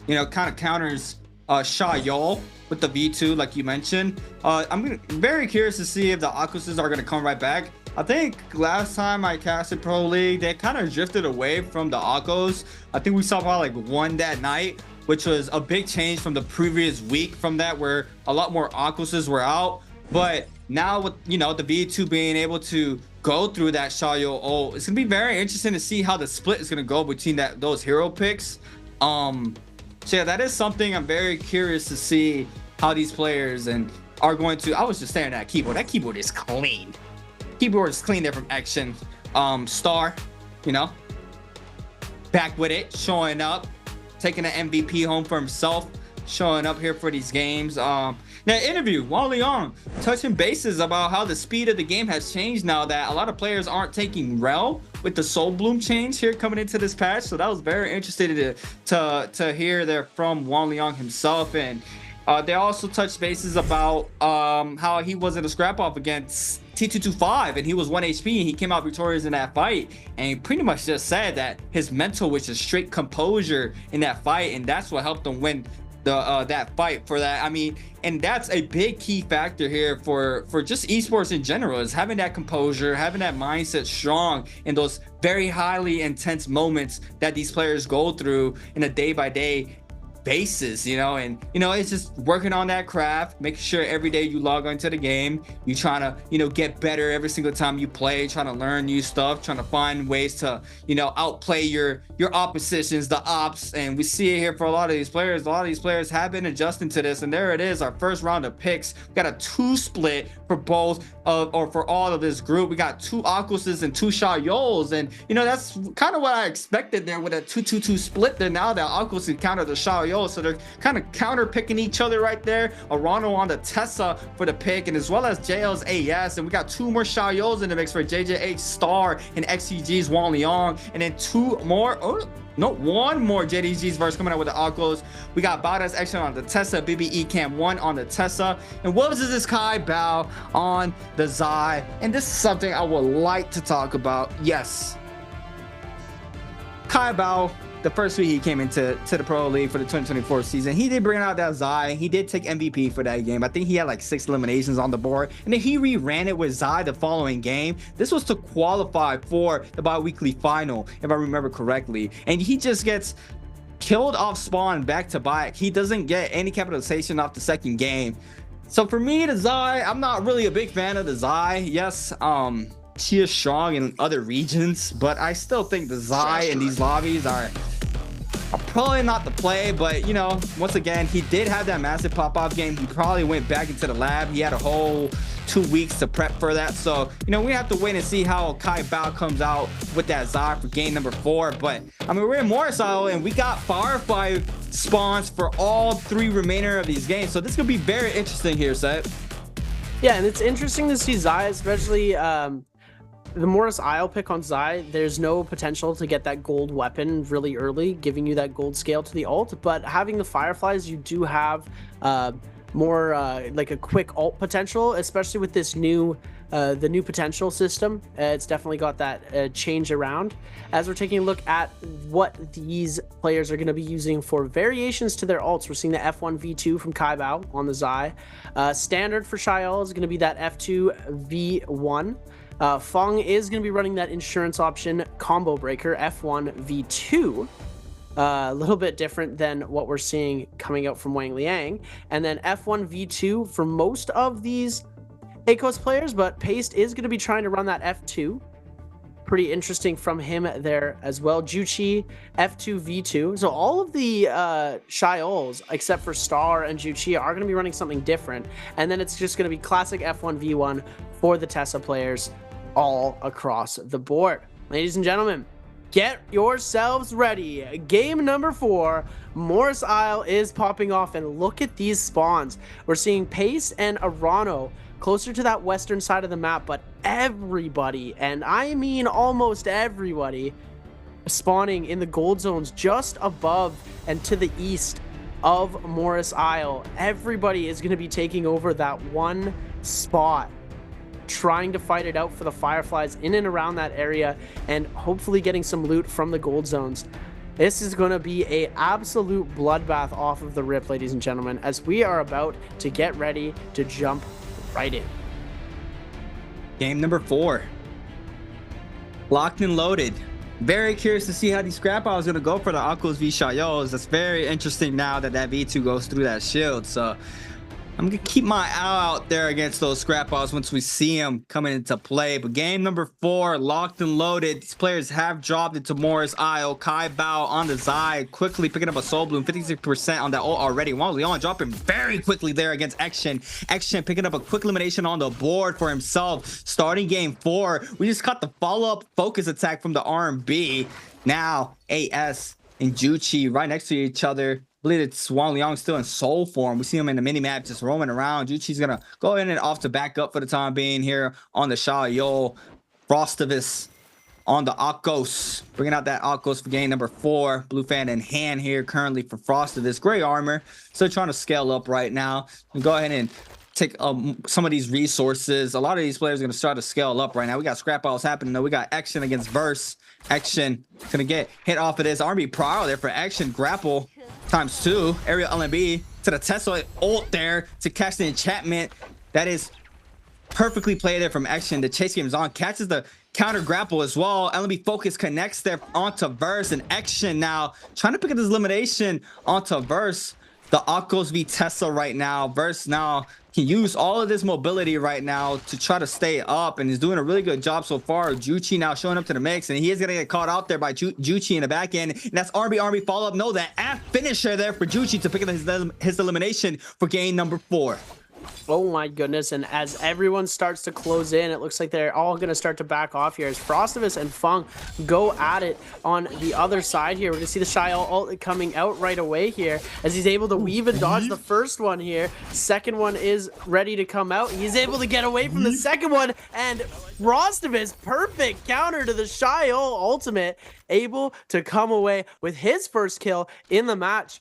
you know, kind of counters Shyol with the V2 like you mentioned, I'm very curious to see if the Akoses are going to come right back. I think last time I casted Pro League, they kind of drifted away from the Akos. I think we saw probably like 1 that night, which was a big change from the previous week from that, where a lot more Akoses were out. But now with, you know, the V2 being able to go through that Shyol, it's gonna be very interesting to see how the split is gonna go between those hero picks. So yeah, that is something I'm very curious to see how these players are going to. I was just staring at that keyboard. That keyboard is clean. Keyboard is clean there from Action. Star, you know, back with it, showing up, taking an MVP home for himself, showing up here for these games. Now, interview Wang Liang touching bases about how the speed of the game has changed now that a lot of players aren't taking Rel with the Soul Bloom change here coming into this patch. So that was very interesting to hear there from Wang Liang himself. And they also touched bases about how he wasn't a scrap off against T225 and he was 1 HP and he came out victorious in that fight. And he pretty much just said that his mental was just straight composure in that fight, and that's what helped him win that fight for that. I mean, and that's a big key factor here for just esports in general, is having that composure, having that mindset strong in those very highly intense moments that these players go through in a day by day basis, you know, and you know, it's just working on that craft, making sure every day you log onto the game, you trying to, you know, get better every single time you play, trying to learn new stuff, trying to find ways to, you know, outplay your oppositions, the ops. And we see it here for a lot of these players. A lot of these players have been adjusting to this, and there it is, our first round of picks. We got a 2 split for both or for all of this group. We got 2 Aquuses and 2 Shayols, and you know, that's kind of what I expected there with a 2-2-2 split there. Now that Aquus counter the Shayo, so they're kind of counter picking each other right there. Arano on the Tessa for the pick, and as well as JL's AS, and we got 2 more Shayos in the mix for JJH Star and XCG's Wang Liang, and then 2 more, one more JDG's verse coming out with the Aquos. We got Badass Action on the Tessa, BBE Cam 1 on the Tessa, and what was this Kai Bao on the Zai. And this is something I would like to talk about. Yes, Kai Bao, the first week he came into the Pro League for the 2024 season, he did bring out that Zai. He did take MVP for that game. I think he had like 6 eliminations on the board, and then he re-ran it with Zai the following game. This was to qualify for the bi-weekly final, if I remember correctly, and he just gets killed off spawn back to back. He doesn't get any capitalization off the second game. So for me, the Zai, I'm not really a big fan of the Zai. Yes, she is strong in other regions, but I still think the Zai in these lobbies are probably not the play. But you know, once again, he did have that massive pop-off game. He probably went back into the lab. He had a whole 2 weeks to prep for that, so you know, we have to wait and see how Kai Bao comes out with that Zai for game number 4. But I mean, we're in Morris Isle, and we got Firefly spawns for all 3 remainder of these games, so this could be very interesting here, Seth. Yeah, and it's interesting to see Zai, especially the Morris Isle pick on Zai. There's no potential to get that gold weapon really early, giving you that gold scale to the ult, but having the Fireflies, you do have more like a quick ult potential, especially with this new the new potential system. It's definitely got that change around. As we're taking a look at what these players are going to be using for variations to their ults, we're seeing the F1 V2 from Kai Bao on the Zai. Standard for Shael is going to be that F2 V1. Feng is going to be running that insurance option combo breaker F1 V2. A little bit different than what we're seeing coming out from Wang Liang. And then F1 V2 for most of these ACOS players, but Paste is going to be trying to run that F2. Pretty interesting from him there as well. Juchi F2 V2. So all of the Shayols, except for Star and Juchi, are going to be running something different. And then it's just going to be classic F1 V1 for the Tessa players all across the board. Ladies and gentlemen, get yourselves ready. Game number 4, Morris Isle is popping off, and look at these spawns. We're seeing Pace and Arano closer to that western side of the map, but everybody, and I mean almost everybody, spawning in the gold zones just above and to the east of Morris Isle. Everybody is going to be taking over that one spot, trying to fight it out for the Fireflies in and around that area, and hopefully getting some loot from the gold zones. This is going to be a absolute bloodbath off of the rip, ladies and gentlemen, as we are about to get ready to jump right in. Game number 4, locked and loaded. Very curious to see how these scrap outs going to go for the Aquos v Shayos. That's very interesting now that that V2 goes through that shield. So I'm going to keep my eye out there against those scrap outs once we see them coming into play. But game number 4, locked and loaded. These players have dropped into Morris Isle. Kai Bao on the side, quickly picking up a Soul Bloom, 56% on that ult already. Wang Liang dropping very quickly there against Action. Action picking up a quick elimination on the board for himself. Starting game 4, we just got the follow-up focus attack from the RMB. Now AS and Juchi right next to each other. I believe it's Wang Liang still in soul form. We see him in the mini-map just roaming around. Juchi's going to go in and off to back up for the time being here on the Shayo. Frostavis on the Akos. Bringing out that Akos for game number 4. Blue fan in hand here currently for Frostavis. Great armor. Still trying to scale up right now. We'll go ahead and take some of these resources. A lot of these players are going to start to scale up right now. We got scrap outs happening though. We got Action against Verse. Action gonna get hit off of this RB Prowl there for Action. Grapple ×2. Aerial LMB to the Tesla ult there to catch the enchantment. That is perfectly played there from Action. The chase game is on. Catches the counter grapple as well. LNB Focus connects there onto Verse and Action now trying to pick up this elimination onto Verse. The Akos v Tesla right now. Verse now can use all of this mobility right now to try to stay up, and he's doing a really good job so far. Juchi now showing up to the mix, and he is gonna get caught out there by Juchi in the back end, and that's RB follow up. No, that F finisher there for Juchi to pick up his elimination for game number 4. Oh my goodness, and as everyone starts to close in, it looks like they're all going to start to back off here as Frostivus and Fung go at it on the other side here. We're going to see the Shy ult coming out right away here as he's able to weave and dodge the first one here. Second one is ready to come out. He's able to get away from the second one, and Frostivus, perfect counter to the Shy ult ultimate, able to come away with his first kill in the match.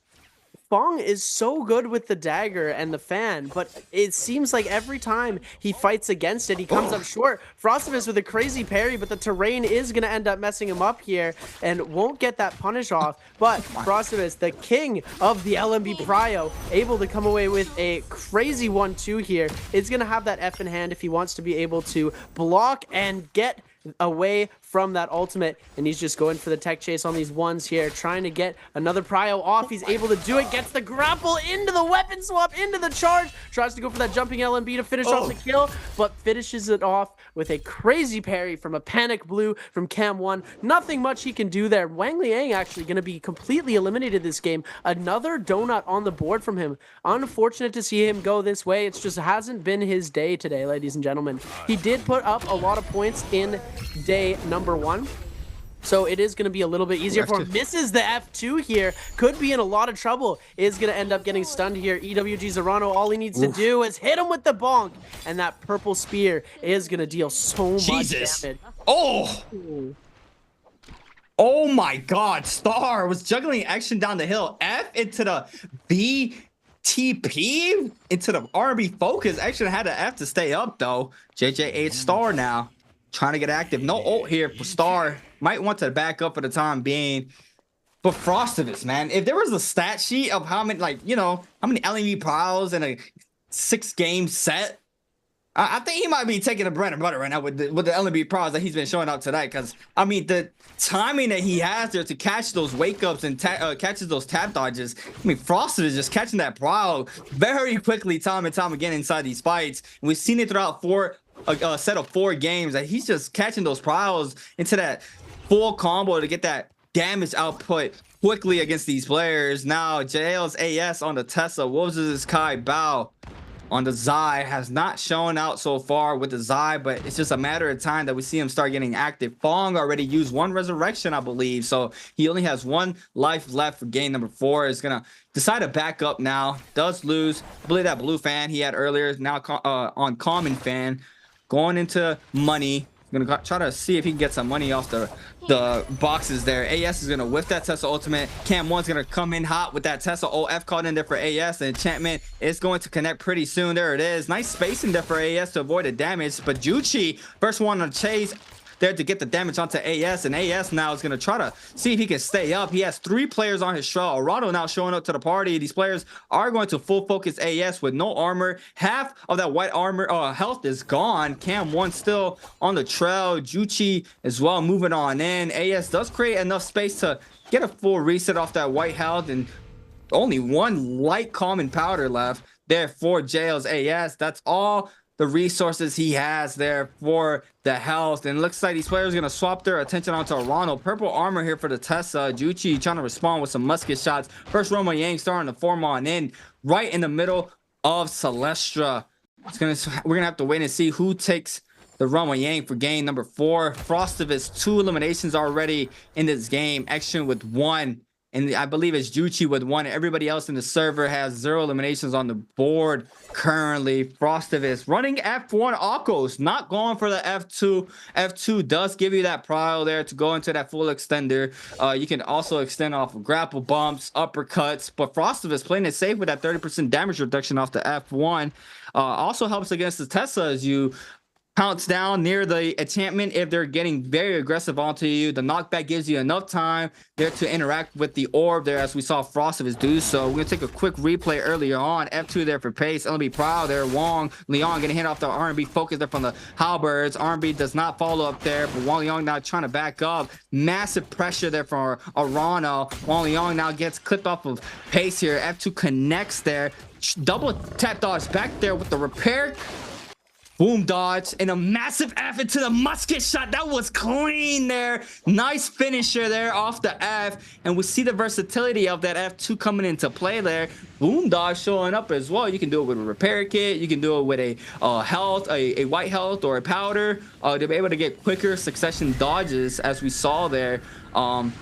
Fong is so good with the dagger and the fan, but it seems like every time he fights against it, he comes up short. Frostivus with a crazy parry, but the terrain is going to end up messing him up here and won't get that punish off. But Frostivus, the king of the LNB Prio, able to come away with a crazy 1-2 here. It's going to have that F in hand if he wants to be able to block and get away from that ultimate, and he's just going for the tech chase on these ones here, trying to get another prio off. He's able to do it, gets the grapple into the weapon swap, into the charge, tries to go for that jumping LMB to finish off the kill, but finishes it off with a crazy parry from a panic blue from Cam1. Nothing much he can do there. Wang Liang actually going to be completely eliminated this game. Another donut on the board from him. Unfortunate to see him go this way. It just hasn't been his day today, ladies and gentlemen. He did put up a lot of points in day number 1, so it is going to be a little bit easier for him. Misses the F2 here, could be in a lot of trouble, is going to end up getting stunned here. EWG Zerano, all he needs to do is hit him with the bonk, and that purple spear is going to deal so much damage. Oh my god, Star was juggling action down the hill. F into the BTP into the RB Focus. Actually had to F to stay up though. JJ8 Star now trying to get active. No ult here for Star. Might want to back up for the time being. But Frostivus, man, if there was a stat sheet of how many, like, you know, how many LME piles in a 6-game set, I think he might be taking a bread and butter right now with the LMB pros that he's been showing up today. Because, I mean, the timing that he has there to catch those wake-ups and catches those tap dodges. I mean, Frosted is just catching that prowl very quickly time and time again inside these fights. And we've seen it throughout a set of 4 games that he's just catching those prowls into that full combo to get that damage output quickly against these players. Now, JL's AS on the Tesla. Wolves' Kai Bao on the Zai has not shown out so far with the Zai, but it's just a matter of time that we see him start getting active. Fong already used 1 resurrection, I believe, so he only has 1 life left for game number 4. Is gonna decide to back up now. Does lose, I believe, that blue fan he had earlier, now on common fan, going into money. Gonna try to see if he can get some money off the boxes there. AS is gonna whiff that Tesla ultimate. Cam1's gonna come in hot with that Tesla OF caught in there for AS. The enchantment is going to connect pretty soon. There it is. Nice spacing there for AS to avoid the damage. But Juchi, first one on chase there to get the damage onto AS, and AS now is going to try to see if he can stay up. He has 3 players on his shroud. Arado now showing up to the party. These players are going to full focus AS with no armor. Half of that white armor health is gone. Cam1 still on the trail. Juchi as well moving on in. AS does create enough space to get a full reset off that white health, and only 1 light common powder left there for JL's AS. That's all the resources he has there for the health, and it looks like these players are going to swap their attention onto Arano. Purple armor here for the Tesla. Juchi trying to respond with some musket shots. First Roma Yang starting to form on in right in the middle of Celestra. We're gonna have to wait and see who takes the Roma Yang for game number 4. Frostivus 2 eliminations already in this game. Action with 1. And I believe it's Juchi with 1. Everybody else in the server has 0 eliminations on the board currently. Frostivus running F1 Akos, not going for the F2. F2 does give you that prio there to go into that full extender. You can also extend off of grapple bumps, uppercuts, but Frostivus playing it safe with that 30% damage reduction off the F1. Also helps against the Tesla as you pounce down near the enchantment if they're getting very aggressive onto you. The knockback gives you enough time there to interact with the orb there, as we saw Frostivus do so. We're gonna take a quick replay earlier on. F2 there for pace. LB Proud there. Wong Leon getting hit off the R&B focus there from the halberds. R&B does not follow up there, but Wong Leon now trying to back up. Massive pressure there for Arano. Wong Leon now gets clipped off of pace here. F2 connects there. Double tap dodge back there with the repair. Boom dodge and a massive F into the musket shot. That was clean there. Nice finisher there off the F. And we see the versatility of that F2 coming into play there. Boom dodge showing up as well. You can do it with a repair kit. You can do it with a health, a white health or a powder to be able to get quicker succession dodges, as we saw there.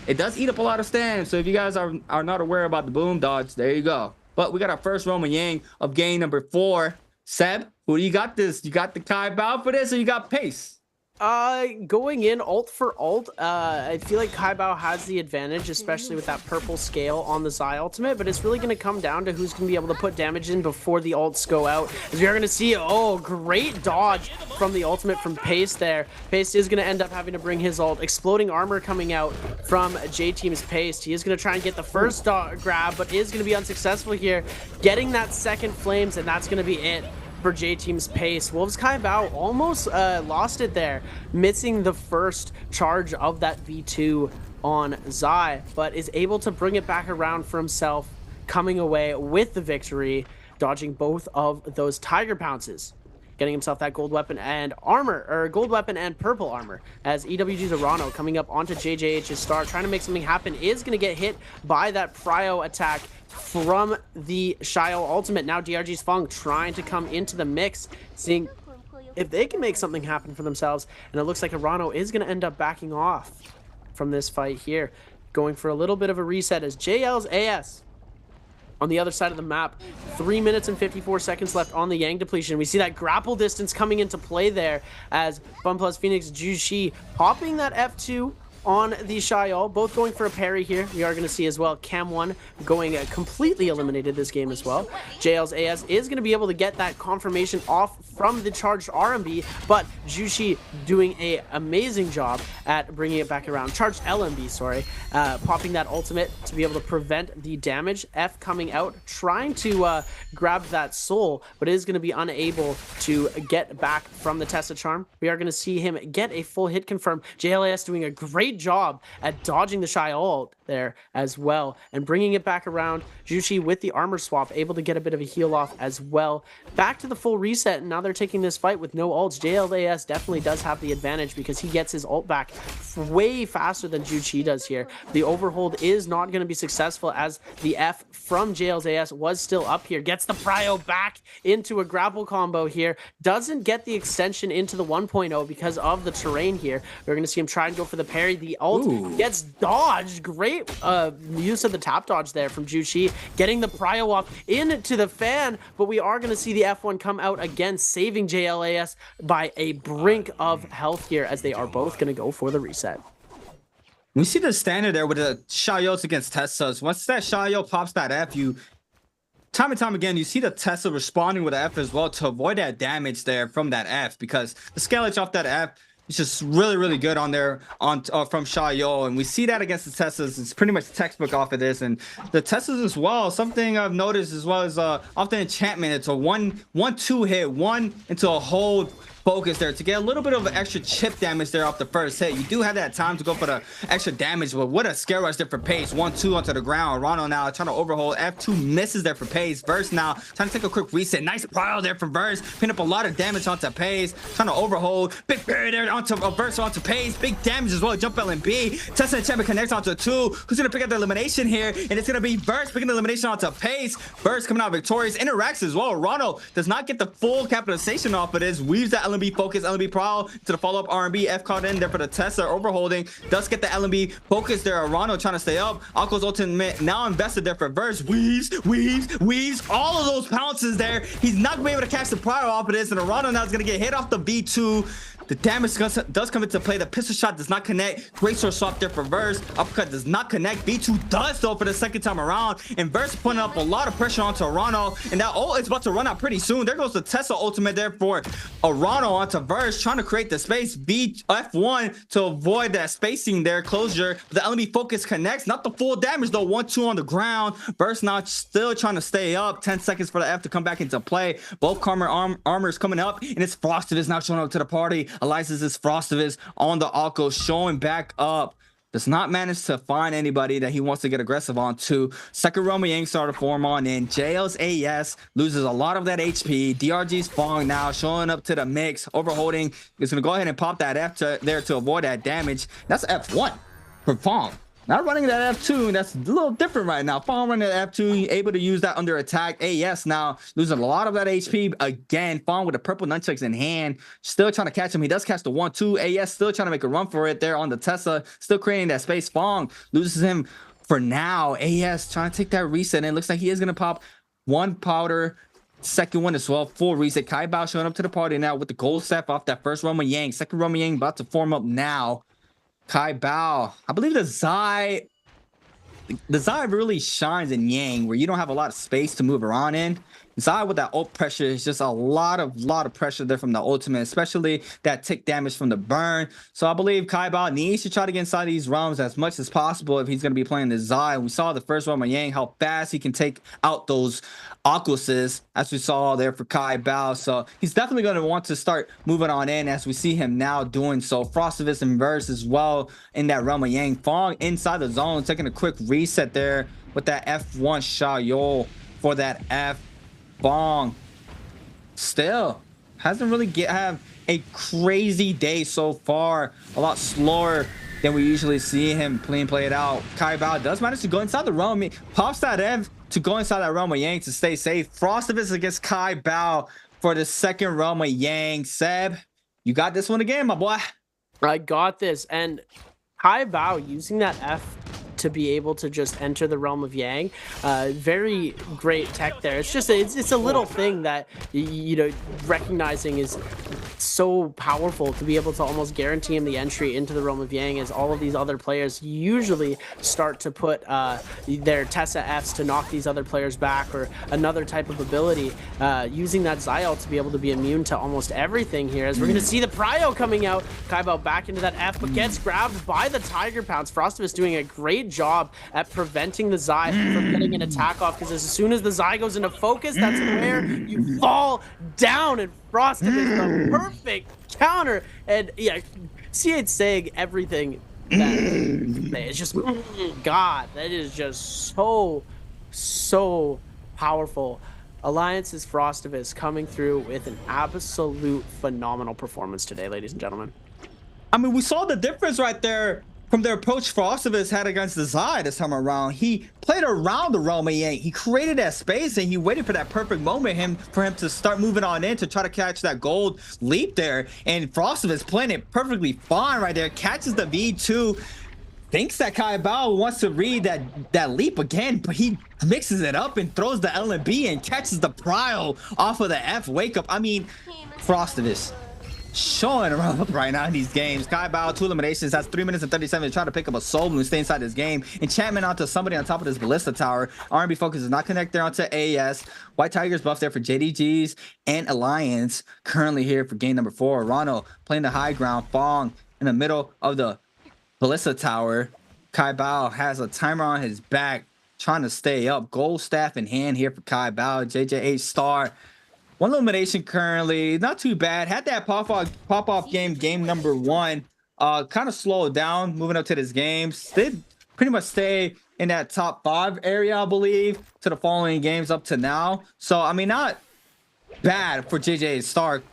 It does eat up a lot of stamina. So if you guys are not aware about the boom dodge, there you go. But we got our first Roman Yang of game number 4. Seb, who do you got this? You got the Kai Bao for this, or you got pace? Going in ult for ult, I feel like Kai Bao has the advantage, especially with that purple scale on the Zai ultimate, but it's really going to come down to who's going to be able to put damage in before the ults go out. As we are going to see, great dodge from the ultimate from Pace there. Pace is going to end up having to bring his ult. Exploding armor coming out from J-Team's Pace. He is going to try and get the first grab, but is going to be unsuccessful here. Getting that second flames, and that's going to be it for J-Team's Pace. Wolves Kai Bao almost lost it there, missing the first charge of that V2 on Zai, but is able to bring it back around for himself, coming away with the victory, dodging both of those Tiger Pounces, getting himself that gold weapon and armor, or gold weapon and purple armor, as EWG's Arano coming up onto JJH's Star, trying to make something happen, is going to get hit by that Prio attack from the Shio ultimate. Now DRG's Fung trying to come into the mix, seeing if they can make something happen for themselves, and it looks like Arano is going to end up backing off from this fight here, going for a little bit of a reset as JL's AS on the other side of the map. 3 minutes and 54 seconds left on the Yang depletion. We see that grapple distance coming into play there as Fun Plus Phoenix Jushi popping that F2 on the Shayol, both going for a parry here. We are going to see as well Cam1 going completely eliminated this game as well. JL's AS is going to be able to get that confirmation off from the charged RMB, but Jushi doing a amazing job at bringing it back around. Charged LMB, sorry. Popping that ultimate to be able to prevent the damage. F coming out, trying to grab that soul, but is going to be unable to get back from the Tessa Charm. We are going to see him get a full hit confirm. JLAS doing a great job at dodging the Shy ult there as well and bringing it back around. Jushi with the armor swap able to get a bit of a heal off as well. Back to the full reset, and now they're taking this fight with no ults. JLAS definitely does have the advantage because he gets his ult back way faster than Jushi does here. The overhold is not going to be successful as the F from JLAS was still up here. Gets the Prio back into a grapple combo here. Doesn't get the extension into the 1.0 because of the terrain here. We're going to see him try and go for the parry. The ult gets dodged. Great use of the tap dodge there from Jushi, getting the Prio off into the fan, but we are going to see the F1 come out again, saving JLAS by a brink of health here as they are both going to go for the reset. We see the standard there with the Shayos against Tessas. Once that Shayo pops that F, you time and time again, you see the Tessa responding with the F as well to avoid that damage there from that F, because the scalage off that F is just really, really good on there from Shayo, and we see that against the Tessas. It's pretty much textbook off of this, and the Tessas as well. Something I've noticed as well is off the enchantment, it's a 1-2 hit, one into a hold focus there to get a little bit of extra chip damage there off the first hit. You do have that time to go for the extra damage, but what a scare rush there for Pace. 1-2 onto the ground. Ronald now trying to overhold. F2 misses there for Pace. Verse now trying to take a quick reset. Nice pile there from Verse. Pin up a lot of damage onto Pace. Trying to overhold. Big parry there onto Verse onto Pace. Big damage as well. Jump LMB. Tessa and Champion connects onto 2. Who's going to pick up the elimination here? And it's going to be Verse picking the elimination onto Pace. Verse coming out victorious. Interacts as well. Ronald does not get the full capitalization off of this. Weaves that LMB focus, LMB prowl to the follow-up R&B. F caught in there for the Tessa, overholding. Does get the LMB focus there. Arano trying to stay up. Akko's ultimate now invested there for Verse. Weaves all of those pounces there. He's not going to be able to catch the prior off of this, and Arano now is going to get hit off the V2. The damage does come into play. The pistol shot does not connect. Great sword swap there for Verse. Uppercut does not connect. B2 does though for the second time around. And Verse putting up a lot of pressure on Toronto. And that ult is about to run out pretty soon. There goes the Tesla ultimate there for Toronto onto Verse, trying to create the space. F1 to avoid that spacing there, closure. The enemy focus connects. Not the full damage though. 1-2 on the ground. Verse now still trying to stay up. 10 seconds for the F to come back into play. Both armors coming up. And it's Frostivus now showing up to the party. Elias is Frostivus on the Alco, showing back up. Does not manage to find anybody that he wants to get aggressive on to. Second Roma Yang started form on in. JL's AS loses a lot of that HP. DRG's Fong now showing up to the mix. Overholding is going to go ahead and pop that F there to avoid that damage. That's F1 for Fong. Not running that F2, that's a little different right now. Fong running that F2, able to use that under attack. AS now losing a lot of that HP. Again, Fong with the purple nunchucks in hand, still trying to catch him. He does catch the 1-2. AS still trying to make a run for it there on the Tesla, still creating that space. Fong loses him for now. AS trying to take that reset, and it looks like he is going to pop one powder. Second one as well, full reset. Kai Bao showing up to the party now with the gold staff off that first Roma Yang. Second Roma Yang about to form up now. Kai Bao, I believe the Zai really shines in Yang, where you don't have a lot of space to move around in. Zai with that ult pressure is just a lot of pressure there from the ultimate, especially that tick damage from the burn. So I believe Kai Bao needs to try to get inside these realms as much as possible if he's going to be playing the Zai. We saw the first Roma Yang, how fast he can take out those Aquases, as we saw there for Kai Bao. So he's definitely going to want to start moving on in, as we see him now doing so. Frostivus and Verse as well in that Roma Yang. Fong inside the zone, taking a quick reset there with that F1 Xiaoyou for that F. Fong still hasn't really have a crazy day so far. A lot slower than we usually see him play it out. Kai Bao does manage to go inside the realm. Pops that Ev to go inside that Roma Yang to stay safe. Frostivus against Kai Bao for the second Roma Yang. Seb, you got this one again, my boy. I got this. And Kai Bao using that F to be able to just enter the realm of Yang, very great tech there. It's just it's a little thing that, you know, recognizing is so powerful to be able to almost guarantee him the entry into the realm of Yang, as all of these other players usually start to put their Tessa Fs to knock these other players back, or another type of ability, using that Zyel to be able to be immune to almost everything here. As we're going to see the Prio coming out, Kai Bao back into that F, but gets grabbed by the Tiger Pounce. Frostivus doing a great job at preventing the Zai from getting an attack off, because as soon as the Zai goes into focus, that's where you fall down. And Frostivus, the perfect counter. And yeah, C8 saying everything that it's just, God, that is just so powerful. Alliance's Frostivus coming through with an absolute phenomenal performance today, ladies and gentlemen. I mean, we saw the difference right there from the approach Frostivus had against the Zai this time around. He played around the Roma Yang. He created that space, and he waited for that perfect moment for him to start moving on in to try to catch that gold leap there. And Frostivus playing it perfectly fine right there. Catches the V2. Thinks that Kai Bao wants to read that leap again, but he mixes it up and throws the LNB and catches the Prio off of the F wake up. I mean, Frostivus showing around up right now in these games. Kai Bao, 2 eliminations. That's 3 minutes and 37. Trying to pick up a soul balloon, stay inside this game. Enchantment onto somebody on top of this ballista tower. R&B focus does not connect there onto AS. White Tigers buff there for JDGs and Alliance. Currently here for game number 4. Rano playing the high ground. Fong in the middle of the ballista tower. Kai Bao has a timer on his back, trying to stay up. Gold staff in hand here for Kai Bao. JJ8 star. 1 elimination currently, not too bad. Had that pop-off game number 1. Kind of slowed down moving up to this game. Did pretty much stay in that top 5 area, I believe, to the following games up to now. So, I mean, not bad for JJ Star.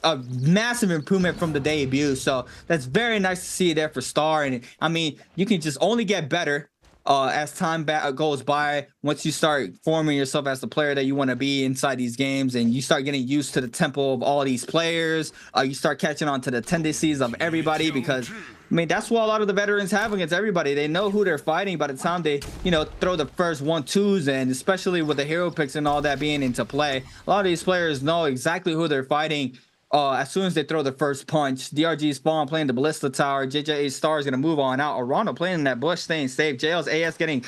A massive improvement from the debut. So that's very nice to see there for Star. And I mean, you can just only get better as time goes by, once you start forming yourself as the player that you want to be inside these games, and you start getting used to the tempo of all these players. You start catching on to the tendencies of everybody, because I mean, that's what a lot of the veterans have against everybody. They know who they're fighting by the time they, you know, throw the first 1-2s, and especially with the hero picks and all that being into play, a lot of these players know exactly who they're fighting as soon as they throw the first punch. DRG Spawn playing the Ballista Tower. JJ Star is going to move on out. Arano playing in that bush, staying safe. JL's AS getting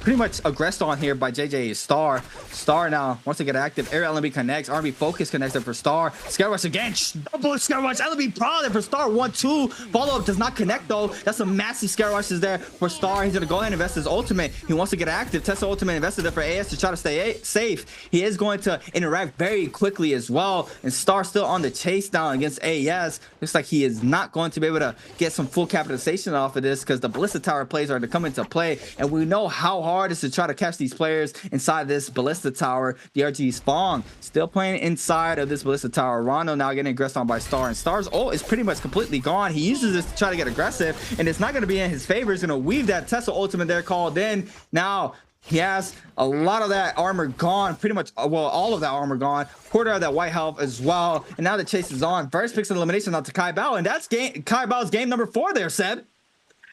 pretty much aggressed on here by JJ Star. Star now wants to get active. Air LMB connects. RB Focus connects it for Star. Scare Rush again. Double Scare Rush. LMB Prowler for Star. 1-2. Follow-up does not connect though. That's a massive Scare Rush is there for Star. He's going to go ahead and invest his ultimate. He wants to get active. Tesla ultimate invested there for AS to try to stay safe. He is going to interact very quickly as well. And Star still on the chase down against AS. Looks like he is not going to be able to get some full capitalization off of this because the Ballista Tower plays are to come into play. And we know how hard is to try to catch these players inside this Ballista Tower. DRG Spawn still playing inside of this Ballista Tower. Rondo now getting aggressed on by Star, and Star's ult is pretty much completely gone. He uses this to try to get aggressive, and it's not going to be in his favor. He's going to weave that Tesla ultimate there called in. Now he has a lot of that armor gone, pretty much, well, all of that armor gone, quarter of that white health as well, and now the chase is on. First picks an elimination out to Kai Bao, and that's Kai Bao's game number 4 there, Seb.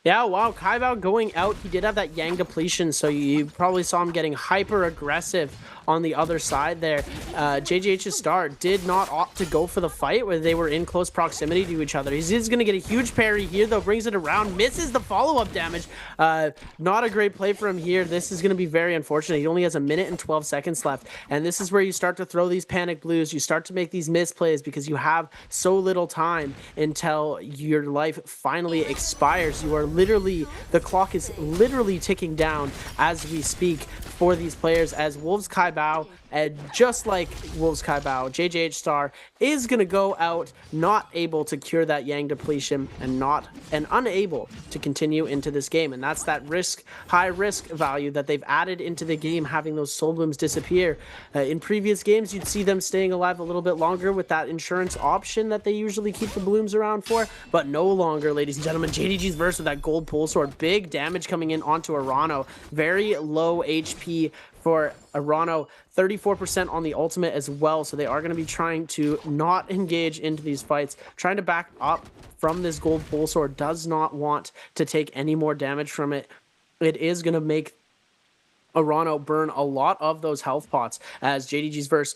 Yeah, wow, Kai Bao going out. He did have that Yang depletion, so you probably saw him getting hyper aggressive on the other side there. JJH's Star did not opt to go for the fight where they were in close proximity to each other. He's going to get a huge parry here, though, brings it around, misses the follow-up damage. Not a great play for him here. This is going to be very unfortunate. He only has 1 minute and 12 seconds left, and this is where you start to throw these panic blues. You start to make these misplays because you have so little time until your life finally expires. You are literally, the clock is literally ticking down as we speak for these players, as Wolves Kai Bao, and just like Wolves Kai Bao, JJH Star is going to go out not able to cure that Yang depletion and unable to continue into this game. And that's that high risk value that they've added into the game, having those soul blooms disappear. In previous games, you'd see them staying alive a little bit longer with that insurance option that they usually keep the blooms around for, but no longer, ladies and gentlemen. JDG's verse with that gold pole sword, big damage coming in onto Arano, very low HP for Arano, 34% on the ultimate as well, so they are going to be trying to not engage into these fights, trying to back up from this gold pole sword, does not want to take any more damage from it. It is going to make Arano burn a lot of those health pots, as JDG's verse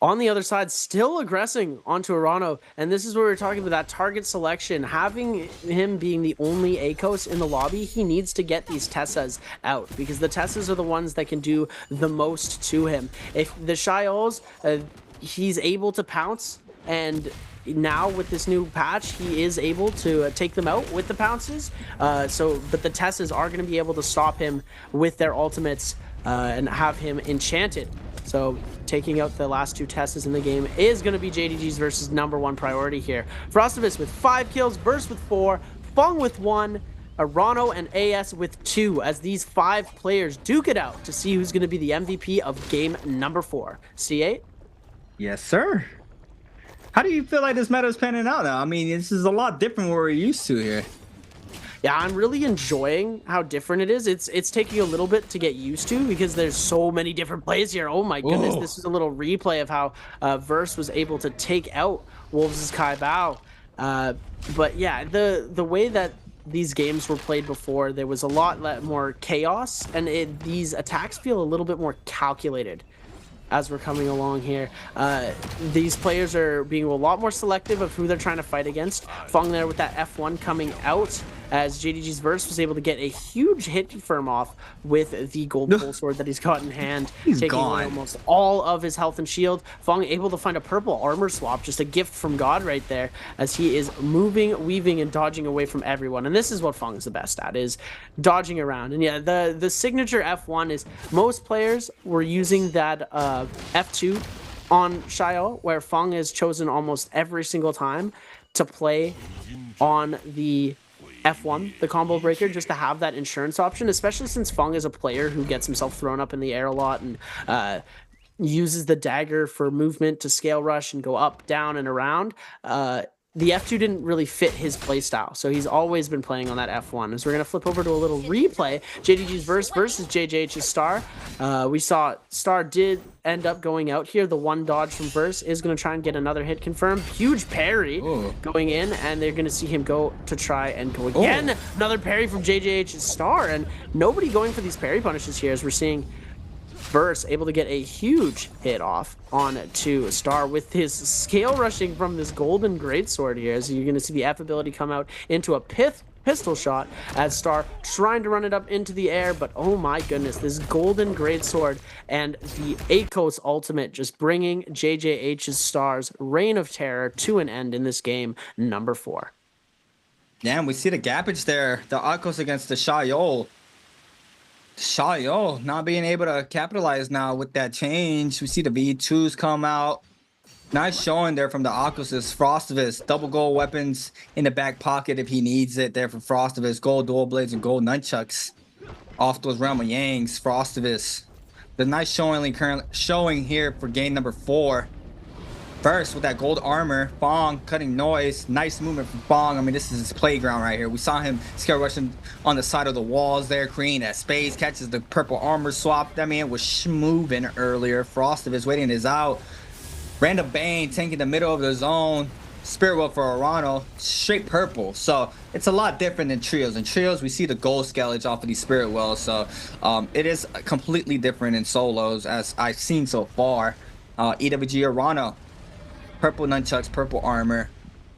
on the other side, still aggressing onto Arano. And this is where we're talking about that target selection. Having him being the only ACOS in the lobby, he needs to get these Tessas out, because the Tessas are the ones that can do the most to him. If the Shaios, he's able to pounce, and now with this new patch, he is able to take them out with the pounces. But the Tessas are going to be able to stop him with their ultimates and have him enchanted. So taking out the last 2 Tessas in the game is going to be JDG's versus #1 priority here. Frostivus with 5 kills, Burst with 4, Fung with 1, Arano and AS with 2, as these 5 players duke it out to see who's going to be the MVP of game number 4. C8? Yes, sir. How do you feel like this meta is panning out now? I mean, this is a lot different from what we're used to here. Yeah, I'm really enjoying how different it is. It's taking a little bit to get used to because there's so many different plays here. Oh my goodness, This is a little replay of how Verse was able to take out Wolves' Kai Bao. But yeah, the way that these games were played before, there was a lot more chaos, and these attacks feel a little bit more calculated as we're coming along here. These players are being a lot more selective of who they're trying to fight against. Fung there with that F1 coming out, as JDG's verse was able to get a huge hit confirm off with the gold pole sword that he's got in hand, taking away almost all of his health and shield. Fung able to find a purple armor swap, just a gift from God right there, as he is moving, weaving, and dodging away from everyone. And this is what Fung's the best at, is dodging around. And yeah, the signature F1 is, most players were using that F2 on Xiao, where Fung is chosen almost every single time to play on the F1, the combo breaker, just to have that insurance option, especially since Fung is a player who gets himself thrown up in the air a lot and uses the dagger for movement to scale rush and go up, down, and around. The F2 didn't really fit his playstyle, so he's always been playing on that F1. As we're going to flip over to a little replay, JDG's verse versus JJH's Star. We saw Star did end up going out here. The one dodge from Verse is going to try and get another hit confirmed. Huge parry going in, and they're going to see him go to try and go again. Another parry from JJH's Star, and nobody going for these parry punishes here, as we're seeing Verse able to get a huge hit off on to Star with his scale rushing from this golden greatsword here. As you're going to see the F ability come out into a pistol shot as Star trying to run it up into the air, but oh my goodness, this golden greatsword and the Akos ultimate just bringing JJH's Star's reign of terror to an end in this game number 4. Yeah, and we see the gappage there. The Akos against the Xiaoyou. Xiaoyou not being able to capitalize now with that change. We see the V2s come out. Nice showing there from the Akos' Frostivus. Double gold weapons in the back pocket if he needs it there for Frostivus. Gold dual blades and gold nunchucks off those Realm of Yangs. Frostivus. The nice showing here for game number 4. First, with that gold armor, Fong cutting noise. Nice movement from Fong. I mean, this is his playground right here. We saw him scare rushing on the side of the walls there, creating that space, catches the purple armor swap. That man was moving earlier. Frostivus waiting his out. Random Bane tanking the middle of the zone. Spirit Well for Arano, straight purple. So it's a lot different than trios. In trios, we see the gold scalage off of these Spirit Wells. So it is completely different in solos as I've seen so far. EWG Arano. Purple nunchucks, purple armor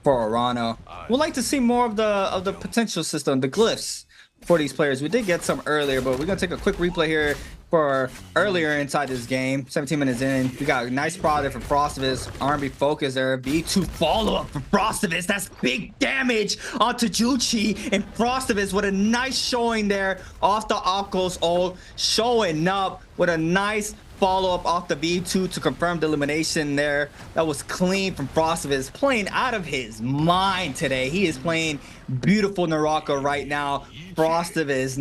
for Arano. We'd like to see more of the potential system, the glyphs for these players. We did get some earlier, but we're gonna take a quick replay here for earlier inside this game. 17 minutes in, we got a nice product for Frostivus. R&B focus there. V2 follow-up for Frostivus. That's big damage onto Juchi, and Frostivus with a nice showing there off the Akos ult, showing up with a nice follow-up off the V2 to confirm the elimination there. That was clean from Frostivus, playing out of his mind today. He is playing beautiful NARAKA right now. Frostivus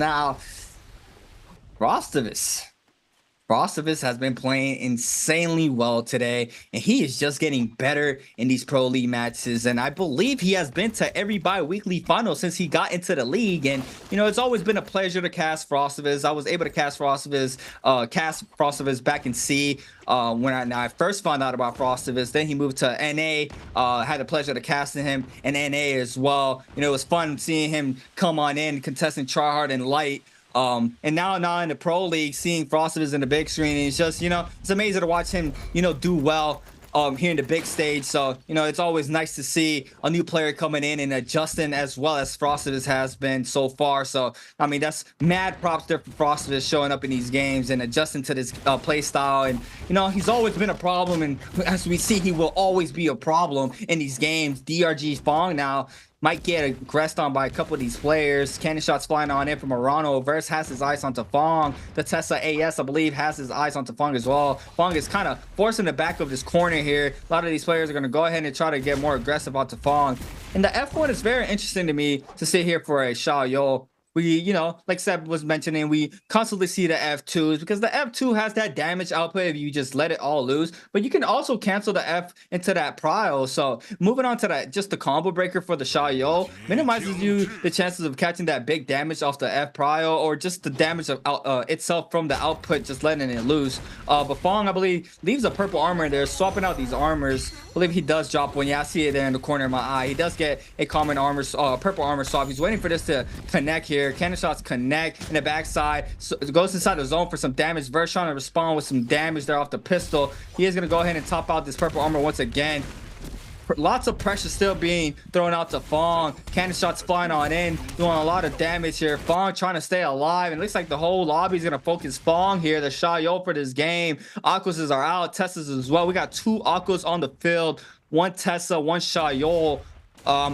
has been playing insanely well today, and he is just getting better in these Pro League matches. And I believe he has been to every bi-weekly final since he got into the league. And, you know, it's always been a pleasure to cast Frostivus. I was able to cast Frostivus back in C when I first found out about Frostivus. Then he moved to NA. Had the pleasure to casting him in NA as well. You know, it was fun seeing him come on in, contesting Tryhard and Light. And now in the Pro League, seeing Frostivus in the big screen, and it's just, you know, it's amazing to watch him, you know, do well here in the big stage. So, you know, it's always nice to see a new player coming in and adjusting as well as Frostivus has been so far. So, I mean, that's mad props there for Frostivus showing up in these games and adjusting to this play style. And, you know, he's always been a problem, and as we see, he will always be a problem in these games. DRG Fong now might get aggressed on by a couple of these players. Cannon shots flying on in from Arano. Verse has his eyes onto Fong. The Tessa AS, I believe, has his eyes onto Fong as well. Fong is kind of forcing the back of this corner here. A lot of these players are going to go ahead and try to get more aggressive onto Fong. And the F1 is very interesting to me to sit here for a Xiaoyou. We, you know, like Seb was mentioning, we constantly see the F2s because the F2 has that damage output if you just let it all loose, but you can also cancel the F into that prio. So moving on to that, just the combo breaker for the Xiaoyou minimizes you the chances of catching that big damage off the F prio, or just the damage of itself from the output, just letting it loose. But Fong, I believe, leaves a purple armor in there, swapping out these armors. I believe he does drop one. Yeah, I see it there in the corner of my eye. He does get a common armor, purple armor swap. He's waiting for this to connect here. Cannon shots connect in the backside, so it goes inside the zone for some damage. Verse trying to respond with some damage there off the pistol. He is going to go ahead and top out this purple armor once again. Lots of pressure still being thrown out to Fong. Cannon shots flying on in, doing a lot of damage here. Fong trying to stay alive, and it looks like the whole lobby is going to focus Fong here. The Xiaoyou for this game. Akos are out, Tessas as well. We got 2 Akos on the field, 1 Tessa, 1 Xiaoyou.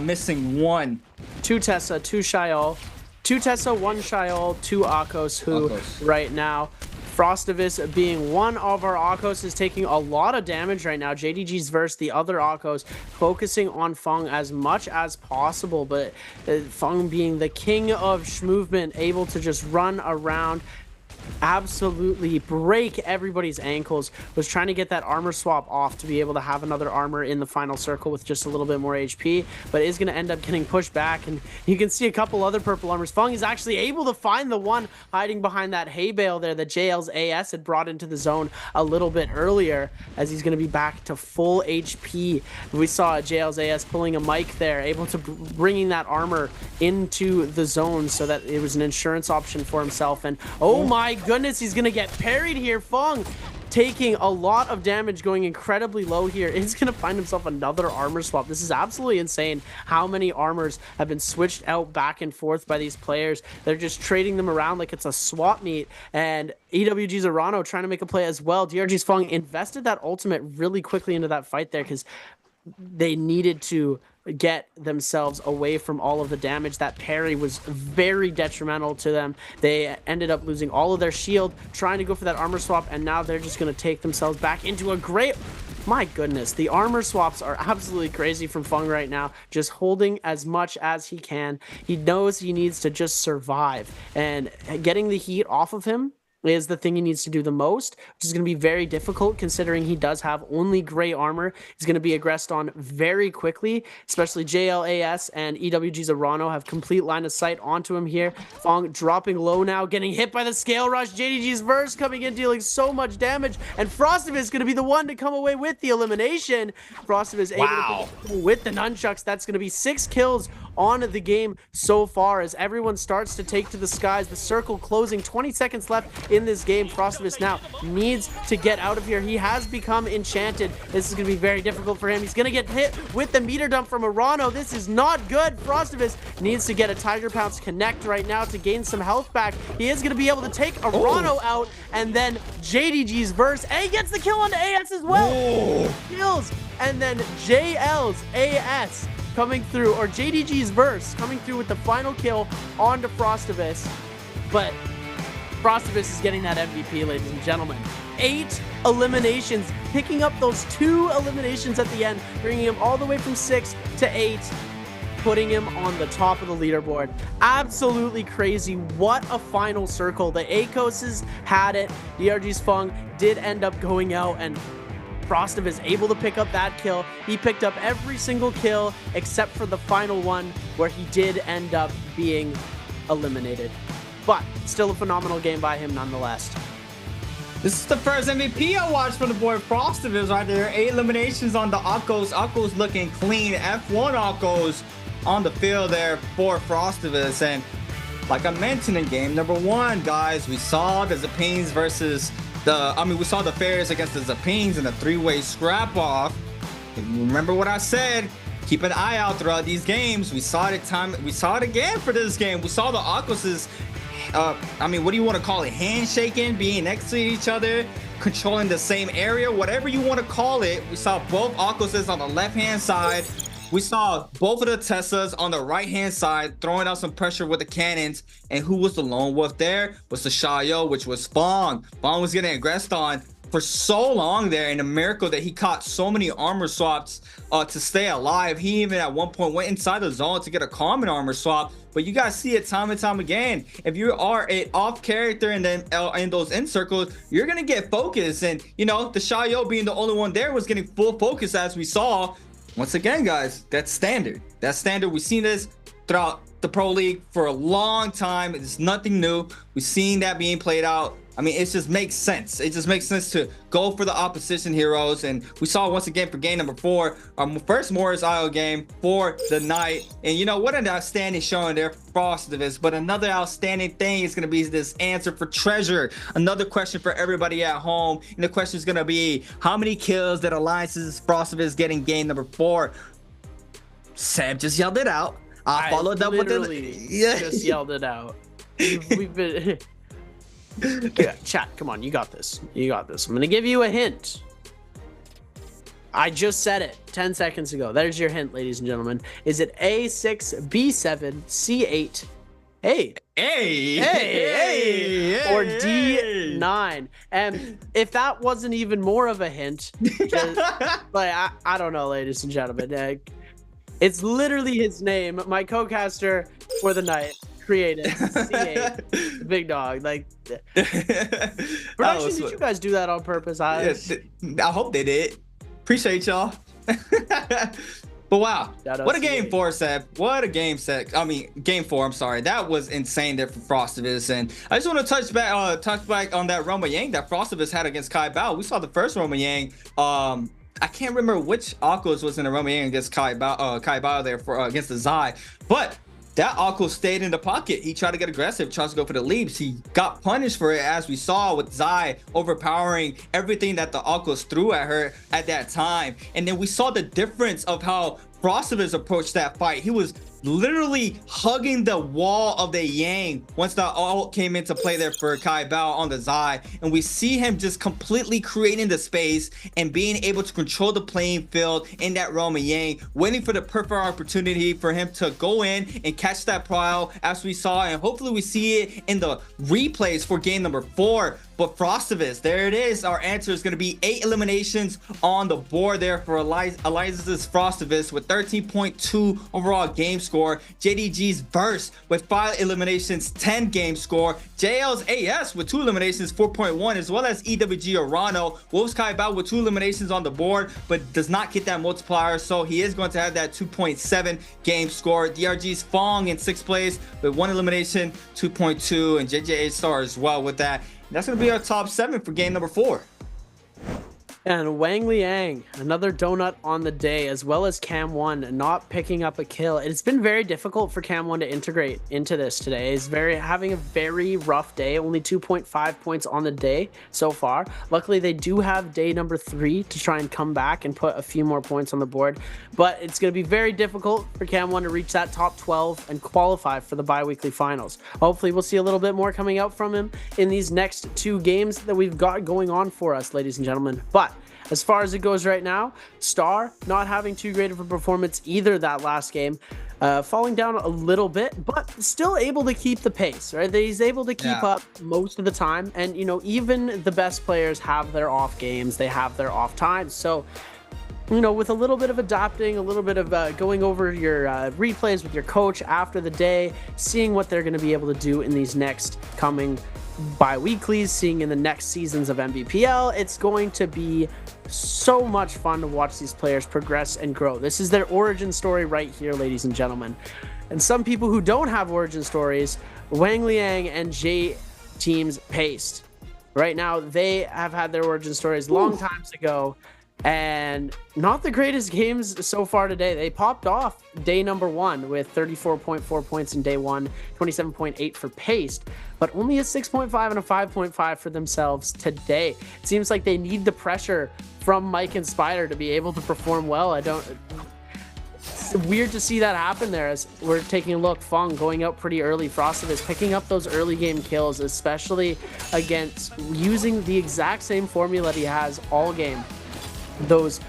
Missing 1. 2 Tessa, 2 Xiaoyou. 2 Tessa, 1 Xiaoyou, 2 Akos, who right now, Frostivus being one of our Akos, is taking a lot of damage right now. JDG's verse, the other Akos, focusing on Feng as much as possible, but Feng being the king of movement, able to just run around, absolutely break everybody's ankles. Was trying to get that armor swap off to be able to have another armor in the final circle with just a little bit more HP, but is going to end up getting pushed back. And you can see a couple other purple armors. Feng is actually able to find the one hiding behind that hay bale there that JL's AS had brought into the zone a little bit earlier, as he's going to be back to full HP. We saw JL's AS pulling a mic there, able to bringing that armor into the zone so that it was an insurance option for himself. And oh my goodness, he's gonna get parried here. Fong taking a lot of damage, going incredibly low here. He's gonna find himself another armor swap. This is absolutely insane how many armors have been switched out back and forth by these players. They're just trading them around like it's a swap meet. And EWG's Arano trying to make a play as well. DRG's Fong invested that ultimate really quickly into that fight there because they needed to get themselves away from all of the damage. That parry was very detrimental to them. They ended up losing all of their shield trying to go for that armor swap, and now they're just going to take themselves back into a great... My goodness, the armor swaps are absolutely crazy from Fung right now, just holding as much as he can. He knows he needs to just survive, and getting the heat off of him is the thing he needs to do the most, which is going to be very difficult considering he does have only gray armor. He's going to be aggressed on very quickly, especially JLAS and EWG's Arano have complete line of sight onto him here. Fong dropping low now, getting hit by the scale rush. JDG's verse coming in, dealing so much damage, and Frostive is going to be the one to come away with the elimination. Frostive is able to with the nunchucks. That's going to be 6 kills on the game so far as everyone starts to take to the skies. The circle closing, 20 seconds left in this game. Frostivus now needs to get out of here. He has become enchanted. This is going to be very difficult for him. He's going to get hit with the meter dump from Arano. This is not good. Frostivus needs to get a Tiger Pounce connect right now to gain some health back. He is going to be able to take Arano out, and then JDG's verse, and he gets the kill on AS as well. Kills, and then JL's AS coming through, or JDG's verse coming through with the final kill onto Frostivus. But Frostivus is getting that MVP, ladies and gentlemen. 8 eliminations, picking up those 2 eliminations at the end, bringing him all the way from 6 to 8, putting him on the top of the leaderboard. Absolutely crazy. What a final circle. The ACOSs had it. DRG's Fung did end up going out, and Frostive is able to pick up that kill. He picked up every single kill except for the final one where he did end up being eliminated. But still a phenomenal game by him nonetheless. This is the first MVP I watched from the boy Frostive right there. 8 eliminations on the Akos. Akos looking clean. F1 Akos on the field there for Frostivus. And like I mentioned in game number 1, guys, we saw the Zapines versus we saw the Fairs against the Zapines in a 3-way scrap off. And remember what I said, keep an eye out throughout these games. We saw it again for this game. We saw the Akoses, what do you want to call it? Handshaking, being next to each other, controlling the same area, whatever you want to call it. We saw both Akoses on the left-hand side. We saw both of the Tessas on the right-hand side throwing out some pressure with the cannons. And who was the lone wolf there? Was the Shayo, which was Fong. Fong was getting aggressed on for so long there, and a miracle that he caught so many armor swaps to stay alive. He even at one point went inside the zone to get a common armor swap. But you guys see it time and time again. If you are an off character and then in those end circles, you're gonna get focused. And you know, the Shayo being the only one there was getting full focus, as we saw. Once again, guys, that's standard. That's standard. We've seen this throughout the Pro League for a long time. It's nothing new. We've seen that being played out. I mean, it just makes sense. It just makes sense to go for the opposition heroes. And we saw once again for game number 4, our first Morris Isle game for the night. And you know, what an outstanding showing there for Frostivus. But another outstanding thing is going to be this answer for treasure. Another question for everybody at home. And the question is going to be, how many kills did Alliance's Frostivus get in game number 4? Seb just yelled it out. I followed up with it. Just yelled it out. We've been... Yeah, chat, come on, you got this. You got this. I'm gonna give you a hint. I just said it 10 seconds ago. There's your hint, ladies and gentlemen. Is it A6, B7, C8, or D9? And if that wasn't even more of a hint, just, like I don't know, ladies and gentlemen. It's literally his name. My co-caster for the night created C8, big dog. Like, production, did you guys do that on purpose? I hope they did. Appreciate y'all. But wow, what a game 4, Seb. What a game set. I mean, game 4. I'm sorry. That was insane there for Frostivus. And I just want to touch back on that Roma Yang that Frostivus had against Kai Bao. We saw the first Roma Yang. I can't remember which Akos was in the Roma Yang against Kai Bao there for against the Zai, but that Akko stayed in the pocket. He tried to get aggressive, tries to go for the leaps. He got punished for it, as we saw with Zai overpowering everything that the Akkos threw at her at that time. And then we saw the difference of how Frostivus approached that fight. He was literally hugging the wall of the Yang once the ult came into play there for Kai Bao on the Zai, and we see him just completely creating the space and being able to control the playing field in that realm of Yang, waiting for the perfect opportunity for him to go in and catch that prio, as we saw, and hopefully we see it in the replays for game number 4. But Frostivus, there it is. Our answer is going to be 8 eliminations on the board there for Elias's Frostivus with 13.2 overall game score. JDG's Burst with 5 eliminations, 10 game score. JL's AS with 2 eliminations, 4.1, as well as EWG Arano. Wolves Kai Bao with 2 eliminations on the board, but does not get that multiplier, so he is going to have that 2.7 game score. DRG's Fong in 6th place with 1 elimination, 2.2, and JJ A-Star as well with that. That's going to be our top 7 for game number 4. And Wang Liang, another donut on the day, as well as Cam1 not picking up a kill. It's been very difficult for Cam1 to integrate into this today. He's having a very rough day, only 2.5 points on the day so far. Luckily, they do have day number 3 to try and come back and put a few more points on the board. But it's going to be very difficult for Cam1 to reach that top 12 and qualify for the bi-weekly finals. Hopefully, we'll see a little bit more coming out from him in these next 2 games that we've got going on for us, ladies and gentlemen. But as far as it goes right now, Star not having too great of a performance either that last game, falling down a little bit, but still able to keep the pace, right? He's able to keep up most of the time. And, you know, even the best players have their off games, they have their off times. So, you know, with a little bit of adapting, a little bit of going over your replays with your coach after the day, seeing what they're going to be able to do in these next coming bi-weeklies, seeing in the next seasons of Nbpl, it's going to be so much fun to watch these players progress and grow. This is their origin story right here, ladies and gentlemen. And some people who don't have origin stories, Wang Liang and J Team's Paced. Right now, they have had their origin stories long times ago, and not the greatest games so far today. They popped off day number 1 with 34.4 points in day 1, 27.8 for Paced, but only a 6.5 and a 5.5 for themselves today. It seems like they need the pressure from Mike and Spider to be able to perform well. It's weird to see that happen there as we're taking a look. Fong going out pretty early. Frostivus picking up those early game kills, especially against using the exact same formula that he has all game. Those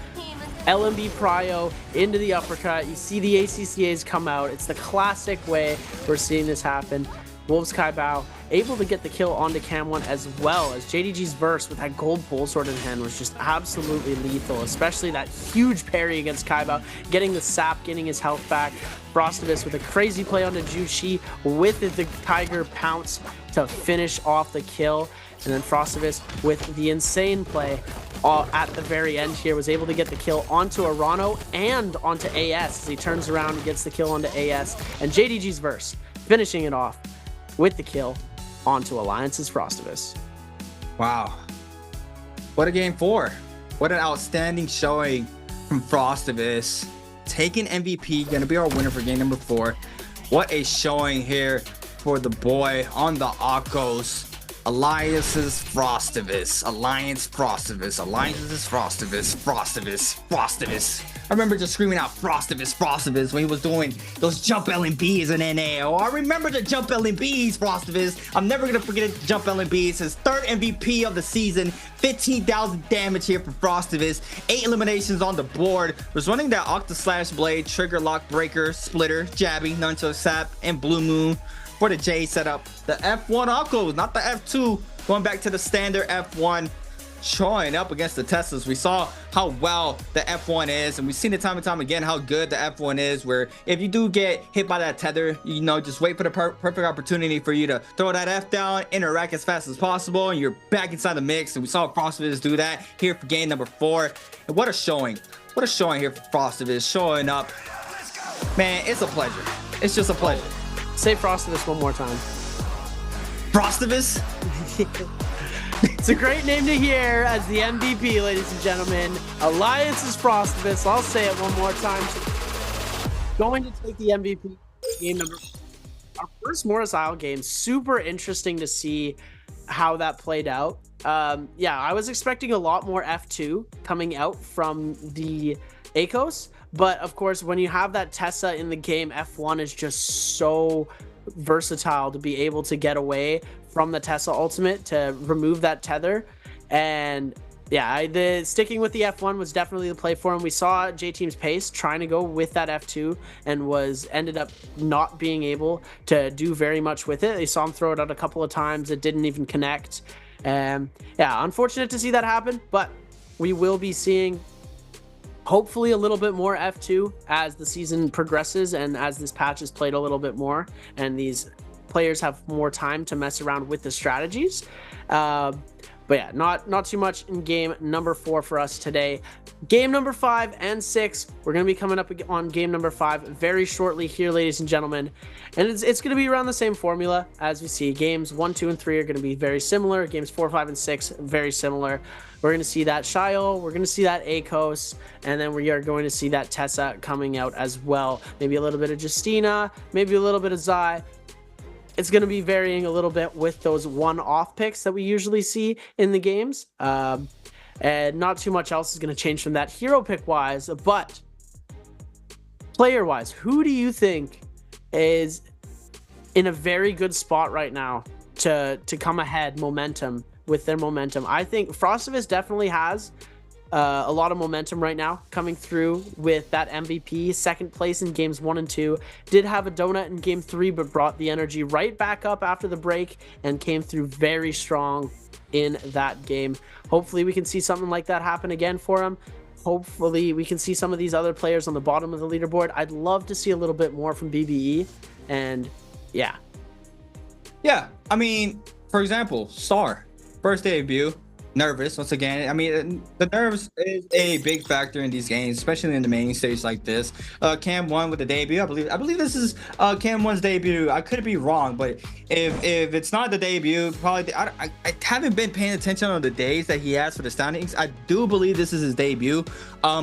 LMB prio into the uppercut. You see the ACCAs come out. It's the classic way we're seeing this happen. Wolves Kai Bao able to get the kill onto Cam1 as well, as JDG's verse with that gold pole sword in hand was just absolutely lethal, especially that huge parry against Kai Bao, getting the sap, getting his health back. Frostivus with a crazy play onto Jushi with the Tiger Pounce to finish off the kill. And then Frostivus with the insane play at the very end here was able to get the kill onto Arano and onto AS as he turns around and gets the kill onto AS. And JDG's verse finishing it off with the kill onto Alliance's Frostivus. Wow. What a game 4. What an outstanding showing from Frostivus. Taking MVP, going to be our winner for game number 4. What a showing here for the boy on the Akkos. Alliance's Frostivus. Alliance Frostivus. Alliance's Frostivus. Frostivus. Frostivus. I remember just screaming out Frostivus, Frostivus when he was doing those jump LMBs in NA. Oh, I remember the jump LMBs, Frostivus. I'm never going to forget the jump LMBs. His 3rd MVP of the season. 15,000 damage here for Frostivus. 8 eliminations on the board. Was running that Octa Slash Blade, Trigger Lock Breaker, Splitter, Jabbing, Nunchuck Sap, and Blue Moon for the J setup. The F1 Akkos, not the F2. Going back to the standard F1. Showing up against the Teslas. We saw how well the F1 is, and we've seen it time and time again how good the F1 is, where if you do get hit by that tether, you know, just wait for the perfect opportunity for you to throw that F down, interact as fast as possible, and you're back inside the mix. And we saw Frostivus do that here for game number 4. And what a showing. What a showing here for Frostivus, showing up. Man, it's a pleasure. It's just a pleasure. Say Frostivus one more time. Frostivus? It's a great name to hear as the MVP, ladies and gentlemen. Alliance's Frostivus. I'll say it one more time. Going to take the MVP game number our first Morris Isle game, super interesting to see how that played out. Yeah, I was expecting a lot more F2 coming out from the ACOS, but of course, when you have that Tessa in the game, F1 is just so versatile to be able to get away from the Tessa ultimate to remove that tether. And yeah, the sticking with the F1 was definitely the play for him. We saw J-Team's Pace trying to go with that F2 and ended up not being able to do very much with it. They saw him throw it out a couple of times. It didn't even connect. Yeah, unfortunate to see that happen, but we will be seeing hopefully a little bit more F2 as the season progresses and as this patch is played a little bit more and these players have more time to mess around with the strategies. But yeah, not too much in game number 4 for us today. Game number 5 and 6, we're going to be coming up on game number 5 very shortly here, ladies and gentlemen. And it's going to be around the same formula as we see. Games 1, 2, and 3 are going to be very similar. Games 4, 5, and 6, very similar. We're going to see that Shiel, we're going to see that ACOS, and then we are going to see that Tessa coming out as well. Maybe a little bit of Justina, maybe a little bit of Zai. It's going to be varying a little bit with those one-off picks that we usually see in the games. And not too much else is going to change from that hero pick-wise. But player-wise, who do you think is in a very good spot right now to come ahead with their momentum? I think Frostivus definitely has a lot of momentum right now coming through with that MVP. Second place in games 1 and 2. Did have a donut in game 3, but brought the energy right back up after the break and came through very strong in that game. Hopefully we can see something like that happen again for him. Hopefully we can see some of these other players on the bottom of the leaderboard. I'd love to see a little bit more from BBE. And yeah. Yeah, I mean, for example, Star, first debut. Nervous once again. I mean, the nerves is a big factor in these games, especially in the main stage like this. Cam 1 with the debut. I believe this is Cam 1's debut. I could be wrong, but if it's not the debut, probably I haven't been paying attention on the days that he has for the standings. I do believe this is his debut.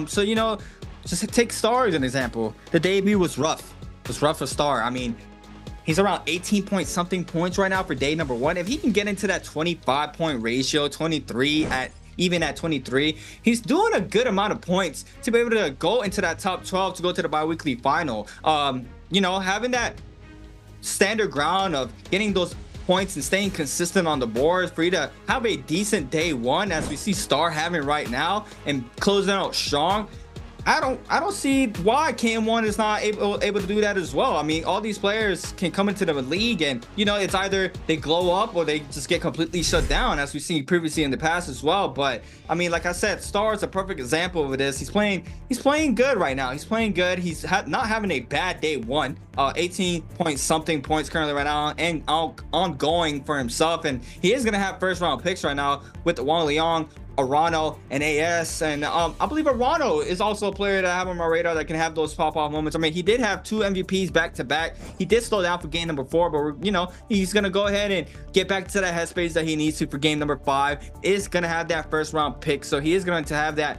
So you know, just take Star as an example. The debut was rough. It was rough for Star. I mean, he's around 18 point something points right now for day number 1. If he can get into that 25 point ratio, 23 even at 23, he's doing a good amount of points to be able to go into that top 12 to go to the bi-weekly final. You know, having that standard ground of getting those points and staying consistent on the board for you to have a decent day 1 as we see Star having right now and closing out strong. I don't see why KM1 is not able to do that as well. I mean, all these players can come into the league and, you know, it's either they glow up or they just get completely shut down, as we've seen previously in the past as well. But I mean, like I said, Star is a perfect example of this. He's playing good right now. He's playing good. He's not having a bad day 1. 18 point something points currently right now and ongoing for himself. And he is going to have first round picks right now with Wang Liang, Arano, and AS. And I believe Arano is also a player that I have on my radar that can have those pop-off moments. I mean, he did have 2 MVPs back-to-back. He did slow down for game number 4, but you know, he's gonna go ahead and get back to that headspace that he needs to for game number 5. Is gonna have that first round pick, so he is going to have that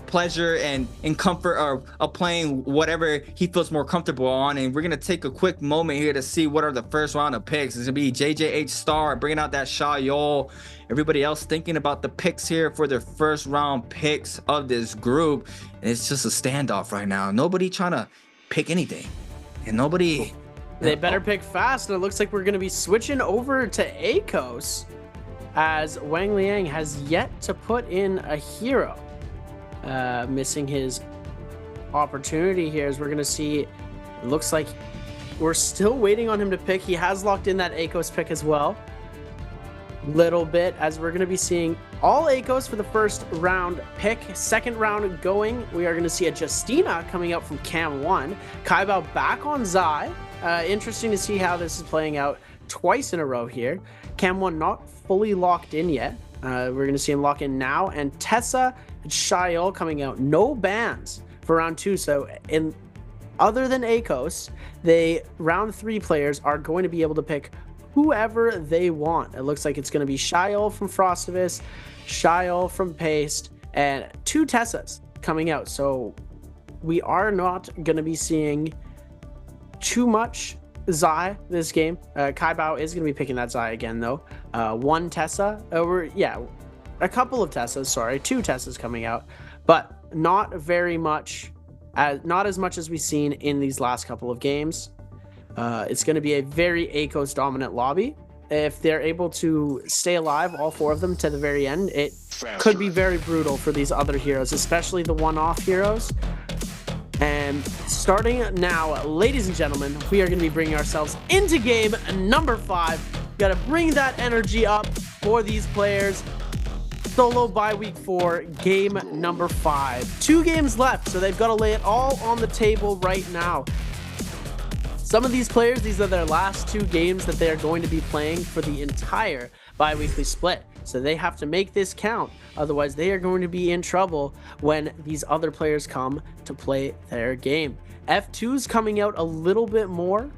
pleasure and comfort of playing whatever he feels more comfortable on. And we're gonna take a quick moment here to see what are the first round of picks. It's gonna be JJH Star bringing out that Shayol. Everybody else thinking about the picks here for their first round picks of this group, and it's just a standoff right now. Nobody trying to pick anything, and nobody. They better pick fast. And it looks like we're gonna be switching over to ACOS, as Wang Liang has yet to put in a hero. Missing his opportunity here, as we're gonna see. It looks like we're still waiting on him to pick. He has locked in that ACOS pick as well. Little bit, as we're gonna be seeing all ACOS for the first round pick. Second round going, we are gonna see a Justina coming out from Cam 1. Kaibao back on Zai. Interesting to see how this is playing out twice in a row here. Cam 1 not fully locked in yet. We're gonna see him lock in now. And Tessa and Shiel coming out. No bans for round 2. So in other than ACOS, round 3 players are going to be able to pick whoever they want. It looks like it's going to be Shiel from Frostivus, Shiel from Paste, and 2 Tessas coming out. So we are not going to be seeing too much Zai this game. Kai Bao is going to be picking that Zai again, though. One Tessa, a couple of Tessas, sorry, 2 Tessas coming out, but not very much, not as much as we've seen in these last couple of games. It's going to be a very ACOS dominant lobby. If they're able to stay alive, all 4 of them, to the very end, it could be very brutal for these other heroes, especially the one-off heroes. And starting now, ladies and gentlemen, we are going to be bringing ourselves into game number 5. Got to bring that energy up for these players. Solo bye week 4, game number 5. 2 games left, so they've got to lay it all on the table right now. Some of these players, these are their last 2 games that they're going to be playing for the entire bi-weekly split. So they have to make this count. Otherwise, they are going to be in trouble when these other players come to play their game. F2's coming out a little bit more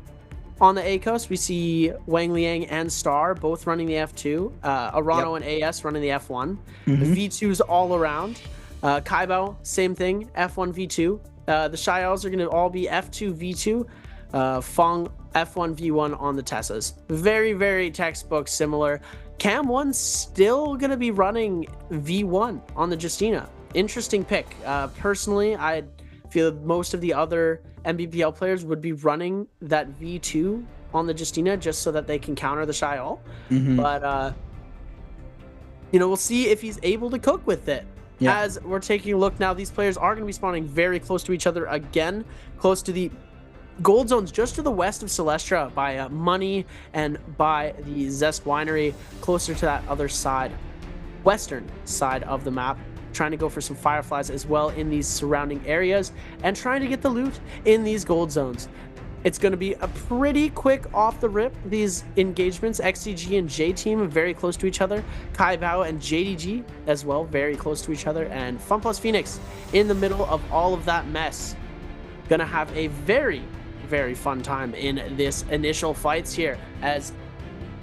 on the ACOS. We see Wang Liang and Star both running the F2. Arano and AS running the F1. The V2's all around. Kaibao, same thing, F1, V2. The Shiels are going to all be F2, V2. Fong, F1, V1 on the Tessas. Very, very textbook similar. Cam 1's still going to be running V1 on the Justina. Interesting pick. Personally, I feel most of the other Nbpl players would be running that V2 on the Justina just so that they can counter the Shiel. But, we'll see if he's able to cook with it. As we're taking a look now, these players are going to be spawning very close to each other again, close to the gold zones just to the west of Celestra by Money and by the Zest Winery, closer to that other side, western side of the map, trying to go for some Fireflies as well in these surrounding areas and trying to get the loot in these gold zones. It's going to be a pretty quick off the rip, these engagements. XCG and J Team are very close to each other. Kai Bao and JDG as well, very close to each other. And Fun Plus Phoenix in the middle of all of that mess. Gonna have a very fun time in this initial fights here, as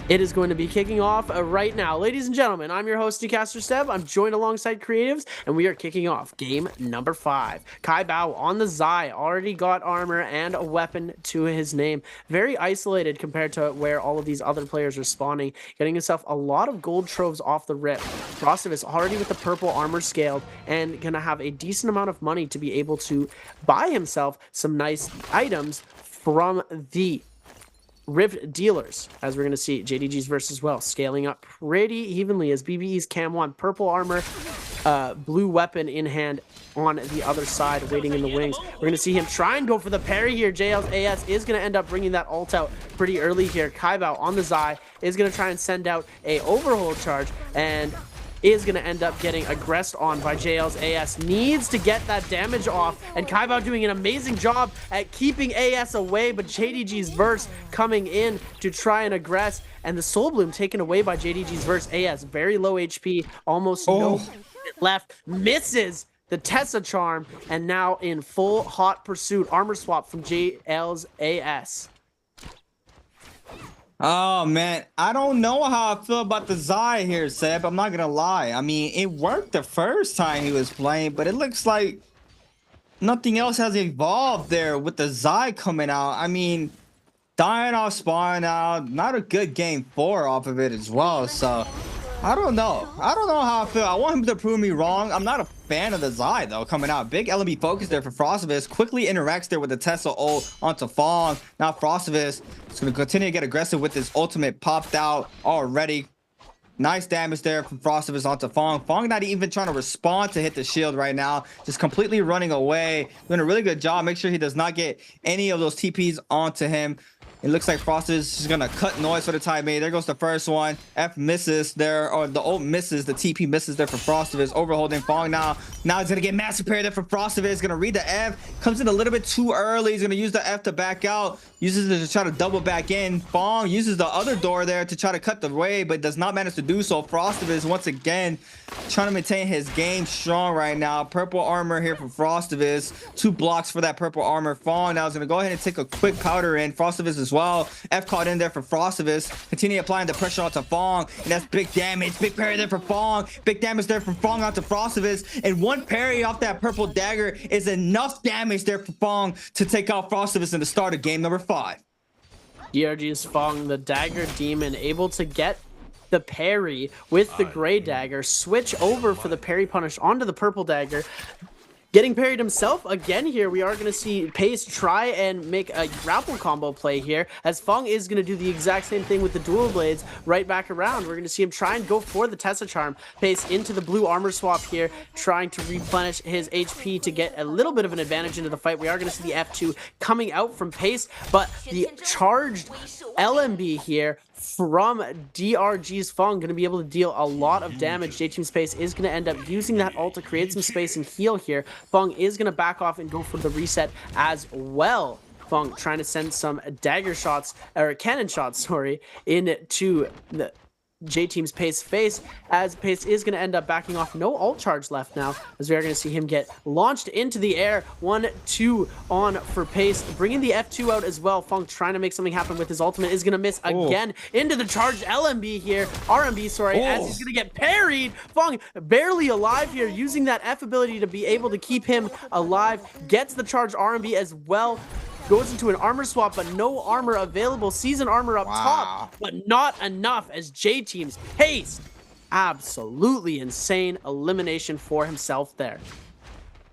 it is going to be kicking off right now. Ladies and gentlemen, I'm your host, Decaster Steb. I'm joined alongside Creatives, and we are kicking off game number 5. Kai Bao on the Zai, already got armor and a weapon to his name. Very isolated compared to where all of these other players are spawning, getting himself a lot of gold troves off the rip. Frostivus already with the purple armor scaled and gonna have a decent amount of money to be able to buy himself some nice items from the Rift dealers, as we're going to see JDG's verse as well, scaling up pretty evenly as BBE's Cam 1, purple armor, blue weapon in hand on the other side, waiting in the wings. We're going to see him try and go for the parry here. JL's AS is going to end up bringing that ult out pretty early here. Kaibao on the Zai is going to try and send out a overhold charge, and is going to end up getting aggressed on by JL's AS. Needs to get that damage off, and Kaibao doing an amazing job at keeping AS away, but JDG's verse coming in to try and aggress, and the Soul Bloom taken away by JDG's verse. AS very low HP, almost no left, misses the Tessa charm, and now in full hot pursuit. Armor swap from JL's AS. Oh, man. I don't know how I feel about the Zai here, Seb. I'm not going to lie. I mean, it worked the first time he was playing, but it looks like nothing else has evolved there with the Zai coming out. I mean, dying off spawn out, not a good game 4 off of it as well. So, I don't know. I don't know how I feel. I want him to prove me wrong. I'm not a fan of the Zai, though, coming out. Big LMB focus there for Frostivus. Quickly interacts there with the Tessa ult onto Fong. Now Frostivus is going to continue to get aggressive with his ultimate popped out already. Nice damage there from Frostivus onto Fong. Fong not even trying to respond to hit the shield right now. Just completely running away. Doing a really good job. Make sure he does not get any of those TPs onto him. It looks like Frostivus is going to cut noise for the time being. There goes the first one. F misses there, or the ult misses. The TP misses there for Frostivus. Overholding Fong now. Now he's going to get massive parry there for Frostivus. Going to read the F. Comes in a little bit too early. He's going to use the F to back out. Uses it to try to double back in. Fong uses the other door there to try to cut the way, but does not manage to do so. Frostivus, once again, trying to maintain his game strong right now. Purple armor here for Frostivus. 2 blocks for that purple armor. Fong now is going to go ahead and take a quick powder in. Frostivus as well. F caught in there for Frostivus. Continue applying the pressure onto Fong, and that's big damage. Big parry there for Fong. Big damage there from Fong onto Frostivus, and one parry off that purple dagger is enough damage there for Fong to take out Frostivus in the start of game number 5. DRG's Fung, the Dagger Demon, able to get the parry with the gray dagger, switch over for the parry punish onto the purple dagger. Getting parried himself again here. We are going to see Pace try and make a grapple combo play here, as Fung is going to do the exact same thing with the dual blades right back around. We're going to see him try and go for the Tessa Charm. Pace into the blue armor swap here, trying to replenish his HP to get a little bit of an advantage into the fight. We are going to see the F2 coming out from Pace, but the charged LMB here from DRG's Fung going to be able to deal a lot of damage. J-Team Space is going to end up using that ult to create some space and heal here. Fung is going to back off and go for the reset as well. Fung trying to send some dagger shots, or cannon shots, sorry, into the J-Team's Pace face, as Pace is going to end up backing off. No ult charge left now, as we are going to see him get launched into the air. 1-2 on for Pace, bringing the F2 out as well. Fung trying to make something happen with his ultimate, is going to miss again into the charged LMB here, RMB, sorry, as he's going to get parried. Fung barely alive here, using that F ability to be able to keep him alive. Gets the charged RMB as well. Goes into an armor swap, but no armor available. Season armor up top, but not enough, as J-Team's Pace. Absolutely insane elimination for himself there.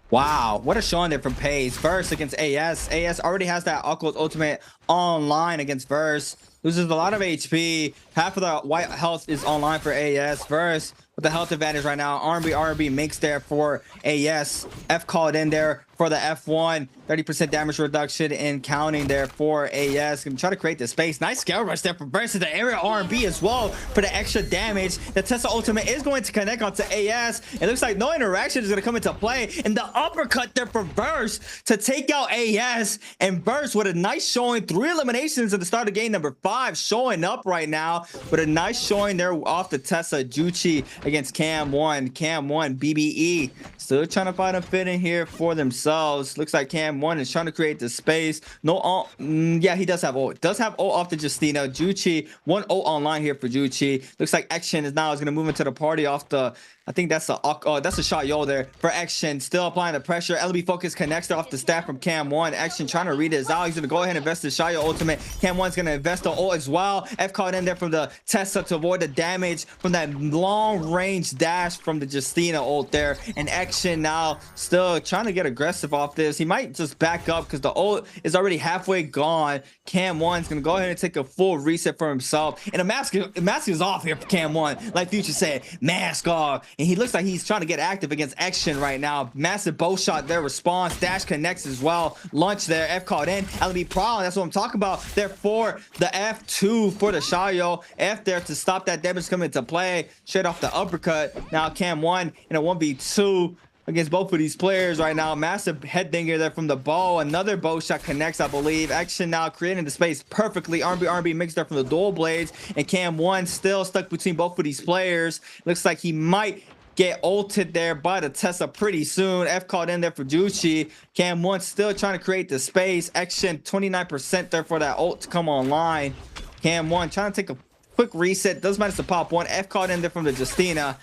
Wow, what a showing there from Pace. Verse against AS. AS already has that Uncle's ultimate online against Verse. Loses a lot of HP. Half of the white health is online for AS. Verse with the health advantage right now. RB makes there for AS. F called in there for the F1. 30% damage reduction in counting there for AS. Gonna try to create the space. Nice scale rush there from Verse to the area RB as well for the extra damage. The Tessa ultimate is going to connect onto AS. It looks like no interaction is going to come into play. And the uppercut there for Verse to take out AS. And Verse with a nice showing. 3 eliminations at the start of game number 5, showing up right now with a nice showing there off the Tessa. Juchi against Cam1. Cam1 BBE still trying to find a fit in here for themselves. Looks like Cam1 is trying to create the space. No ult. Yeah, he does have ult. Does have ult off the Justina. Juchi, 1 ult online here for Juchi. Looks like Action is now going to move into the party off the, I think that's a shot yo there for Action. Still applying the pressure. LB Focus connects there off the staff from Cam1. Action trying to read his out. He's going to go ahead and invest the shot yo ultimate. Cam1's going to invest the ult as well. F caught in there from the Tessa to avoid the damage from that long range dash from the Justina ult there. And Action now still trying to get aggressive off this. He might just back up because the ult is already halfway gone. Cam1's going to go ahead and take a full reset for himself. And the mask is off here for Cam1. Like Future said, mask off. And he looks like he's trying to get active against Action right now. Massive bow shot there, response. Dash connects as well. Launch there. F caught in. LB Prowling. That's what I'm talking about. There for the F2 for the Shayo. F there to stop that damage coming into play. Straight off the uppercut. Now Cam1 in a 1v2 against both of these players right now. Massive head dinger there from the bow. Another bow shot connects, I believe. Action now creating the space perfectly. RB mixed there from the dual blades. And Cam1 still stuck between both of these players. Looks like he might get ulted there by the Tessa pretty soon. F called in there for Juchi. Cam1 still trying to create the space. Action 29% there for that ult to come online. Cam1 trying to take a quick reset. Does manage to pop one. F called in there from the Justina.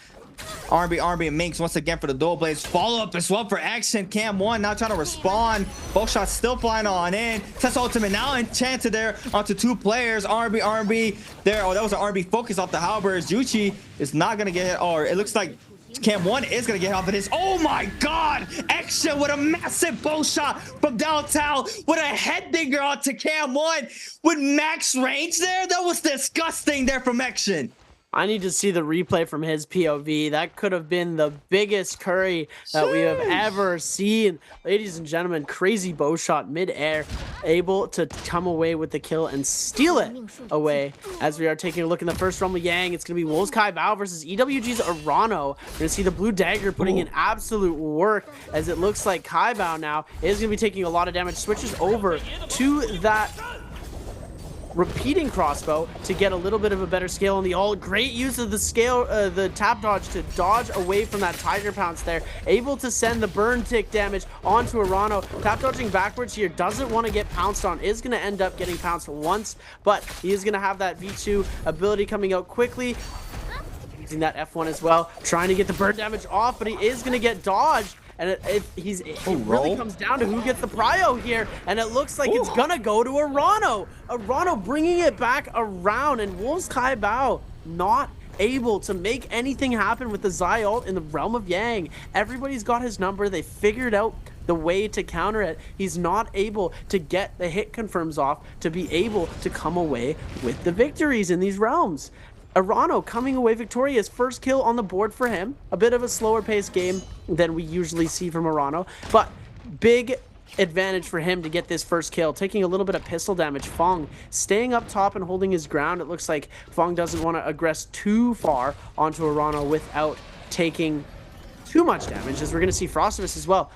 RB and Minx once again for the dual blades. Follow up as well for Action. Cam1 now trying to respond. Both shots still flying on in. Tessa ultimate now enchanted there onto 2 players. RB there. Oh, that was an RB focus off the halberds. Juchi is not gonna get hit. Or it looks like Cam1 is gonna get off of this. Oh my god! Action with a massive bow shot from downtown with a head dinger onto Cam1 with max range there. That was disgusting there from Action. I need to see the replay from his POV. That could have been the biggest curry that we have ever seen. Ladies and gentlemen, crazy bow shot mid-air, able to come away with the kill and steal it away. As we are taking a look in the first Rumble Yang, it's going to be Wolves Kai Bao versus EWG's Arano. We're going to see the blue dagger putting in absolute work, as it looks like Kai Bao now is going to be taking a lot of damage. Switches over to that repeating crossbow to get a little bit of a better scale on the ult. Great use of the scale, the tap dodge to dodge away from that tiger pounce there. Able to send the burn tick damage onto Arano. Tap dodging backwards here, doesn't want to get pounced on, is going to end up getting pounced once, but he is going to have that V2 ability coming out quickly. Using that F1 as well, trying to get the burn damage off, but he is going to get dodged and it really comes down to who gets the prio here, and it looks like it's gonna go to Arano. Arano bringing it back around, and Wolves Kai Bao not able to make anything happen with the Zai ult in the realm of Yang. Everybody's got his number. They figured out the way to counter it. He's not able to get the hit confirms off to be able to come away with the victories in these realms. Arano coming away victorious. First kill on the board for him. A bit of a slower paced game than we usually see from Arano, but big advantage for him to get this first kill, taking a little bit of pistol damage. Fong staying up top and holding his ground. It looks like Fong doesn't want to aggress too far onto Arano without taking too much damage, as we're going to see Frostivus as well.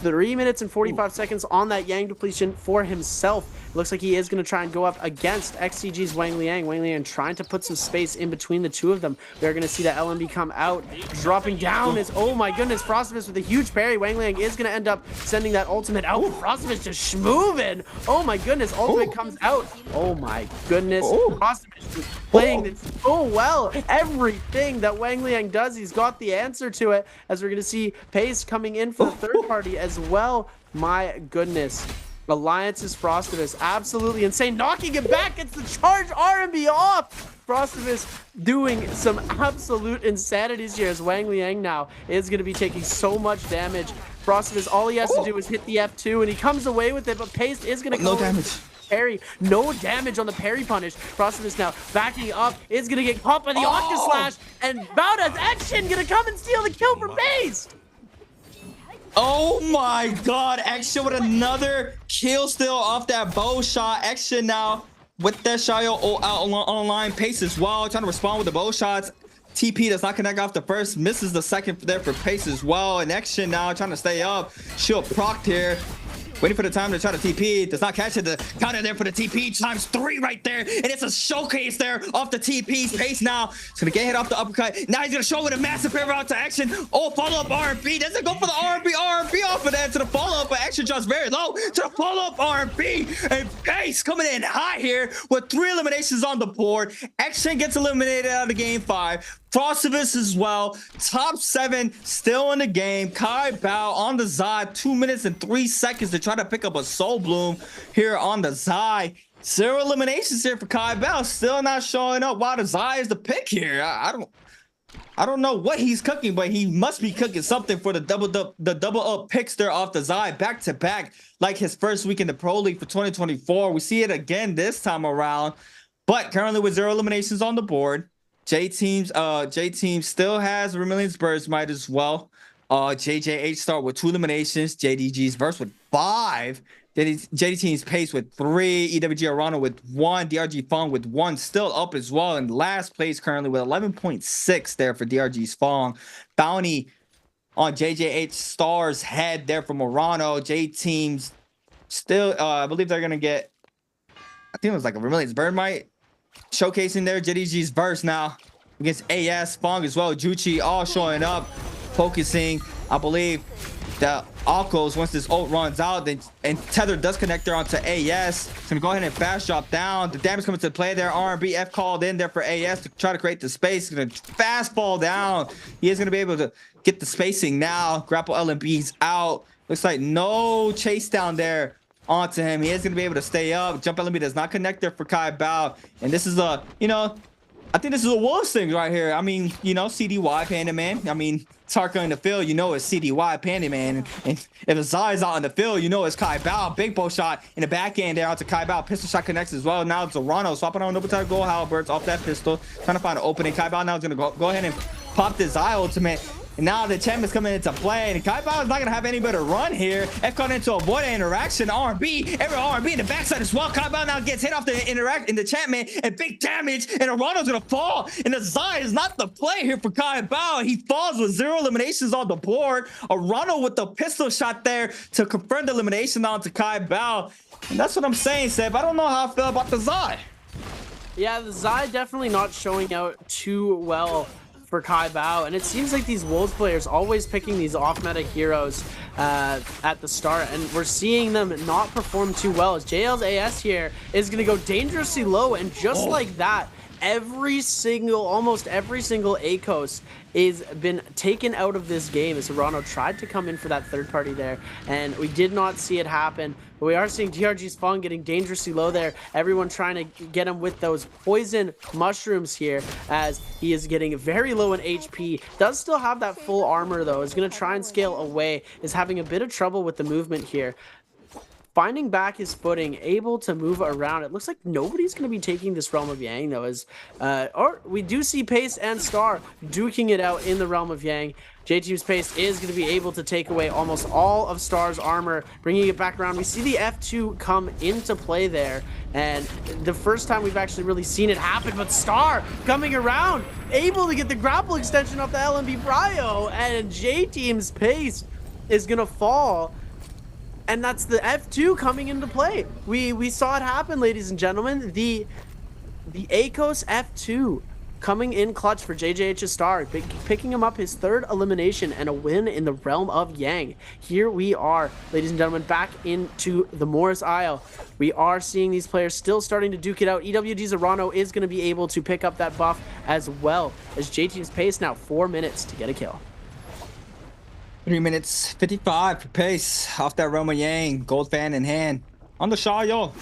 3 minutes and 45 seconds on that Yang depletion for himself. It looks like he is going to try and go up against XCG's Wang Liang. Wang Liang trying to put some space in between the two of them. They're going to see that LMB come out. Dropping down is, oh my goodness, Frostivus with a huge parry. Wang Liang is going to end up sending that ultimate out. Frostivus just schmoving. Oh my goodness, ultimate comes out. Oh my goodness. Frostivus playing this so well. Everything that Wang Liang does, he's got the answer to it, as we're going to see Pace coming in for the third party as well. My goodness. Alliance's Frostivus absolutely insane, knocking it back. It's the charge RMB off. Frostivus doing some absolute insanities here, as Wang Liang now is going to be taking so much damage. Frostivus, all he has to do is hit the F2 and he comes away with it, but Pace is going to go. No damage. Parry, no damage on the parry punish. Frostivus now backing up, is going to get caught by the Octa Slash, and Bauda's Action going to come and steal the kill for Pace. Oh my god, Action with another kill still off that bow shot. Action now with that Shayo out online. Pace as well, trying to respond with the bow shots. TP does not connect off the first, misses the second there for Pace as well. And Action now trying to stay up. Shield procced here. Waiting for the time to try to TP. Does not catch it. The counter there for the TP. ×3 right there. And it's a showcase there off the TP's. Pace now. It's going to get hit off the uppercut. Now he's going to show with a massive parry out to Action. Oh, follow-up RMB. Doesn't go for the RMB off of that to the follow-up. But Action drops very low to the follow-up RMB. And Pace coming in high here with 3 eliminations on the board. Action gets eliminated out of the game 5. Frostivus as well. Top 7 still in the game. Kai Bao on the Zai. 2 minutes and 3 seconds to try to pick up a Soul Bloom here on the Zai. 0 eliminations here for Kai Bao. Still not showing up. Wow, the Zai is the pick here. I don't know what he's cooking, but he must be cooking something for the double up picks there off the Zai back to back, like his first week in the Pro League for 2024. We see it again this time around, but currently with 0 eliminations on the board. J-Team still has Vermilion's Birds Might as well. JJH start with 2 eliminations. JDG's Verse with 5. JD-Team's Pace with 3. EWG Arano with 1. DRG Fong with 1. Still up as well. In last place currently with 11.6 there for DRG's Fong. Bounty on JJH Star's head there from Arano. J-Team's still, I believe they're going to get, I think it was like a Vermilion's Bird Might. Showcasing there JDG's Verse now against AS, Fong as well, Juchi all showing up, focusing. I believe that Akos, once this ult runs out, then and Tether does connect there onto AS. It's gonna go ahead and fast drop down. The damage coming to play there. R&B F called in there for AS to try to create the space. He's gonna fast fall down. He is gonna be able to get the spacing now. Grapple LMB's out. Looks like no chase down there onto him. He is going to be able to stay up. Jump LMB does not connect there for Kai Bao. And this is a, I think this is a Wolves thing right here. I mean, CDY Panda Man. I mean, Tarka in the field, it's CDY Panda Man. And if Zai's out in the field, it's Kai Bao. Big bow shot in the back end there onto Kai Bao. Pistol shot connects as well. Now it's Arano swapping on Noble Gold Halberds off that pistol. Trying to find an opening. Kai Bao now is going to go ahead and pop this Zai ultimate. And now the champ is coming into play, and Kai Bao is not going to have any better run here. F caught into avoid an interaction. R&B, every R&B in the backside as well. Kai Bao now gets hit off the enchantment, and big damage, and Arano's going to fall. And the Zai is not the play here for Kai Bao. He falls with 0 eliminations on the board. Arano with the pistol shot there to confirm the elimination onto Kai Bao. And that's what I'm saying, Seb. I don't know how I feel about the Zai. Yeah, the Zai definitely not showing out too well for Kai Bao, and it seems like these Wolves players always picking these off-meta heroes at the start, and we're seeing them not perform too well, as JL's AS here is going to go dangerously low, and just like that, almost every single ACOS is been taken out of this game as Arano tried to come in for that third party there, and we did not see it happen. But we are seeing DRG's Fung getting dangerously low there. Everyone trying to get him with those poison mushrooms here as he is getting very low in HP. Does still have that full armor though. Is going to try and scale away. Is having a bit of trouble with the movement here. Finding back his footing, able to move around. It looks like nobody's going to be taking this Realm of Yang though, as or we do see Pace and Star duking it out in the Realm of Yang. J-Team's Pace is going to be able to take away almost all of Star's armor, bringing it back around. We see the F2 come into play there, and the first time we've actually really seen it happen, but Star coming around, able to get the grapple extension off the LMB Bryo, and J-Team's Pace is going to fall. And that's the F2 coming into play. We saw it happen, ladies and gentlemen. The ACOS F2 coming in clutch for JJH's Star, picking him up his third elimination and a win in the Realm of Yang. Here we are, ladies and gentlemen, back into the Morris Isle. We are seeing these players still starting to duke it out. EWG's Arano is going to be able to pick up that buff as well, as J-Team's Pace now 4 minutes to get a kill. 3 minutes 55 for Pace off that Realm of Yang, gold fan in hand. On the Shaw, yo. You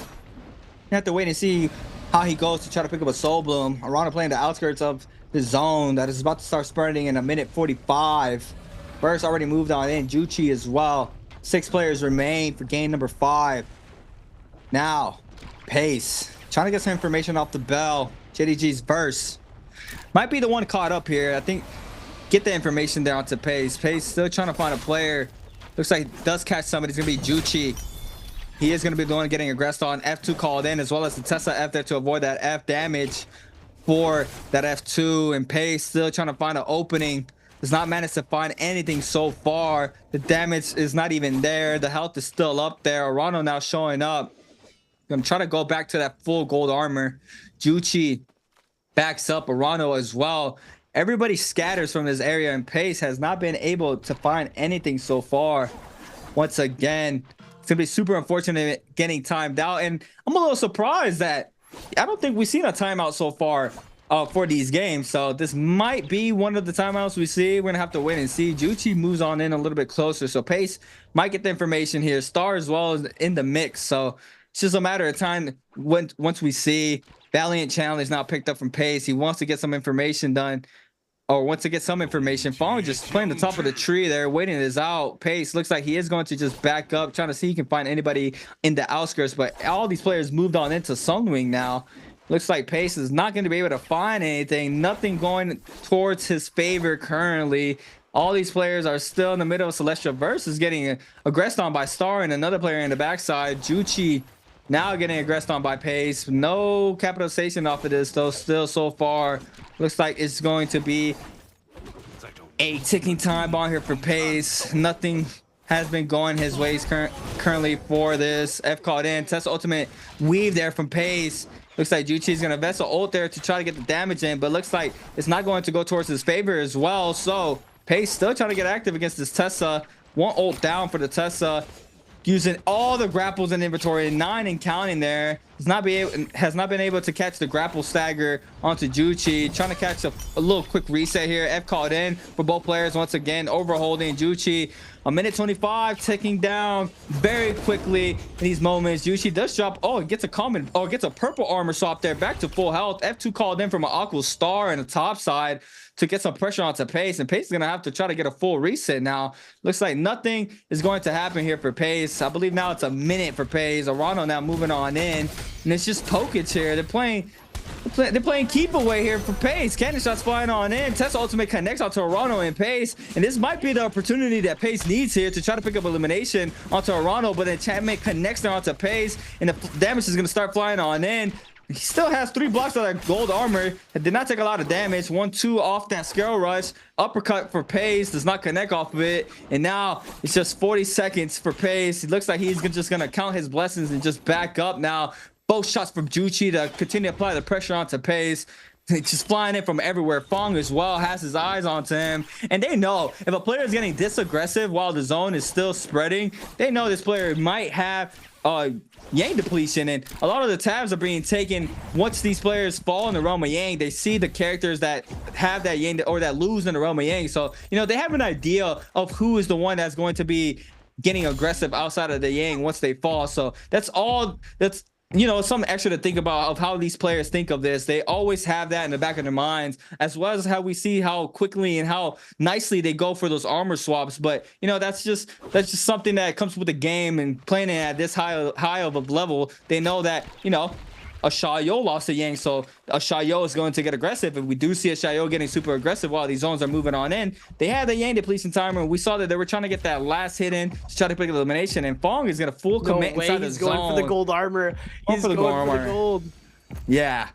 have to wait and see how he goes to try to pick up a Soul Bloom. Arano playing the outskirts of the zone that is about to start sprinting in a minute 45. Burst already moved on in. Juchi as well. 6 players remain for game number 5. Now, Pace trying to get some information off the bell. JDG's Burst might be the one caught up here. I think get the information down to Pace. Pace still trying to find a player. Looks like he does catch somebody. It's gonna be Juchi. He is gonna be the one getting aggressed on. F2 called in, as well as the Tesla F there to avoid that F damage for that F2. And Pace still trying to find an opening. Does not manage to find anything so far. The damage is not even there. The health is still up there. Arano now showing up. Gonna try to go back to that full gold armor. Juchi backs up Arano as well. Everybody scatters from this area, and Pace has not been able to find anything so far. Once again, it's gonna be super unfortunate getting timed out, and I'm a little surprised that I don't think we've seen a timeout so far for these games. So this might be one of the timeouts we see. We're gonna have to wait and see. Juchi moves on in a little bit closer, so Pace might get the information here. Star as well is in the mix, so it's just a matter of time once we see Valiant challenge now picked up from Pace. He wants to get some information done. Or wants to get some information. Fong just playing the top of the tree there, waiting this out. Pace looks like he is going to just back up, trying to see if he can find anybody in the outskirts. But all these players moved on into Sungwing now. Looks like Pace is not going to be able to find anything. Nothing going towards his favor currently. All these players are still in the middle of Celestial Versus, getting aggressed on by Star and another player in the backside. Juchi now getting aggressed on by Pace. No capitalization off of this though. Still so far looks like it's going to be a ticking time bomb here for Pace. Nothing has been going his ways currently for this. F called in. Tesla ultimate weave there from Pace. Looks like Juchi is gonna vessel ult there to try to get the damage in, but looks like it's not going to go towards his favor as well. So Pace still trying to get active against this Tesla. One ult down for the Tesla, using all the grapples in inventory, 9 and counting there. Has not been able to catch the grapple stagger onto Juchi. Trying to catch a little quick reset here. F called in for both players once again, overholding Juchi. A minute 25 ticking down very quickly in these moments. Juchi does drop. Oh, it gets a common. Oh, it gets a purple armor swap there, back to full health. F2 called in from an Aqua Star in the top side to get some pressure onto Pace, and Pace is gonna have to try to get a full reset now. Looks like nothing is going to happen here for Pace. I believe now it's a minute for Pace. Arano now moving on in, and it's just Pokage here. They're playing keep away here for Pace. Cannon shots flying on in. Tesla ultimate connects onto Arano and Pace, and this might be the opportunity that Pace needs here to try to pick up elimination onto Arano, but enchantment connects there onto Pace, and the damage is gonna start flying on in. He still has 3 blocks of that gold armor. It did not take a lot of damage. 1-2 off that scale rush. Uppercut for Pace does not connect off of it. And now it's just 40 seconds for Pace. It looks like he's just going to count his blessings and just back up now. Both shots from Juchi to continue to apply the pressure onto Pace. Just flying in from everywhere. Fong as well has his eyes onto him, and they know if a player is getting this aggressive while the zone is still spreading, they know this player might have Yang depletion, and a lot of the tabs are being taken once these players fall in the realm of Yang. They see the characters that have that Yang or that lose in the realm of Yang, so you know they have an idea of who is the one that's going to be getting aggressive outside of the Yang once they fall. So that's all. That's, you know, something extra to think about of how these players think of this. They always have that in the back of their minds, as well as how we see how quickly and how nicely they go for those armor swaps. But you know, that's just something that comes with the game, and playing it at this high of a level, they know that, you know, a Xiaoyu lost to Yang, so a Xiaoyu is going to get aggressive. If we do see a Xiaoyu getting super aggressive while these zones are moving on in, they had the Yang depletion timer, and we saw that they were trying to get that last hit in to try to pick elimination, and Fong is going to full commit inside the zone. He's going for the gold armor. He's going for the gold. Yeah.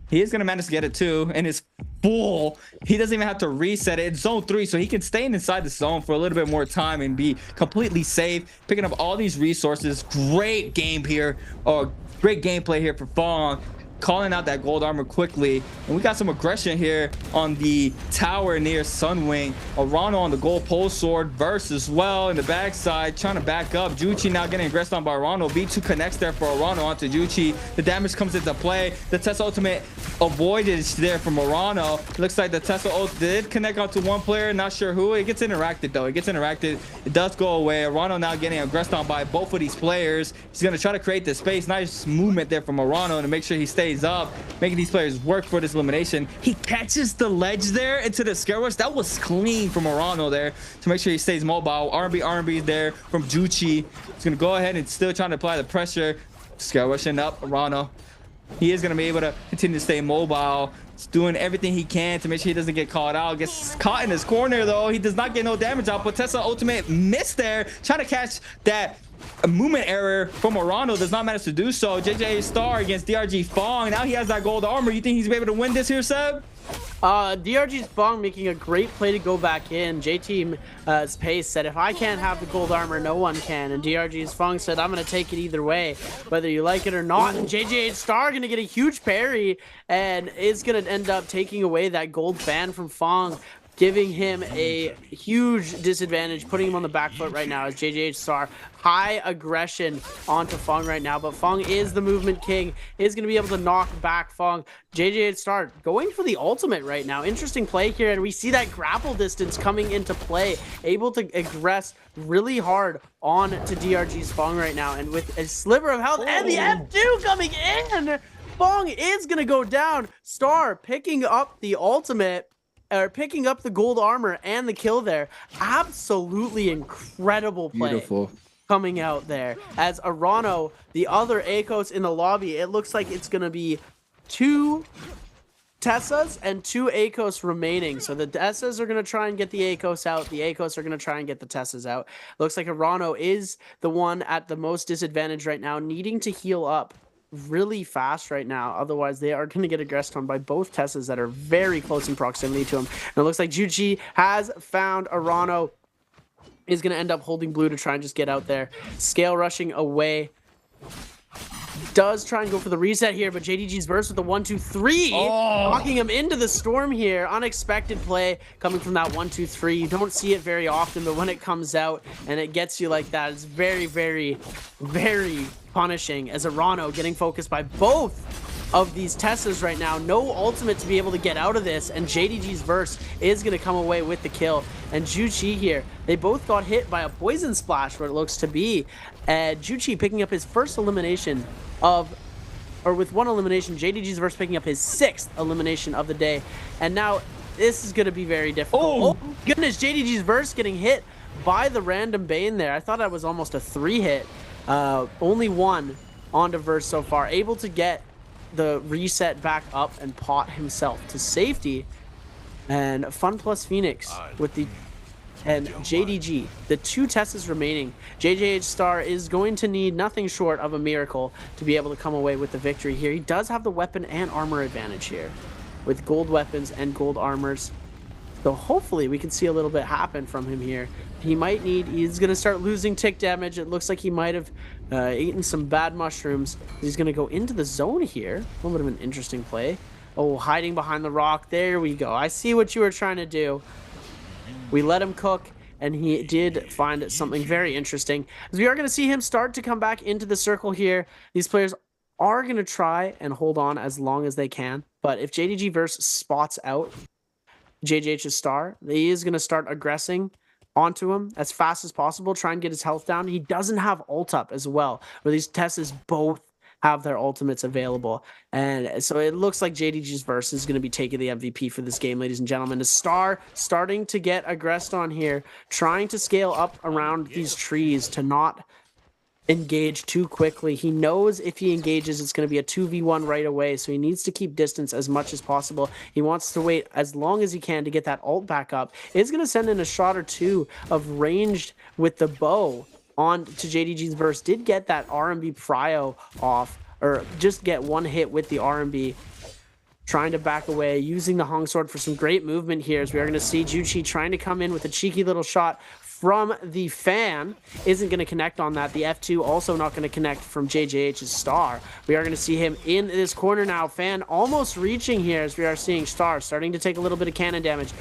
He is going to manage to get it too, and it's full. He doesn't even have to reset it. It's zone 3, so he can stay inside the zone for a little bit more time and be completely safe, picking up all these resources. Great game here, or great gameplay here for Fong, calling out that gold armor quickly. And we got some aggression here on the tower near Sunwing. Arano on the gold pole sword, Verse as well in the backside, trying to back up. Juchi now getting aggressed on by Arano. B2 connects there for Arano onto Juchi. The damage comes into play. The Tesla ultimate avoided there from Arano. Looks like the Tesla ult did connect onto one player, not sure who. It gets interacted though. It gets interacted. It does go away. Arano now getting aggressed on by both of these players. He's going to try to create the space. Nice movement there from Arano to make sure he stays up, making these players work for this elimination. He catches the ledge there into the scare rush. That was clean from Arano there to make sure he stays mobile. R&B there from Juchi. He's going to go ahead and still trying to apply the pressure. Scare rushing up Arano. He is going to be able to continue to stay mobile. He's doing everything he can to make sure he doesn't get caught out. Gets caught in his corner though. He does not get no damage out, but Tesla ultimate missed there, trying to catch that movement error from Arano. Does not manage to do so. JJ Star against DRG Fong. Now he has that gold armor. You think he's able to win this here, Seb? DRG's Fong making a great play to go back in. J-Team's Pace said, if I can't have the gold armor, no one can. And DRG's Fong said, I'm going to take it either way, whether you like it or not. And JJ Star going to get a huge parry and is going to end up taking away that gold fan from Fong, giving him a huge disadvantage, putting him on the back foot right now as JJ Star. High aggression onto Fong right now, but Fong is the movement king, is going to be able to knock back Fong. JJ Star going for the ultimate right now. Interesting play here, and we see that grapple distance coming into play, able to aggress really hard on to DRG's Fong right now, and with a sliver of health and the F2 coming in, Fong is going to go down. Star picking up the ultimate, or picking up the gold armor and the kill there. Absolutely incredible play. Beautiful. Coming out there as Arano, the other Akos in the lobby. It looks like it's going to be 2 Tessas and 2 Akos remaining. So the Tessas are going to try and get the Akos out. The Akos are going to try and get the Tessas out. Looks like Arano is the one at the most disadvantage right now, needing to heal up really fast right now. Otherwise, they are going to get aggressed on by both Tessas that are very close in proximity to him. And it looks like Juchi has found Arano. Is going to end up holding blue to try and just get out there. Scale rushing away. Does try and go for the reset here, but JDG's burst with the 1-2-3, knocking him into the storm here. Unexpected play coming from that 1-2-3. You don't see it very often, but when it comes out and it gets you like that, it's very, very, very punishing, as Arano getting focused by both of these Tessas right now. No ultimate to be able to get out of this, and JDG's verse is going to come away with the kill. And Juchi here, they both got hit by a poison splash, what it looks to be. Juchi picking up his first elimination of, or with 1 elimination, JDG's verse picking up his 6th elimination of the day. And now this is going to be very difficult. Oh goodness, JDG's verse getting hit by the random Bane there. I thought that was almost a 3-hit. Only 1 onto verse so far, able to get the reset back up and pot himself to safety. And Fun plus Phoenix with the, and JDG, the 2 Tessas remaining. JJH Star is going to need nothing short of a miracle to be able to come away with the victory here. He does have the weapon and armor advantage here with gold weapons and gold armors. So hopefully we can see a little bit happen from him here. He might need, he's going to start losing tick damage. It looks like he might have eaten some bad mushrooms. He's going to go into the zone here. A little bit of an interesting play. Oh, hiding behind the rock. There we go. I see what you were trying to do. We let him cook, and he did find something very interesting. As we are going to see him start to come back into the circle here. These players are going to try and hold on as long as they can, but if JDG Verse spots out JJH's star, he is going to start aggressing onto him as fast as possible, try and get his health down. He doesn't have ult up as well, where these Tessas both have their ultimates available. And so it looks like JDG's Verse is going to be taking the MVP for this game, ladies and gentlemen. The star starting to get aggressed on here, trying to scale up around these trees to not engage too quickly. He knows if he engages, it's going to be a 2v1 right away, so he needs to keep distance as much as possible. He wants to wait as long as he can to get that ult back up. It's going to send in a shot or two of ranged with the bow on to JDG's Verse. Did get that RMB prio off, or just get one hit with the RMB. Trying to back away, using the Hung Sword for some great movement here, as we are going to see Juchi trying to come in with a cheeky little shot from the fan. Isn't going to connect on that. The F2 also not going to connect from JJH's star. We are going to see him in this corner now. Fan almost reaching here, as we are seeing star starting to take a little bit of cannon damage.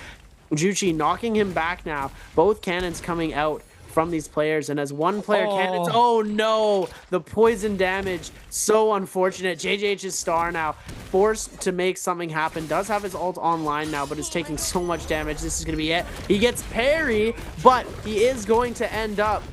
Juchi knocking him back now. Both cannons coming out from these players, and as one player cannons, oh no, the poison damage, so unfortunate. JJH's star now forced to make something happen, does have his ult online now, but is taking so much damage. This is going to be it. He gets parry, but he is going to end up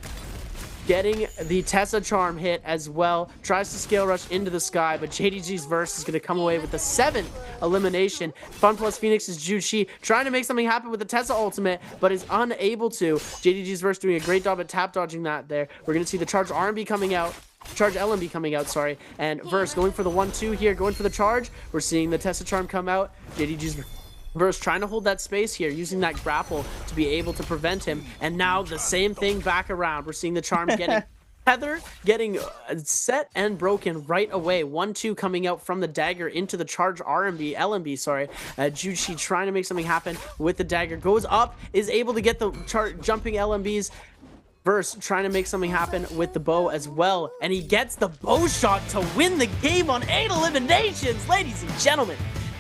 getting the Tessa charm hit as well. Tries to scale rush into the sky, but JDG's Verse is going to come away with the 7th elimination. Fun plus Phoenix's Juchi trying to make something happen with the Tessa ultimate, but is unable to. JDG's Verse doing a great job at tap dodging that there. We're going to see the charge RMB coming out. Charge LMB coming out, sorry. And Verse going for the 1-2 here, going for the charge. We're seeing the Tessa charm come out. JDG's Verse trying to hold that space here, using that grapple to be able to prevent him. And now the same thing back around. We're seeing the charm getting Heather getting set and broken right away. 1-2 coming out from the dagger into the charge LMB, sorry. Juchi trying to make something happen with the dagger. Goes up, is able to get the jumping LMBs. Verse trying to make something happen with the bow as well. And he gets the bow shot to win the game on 8 eliminations. Ladies and gentlemen,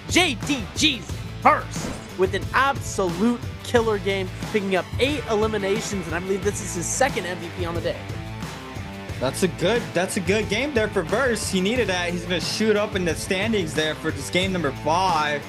JDG's Verse with an absolute killer game, picking up 8 eliminations, and I believe this is his 2nd MVP on the day. That's a good game there for Verse. He needed that. He's gonna shoot up in the standings there for this game number 5.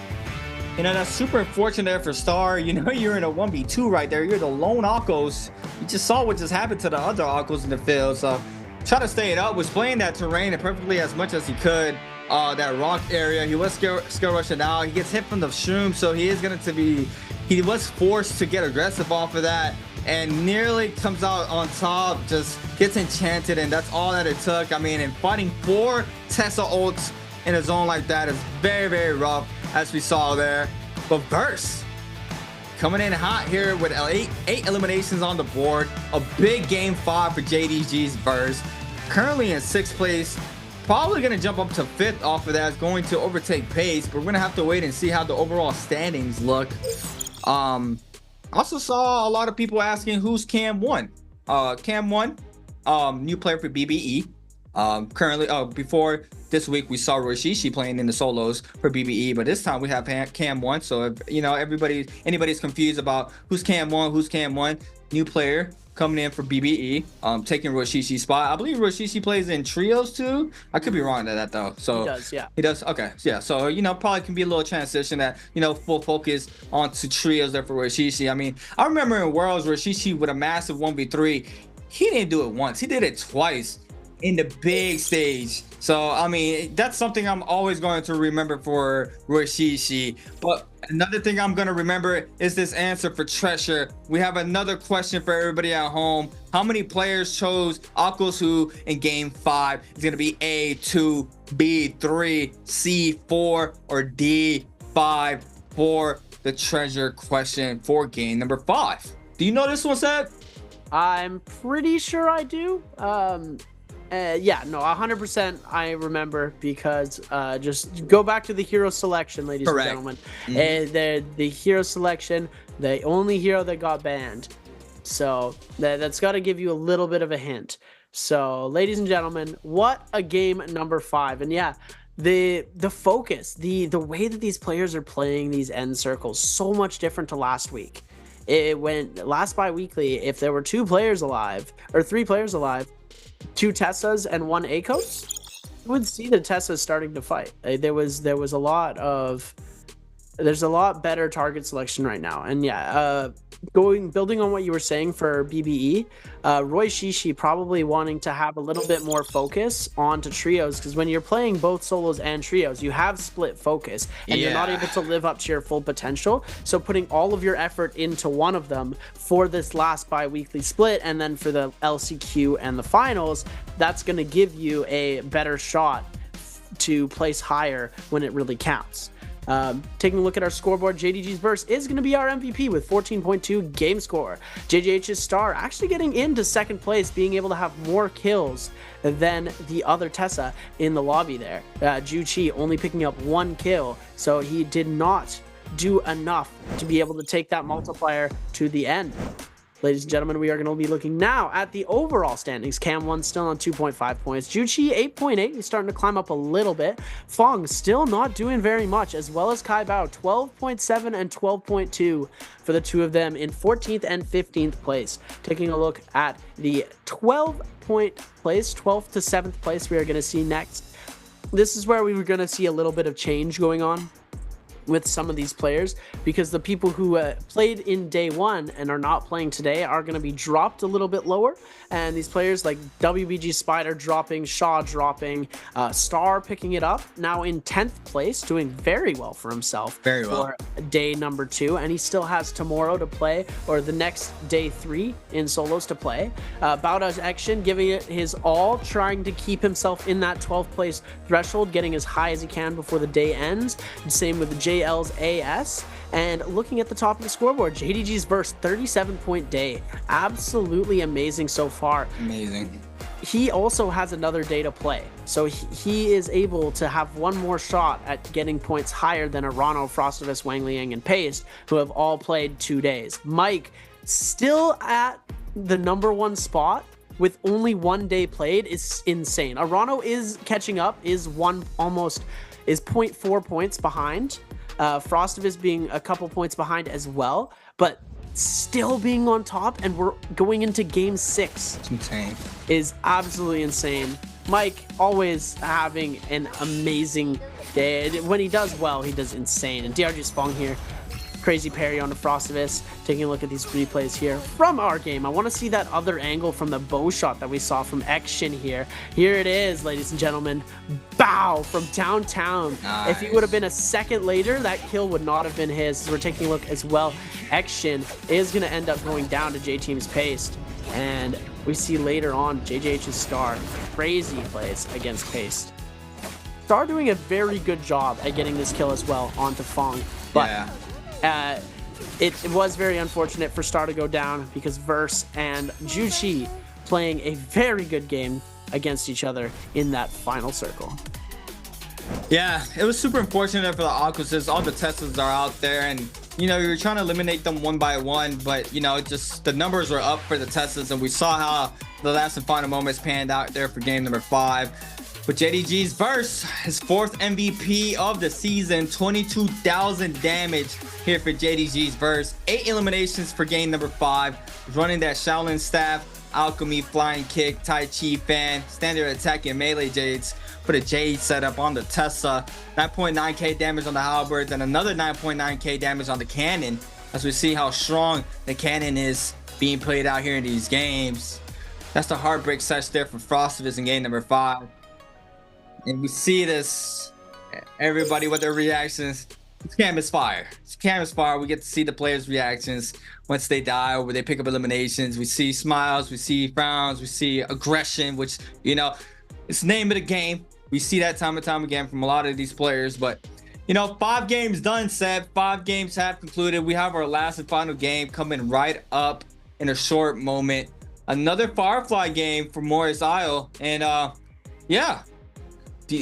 You know, that's super unfortunate there for Star. You know, you're in a 1v2 right there. You're the lone Akos. You just saw what just happened to the other Akos in the field. So try to stay it up. Was playing that terrain perfectly as much as he could. That rock area, he was scale rushing out. He gets hit from the shroom, so he was forced to get aggressive off of that, and nearly comes out on top, just gets enchanted, and that's all that it took. I mean, and fighting 4 Tessa ults in a zone like that is very, very rough, as we saw there. But Verse coming in hot here with 8 eliminations on the board. A big game 5 for JDG's Verse. Currently in 6th place. Probably going to jump up to 5th off of that. It's going to overtake Pace, but we're going to have to wait and see how the overall standings look. Also saw a lot of people asking who's Cam1. Cam1, new player for BBE. Currently, before this week, we saw Roshishi playing in the solos for BBE, but this time we have Cam1. So if you know anybody's confused about who's Cam1, new player coming in for BBE, taking Roshishi's spot. I believe Roshishi plays in trios too. I could be wrong to that though. So he does, yeah. He does. Okay, yeah. So you know, probably can be a little transition that full focus onto trios there for Roshishi. I mean, I remember in Worlds Roshishi with a massive 1v3. He didn't do it once. He did it twice in the big stage. So I mean, that's something I'm always going to remember for Roshishi. But another thing I'm going to remember is this answer for Treasure. We have another question for everybody at home. How many players chose Akos in game 5? It's going to be A, 2, B, 3, C, 4, or D, 5 for the Treasure question for game number 5. Do you know this one, Seth? I'm pretty sure I do. Yeah, no, 100% I remember, because just go back to the hero selection, ladies and gentlemen. The hero selection, the only hero that got banned. So that's got to give you a little bit of a hint. So, ladies and gentlemen, what a game number 5. And yeah, the focus, the way that these players are playing these end circles, so much different to last week. when last bi-weekly, if there were 2 players alive, or 3 players alive, 2 Tessas and 1 Akos, you would see the Tessas starting to fight. There's a lot better target selection right now. And yeah, building on what you were saying for BBE, Roy Shishi probably wanting to have a little bit more focus onto trios, because when you're playing both solos and trios, you have split focus and you're not able to live up to your full potential. So putting all of your effort into one of them for this last bi-weekly split, and then for the LCQ and the finals, that's going to give you a better shot to place higher when it really counts. Taking a look at our scoreboard, JDG's Burst is going to be our MVP with 14.2 game score. JJH's Star actually getting into second place, being able to have more kills than the other Tessa in the lobby there. Ju Chi only picking up 1 kill, so he did not do enough to be able to take that multiplier to the end. Ladies and gentlemen, we are going to be looking now at the overall standings. Cam1 still on 2.5 points. Juchi 8.8. He's starting to climb up a little bit. Fong still not doing very much, as well as Kai Bao 12.7 and 12.2 for the 2 of them in 14th and 15th place. Taking a look at the 12-point place, 12th to 7th place we are going to see next. This is where we were going to see a little bit of change going on with some of these players, because the people who played in day 1 and are not playing today are going to be dropped a little bit lower, and these players like WBG Spider dropping, Shaw dropping, Star picking it up, now in 10th place, doing very well for himself for day number 2, and he still has tomorrow to play, or the next day 3 in solos to play. Bauda's Action giving it his all, trying to keep himself in that 12th place threshold, getting as high as he can before the day ends. Same with JL's AS. And looking at the top of the scoreboard, JDG's Burst 37-point day. Absolutely amazing so far. Amazing. He also has another day to play, so he is able to have one more shot at getting points higher than Arano, Frostivus, Wang Liang, and Paste, who have all played 2 days. Mike still at the number 1 spot with only 1 day played is insane. Arano is catching up, is 0.4 points behind. Frostivus being a couple points behind as well, but still being on top, and we're going into game 6. It's insane. Is absolutely insane. Mike always having an amazing day. When he does well, he does insane. And DRG's Fong here. Crazy parry onto Frostivus. Taking a look at these replays here from our game. I want to see that other angle from the bow shot that we saw from Action here. Here it is, ladies and gentlemen. Bow from downtown. Nice. If he would have been a second later, that kill would not have been his. We're taking a look as well. Action is going to end up going down to J-Team's Paste. And we see later on JJH's Star. Crazy plays against Paste. Star doing a very good job at getting this kill as well onto Fong. But yeah. It was very unfortunate for Star to go down, because Verse and Juchi playing a very good game against each other in that final circle. Yeah, it was super unfortunate for the Aquasis. All the Teslas are out there, and you know, you're trying to eliminate them one by one, but you know, just the numbers were up for the Teslas, and we saw how the last and final moments panned out there for game number 5. With JDG's Verse, his 4th MVP of the season, 22,000 damage here for JDG's Verse. 8 eliminations for game number 5. Running that Shaolin staff, Alchemy, Flying Kick, Tai Chi Fan, Standard Attack, and Melee Jades. Put a Jade setup on the Tessa. 9.9k damage on the Halberd, and another 9.9k damage on the Cannon. As we see how strong the Cannon is being played out here in these games. That's the Heartbreak Sesh there for Frostivus in game number 5. And we see this, everybody with their reactions. This cam is fire. This cam is fire. We get to see the players' reactions once they die or they pick up eliminations. We see smiles, we see frowns, we see aggression, which, you know, it's the name of the game. We see that time and time again from a lot of these players. But, you know, 5 games done, Seb. 5 games have concluded. We have our last and final game coming right up in a short moment. Another Firefly game for Morris Isle. And, yeah.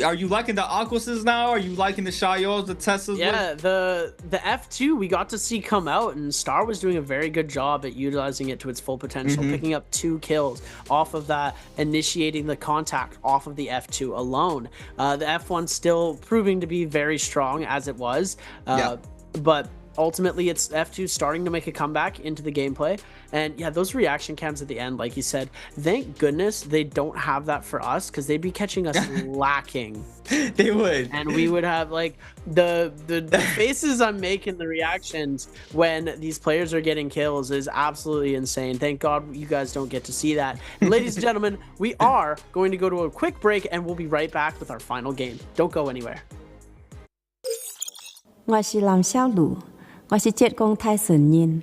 Are you liking the Aquases now? Are you liking the Shayos, the Tessas? Yeah, the F2 we got to see come out, and Star was doing a very good job at utilizing it to its full potential, picking up 2 kills off of that, initiating the contact off of the F2 alone. The F1 still proving to be very strong as it was, but ultimately it's F2 starting to make a comeback into the gameplay. And yeah, those reaction cams at the end, like you said, thank goodness they don't have that for us, because they'd be catching us lacking. They would. And we would have like the faces I'm making, the reactions when these players are getting kills is absolutely insane. Thank God you guys don't get to see that. And ladies and gentlemen, we are going to go to a quick break and we'll be right back with our final game. Don't go anywhere. 我是林小璐，我是浙江泰顺人，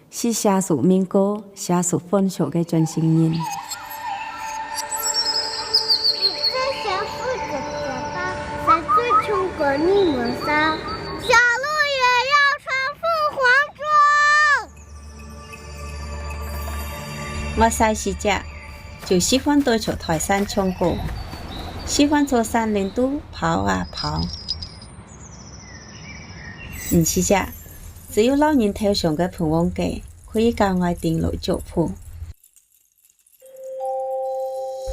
是写属民歌、写属分手的专心人。在小富哥哥吧，在最穷的你们仨，小鹿也要穿凤凰装。我細時只就喜歡對着台山唱歌，喜歡坐山林都跑啊跑。唔似只，只有老人頭上嘅盤王機可以教我電腦族譜。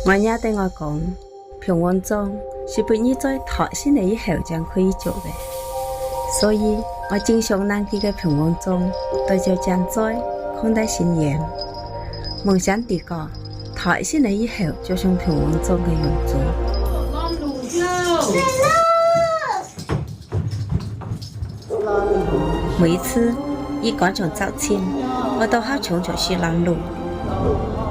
我也對我講，平王裝是不你在台先嚟以後將可以做嘅，所以我經常拿佢嘅平王裝對着將在看待新嘢。夢想地個台先嚟以後就像平王裝嘅樣子。每一次一趕上早前，我都好衝着去讓路，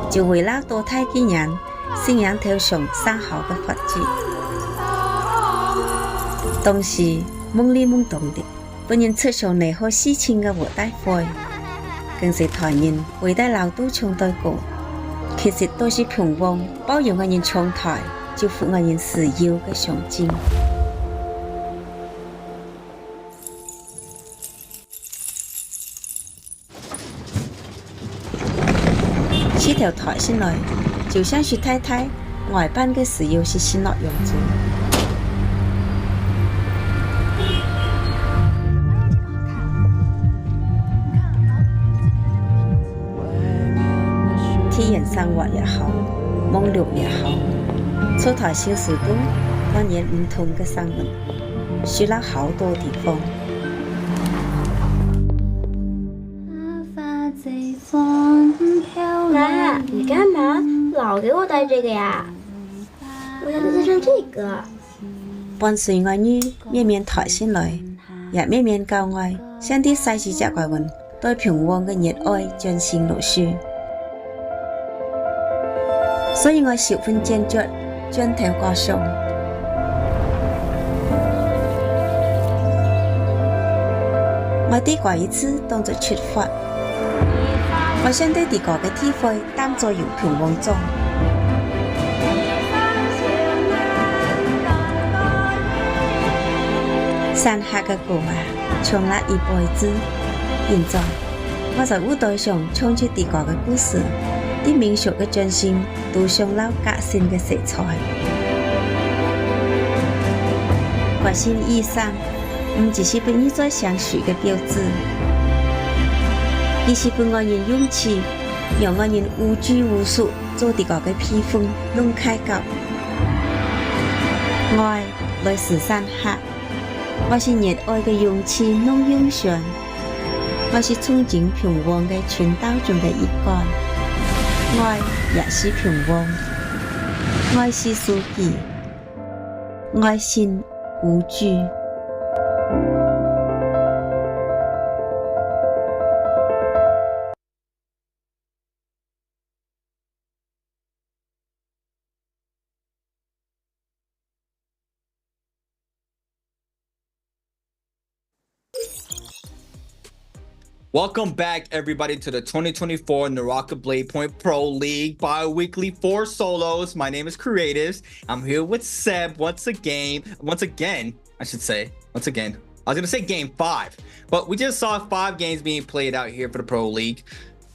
就為了多睇幾人信仰頭上生好嘅法子。當時懵裡懵懂的，本人出上嚟好事情嘅活大會，更是台人為得老都唱對歌，其實都是平王包容我人唱台，就符我人需要嘅象徵。這條台先來，就像是太太外班嘅時要是先落樣子。體驗生活也好，網絡也好，出台小時都當然唔同嘅生活，去了好多地方。妈，你干嘛老给我带这个呀？我要带上这个。伴隨我女面面台先來，也面面教我，像啲細時隻怪運對平王嘅熱愛盡顯露出。所以我十分堅決將頭歌上。我啲過一次當作出發。我想對地個嘅體會當作有平王中。山下嘅歌啊，唱了一輩子。現在我在舞台上唱出地個嘅故事，啲民俗嘅進行都上了革新嘅色彩。革新意義唔只是俾你在相處嘅標誌。而是俾我人勇氣，讓我人無拘無束做啲個嘅披風弄開角。愛來自山下，我是熱愛嘅勇氣弄勇上，我是憧憬平王嘅傳道中嘅一幹。愛也是平王，愛是書記，愛心無懼。Welcome back, everybody, to the 2024 NARAKA BLADEPOINT Pro League bi-weekly 4 solos. My name is Creatives. I'm here with Seb once again. I was gonna say game 5, but we just saw 5 games being played out here for the Pro League.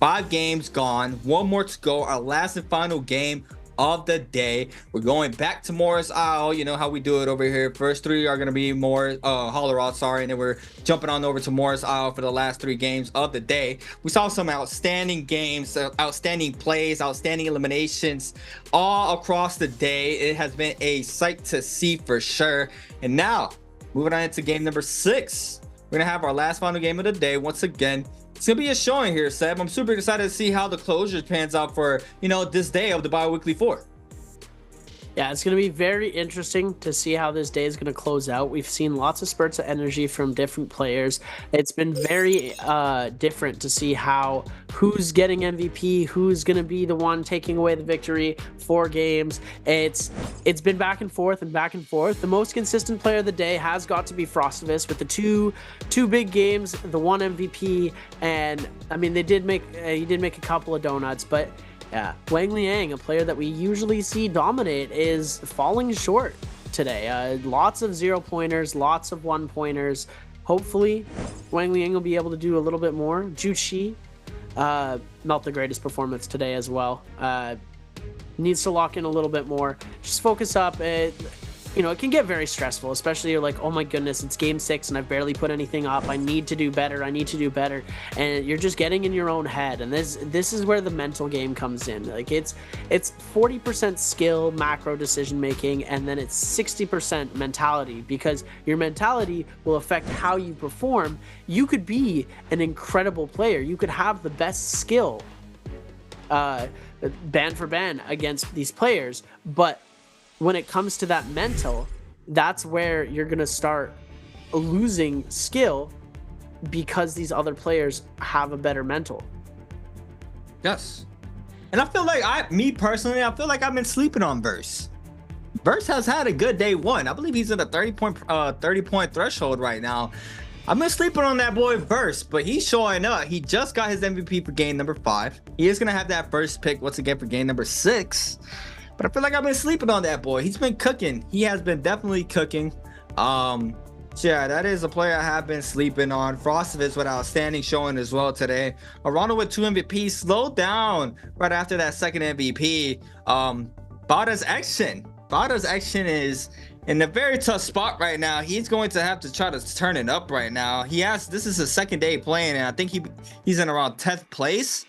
5 games gone, 1 more to go. Our last and final game of the day. We're going back to Morris Isle. You know how we do it over here. First 3 are going to be more Hollerod, sorry, and then we're jumping on over to Morris Isle for the last 3 games of the day. We saw some outstanding games, outstanding plays, outstanding eliminations all across the day. It has been a sight to see for sure. And now moving on into game number 6. we're gonna have our last final game of the day. Once again, it's gonna be a showing here, Seb. I'm super excited to see how the closure pans out for, you know, this day of the Biweekly 4. Yeah, it's going to be very interesting to see how this day is going to close out. We've seen lots of spurts of energy from different players. It's been very different to see who's getting MVP, who's going to be the one taking away the victory for games. It's been back and forth and back and forth. The most consistent player of the day has got to be Frostivus with the two big games, the one MVP, and I mean he did make a couple of donuts, but yeah, Wang Liang, a player that we usually see dominate, is falling short today. Lots of 0-pointers, lots of 1-pointers. Hopefully, Wang Liang will be able to do a little bit more. Ju Chi, not the greatest performance today as well. Needs to lock in a little bit more. Just focus up. You know, it can get very stressful, especially you're like, oh my goodness, it's game 6 and I've barely put anything up. I need to do better. I need to do better. And you're just getting in your own head. And this is where the mental game comes in. Like it's 40% skill, macro decision making, and then it's 60% mentality, because your mentality will affect how you perform. You could be an incredible player. You could have the best skill band for band against these players, but when it comes to that mental, that's where you're going to start losing skill because these other players have a better mental. Yes. And I feel like me personally, I feel like I've been sleeping on Verse. Verse has had a good day 1. I believe he's in a 30-point threshold right now. I've been sleeping on that boy Verse, but he's showing up. He just got his MVP for game number 5. He is going to have that first pick once again for game number 6. But I feel like I've been sleeping on that boy. He's been cooking. He has been definitely cooking. So yeah, that is a player I have been sleeping on. Frostivus with outstanding showing as well today. Ronald with 2 MVPs, slowed down right after that second MVP. Bada's action is in a very tough spot right now. He's going to have to try to turn it up right now. This is his second day playing, and I think he's in around 10th place.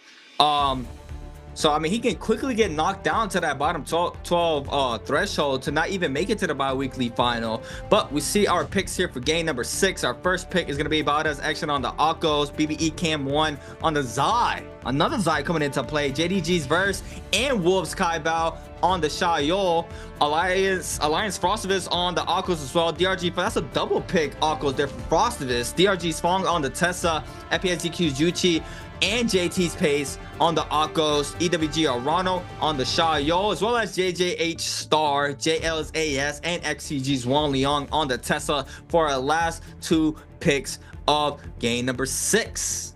So, I mean, he can quickly get knocked down to that bottom 12 threshold to not even make it to the bi-weekly final. But we see our picks here for game number 6. Our first pick is going to be Bada's action on the Akos, BBE Cam 1 on the Zai. Another Zai coming into play. JDG's Verse and Wolves Kai Bao on the Shayol. Alliance Frostivus on the Akos as well. DRG, that's a double pick Akos there for Frostivus. DRG's Fong on the Tessa. FPSDQ's Juchi and JT's Pace on the Akos, EWG Arano on the Shayol, as well as JJH Star, JL's AS, and XCG's Wang Liang on the Tesla for our last 2 picks of game number 6.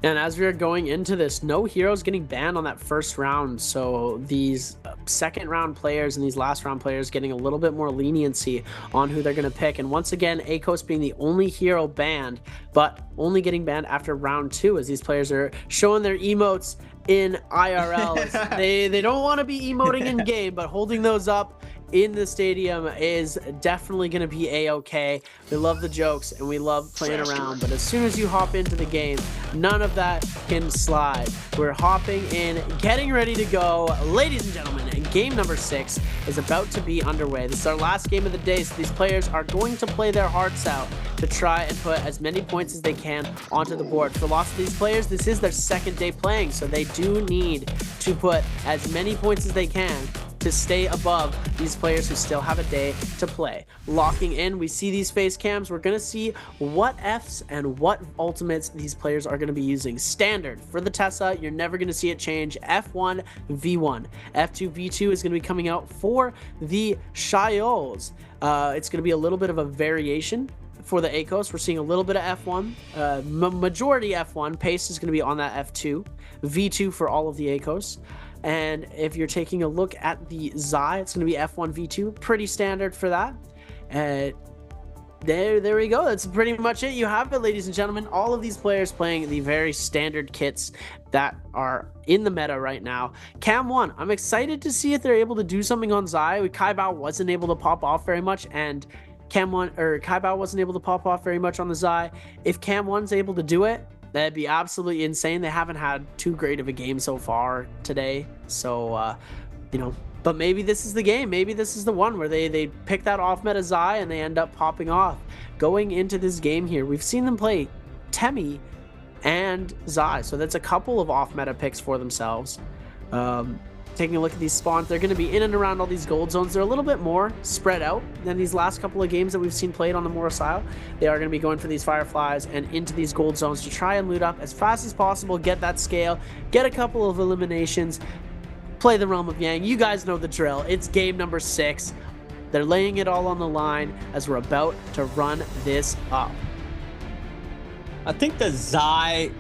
And as we are going into this, no heroes getting banned on that first round. So these second round players and these last round players getting a little bit more leniency on who they're going to pick. And once again, Akos being the only hero banned, but only getting banned after round 2 as these players are showing their emotes in IRL. they don't want to be emoting in game, but holding those up in the stadium is definitely going to be a-okay. We love the jokes and we love playing around, but as soon as you hop into the game, none of that can slide. We're hopping in, getting ready to go. Ladies and gentlemen, game number 6 is about to be underway. This is our last game of the day, so these players are going to play their hearts out to try and put as many points as they can onto the board. For lots of these players, this is their second day playing, so they do need to put as many points as they can to stay above these players who still have a day to play. Locking in, we see these face cams. We're going to see what Fs and what ultimates these players are going to be using. Standard for the Tessa, you're never going to see it change. F1, V1. F2, V2 is going to be coming out for the Shayols. It's going to be a little bit of a variation for the Akos. We're seeing a little bit of F1. Majority F1. Pace is going to be on that F2. V2 for all of the Akos. And if you're taking a look at the Zai, it's going to be F1, V2. Pretty standard for that. There we go. That's pretty much it. You have it, ladies and gentlemen. All of these players playing the very standard kits that are in the meta right now. Cam 1, I'm excited to see if they're able to do something on Zai. Kai Bao wasn't able to pop off very much, and Kai Bao wasn't able to pop off very much on the Zai. If Cam 1's able to do it, that'd be absolutely insane. They haven't had too great of a game so far today. So, you know, but maybe this is the game. Maybe this is the one where they pick that off meta Zai and they end up popping off. going into this game here. We've seen them play Temi and Zai, so that's a couple of off-meta picks for themselves. Taking a look at these spawns, they're going to be in and around all these gold zones. They're a little bit more spread out than these last couple of games that we've seen played on the Morasile. They are going to be going for these Fireflies and into these gold zones to try and loot up as fast as possible, get that scale, get a couple of eliminations, play the Realm of Yang. You guys know the drill. It's game number 6. They're laying it all on the line as we're about to run this up. I think the Zai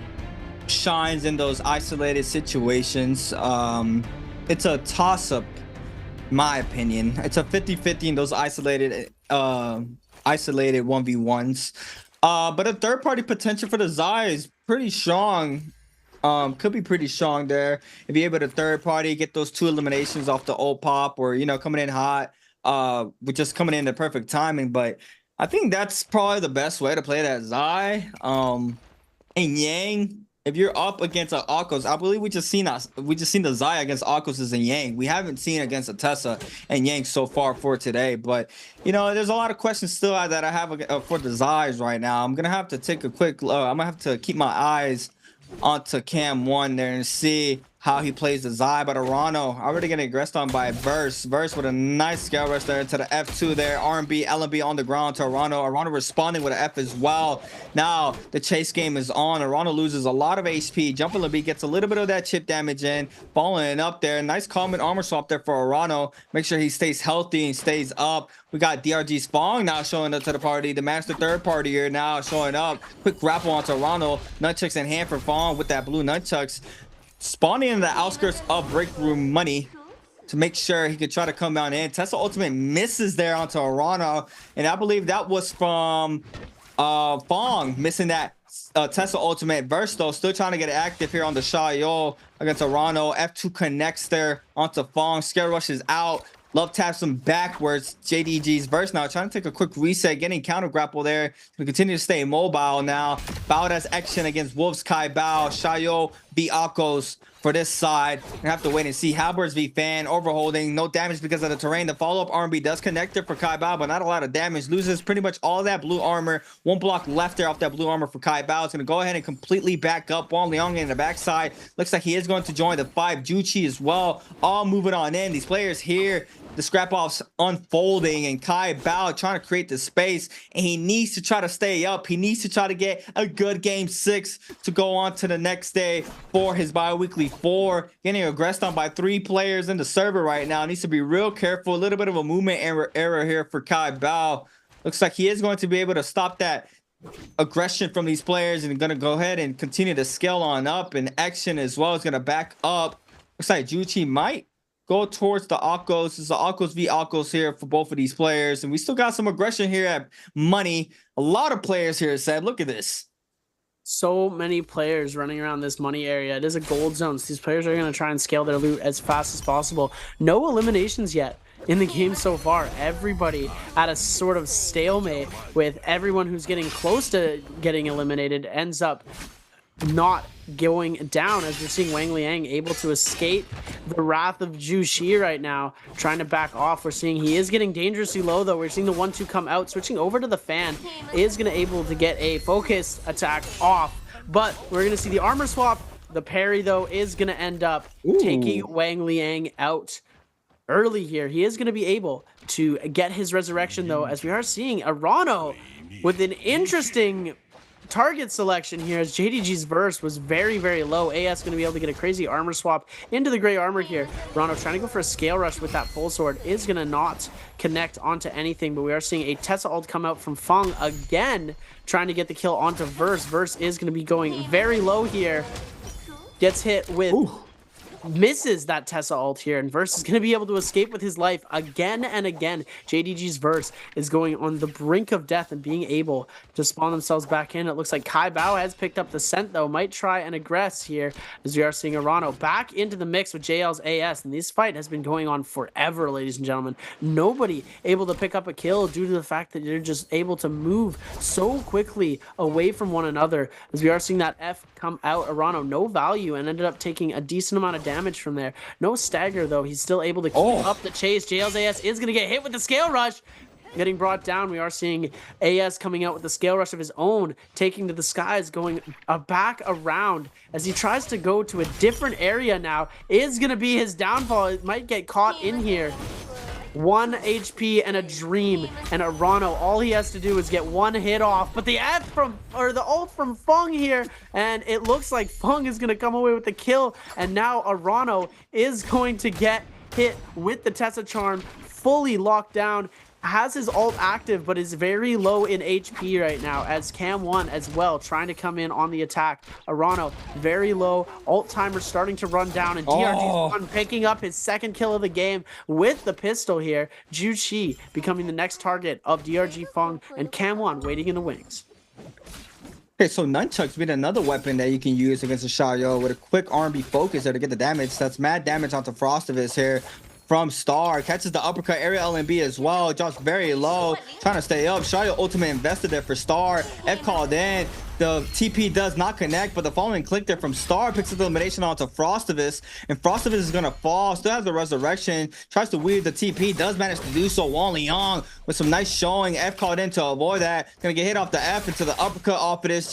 shines in those isolated situations. It's a toss-up, my opinion. It's a 50-50 in those isolated 1v1s. But a third-party potential for the Zai is pretty strong. Could be pretty strong there. If you're able to third-party, get those 2 eliminations off the ult pop, or, you know, coming in hot, with just coming in the perfect timing. But I think that's probably the best way to play that Zai. And Yang, if you're up against an Akos, I believe we just seen the Zai against Akos and Yang. We haven't seen against a Tessa and Yang so far for today. But you know, there's a lot of questions still that I have for the Zais right now. I'm gonna have to take a quick look. I'm gonna have to keep my eyes onto Cam 1 there and see how he plays the Zai. But Arano already getting aggressed on by Verse with a nice scale rush there into the F2 there. R&B, LB on the ground to Arano responding with an F as well. Now the chase game is on. Arano loses a lot of HP. Jumping LB gets a little bit of that chip damage in, following up there. Nice common armor swap there for Arano. Make sure he stays healthy and stays up. We got DRG's Fong now showing up to the party. The master third party here now showing up. Quick grapple onto Arano. Nunchucks in hand for Fong with that blue nunchucks. Spawning in the outskirts of Breakroom Money to make sure he could try to come down in. Tesla Ultimate misses there onto Arano, and I believe that was from Fong missing that Tesla Ultimate. Verse though still trying to get active here on the Shayo against Arano. F2 connects there onto Fong. Scare Rush is out. Love taps him backwards. JDG's Verse now trying to take a quick reset, getting counter grapple there to continue to stay mobile now. Bao has action against Wolves Kai Bao. Shayo v Akos for this side. We have to wait and see. Halberds v Fan overholding. No damage because of the terrain. The follow-up R&B does connect it for Kai Bao, but not a lot of damage. Loses pretty much all that blue armor. 1 block left there off that blue armor for Kai Bao. It's going to go ahead and completely back up. Wang Liang in the backside. Looks like he is going to join the 5 Juchi as well. All moving on in. These players here, the scrap offs unfolding, and Kai Bao trying to create the space, and he needs to try to stay up. He needs to try to get a good game 6 to go on to the next day for his bi-weekly 4. Getting aggressed on by 3 players in the server right now. Needs to be real careful. A little bit of a movement error here for Kai Bao. Looks like he is going to be able to stop that aggression from these players, and going to go ahead and continue to scale on up, and action as well is going to back up. Looks like Juchi might go towards the Akos. It's the Akos v Akos here for both of these players, and we still got some aggression here at Money. A lot of players here said, look at this. So many players running around this Money area. It is a gold zone, so these players are going to try and scale their loot as fast as possible. No eliminations yet in the game so far. Everybody at a sort of stalemate, with everyone who's getting close to getting eliminated ends up not going down, as we're seeing Wang Liang able to escape the wrath of Zhu Shi right now, trying to back off. We're seeing he is getting dangerously low though. We're seeing the 1-2 come out, switching over to the Fan, is going to able to get a focus attack off, but we're going to see the armor swap. The parry though is going to end up taking Wang Liang out early here. He is going to be able to get his resurrection though, as we are seeing Arano with an interesting target selection here, as JDG's Verse was very, very low. AS going to be able to get a crazy armor swap into the gray armor here. Rano trying to go for a scale rush with that full sword is going to not connect onto anything, but we are seeing a Tessa ult come out from Fong again, trying to get the kill onto Verse. Verse is going to be going very low here. Gets hit with... misses that Tessa ult here, and Verse is going to be able to escape with his life again and again. JDG's Verse is going on the brink of death and being able to spawn themselves back in. It looks like Kai Bao has picked up the scent though, might try and aggress here, as we are seeing Arano back into the mix with JL's AS, and this fight has been going on forever, ladies and gentlemen. Nobody able to pick up a kill due to the fact that they're just able to move so quickly away from one another, as we are seeing that F come out. Arano no value and ended up taking a decent amount of damage from there. No stagger though. He's still able to keep up the chase. JL's AS is going to get hit with the scale rush. getting brought down. We are seeing AS coming out with the scale rush of his own, taking to the skies, going back around as he tries to go to a different area now. Is going to be his downfall. It might get caught in here. 1 HP and a dream, and Arano, all he has to do is get one hit off, but the ult from Fung here, and it looks like Fung is going to come away with the kill, and now Arano is going to get hit with the Tessa Charm, fully locked down, has his ult active, but is very low in HP right now, as Cam1 as well, trying to come in on the attack. Arano, very low, ult timer starting to run down, and DRG's picking up his second kill of the game with the pistol here. Juchi becoming the next target of DRG Fung, and Cam1 waiting in the wings. Okay, so Nunchuck's been another weapon that you can use against a Xiao with a quick R&B focus there to get the damage. That's mad damage onto Frostivus here. From Star, catches the uppercut, area LNB as well, drops very low, trying to stay up. Xiao ultimate invested there for Star. F called in. The TP does not connect, but the following click there from Star picks up the elimination onto Frostivus, and Frostivus is gonna fall. Still has the resurrection, tries to weave the TP, does manage to do so. Wang Liang with some nice showing. F called in to avoid that. Gonna get hit off the F into the uppercut off of this.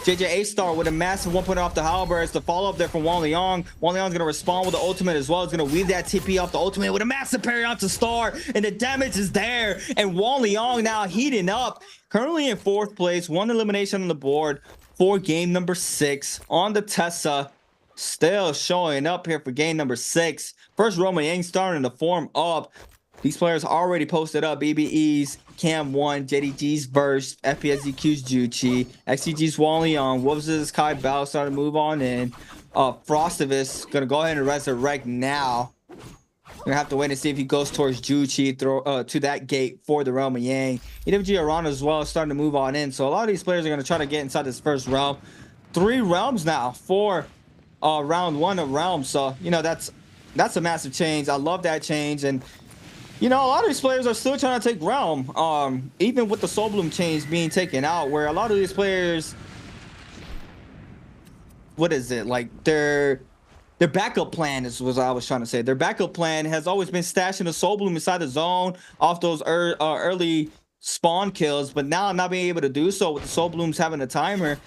JJ A-Star with a massive 1 point off the halberds. The follow-up there from Wang Liang. Wang Liang's gonna respond with the ultimate as well. He's gonna weave that TP off the ultimate with a massive parry onto Star, and the damage is there. And Wang Liang now heating up. Currently in 4th place, 1 elimination on the board for game number 6 on the Tessa. Still showing up here for game number 6. First Roman Yang starting to form up. These players already posted up. BBE's Cam1, JDG's Burst, FPSDQ's Juchi, XCG's Wang Liang, Wolves' Kai Bao starting to move on in. Frostivus gonna go ahead and resurrect now. Gonna have to wait and see if he goes towards Juchi to that gate for the Roman Yang. EWG Arana as well starting to move on in. So a lot of these players are gonna try to get inside this first realm. 3 realms now for round 1 of realms. So you know that's a massive change. I love that change. And you know, a lot of these players are still trying to take realm, even with the Soul Bloom change being taken out, where a lot of these players, what is it, like their backup plan is what I was trying to say. Their backup plan has always been stashing the Soul Bloom inside the zone off those early spawn kills, but now not being able to do so with the Soul Blooms having a timer.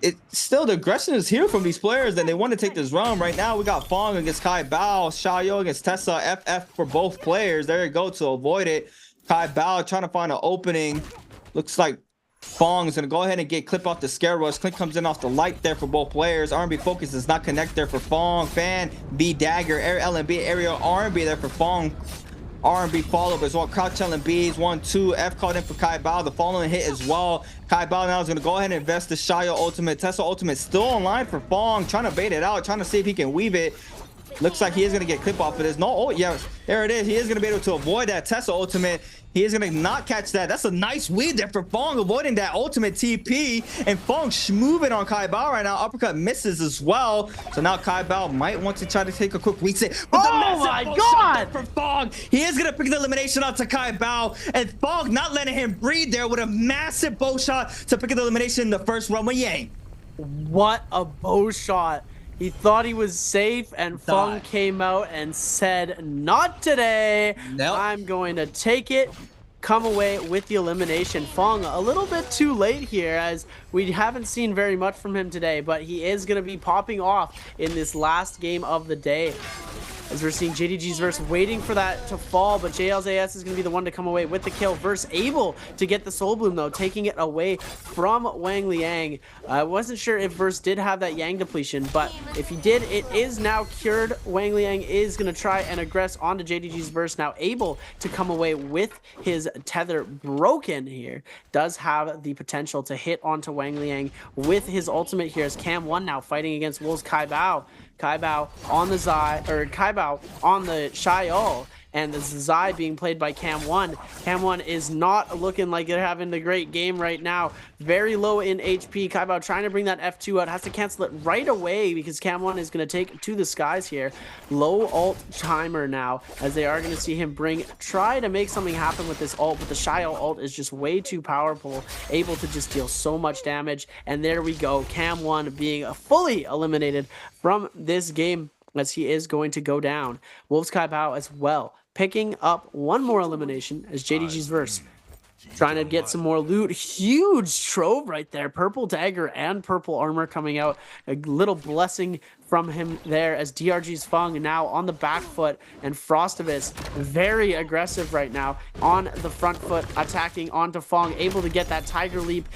It's still, the aggression is here from these players, and they want to take this realm. Right now we got Fong against Kai Bao, Xiao against Tessa, FF for both players. There you go to avoid it. Kai Bao trying to find an opening. Looks like Fong is gonna go ahead and get clip off the scare rush. Clip comes in off the light there for both players. R&B focus does not connect there for Fong. Fan B dagger, LNB aerial R&B there for Fong. R&B follow-up as well. Crouch LNBs 1-2. F called in for Kai Bao. The following hit as well. Kai Bao now is going to go ahead and invest the Xiao ultimate. Tessa ultimate still online for Fong. Trying to bait it out. Trying to see if he can weave it. Looks like he is going to get clip off of this. No, oh, yeah, there it is. He is going to be able to avoid that Tessa ultimate. He is going to not catch that. That's a nice weave there for Fong, avoiding that ultimate TP. And Fong moving on Kai Bao right now. Uppercut misses as well. So now Kai Bao might want to try to take a quick reset. Oh my God! For Fong, he is going to pick the elimination out to Kai Bao. And Fong not letting him breathe there with a massive bow shot to pick the elimination in the first Roman Yang. What a bow shot. He thought he was safe, and Fung came out and said, not today. Nope. I'm going to take it, come away with the elimination. Fung a little bit too late here, as we haven't seen very much from him today, but he is going to be popping off in this last game of the day. As we're seeing JDG's Verse waiting for that to fall, but JL's AS is going to be the one to come away with the kill. Verse able to get the Soul Bloom, though, taking it away from Wang Liang. I wasn't sure if Verse did have that Yang depletion, but if he did, it is now cured. Wang Liang is going to try and aggress onto JDG's Verse, now able to come away with his tether broken here. Does have the potential to hit onto Wang Liang with his ultimate here, as Cam1 now fighting against Wolves Kai Bao. Kai Bao on the Zai, or Kai Bao on the Xiao, and the Zai being played by Cam1. Cam1 is not looking like they're having the great game right now. Very low in HP. Kai Bao trying to bring that F2 out. Has to cancel it right away because Cam1 is going to take to the skies here. Low ult timer now, as they are going to see him try to make something happen with this ult, but the Xiao ult is just way too powerful, able to just deal so much damage. And there we go. Cam1 being fully eliminated from this game, as he is going to go down. Wolves Kai Bao as well picking up one more elimination as JDG's verse. Trying to get some more loot. Huge trove right there. Purple dagger and purple armor coming out. A little blessing from him there as DRG's Fung now on the back foot. And Frostovis very aggressive right now on the front foot, attacking onto Fung. Able to get that Tiger Leap.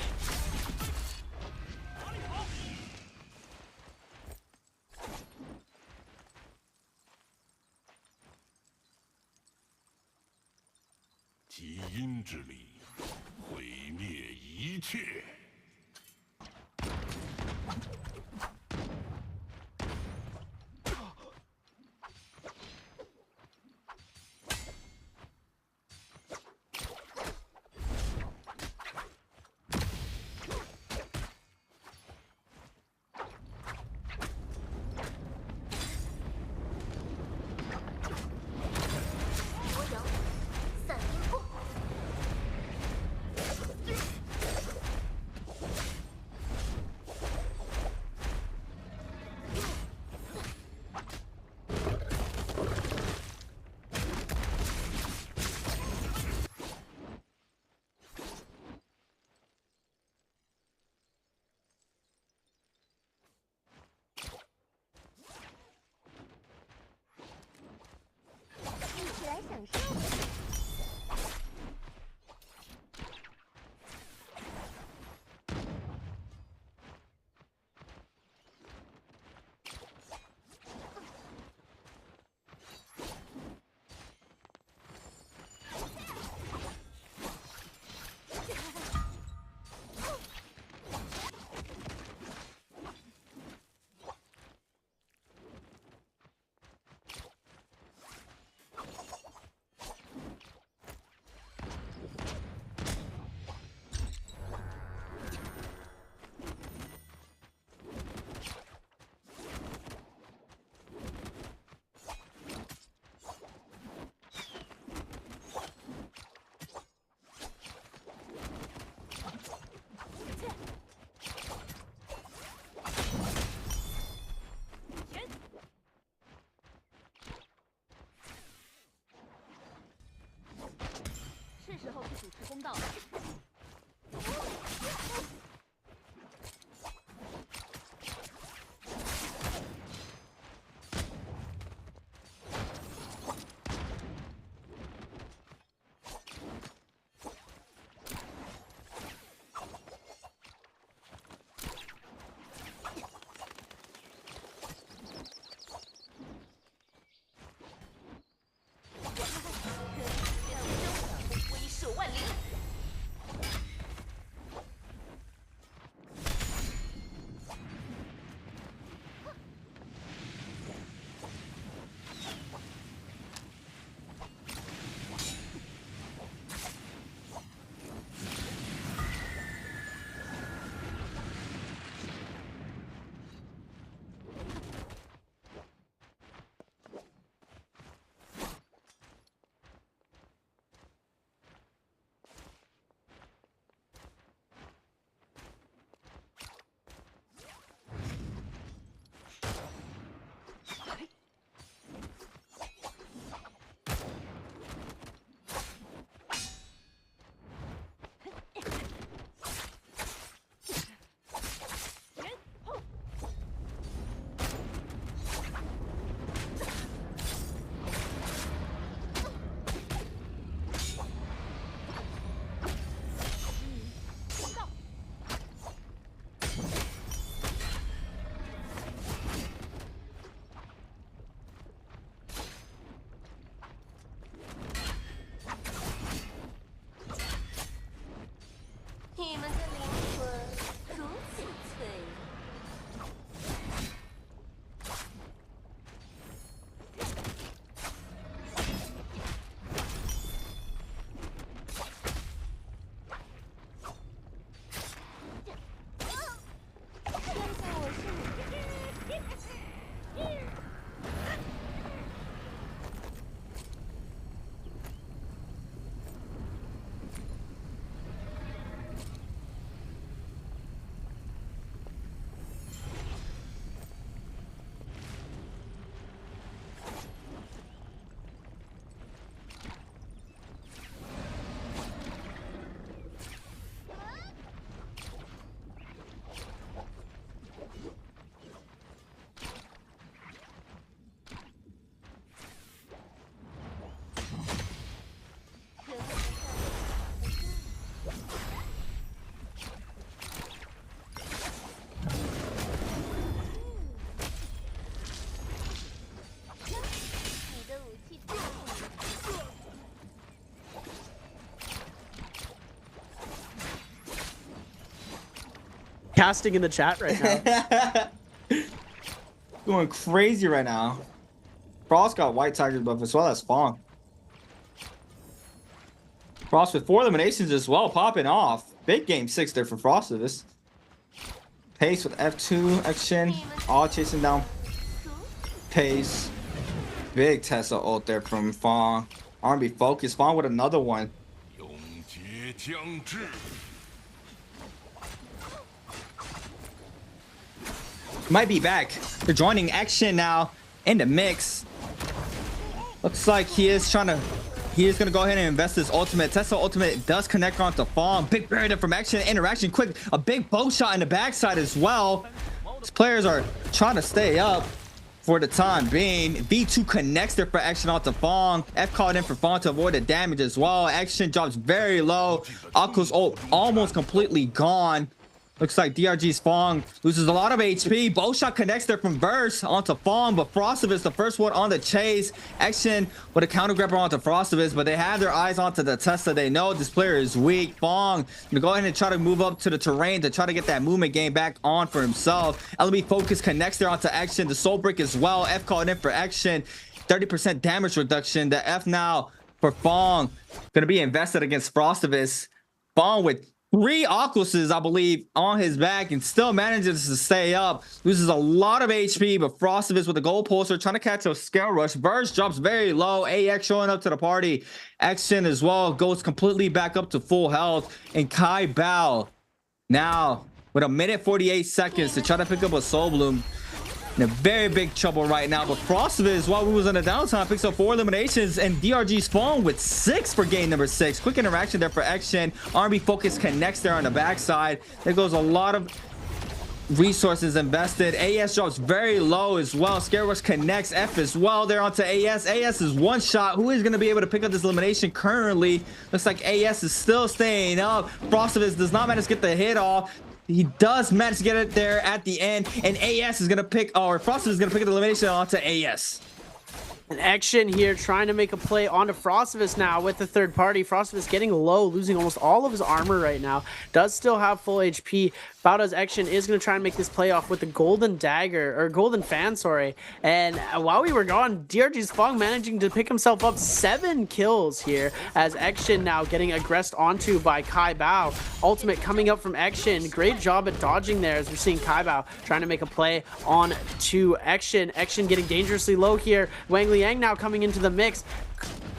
casting in the chat right now. Going crazy right now. Frost got White Tigers buff as well as Fong. Frost with 4 eliminations as well, popping off. Big game 6 there for Frostivus. Pace with F2 action, all chasing down Pace. Big Tesla ult there from Fong. R&B focus. Fong with another one. Might be back. They're joining action now in the mix. Looks like he is gonna go ahead and invest his ultimate. Tesla ultimate does connect onto Fong. Big barrier from action, interaction quick. A big bow shot in the backside as well. These players are trying to stay up for the time being. V2 connects there for action onto Fong. F called in for Fong to avoid the damage as well. Action drops very low. Aqua's ult almost completely gone. Looks like DRG's Fong loses a lot of HP. Bow shot connects there from Verse onto Fong, but Frostivus the first one on the chase. Action with a counter grabber onto Frostivus, but they have their eyes onto the Tesla. They know this player is weak. Fong gonna go ahead and try to move up to the terrain to try to get that movement game back on for himself. LB focus connects there onto action. The soul brick as well. F called in for action. 30% damage reduction. The F now for Fong gonna be invested against Frostivus. Fong with 3 Aquuses, I believe, on his back and still manages to stay up. Loses a lot of HP, but Frostivus with the gold pulsar trying to catch a scale rush. Verse drops very low. AX showing up to the party. Action as well goes completely back up to full health. And Kai Bao now with 1:48 to try to pick up a Soul Bloom. In a very big trouble right now, but Frostivus, while we was in the downtime, picks up 4 eliminations, and DRG's Fong with 6 for game number 6. Quick interaction there for action. R&B focus connects there on the backside. There goes a lot of resources invested. AS drops very low as well. Scare Rush connects. F as well there onto AS. AS is one shot. Who is going to be able to pick up this elimination currently? Looks like AS is still staying up. Frostivus does not manage to get the hit off. He does manage to get it there at the end, and AS is gonna pick, or Frostivus is gonna pick the elimination onto AS. An action here trying to make a play onto Frostivus now with the third party. Frostivus getting low, losing almost all of his armor right now. Does still have full HP. Bauda's action is going to try and make this play off with the golden dagger, or golden fan, sorry. And while we were gone, DRG's Fong managing to pick himself up 7 kills here as action now getting aggressed onto by Kai Bao. Ultimate coming up from action. Great job at dodging there as we're seeing Kai Bao trying to make a play on to action. Action getting dangerously low here. Wang Liang now coming into the mix.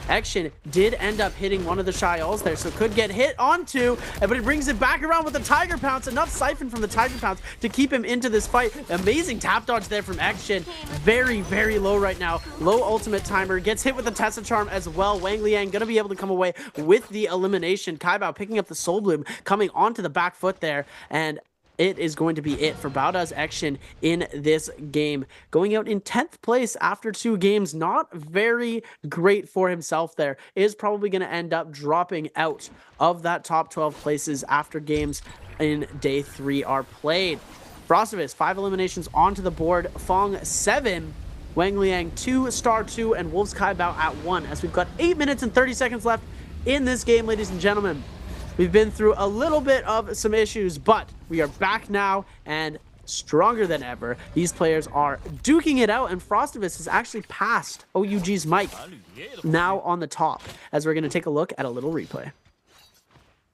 Action did end up hitting one of the Shaials there, so could get hit onto, but it brings it back around with the Tiger Pounce. Enough siphon from the Tiger Pounce to keep him into this fight. Amazing tap dodge there from Action. Very, very low right now. Low ultimate timer. Gets hit with the Tesla Charm as well. Wang Liang gonna be able to come away with the elimination. Kai Bao picking up the Soul Bloom, coming onto the back foot there, and it is going to be it for Bauda's action in this game. Going out in 10th place after 2 games, not very great for himself there. Is probably going to end up dropping out of that top 12 places after games in day 3 are played. Frostivus, 5 eliminations onto the board. Fong, 7. Wang Liang, 2, Star 2, and Wolves Kai Bao at 1. As we've got 8 minutes and 30 seconds left in this game, ladies and gentlemen. We've been through a little bit of some issues, but we are back now and stronger than ever. These players are duking it out, and Frostivus has actually passed OUG's Mike now on the top, as we're going to take a look at a little replay.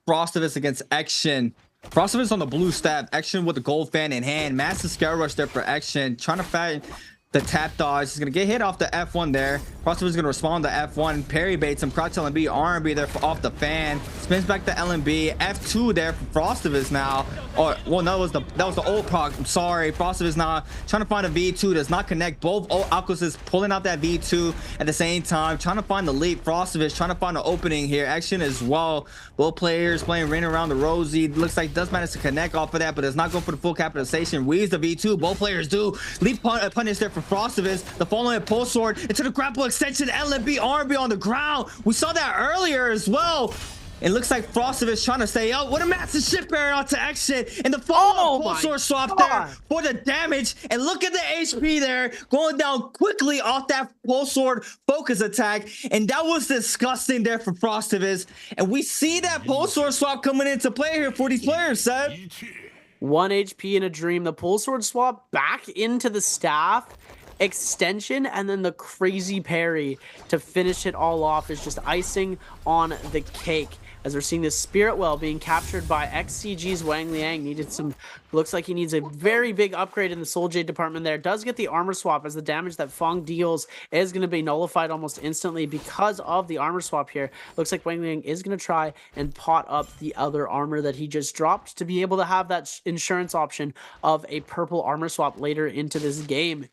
Frostivus against Action. Frostivus on the blue stab. Action with the gold fan in hand. Massive scare rush there for Action. Trying to fight the tap dodge. He's going to get hit off the F1 there. Frostivus is going to respond to F1. Parry baits him. Crouch LMB. R&B there off the fan. Spins back to LMB. F2 there for Frostivus now. Or, well, no, that was the old proc. I'm sorry. Frostivus now trying to find a V2. Does not connect. Both Aquas is pulling out that V2 at the same time. Trying to find the leap. Frostivus trying to find the opening here. Action as well. Both players playing Ring Around the Rosie. Looks like does manage to connect off of that, but does not go for the full capitalization. Weaves the V2. Both players do. Leap punish there for Frostivus. The following pulse sword into the grapple extension. LMB R&B on the ground. We saw that earlier as well. It looks like Frostivus trying to stay out. What a massive shift barrier onto Action. And the follow pulse sword swap there for the damage. And look at the HP there going down quickly off that pulse sword focus attack. And that was disgusting there for Frostivus. And we see that pulse sword swap coming into play here for these players, Seb. 1 HP in a dream. The pull sword swap back into the staff extension, and then the crazy parry to finish it all off is just icing on the cake. As we're seeing this Spirit Well being captured by XCG's Wang Liang. Looks like he needs a very big upgrade in the Soul Jade department there. Does get the armor swap, as the damage that Fong deals is going to be nullified almost instantly because of the armor swap here. Looks like Wang Liang is going to try and pot up the other armor that he just dropped to be able to have that insurance option of a purple armor swap later into this game.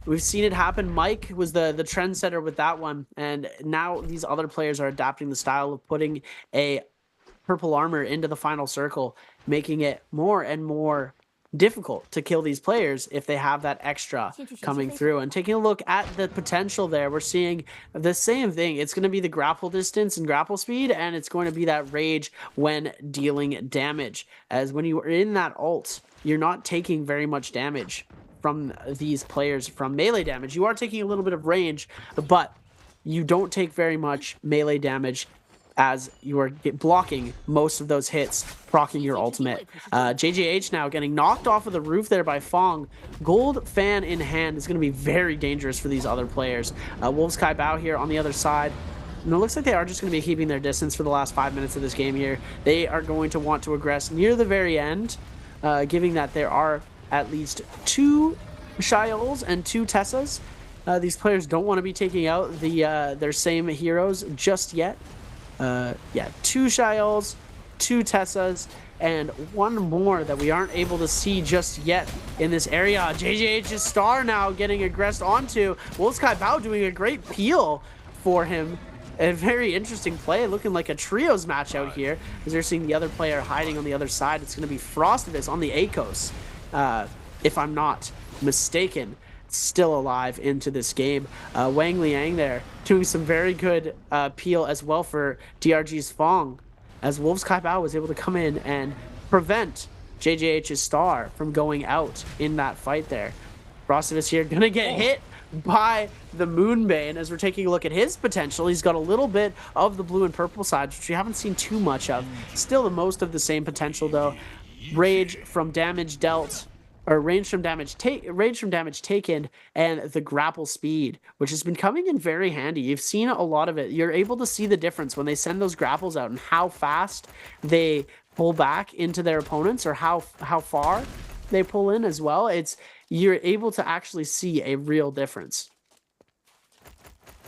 We've seen it happen. Mike was the trendsetter with that one, and now these other players are adapting the style of putting a purple armor into the final circle, making it more and more difficult to kill these players if they have that extra coming through. And taking a look at the potential there, we're seeing the same thing. It's going to be the grapple distance and grapple speed, and it's going to be that rage when dealing damage. As when you are in that ult, you're not taking very much damage from these players from melee damage. You are taking a little bit of range, but you don't take very much melee damage as you are blocking most of those hits, proccing your ultimate. JJH now getting knocked off of the roof there by Fong. Gold fan in hand is going to be very dangerous for these other players. Wolves Kai Bao here on the other side. And it looks like they are just going to be keeping their distance for the last 5 minutes of this game here. They are going to want to aggress near the very end, given that there are at least 2 Shiols and 2 Tessas. These players don't want to be taking out their same heroes just yet. 2 Shiols, 2 Tessas, and 1 more that we aren't able to see just yet in this area. JJH's Star now getting aggressed onto. Wolves Kai Bao doing a great peel for him. A very interesting play, looking like a trios match out here, as they're seeing the other player hiding on the other side. It's going to be Frostvis on the ACOS. If I'm not mistaken, still alive into this game. Wang Liang there doing some very good peel as well for DRG's Fong, as Wolves Kai Bao was able to come in and prevent JJH's Star from going out in that fight there. Frostvis here gonna get hit by the Moonbane. As we're taking a look at his potential, he's got a little bit of the blue and purple sides, which we haven't seen too much of. Still the most of the same potential though. Rage from damage dealt, or range from damage taken, and the grapple speed, which has been coming in very handy. You've seen a lot of it. You're able to see the difference when they send those grapples out and how fast they pull back into their opponents, or how far they pull in as well. You're able to actually see a real difference.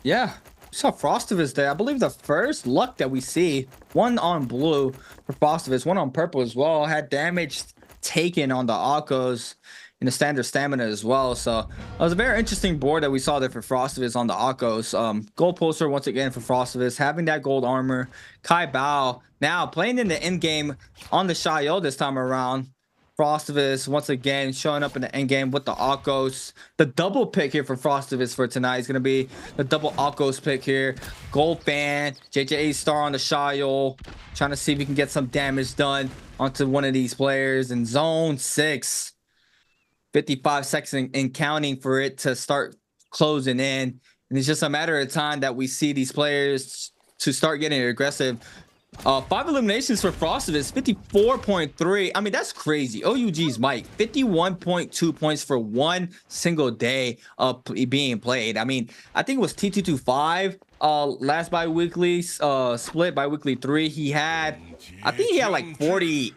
Yeah, saw Frostivus there. I believe the first luck that we see, 1 on blue for Frostivus, 1 on purple as well, had damage taken on the Akos in the standard stamina as well. So it was a very interesting board that we saw there for Frostivus on the Akos. Gold poster once again for Frostivus, having that gold armor. Kai Bao now playing in the end game on the Xiao this time around. Frostivus once again showing up in the end game with the Akos. The double pick here for Frostivus for tonight is going to be the double Akos pick here. Gold fan, JJA Star on the Xiao, trying to see if we can get some damage done onto one of these players in zone 6. 55 seconds and counting for it to start closing in, and it's just a matter of time that we see these players to start getting aggressive. 5 eliminations for Frostivus, 54.3. I mean, that's crazy. OUG's Mike, 51.2 points for 1 single day of being played. I mean, I think it was T225 last bi-weekly split, bi-weekly 3. I think he had like 40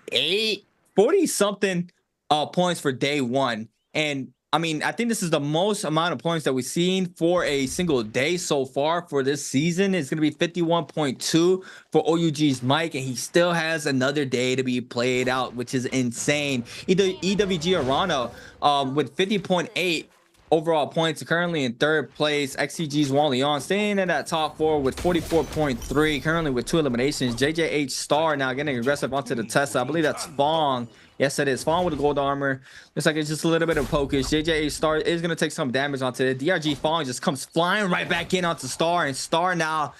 something points for day 1. And I mean, I think this is the most amount of points that we've seen for a single day so far for this season. It's going to be 51.2 for OUG's Mike, and he still has another day to be played out, which is insane. Either EWG Arano with 50.8 overall points, currently in 3rd place. XCG's Wang Leon staying in that top 4 with 44.3, currently with 2 eliminations. JJH Star now getting aggressive onto the Tessa. I believe that's Fong. Yes, it is. Fong with the gold armor. Looks like it's just a little bit of pokish. JJH Star is going to take some damage onto it. DRG Fong just comes flying right back in onto Star, and Star now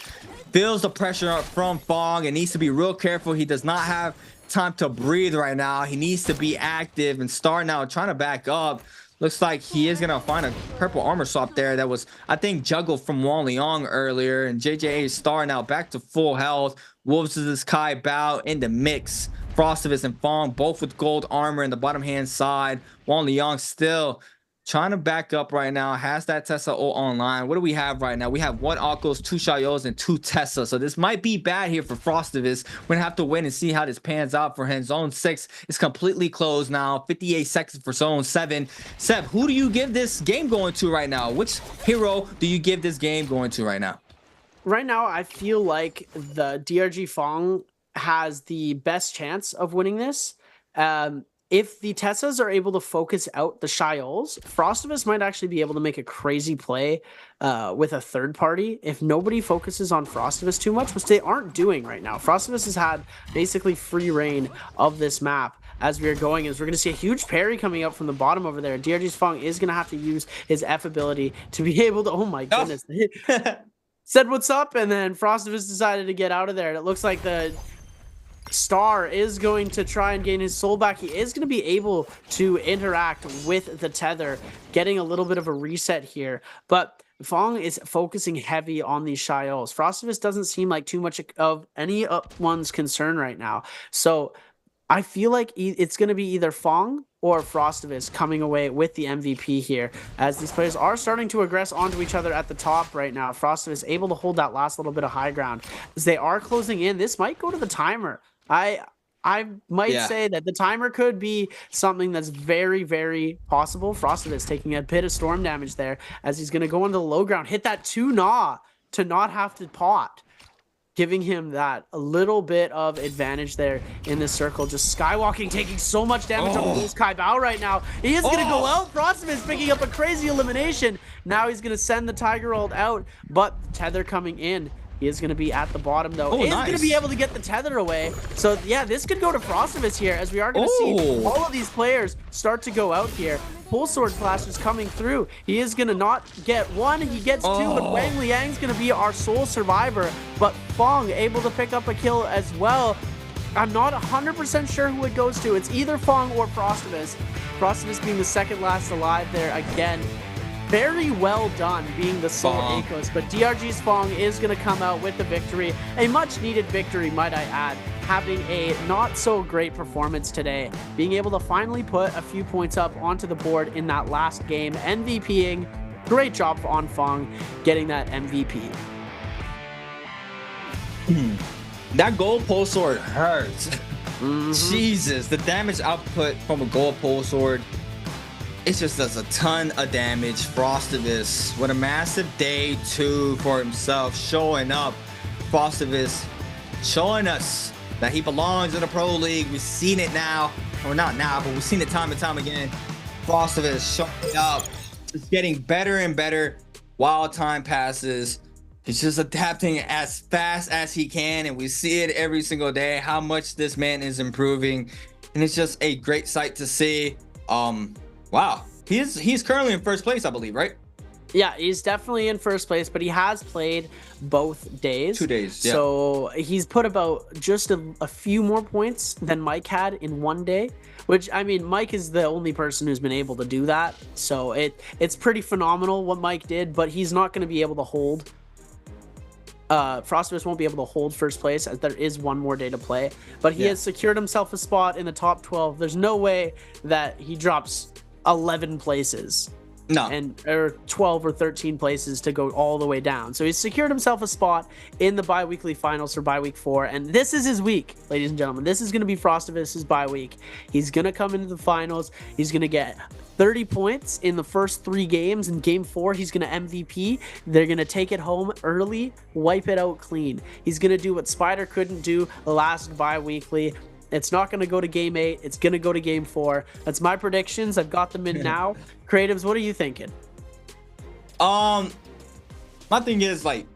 feels the pressure up from Fong and needs to be real careful. He does not have time to breathe right now. He needs to be active, and Star now trying to back up. Looks like he is going to find a purple armor swap there that was, I think, juggled from Wang Liang earlier. And JJA Star now back to full health. Wolves is Kai Bao in the mix Frostivus and Fong both with gold armor in the bottom hand side. Wang Liang still trying to back up right now, has that Tessa ult online. What do we have right now? We have 1 Akos, 2 Xiaoyos, and 2 Tessa. So this might be bad here for Frostivus. We're gonna have to wait and see how this pans out for him. Zone 6 is completely closed now. 58 seconds for Zone 7. Seb, who do you give this game going to right now? Which hero do you give this game going to right now? Right now, I feel like the DRG Fong has the best chance of winning this. If the Tessas are able to focus out the Xiaols, Frostivus might actually be able to make a crazy play with a third party if nobody focuses on Frostivus too much, which they aren't doing right now. Frostivus has had basically free reign of this map as we are going, as we're going to see a huge parry coming up from the bottom over there. DRG's Fong is going to have to use his F ability to be able to, oh my goodness. Said what's up, and then Frostivus decided to get out of there. And it looks like the Star is going to try and gain his soul back. He is going to be able to interact with the tether, getting a little bit of a reset here. But Fong is focusing heavy on these Xiaols. Frostivus doesn't seem like too much of anyone's concern right now. So I feel like it's going to be either Fong or Frostivus coming away with the MVP here, as these players are starting to aggress onto each other at the top right now. Frostivus able to hold that last little bit of high ground as they are closing in. This might go to the timer. I might say that the timer could be something that's very, very possible. Frostivus taking a bit of storm damage there as he's going to go into the low ground, hit that 2 Gnaw to not have to pot, giving him that a little bit of advantage there in this circle. Just skywalking, taking so much damage on this Kai Bao right now. He is going to go out. Frostivus picking up a crazy elimination. Now he's going to send the Tiger ult out, but Tether coming in. He is going to be at the bottom, though. He's going to be able to get the tether away. So, yeah, this could go to Frostivus here, as we are going to see all of these players start to go out here. Full sword clash is coming through. He is going to not get 1. He gets 2, but Wang Liang's going to be our sole survivor. But Fong able to pick up a kill as well. I'm not 100% sure who it goes to. It's either Fong or Frostivus. Frostivus being the second last alive there again. Very well done being the sole Akos, but DRG's Fong is going to come out with the victory. A much needed victory, might I add, having a not so great performance today, being able to finally put a few points up onto the board in that last game, MVPing. Great job on Fong getting that MVP. That gold pole sword hurts. Jesus, the damage output from a gold pole sword, it just does a ton of damage. Frostivus with a massive day 2 for himself, showing up. Frostivus showing us that he belongs in the Pro League. We've seen it now, or not now, but we've seen it time and time again. Frostivus showing up, just getting better and better while time passes. He's just adapting as fast as he can, and we see it every single day how much this man is improving, and it's just a great sight to see. Wow, he's currently in first place, I believe, right? Yeah, he's definitely in first place, but he has played both days. 2 days, yeah. So he's put about just a few more points than Mike had in 1 day, which, I mean, Mike is the only person who's been able to do that. So it's pretty phenomenal what Mike did, but he's not going to be able to hold. Frostivus won't be able to hold first place, as there is 1 more day to play, but he has secured himself a spot in the top 12. There's no way that he drops 11 places, or 12 or 13 places to go all the way down. So he's secured himself a spot in the bi-weekly finals for bi-week 4, and this is his week, ladies and gentlemen. This is going to be Frostivus's bi-week. He's going to come into the finals. He's going to get 30 points in the first 3 games. In game 4, he's going to MVP. They're going to take it home early, wipe it out clean. He's going to do what Spider couldn't do last bi-weekly. It's not going to go to game 8. It's going to go to game 4. That's my predictions. I've got them in now. Creatives, what are you thinking? My thing is, like,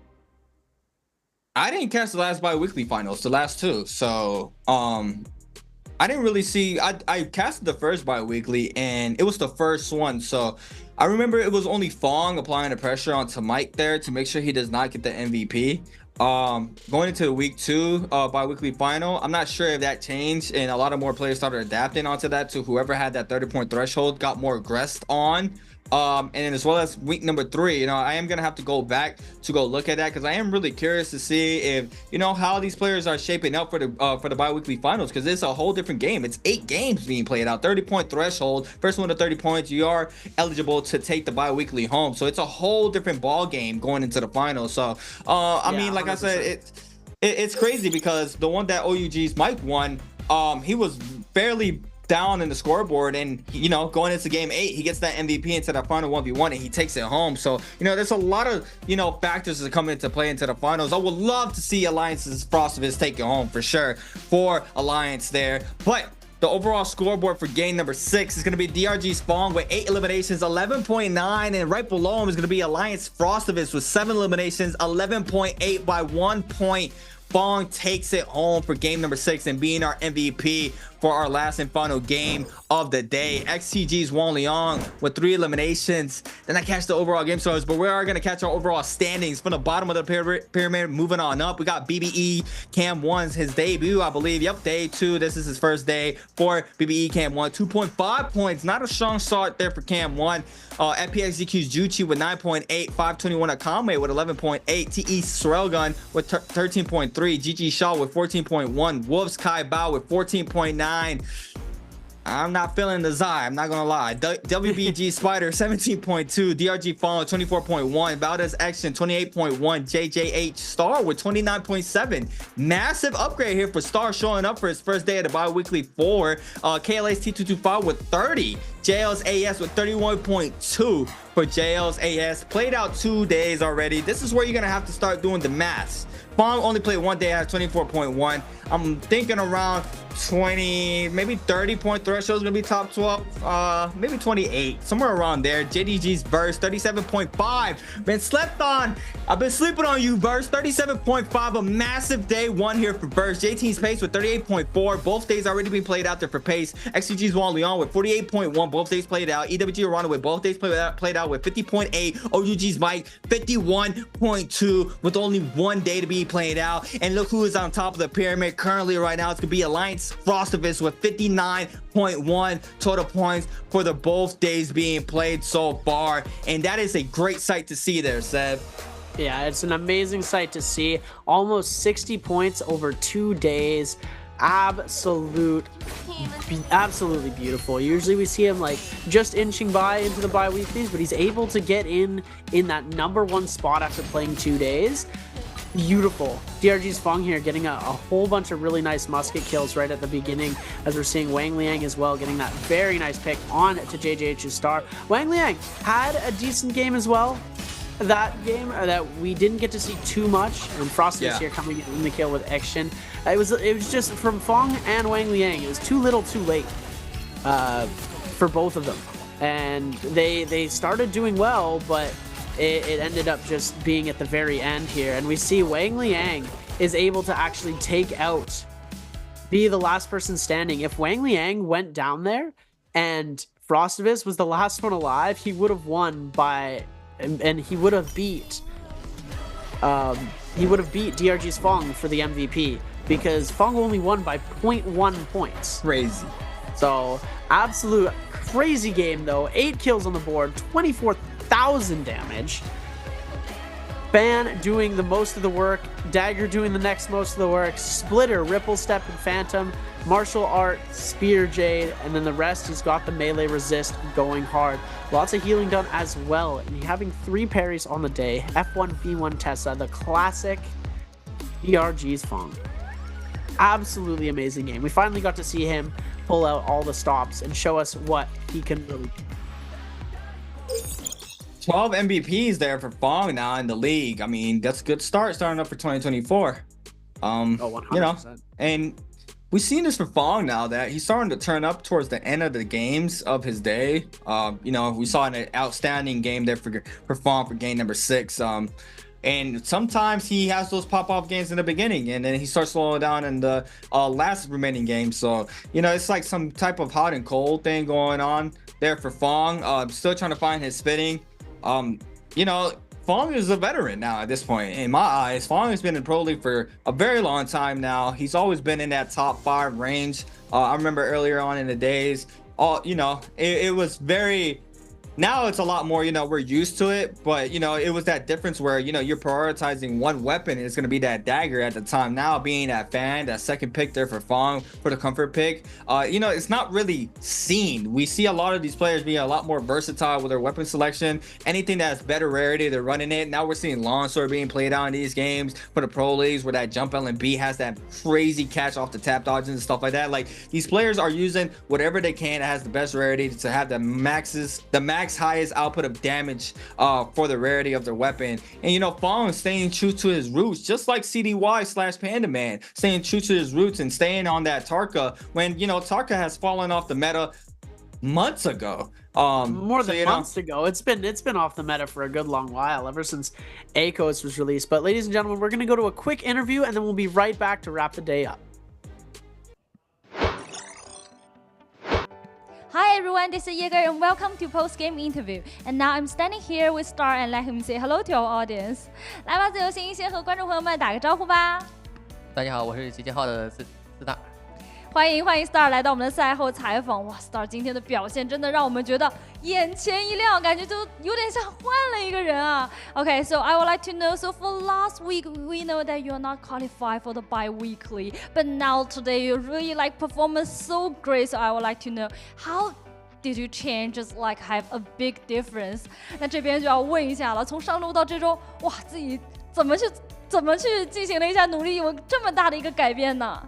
I didn't catch the last bi-weekly finals, the last 2. So, I didn't really see, I casted the first bi-weekly, and it was the first one. So I remember it was only Fong applying the pressure onto Mike there to make sure he does not get the MVP. Going into the week 2 bi-weekly final, I'm not sure if that changed, and a lot of more players started adapting onto that. To whoever had that 30-point threshold got more aggressed on. and then as well as week number 3. You know, I am gonna have to go back to go look at that because I am really curious to see if, you know, how these players are shaping up for the bi-weekly finals, because it's a whole different game. It's 8 games being played out, 30-point threshold. First one to 30 points, you are eligible to take the bi-weekly home. So it's a whole different ball game going into the finals. So I mean, like 100%. I said, it's crazy because the one that OUG's Mike won, he was fairly down in the scoreboard, and you know, going into game 8, he gets that MVP into the final 1v1 and he takes it home. So you know, there's a lot of, you know, factors that come into play into the finals. I would love to see Alliance's Frostivus take it home for sure for Alliance there, but the overall scoreboard for game number 6 is going to be DRG's Fong with 8 eliminations, 11.9, and right below him is going to be Alliance Frostivus with 7 eliminations, 11.8 by 1 point. Fong takes it home for game number 6 and being our MVP for our last and final game of the day. XTG's Wang Liang with 3 eliminations. Then I catch the overall game scores, but we are going to catch our overall standings from the bottom of the pyramid moving on up. We got BBE Cam 1's his debut, I believe. Yep, day 2. This is his first day for BBE Cam 1. 2.5 points. Not a strong start there for Cam 1. FPXGQ's Juchi with 9.8. 521 Akame with 11.8. TE Sorelgun with 13.3. GG Shaw with 14.1. Wolves Kai Bao with 14.9. I'm not feeling the Zai, I'm not gonna lie. WBG Spider 17.2, DRG Fallen 24.1, Valdez Action 28.1, JJH Star with 29.7. Massive upgrade here for Star, showing up for his first day of the bi-weekly 4. KLA's T225 with 30. JL's AS with 31.2 for JL's AS. Played out 2 days already. This is where you're gonna have to start doing the maths. Fong only played 1 day, I have 24.1. I'm thinking around 20, maybe 30 point threshold is gonna be top 12, maybe 28, somewhere around there. JDG's Verse 37.5. Been slept on. I've been sleeping on you, Verse. 37.5, a massive day 1 here for Verse. JT's Pace with 38.4. Both days already been played out there for Pace. XCG's Wang Leon with 48.1. Both days played out. EWG Arana with both days played out with 50.8. OUG's Mike 51.2 with only 1 day to be played out. And look who is on top of the pyramid currently right now. It's gonna be Alliance Frostivus with 59.1 total points for the both days being played so far, and that is a great sight to see there, Seb. Yeah, it's an amazing sight to see. Almost 60 points over 2 days. Absolutely beautiful. Usually we see him like just inching by into the bi-weeklies, but he's able to get in that #1 spot after playing 2 days. Beautiful. DRG's Fong here getting a whole bunch of really nice musket kills right at the beginning, as we're seeing Wang Liang as well getting that very nice pick on to JJH's Star. Wang Liang had a decent game as well. That game that we didn't get to see too much, and Frostivus here coming in the kill with action. It was just from Fong and Wang Liang. It was too little too late for both of them, and they started doing well, but it ended up just being at the very end here. And we see Wang Liang is able to actually be the last person standing. If Wang Liang went down there and Frostivus was the last one alive, he would have won by, and he would have beat DRG's Fong for the MVP, because Fong only won by 0.1 points. Crazy. So absolute crazy game though. 8 kills on the board, 24,000 damage. Ban doing the most of the work, Dagger doing the next most of the work, Splitter, Ripple Step, and Phantom, Martial Art, Spear Jade, and then the rest, he's got the melee resist going hard. Lots of healing done as well, and having 3 parries on the day. F1, V1 Tessa, the classic DRG's Fong. Absolutely amazing game. We finally got to see him pull out all the stops and show us what he can really do. 12 MVPs there for Fong now in the league. I mean, that's a good start starting up for 2024. 100%. You know, and we've seen this for Fong now that he's starting to turn up towards the end of the games of his day. You know, we saw an outstanding game there for Fong for game number 6. And sometimes he has those pop-off games in the beginning, and then he starts slowing down in the last remaining game. So, you know, it's like some type of hot and cold thing going on there for Fong. Still trying to find his fitting. You know, Fong is a veteran now at this point. In my eyes, Fong has been in Pro League for a very long time now. He's always been in that top 5 range. I remember earlier on in the days, you know, it was very Now it's a lot more, we're used to it, but it was that difference where you're prioritizing one weapon and it's going to be that dagger at the time. Now being that fan, that second pick there for Fong for the comfort pick, it's not really seen. We see a lot of these players being a lot more versatile with their weapon selection. Anything that's better rarity, they're running it. Now we're seeing longsword being played out in these games for the pro leagues where that jump LMB has that crazy catch off the tap dodges and stuff like that. Like, these players are using whatever they can that has the best rarity to have the max highest output of damage for the rarity of their weapon. And Fong staying true to his roots, just like CDY/Panda Man staying true to his roots and staying on that Tarka when Tarka has fallen off the meta months ago. More than months ago. It's been off the meta for a good long while, ever since ACOS was released. But ladies and gentlemen, we're going to go to a quick interview and then we'll be right back to wrap the day up. Hi everyone, this is Yeager and welcome to post-game interview. And now I'm standing here with Star and let him say hello to our audience. 来吧，自由行先和观众朋友们打个招呼吧。大家好，我是集结号的四大。欢迎 Star 来到我们的赛后采访。哇 ，Star 今天的表现真的让我们觉得眼前一亮，感觉就有点像换了一个人啊。Okay, so I would like to know. So for last week, we know that you are not qualified for the bi-weekly, but now today you really performance so great. So I would like to know how did you change? Just have a big difference. 那这边就要问一下了，从上周到这周，哇，自己怎么去进行了一下努力，有这么大的一个改变呢？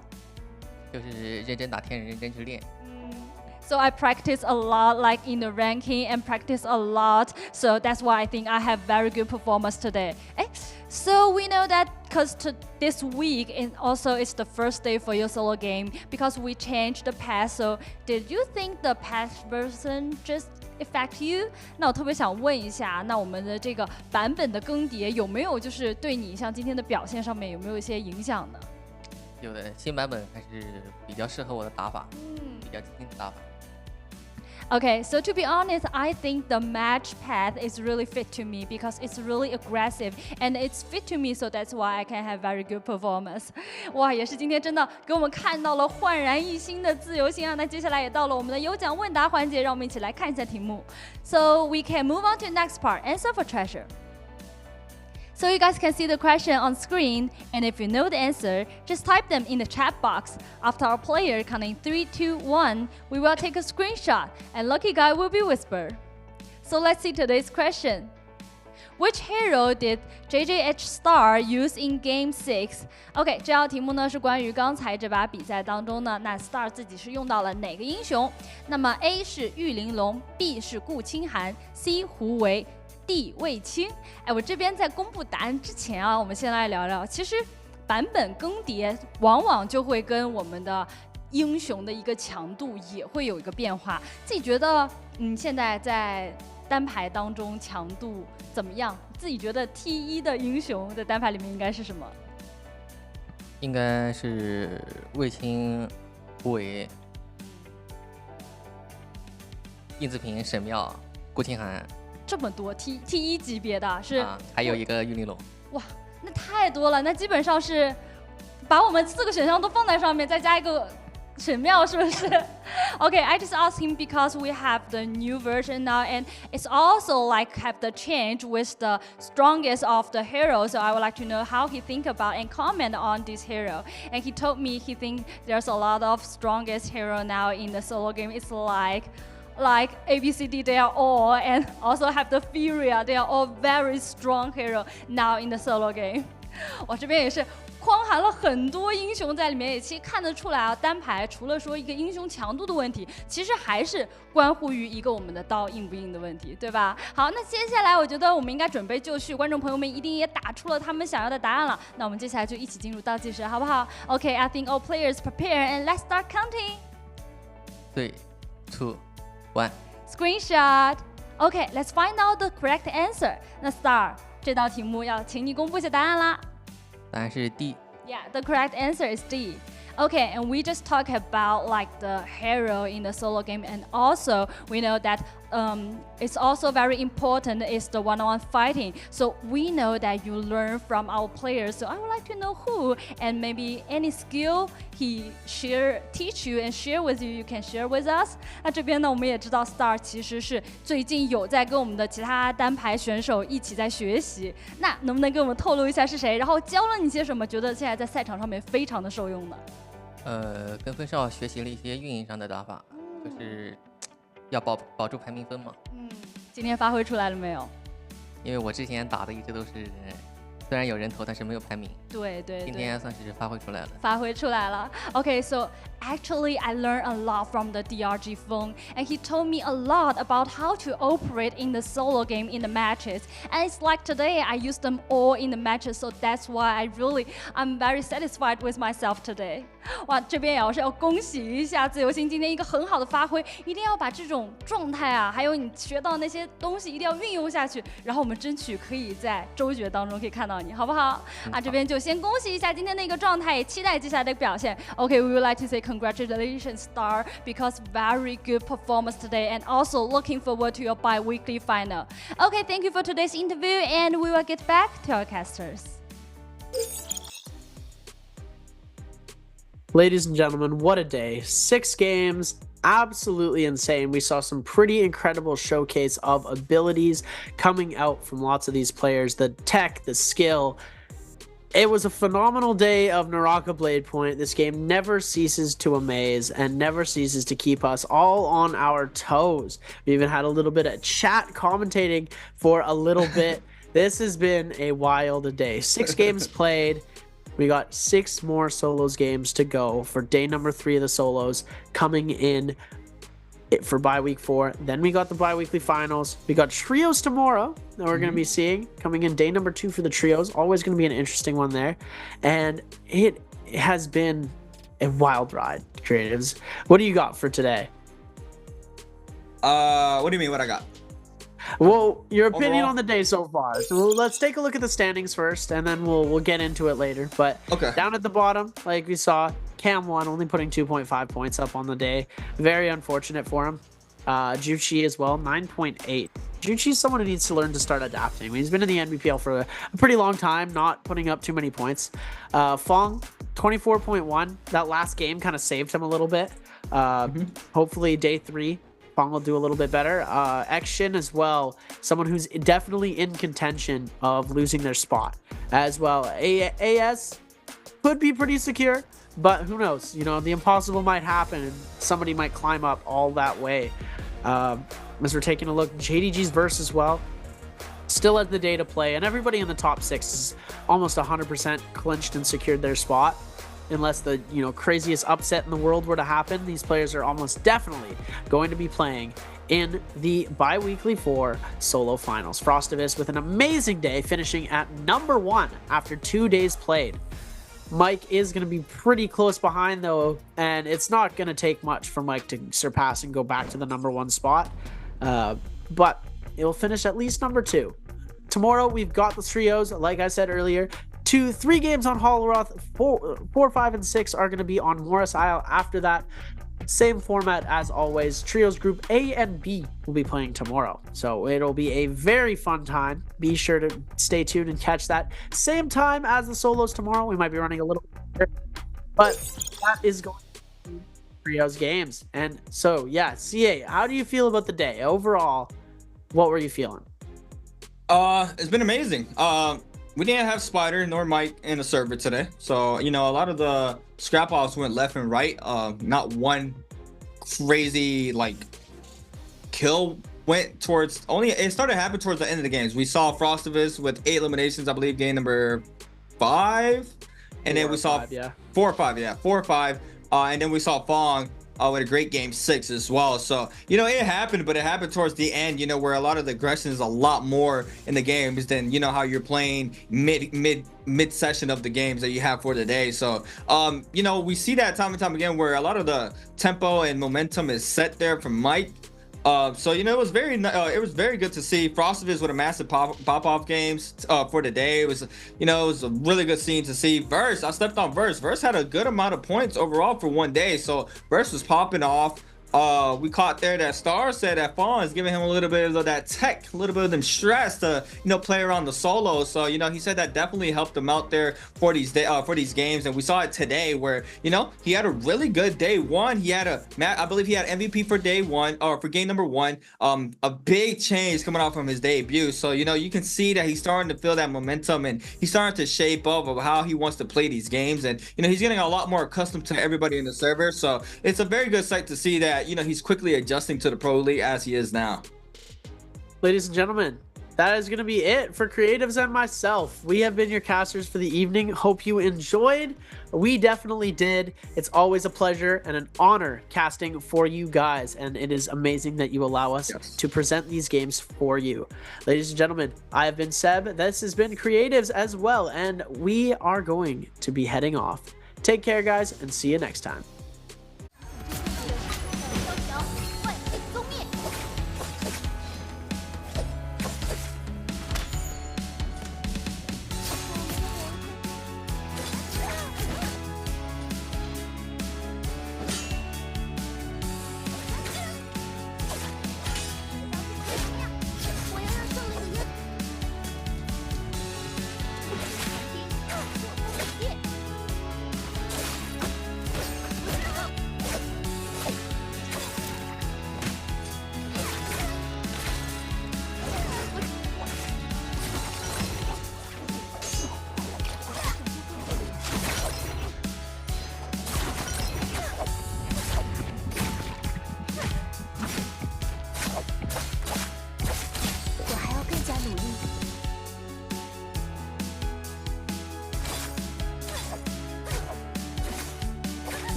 就是认真打天，认真去练。So I practice a lot, in the ranking, and practice a lot. So that's why I think I have very good performance today. So we know that because this week also is the first day for your solo game because we changed the path. So did you think the path version just affect you? 那我特别想问一下，那我们的这个版本的更迭有没有就是对你像今天的表现上面有没有一些影响呢？有的，新版本还是比较适合我的打法，比较激进的打法。Okay, so to be honest, I think the match path is really fit to me because it's really aggressive and it's fit to me, so that's why I can have very good performance. 哇，也是今天真的给我们看到了焕然一新的自由行啊！那接下来也到了我们的有奖问答环节，让我们一起来看一下题目。So we can move on to the next part, answer for treasure. So you guys can see the question on screen, and if you know the answer, just type them in the chat box. After our player counting 3, 2, 1, we will take a screenshot, and lucky guy will be whispered. So let's see today's question. Which hero did JJH Star use in Game 6? OK, 这道题目呢是关于刚才这把比赛当中呢，那 Star 自己是用到了哪个英雄？那么 A 是玉玲珑 ，B 是顾清寒 ，C 胡为。D 卫青，我这边在公布答案之前啊，我们先来聊聊。其实版本更迭往往就会跟我们的英雄的一个强度也会有一个变化。自己觉得，现在在单排当中强度怎么样？自己觉得 T1 的英雄在单排里面应该是什么？应该是卫青、胡为、印子平、沈庙、顾清寒。这么多 T1 级别的是，还有一个玉玲珑。哇，那太多了，那基本上是把我们4个选项都放在上面，再加一个沈庙，是不是？Okay, I just asked him because we have the new version now, and it's also have the change with the strongest of the heroes. So I would like to know how he think about and comment on this hero. And he told me he think there's a lot of strongest hero now in the solo game. It's like ABCD, they are all, and also have the Furia, they are all very strong hero now in the solo game. 我这边也是框含了很多英雄在里面，也其实看得出来啊，单排除了说一个英雄强度的问题，其实还是关乎于一个我们的刀硬不硬的问题，对吧？好，那接下来我觉得我们应该准备就绪，观众朋友们一定也打出了他们想要的答案了。那我们接下来就一起进入倒计时，好不好 ？Okay, I think all players prepare and let's start counting. 3, 2, 1. Screenshot. Okay, let's find out the correct answer. 那 Star 这道题目要请你公布一下答案啦。答案是 D. Yeah, the correct answer is D. Okay, and we just talked about like the hero in the solo game, and also we know that it's also very important is the one-on-one fighting. So we know that you learn from our players. So I would like to know who and maybe any skill he teach you and share with you, you can share with us. 那这边呢，我们也知道 Star 其实是最近有在跟我们的其他单排选手一起在学习。那能不能跟我们透露一下是谁？然后教了你些什么？觉得现在在赛场上面非常的受用呢？跟分少学习了一些运营上的打法，就是要保住排名分嘛。今天发挥出来了没有？因为我之前打的一直都是虽然有人头，但是没有排名。对。今天算是发挥出来了。发挥出来了。Okay, so actually I learned a lot from the DRG phone, and he told me a lot about how to operate in the solo game in the matches. And it's like today I use them all in the matches, so that's why I'm very satisfied with myself today. 哇，这边也要恭喜一下自由星今天一个很好的发挥，一定要把这种状态啊，还有你学到那些东西一定要运用下去，然后我们争取可以在周决当中可以看到你，好不好？这边就先恭喜一下今天的一个状态，也期待接下来的表现。Okay, we would like to say congratulations, Star, because very good performance today, and also looking forward to your bi-weekly final. Okay, thank you for today's interview, and we will get back to our casters. Ladies and gentlemen, what a day. 6 games, absolutely insane. We saw some pretty incredible showcase of abilities coming out from lots of these players. The tech, the skill. It was a phenomenal day of NARAKA BLADEPOINT. This game never ceases to amaze and never ceases to keep us all on our toes. We even had a little bit of chat commentating for a little bit. This has been a wild day. 6 games played. We got 6 more solos games to go for day number 3 of the solos coming in for bi-week 4. Then we got the bi-weekly finals. We got trios tomorrow that we're going to be seeing coming in day number 2 for the trios. Always going to be an interesting one there. And it has been a wild ride, creatives. What do you got for today? What do you mean what I got? Well, your opinion on the day so far. So let's take a look at the standings first, and then we'll get into it later. But down at the bottom, like we saw, Cam won, only putting 2.5 points up on the day. Very unfortunate for him. Juchi as well, 9.8. Juchi is someone who needs to learn to start adapting. He's been in the Nbpl for a pretty long time, not putting up too many points. Fong, 24.1. That last game kind of saved him a little bit. Hopefully day 3. Fong will do a little bit better. Xshin as well, someone who's definitely in contention of losing their spot as well. AS could be pretty secure, but who knows? You know, the impossible might happen and somebody might climb up all that way. As we're taking a look, JDG's verse as well. Still has the day to play, and everybody in the top 6 is almost 100% clinched and secured their spot. Unless the craziest upset in the world were to happen, these players are almost definitely going to be playing in the bi-weekly 4 solo finals. Frostivus with an amazing day, finishing at number 1 after 2 days played. Mike is going to be pretty close behind though, and it's not going to take much for Mike to surpass and go back to the number 1 spot. But it will finish at least number 2. Tomorrow we've got the trios, like I said earlier. 3 games on Holoroth, 4, 5, and 6 are going to be on Morris Isle. After that, same format as always. Trios Group A and B will be playing tomorrow. So it'll be a very fun time. Be sure to stay tuned and catch that. Same time as the solos tomorrow. We might be running a little bit, but that is going to be Trios games. And so, yeah, CA, how do you feel about the day? Overall, what were you feeling? It's been amazing. We didn't have Spider nor Mike in the server today. So, a lot of the scrap offs went left and right. Not one crazy, kill went towards... It started happening towards the end of the games. We saw Frostivus with 8 eliminations, I believe, game number 5. And then we saw... 4 or 5, yeah. 4 or 5. And then we saw Fong with a great game 6 as well. So, it happened, but it happened towards the end, where a lot of the aggression is a lot more in the games than, how you're playing mid session of the games that you have for the day. So, we see that time and time again where a lot of the tempo and momentum is set there from Mike. So you know, it was very good to see Frostovic with a massive pop-off games for the day. It was, you know, it was a really good scene to see. Verse, I stepped on Verse. Verse had a good amount of points overall for one day, so Verse was popping off. We caught there that Star said that Fawn is giving him a little bit of that tech, a little bit of them stress to, you know, play around the solo. So, you know, he said that definitely helped him out there for these games. And we saw it today where, you know, he had a really good day one. He had I believe he had MVP for day one, or for game number one. A big change coming out from his debut. So, you know, you can see that he's starting to feel that momentum and he's starting to shape up of how he wants to play these games. And, you know, he's getting a lot more accustomed to everybody in the server. So it's a very good sight to see that, you know, he's quickly adjusting to the pro league as he is now. Ladies and gentlemen, that is going to be it for Creatives and myself. We have been your casters for the evening. Hope you enjoyed. We definitely did. It's always a pleasure and an honor casting for you guys, and it is amazing that you allow us to present these games for you. Ladies and gentlemen, I have been Seb. This has been Creatives as well, and we are going to be heading off. Take care, guys, and see you next time.